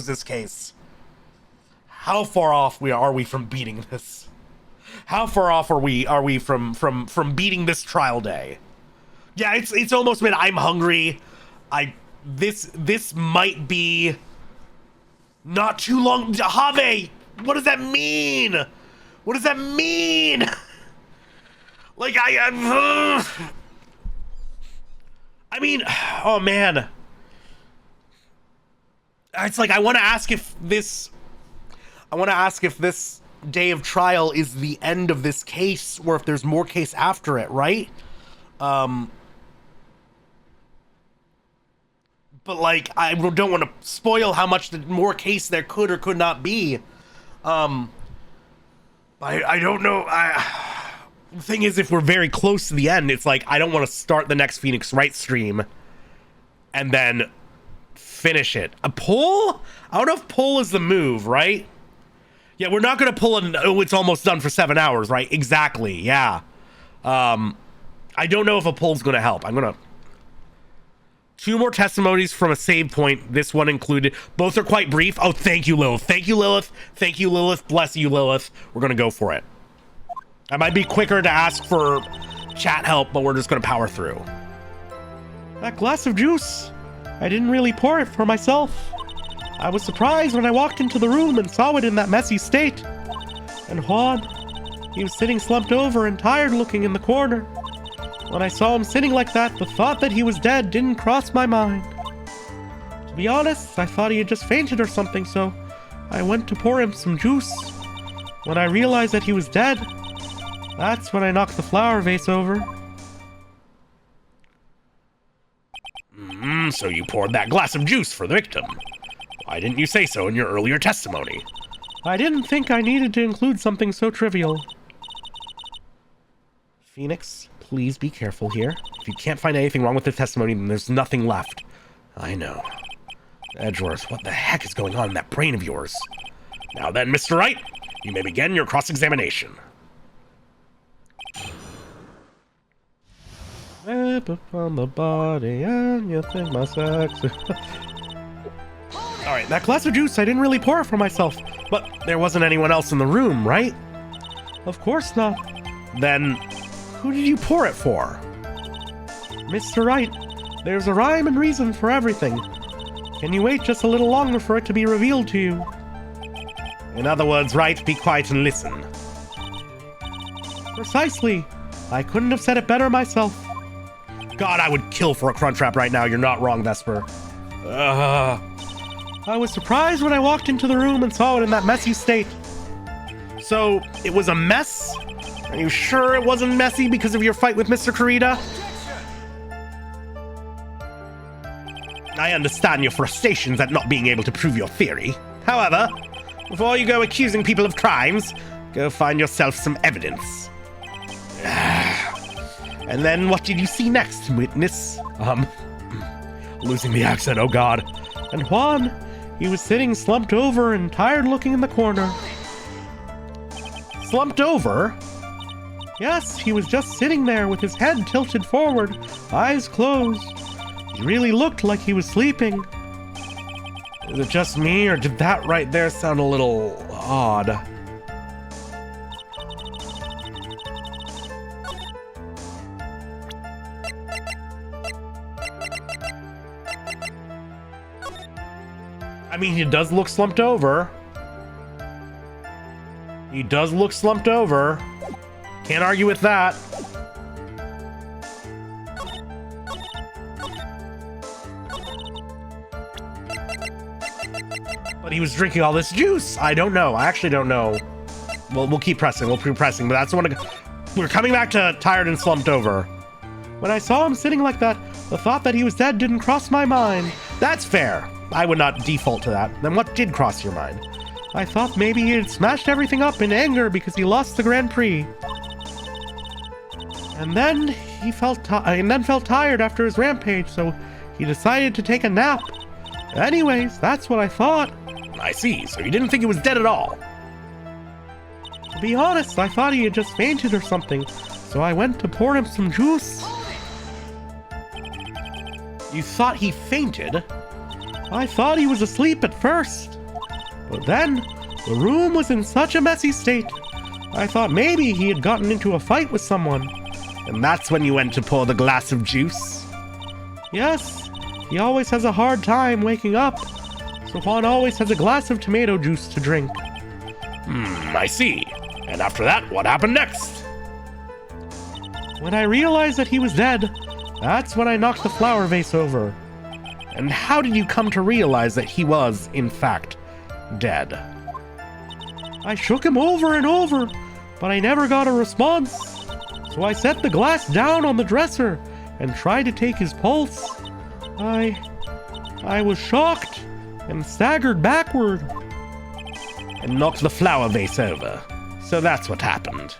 this case. How far off are we from beating this? How far off are we from beating this trial day? Yeah, it's almost been. I'm hungry. This might be not too long. Have, what does that mean? What does that mean? Like I mean, oh man. It's like I want to ask if this day of trial is the end of this case, or if there's more case after it, right? But like, I don't want to spoil how much more case there could or could not be. I don't know. The thing is, if we're very close to the end, it's like, I don't want to start the next Phoenix Wright stream and then finish it. A pull? I don't know if pull is the move, right? Yeah, we're not going to pull an, oh, it's almost done for 7 hours, right? Exactly, yeah. I don't know if a pull's going to help. I'm going to... 2 more testimonies from a save point, this one included. Both are quite brief. Oh, thank you, Lilith. Thank you, Lilith. Thank you, Lilith. Bless you, Lilith. We're going to go for it. I might be quicker to ask for chat help, but we're just going to power through. That glass of juice, I didn't really pour it for myself. I was surprised when I walked into the room and saw it in that messy state. And Juan, he was sitting slumped over and tired looking in the corner. When I saw him sitting like that, the thought that he was dead didn't cross my mind. To be honest, I thought he had just fainted or something, so I went to pour him some juice. When I realized that he was dead, that's when I knocked the flower vase over. So you poured that glass of juice for the victim. Why didn't you say so in your earlier testimony? I didn't think I needed to include something so trivial. Phoenix, please be careful here. If you can't find anything wrong with the testimony, then there's nothing left. I know. Edgeworth, what the heck is going on in that brain of yours? Now then, Mr. Wright, you may begin your cross-examination. On the body and you think my sex. Alright, that glass of juice, I didn't really pour it for myself. But there wasn't anyone else in the room, right? Of course not. Then, who did you pour it for? Mr. Wright, there's a rhyme and reason for everything. Can you wait just a little longer for it to be revealed to you? In other words, Wright, be quiet and listen. Precisely. I couldn't have said it better myself. God, I would kill for a Crunchwrap right now. You're not wrong, Vesper. I was surprised when I walked into the room and saw it in that messy state. So, it was a mess? Are you sure it wasn't messy because of your fight with Mr. Kurita? I understand your frustrations at not being able to prove your theory. However, before you go accusing people of crimes, go find yourself some evidence. And then what did you see next, witness? Losing the accent, oh god. And Juan, he was sitting slumped over and tired looking in the corner. Slumped over? Yes, he was just sitting there with his head tilted forward, eyes closed. He really looked like he was sleeping. Is it just me, or did that right there sound a little odd? I mean, he does look slumped over. He does look slumped over. Can't argue with that. But he was drinking all this juice. I don't know. I actually don't know. Well, we'll keep pressing. We'll keep pressing. But that's what we're coming back to tired and slumped over. When I saw him sitting like that, the thought that he was dead didn't cross my mind. That's fair. I would not default to that. Then what did cross your mind? I thought maybe he had smashed everything up in anger because he lost the Grand Prix. And then he felt tired after his rampage, so he decided to take a nap. Anyways, that's what I thought. I see, so you didn't think he was dead at all. To be honest, I thought he had just fainted or something, so I went to pour him some juice. You thought he fainted? I thought he was asleep at first. But then, the room was in such a messy state. I thought maybe he had gotten into a fight with someone. And that's when you went to pour the glass of juice? Yes, he always has a hard time waking up. So Juan always has a glass of tomato juice to drink. I see. And after that, what happened next? When I realized that he was dead, that's when I knocked the flower vase over. And how did you come to realize that he was, in fact, dead? I shook him over and over, but I never got a response. So I set the glass down on the dresser and tried to take his pulse. I was shocked and staggered backward. And knocked the flower vase over. So that's what happened.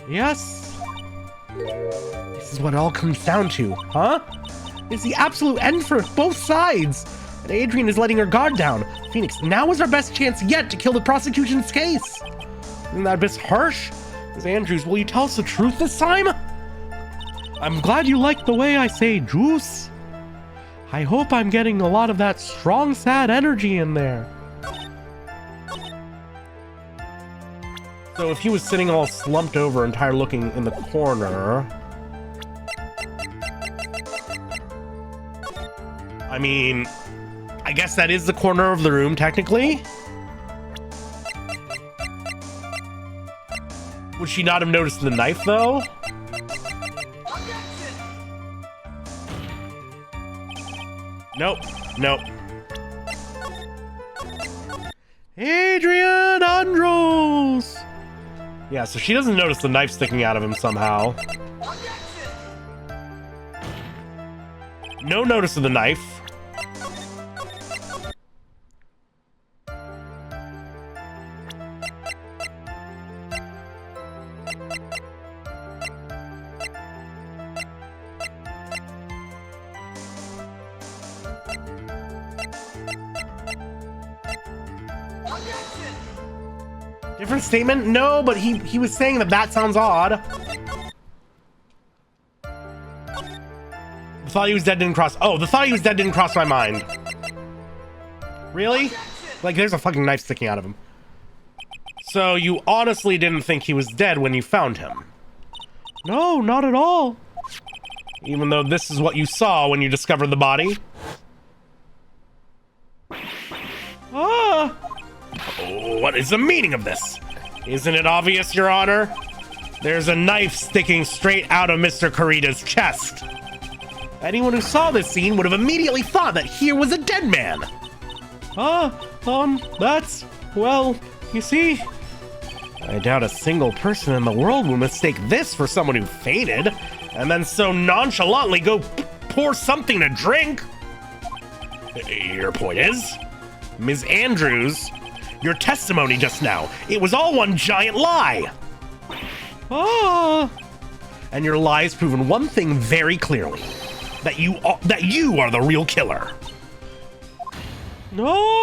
Yes. This is what it all comes down to, huh? It's the absolute end for both sides. And Adrian is letting her guard down. Phoenix, now is our best chance yet to kill the prosecution's case. Isn't that a bit harsh? Ms. Andrews, will you tell us the truth this time? I'm glad you like the way I say juice. I hope I'm getting a lot of that strong, sad energy in there. So if he was sitting all slumped over and tired looking in the corner... I mean, I guess that is the corner of the room, technically. Would she not have noticed the knife, though? Nope. Nope. Adrian Andros! Yeah, so she doesn't notice the knife sticking out of him somehow. No notice of the knife. Different statement? No, but he was saying that sounds odd. The thought he was dead didn't cross... Oh, the thought he was dead didn't cross my mind. Really? Like, there's a fucking knife sticking out of him. So you honestly didn't think he was dead when you found him? No, not at all. Even though this is what you saw when you discovered the body? Ah! Oh, what is the meaning of this? Isn't it obvious, Your Honor? There's a knife sticking straight out of Mr. Kurita's chest. Anyone who saw this scene would have immediately thought that here was a dead man. Well, you see, I doubt a single person in the world will mistake this for someone who fainted, and then so nonchalantly go pour something to drink. Your point is, Ms. Andrews, your testimony just now, it was all one giant lie. And your lie has proven one thing very clearly, that you are the real killer. No!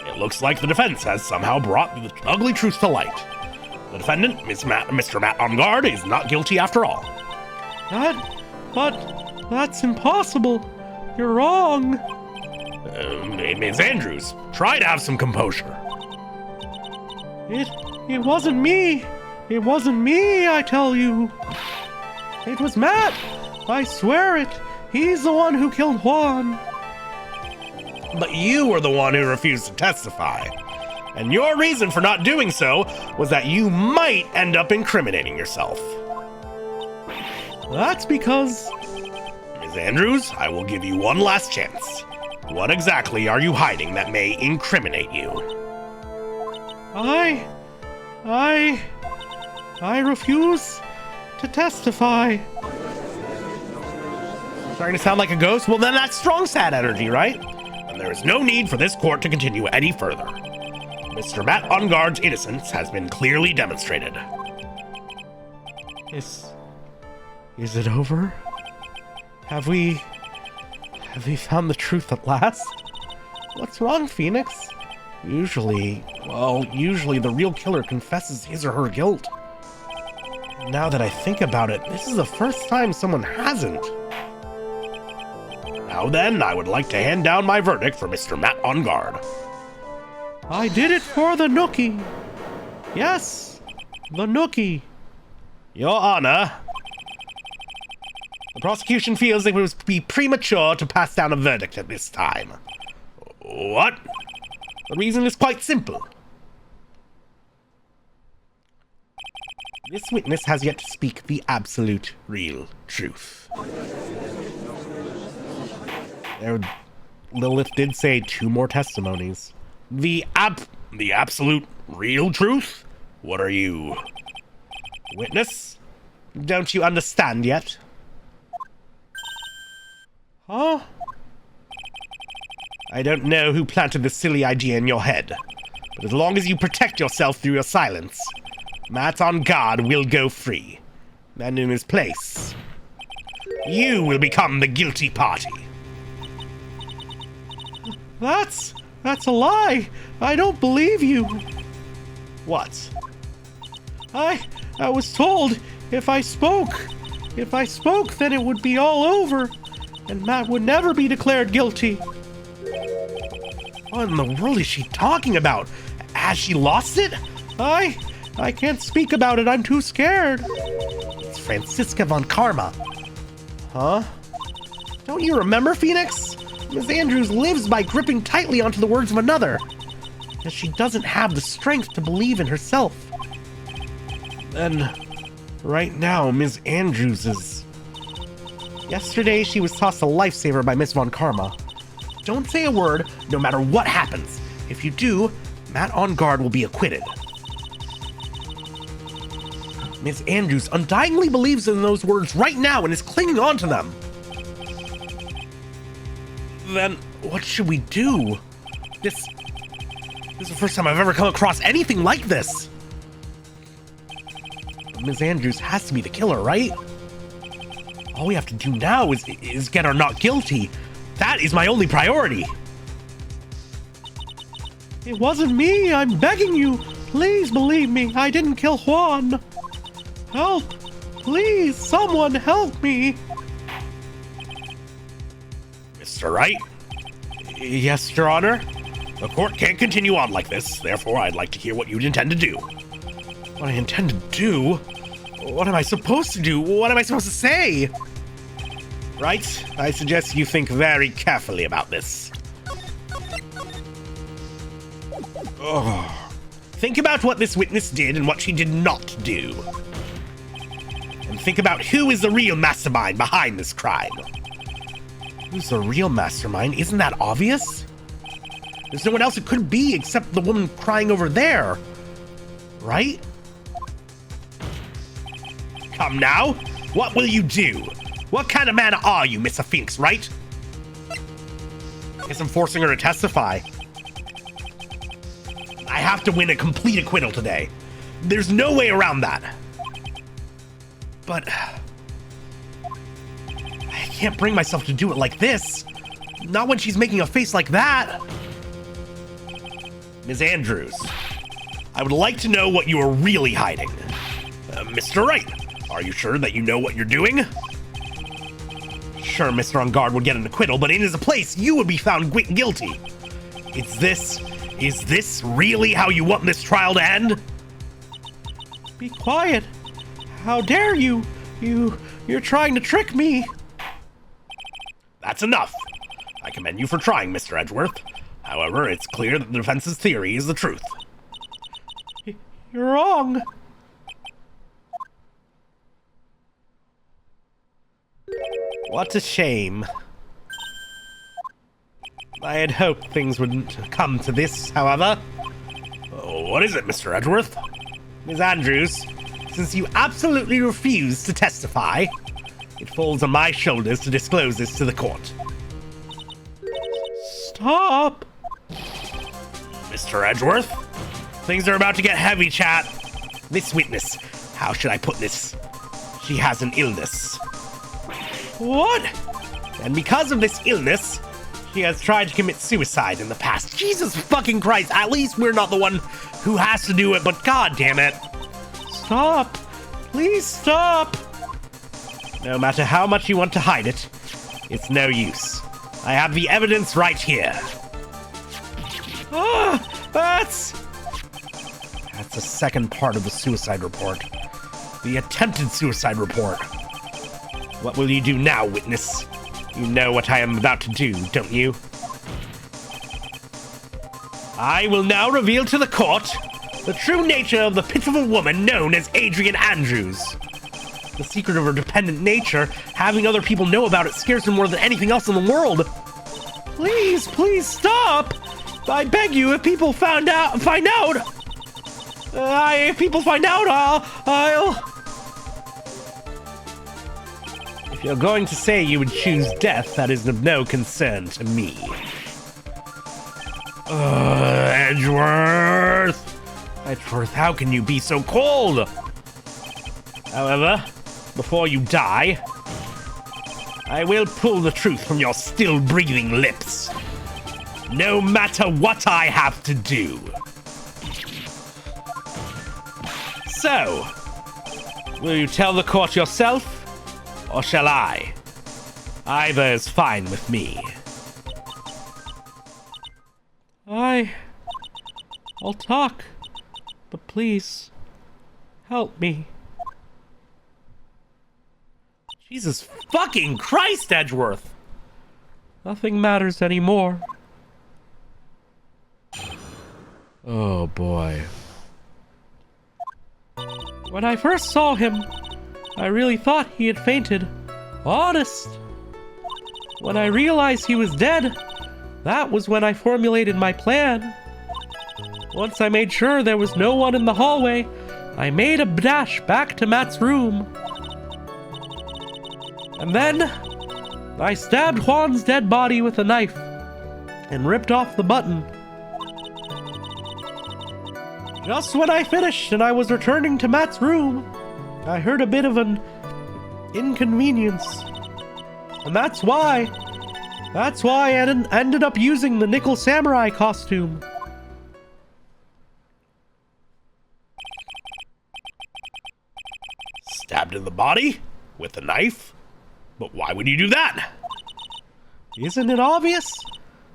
It looks like the defense has somehow brought the ugly truth to light. The defendant, Mr. Matt On Guard, is not guilty after all. That's impossible. You're wrong. Ms. Andrews, try to have some composure. It wasn't me. It wasn't me, I tell you. It was Matt. I swear it. He's the one who killed Juan. But you were the one who refused to testify. And your reason for not doing so was that you might end up incriminating yourself. That's because... Ms. Andrews, I will give you one last chance. What exactly are you hiding that may incriminate you? I refuse to testify. Starting to sound like a ghost? Well, then that's strong sad energy, right? And there is no need for this court to continue any further. Mr. Matt On Guard's innocence has been clearly demonstrated. Is it over? Have we found the truth at last? What's wrong, Phoenix? Usually the real killer confesses his or her guilt. Now that I think about it, this is the first time someone hasn't. Now then, I would like to hand down my verdict for Mr. Matt On Guard. I did it for the Nookie. Yes, the Nookie. Your Honor, the prosecution feels it would be premature to pass down a verdict at this time. What? The reason is quite simple. This witness has yet to speak the absolute, real truth. Lilith did say 2 more testimonies. The absolute, real truth? What are you? Witness? Don't you understand yet? Huh? I don't know who planted this silly idea in your head, but as long as you protect yourself through your silence, Matt On Guard will go free. And in his place, you will become the guilty party. That's a lie. I don't believe you. What? I was told if I spoke, then it would be all over, and Matt would never be declared guilty. What in the world is she talking about? Has she lost it? I can't speak about it. I'm too scared. It's Franziska von Karma. Huh? Don't you remember, Phoenix? Ms. Andrews lives by gripping tightly onto the words of another, because she doesn't have the strength to believe in herself. Then, right now, Ms. Andrews is... Yesterday, she was tossed a lifesaver by Miss Von Karma. Don't say a word, no matter what happens. If you do, Matt On Guard will be acquitted. Miss Andrews undyingly believes in those words right now and is clinging on to them. Then, what should we do? This is the first time I've ever come across anything like this. Miss Andrews has to be the killer, right? All we have to do now is get her not guilty. That is my only priority. It wasn't me. I'm begging you. Please believe me. I didn't kill Juan. Help. Please, someone help me. Mr. Wright? Yes, Your Honor? The court can't continue on like this, therefore I'd like to hear what you'd intend to do. What I intend to do? What am I supposed to do? What am I supposed to say? Wright, I suggest you think very carefully about this. Oh, Think about what this witness did and what she did not do. And think about who is the real mastermind behind this crime. Who's the real mastermind? Isn't that obvious? There's no one else it could be except the woman crying over there. Right? Come now. What will you do? What kind of man are you, Mr. Finks, right? Guess I'm forcing her to testify. I have to win a complete acquittal today. There's no way around that. But I can't bring myself to do it like this. Not when she's making a face like that. Ms. Andrews, I would like to know what you are really hiding. Mr. Wright, are you sure that you know what you're doing? Sure, Mr. On Guard would get an acquittal, but in his place, you would be found guilty. Is this really how you want this trial to end? Be quiet. How dare you? You're trying to trick me. That's enough. I commend you for trying, Mr. Edgeworth. However, it's clear that the defense's theory is the truth. You're wrong. What a shame. I had hoped things wouldn't come to this, however. Oh, what is it, Mr. Edgeworth? Ms. Andrews, since you absolutely refuse to testify, it falls on my shoulders to disclose this to the court. Stop. Mr. Edgeworth, things are about to get heavy, chat. This witness, how should I put this? She has an illness. What? And because of this illness, she has tried to commit suicide in the past. Jesus fucking Christ, at least we're not the one who has to do it, but god damn it. Stop. Please stop. No matter how much you want to hide it, it's no use. I have the evidence right here. That's the second part of the suicide report. The attempted suicide report. What will you do now, witness? You know what I am about to do, don't you? I will now reveal to the court the true nature of the pitiful woman known as Adrian Andrews. The secret of her dependent nature, having other people know about it scares her more than anything else in the world. Please stop. I beg you, if people find out, I'll... If you're going to say you would choose death, that is of no concern to me. Edgeworth! Edgeworth, how can you be so cold? However, before you die, I will pull the truth from your still breathing lips. No matter what I have to do. So, will you tell the court yourself? Or shall I? Either is fine with me. I'll talk, but please, help me. Jesus fucking Christ, Edgeworth! Nothing matters anymore. Oh boy. When I first saw him, I really thought he had fainted. Honest. When I realized he was dead, that was when I formulated my plan. Once I made sure there was no one in the hallway, I made a dash back to Matt's room. And then, I stabbed Juan's dead body with a knife and ripped off the button. Just when I finished and I was returning to Matt's room, I heard a bit of an inconvenience. And that's why I ended up using the nickel samurai costume. Stabbed in the body? With a knife? But why would you do that? Isn't it obvious?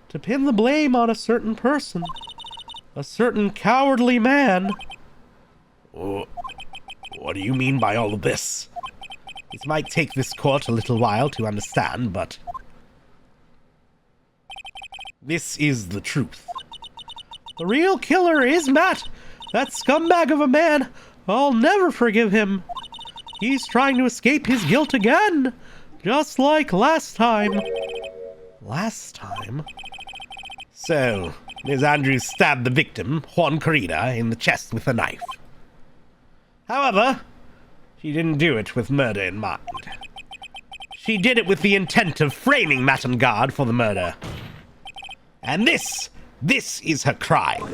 To pin the blame on a certain person. A certain cowardly man. What do you mean by all of this? It might take this court a little while to understand, but this is the truth. The real killer is Matt. That scumbag of a man, I'll never forgive him. He's trying to escape his guilt again, just like last time. Last time? So, Ms. Andrews stabbed the victim, Juan Corrida, in the chest with a knife. However, she didn't do it with murder in mind. She did it with the intent of framing Matt and Guard for the murder. And this is her crime.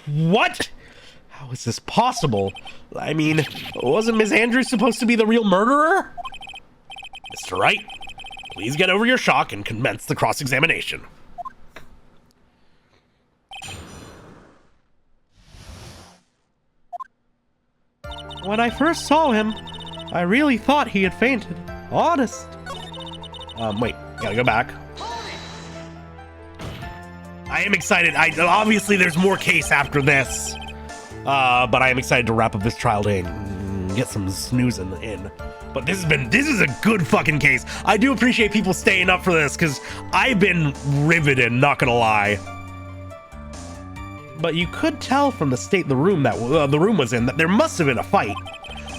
What? How is this possible? I mean, wasn't Ms. Andrews supposed to be the real murderer? Mr. Wright, please get over your shock and commence the cross-examination. When I first saw him, I really thought he had fainted. Honest. Wait, gotta go back. I am excited. Obviously, there's more case after this. But I am excited to wrap up this trial day and get some snoozing in. But this is a good fucking case. I do appreciate people staying up for this, because I've been riveted, not gonna lie. But you could tell from the state the room was in that there must have been a fight.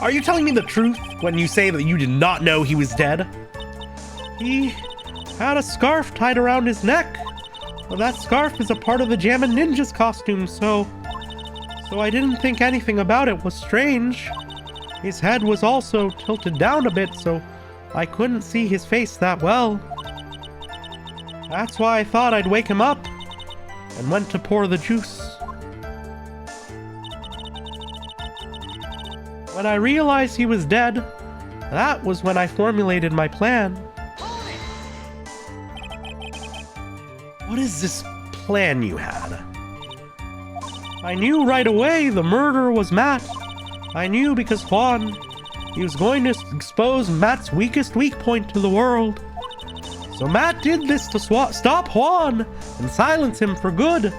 Are you telling me the truth when you say that you did not know he was dead? He had a scarf tied around his neck. Well, that scarf is a part of the Jammin' Ninja's costume, so I didn't think anything about it was strange. His head was also tilted down a bit, so I couldn't see his face that well. That's why I thought I'd wake him up and went to pour the juice. When I realized he was dead, that was when I formulated my plan. What is this plan you had? I knew right away the murderer was Matt. I knew because Juan, he was going to expose Matt's weakest weak point to the world. So Matt did this to stop Juan and silence him for good.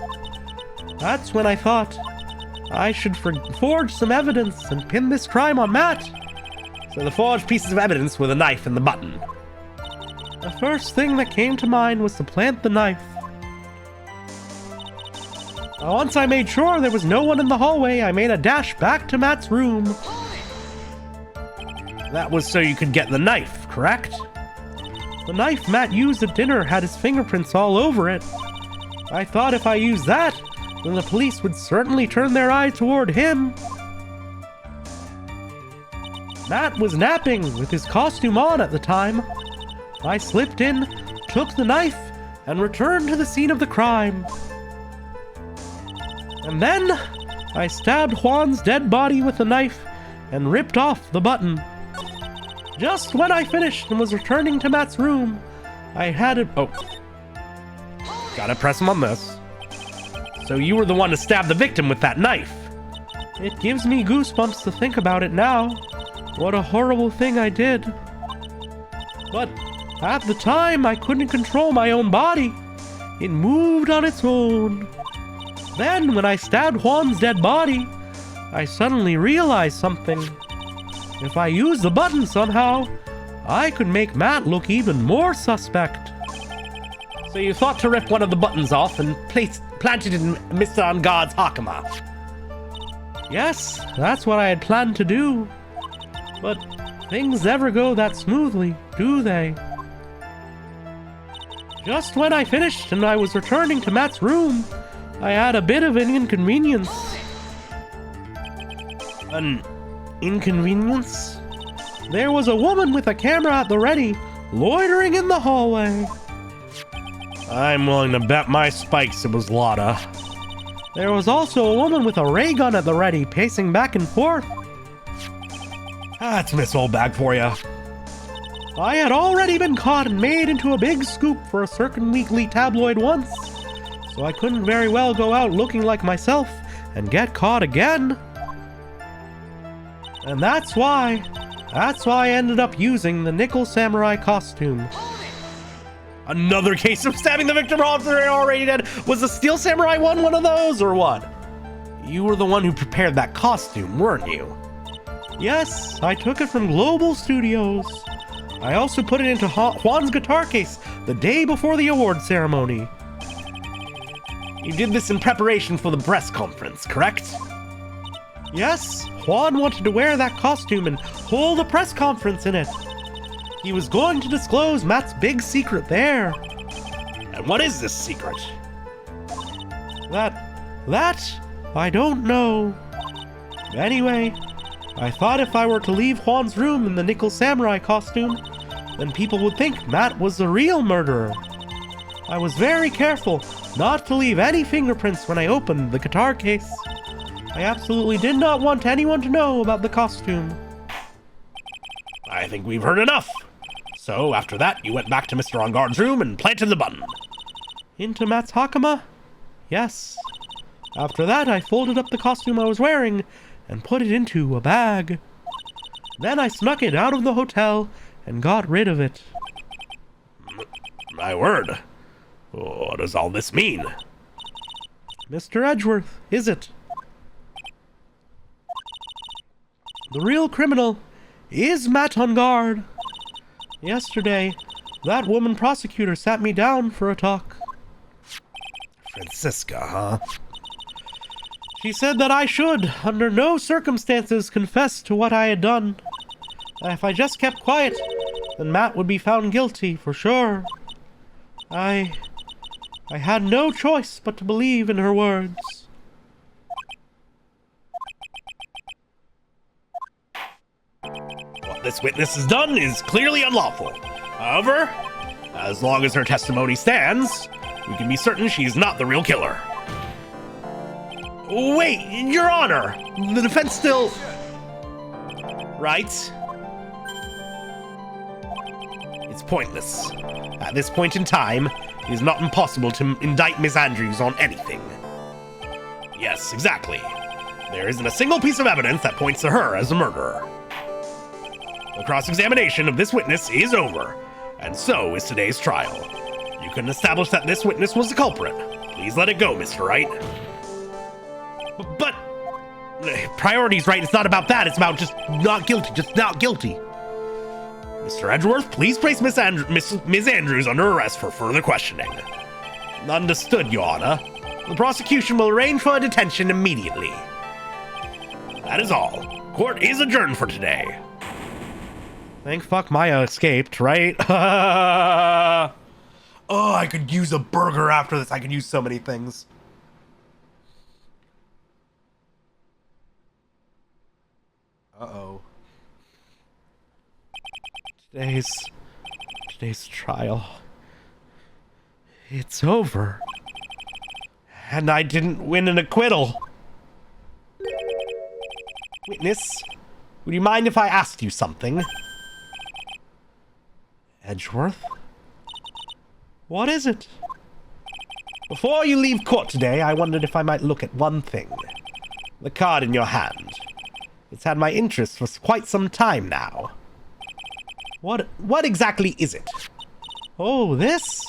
That's when I thought I should forge some evidence and pin this crime on Matt. So the forged pieces of evidence were the knife and the button. The first thing that came to mind was to plant the knife. Once I made sure there was no one in the hallway, I made a dash back to Matt's room. That was so you could get the knife, correct? The knife Matt used at dinner had his fingerprints all over it. I thought if I used that, then the police would certainly turn their eyes toward him. Matt was napping with his costume on at the time. I slipped in, took the knife, and returned to the scene of the crime. And then, I stabbed Juan's dead body with the knife and ripped off the button. Just when I finished and was returning to Matt's room, I had it... Oh. Gotta press him on this. So you were the one to stab the victim with that knife. It gives me goosebumps to think about it now. What a horrible thing I did. But at the time, I couldn't control my own body. It moved on its own. Then, when I stabbed Juan's dead body, I suddenly realized something. If I used the button somehow, I could make Matt look even more suspect. So you thought to rip one of the buttons off and plant it in Mr. On Guard's hakama? Yes, that's what I had planned to do. But things never go that smoothly, do they? Just when I finished and I was returning to Matt's room, I had a bit of an inconvenience. An inconvenience? There was a woman with a camera at the ready, loitering in the hallway. I'm willing to bet my spikes it was Lotta. There was also a woman with a ray gun at the ready, pacing back and forth. That's Miss Oldbag for you. I had already been caught and made into a big scoop for a certain weekly tabloid once, so I couldn't very well go out looking like myself and get caught again. And that's why I ended up using the Nickel Samurai costume. Another case of stabbing the victim after they're already dead. Was the Steel Samurai one of those, or what? You were the one who prepared that costume, weren't you? Yes, I took it from Global Studios. I also put it into Juan's guitar case the day before the award ceremony. You did this in preparation for the press conference, correct? Yes, Juan wanted to wear that costume and hold a press conference in it. He was going to disclose Matt's big secret there. And what is this secret? That, I don't know. Anyway, I thought if I were to leave Juan's room in the Nickel Samurai costume, then people would think Matt was the real murderer. I was very careful not to leave any fingerprints when I opened the guitar case. I absolutely did not want anyone to know about the costume. I think we've heard enough. So after that, you went back to Mr. Engarde's room and planted the button. Into Matt's hakama? Yes. After that, I folded up the costume I was wearing and put it into a bag. Then I snuck it out of the hotel and got rid of it. My word. What does all this mean? Mr. Edgeworth, is it? The real criminal is Matt Engarde. Yesterday, that woman prosecutor sat me down for a talk. Francisca, huh? She said that I should, under no circumstances, confess to what I had done. That if I just kept quiet, then Matt would be found guilty for sure. I had no choice but to believe in her words. What this witness has done is clearly unlawful. However, as long as her testimony stands, we can be certain she's not the real killer. Wait, Your Honor! The defense still... Right? It's pointless. At this point in time, it is not impossible to indict Miss Andrews on anything. Yes, exactly. There isn't a single piece of evidence that points to her as a murderer. The cross-examination of this witness is over, and so is today's trial. You can establish that this witness was the culprit. Please let it go, Mr. Wright. But... priorities, right? It's not about that. It's about just not guilty. Just not guilty. Mr. Edgeworth, please place Miss Andrews under arrest for further questioning. Understood, Your Honor. The prosecution will arrange for a detention immediately. That is all. Court is adjourned for today. Thank fuck Maya escaped, right? Oh, I could use a burger after this. I could use so many things. Uh-oh. Today's trial. It's over. And I didn't win an acquittal. Witness, would you mind if I asked you something? Edgeworth? What is it? Before you leave court today, I wondered if I might look at one thing. The card in your hand. It's had my interest for quite some time now. What exactly is it? Oh, this?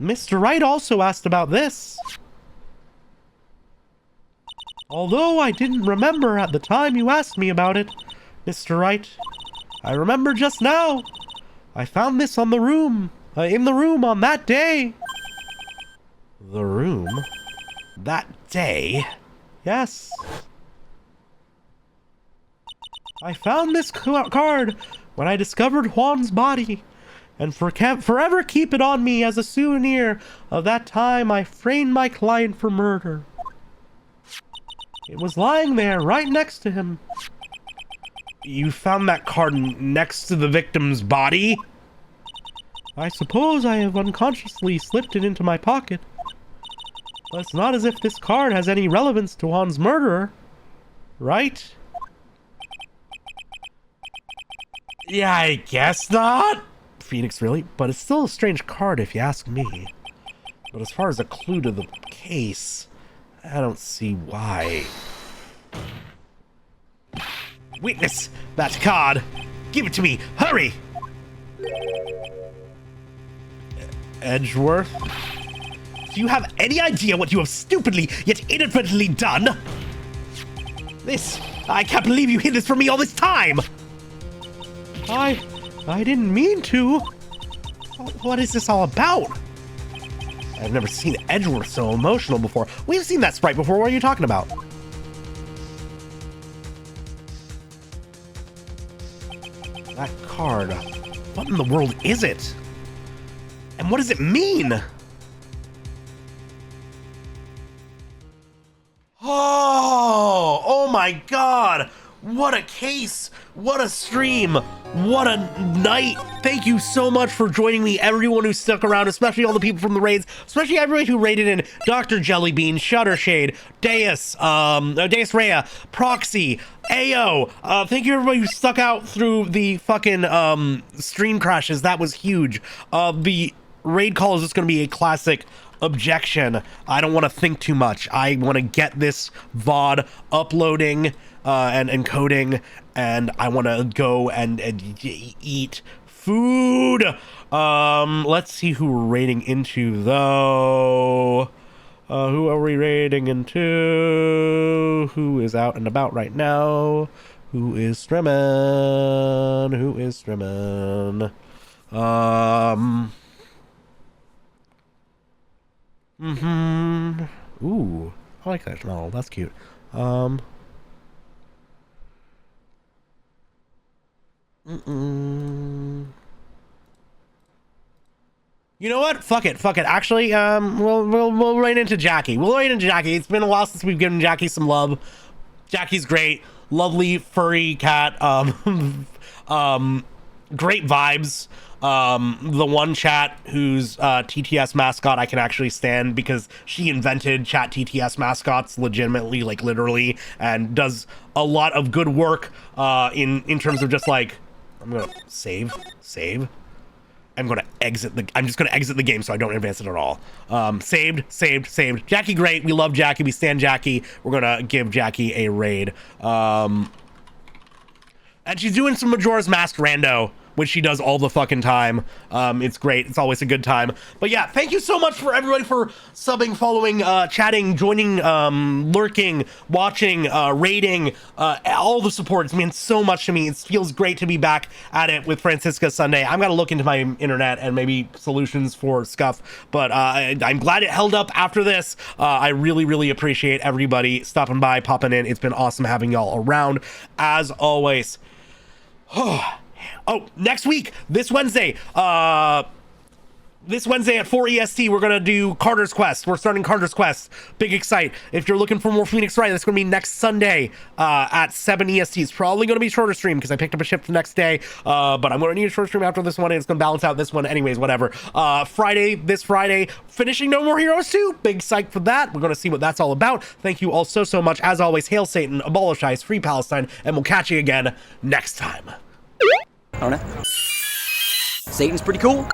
Mr. Wright also asked about this. Although I didn't remember at the time you asked me about it, Mr. Wright, I remember just now. I found this in the room on that day. The room? That day? Yes. I found this card when I discovered Juan's body, and forever keep it on me as a souvenir of that time I framed my client for murder. It was lying there right next to him. You found that card next to the victim's body? I suppose I have unconsciously slipped it into my pocket. But it's not as if this card has any relevance to Juan's murderer, right? Yeah, I guess not. Phoenix, really? But it's still a strange card if you ask me. But as far as a clue to the case, I don't see why. Witness, that card! Give it to me! Hurry! Edgeworth? Do you have any idea what you have stupidly yet inadvertently done? I can't believe you hid this from me all this time! I didn't mean to. What is this all about? I've never seen Edgeworth so emotional before. We've seen that sprite before. What are you talking about? That card. What in the world is it? And what does it mean? Oh my God. What a case. What a stream. What a night. Thank you so much for joining me, everyone who stuck around, especially all the people from the raids, especially everyone who raided in Dr. Jellybean, Shuttershade, Deus, Deus Rhea, Proxy, Ao. Thank you everybody who stuck out through the fucking stream crashes. That was huge. The raid call is just going to be a classic objection. I don't want to think too much. I want to get this VOD uploading and encoding, and I want to go and eat food. Let's see who we're raiding into though. Who are we raiding into? Who is out and about right now? Who is streaming? Who is streaming? Ooh, I like that model. That's cute. You know what? Fuck it. Actually, we'll raid into Jackie. We'll raid into Jackie. It's been a while since we've given Jackie some love. Jackie's great. Lovely furry cat. Great vibes. The one chat whose TTS mascot I can actually stand because she invented chat TTS mascots legitimately, like literally, and does a lot of good work in terms of just like, I'm gonna save. I'm just gonna exit the game so I don't advance it at all. Saved. Jackie, great. We love Jackie. We stand Jackie. We're gonna give Jackie a raid. And she's doing some Majora's Mask rando, which she does all the fucking time. It's great. It's always a good time. But yeah, thank you so much for everybody for subbing, following, chatting, joining, lurking, watching, rating, all the support. It's meant so much to me. It feels great to be back at it with Francisca Sunday. I'm gonna look into my internet and maybe solutions for Scuff, but I'm glad it held up after this. I really appreciate everybody stopping by, popping in. It's been awesome having y'all around as always. Oh, next week, this Wednesday at 4 EST, we're going to do Carter's Quest. We're starting Carter's Quest. Big excite. If you're looking for more Phoenix Wright, that's going to be next Sunday at 7 EST. It's probably going to be a shorter stream because I picked up a shift the next day, but I'm going to need a short stream after this one, and it's going to balance out this one anyways, whatever. This Friday, finishing No More Heroes 2. Big psych for that. We're going to see what that's all about. Thank you all so much. As always, hail Satan, abolish ICE, free Palestine, and we'll catch you again next time. I don't know. Satan's pretty cool.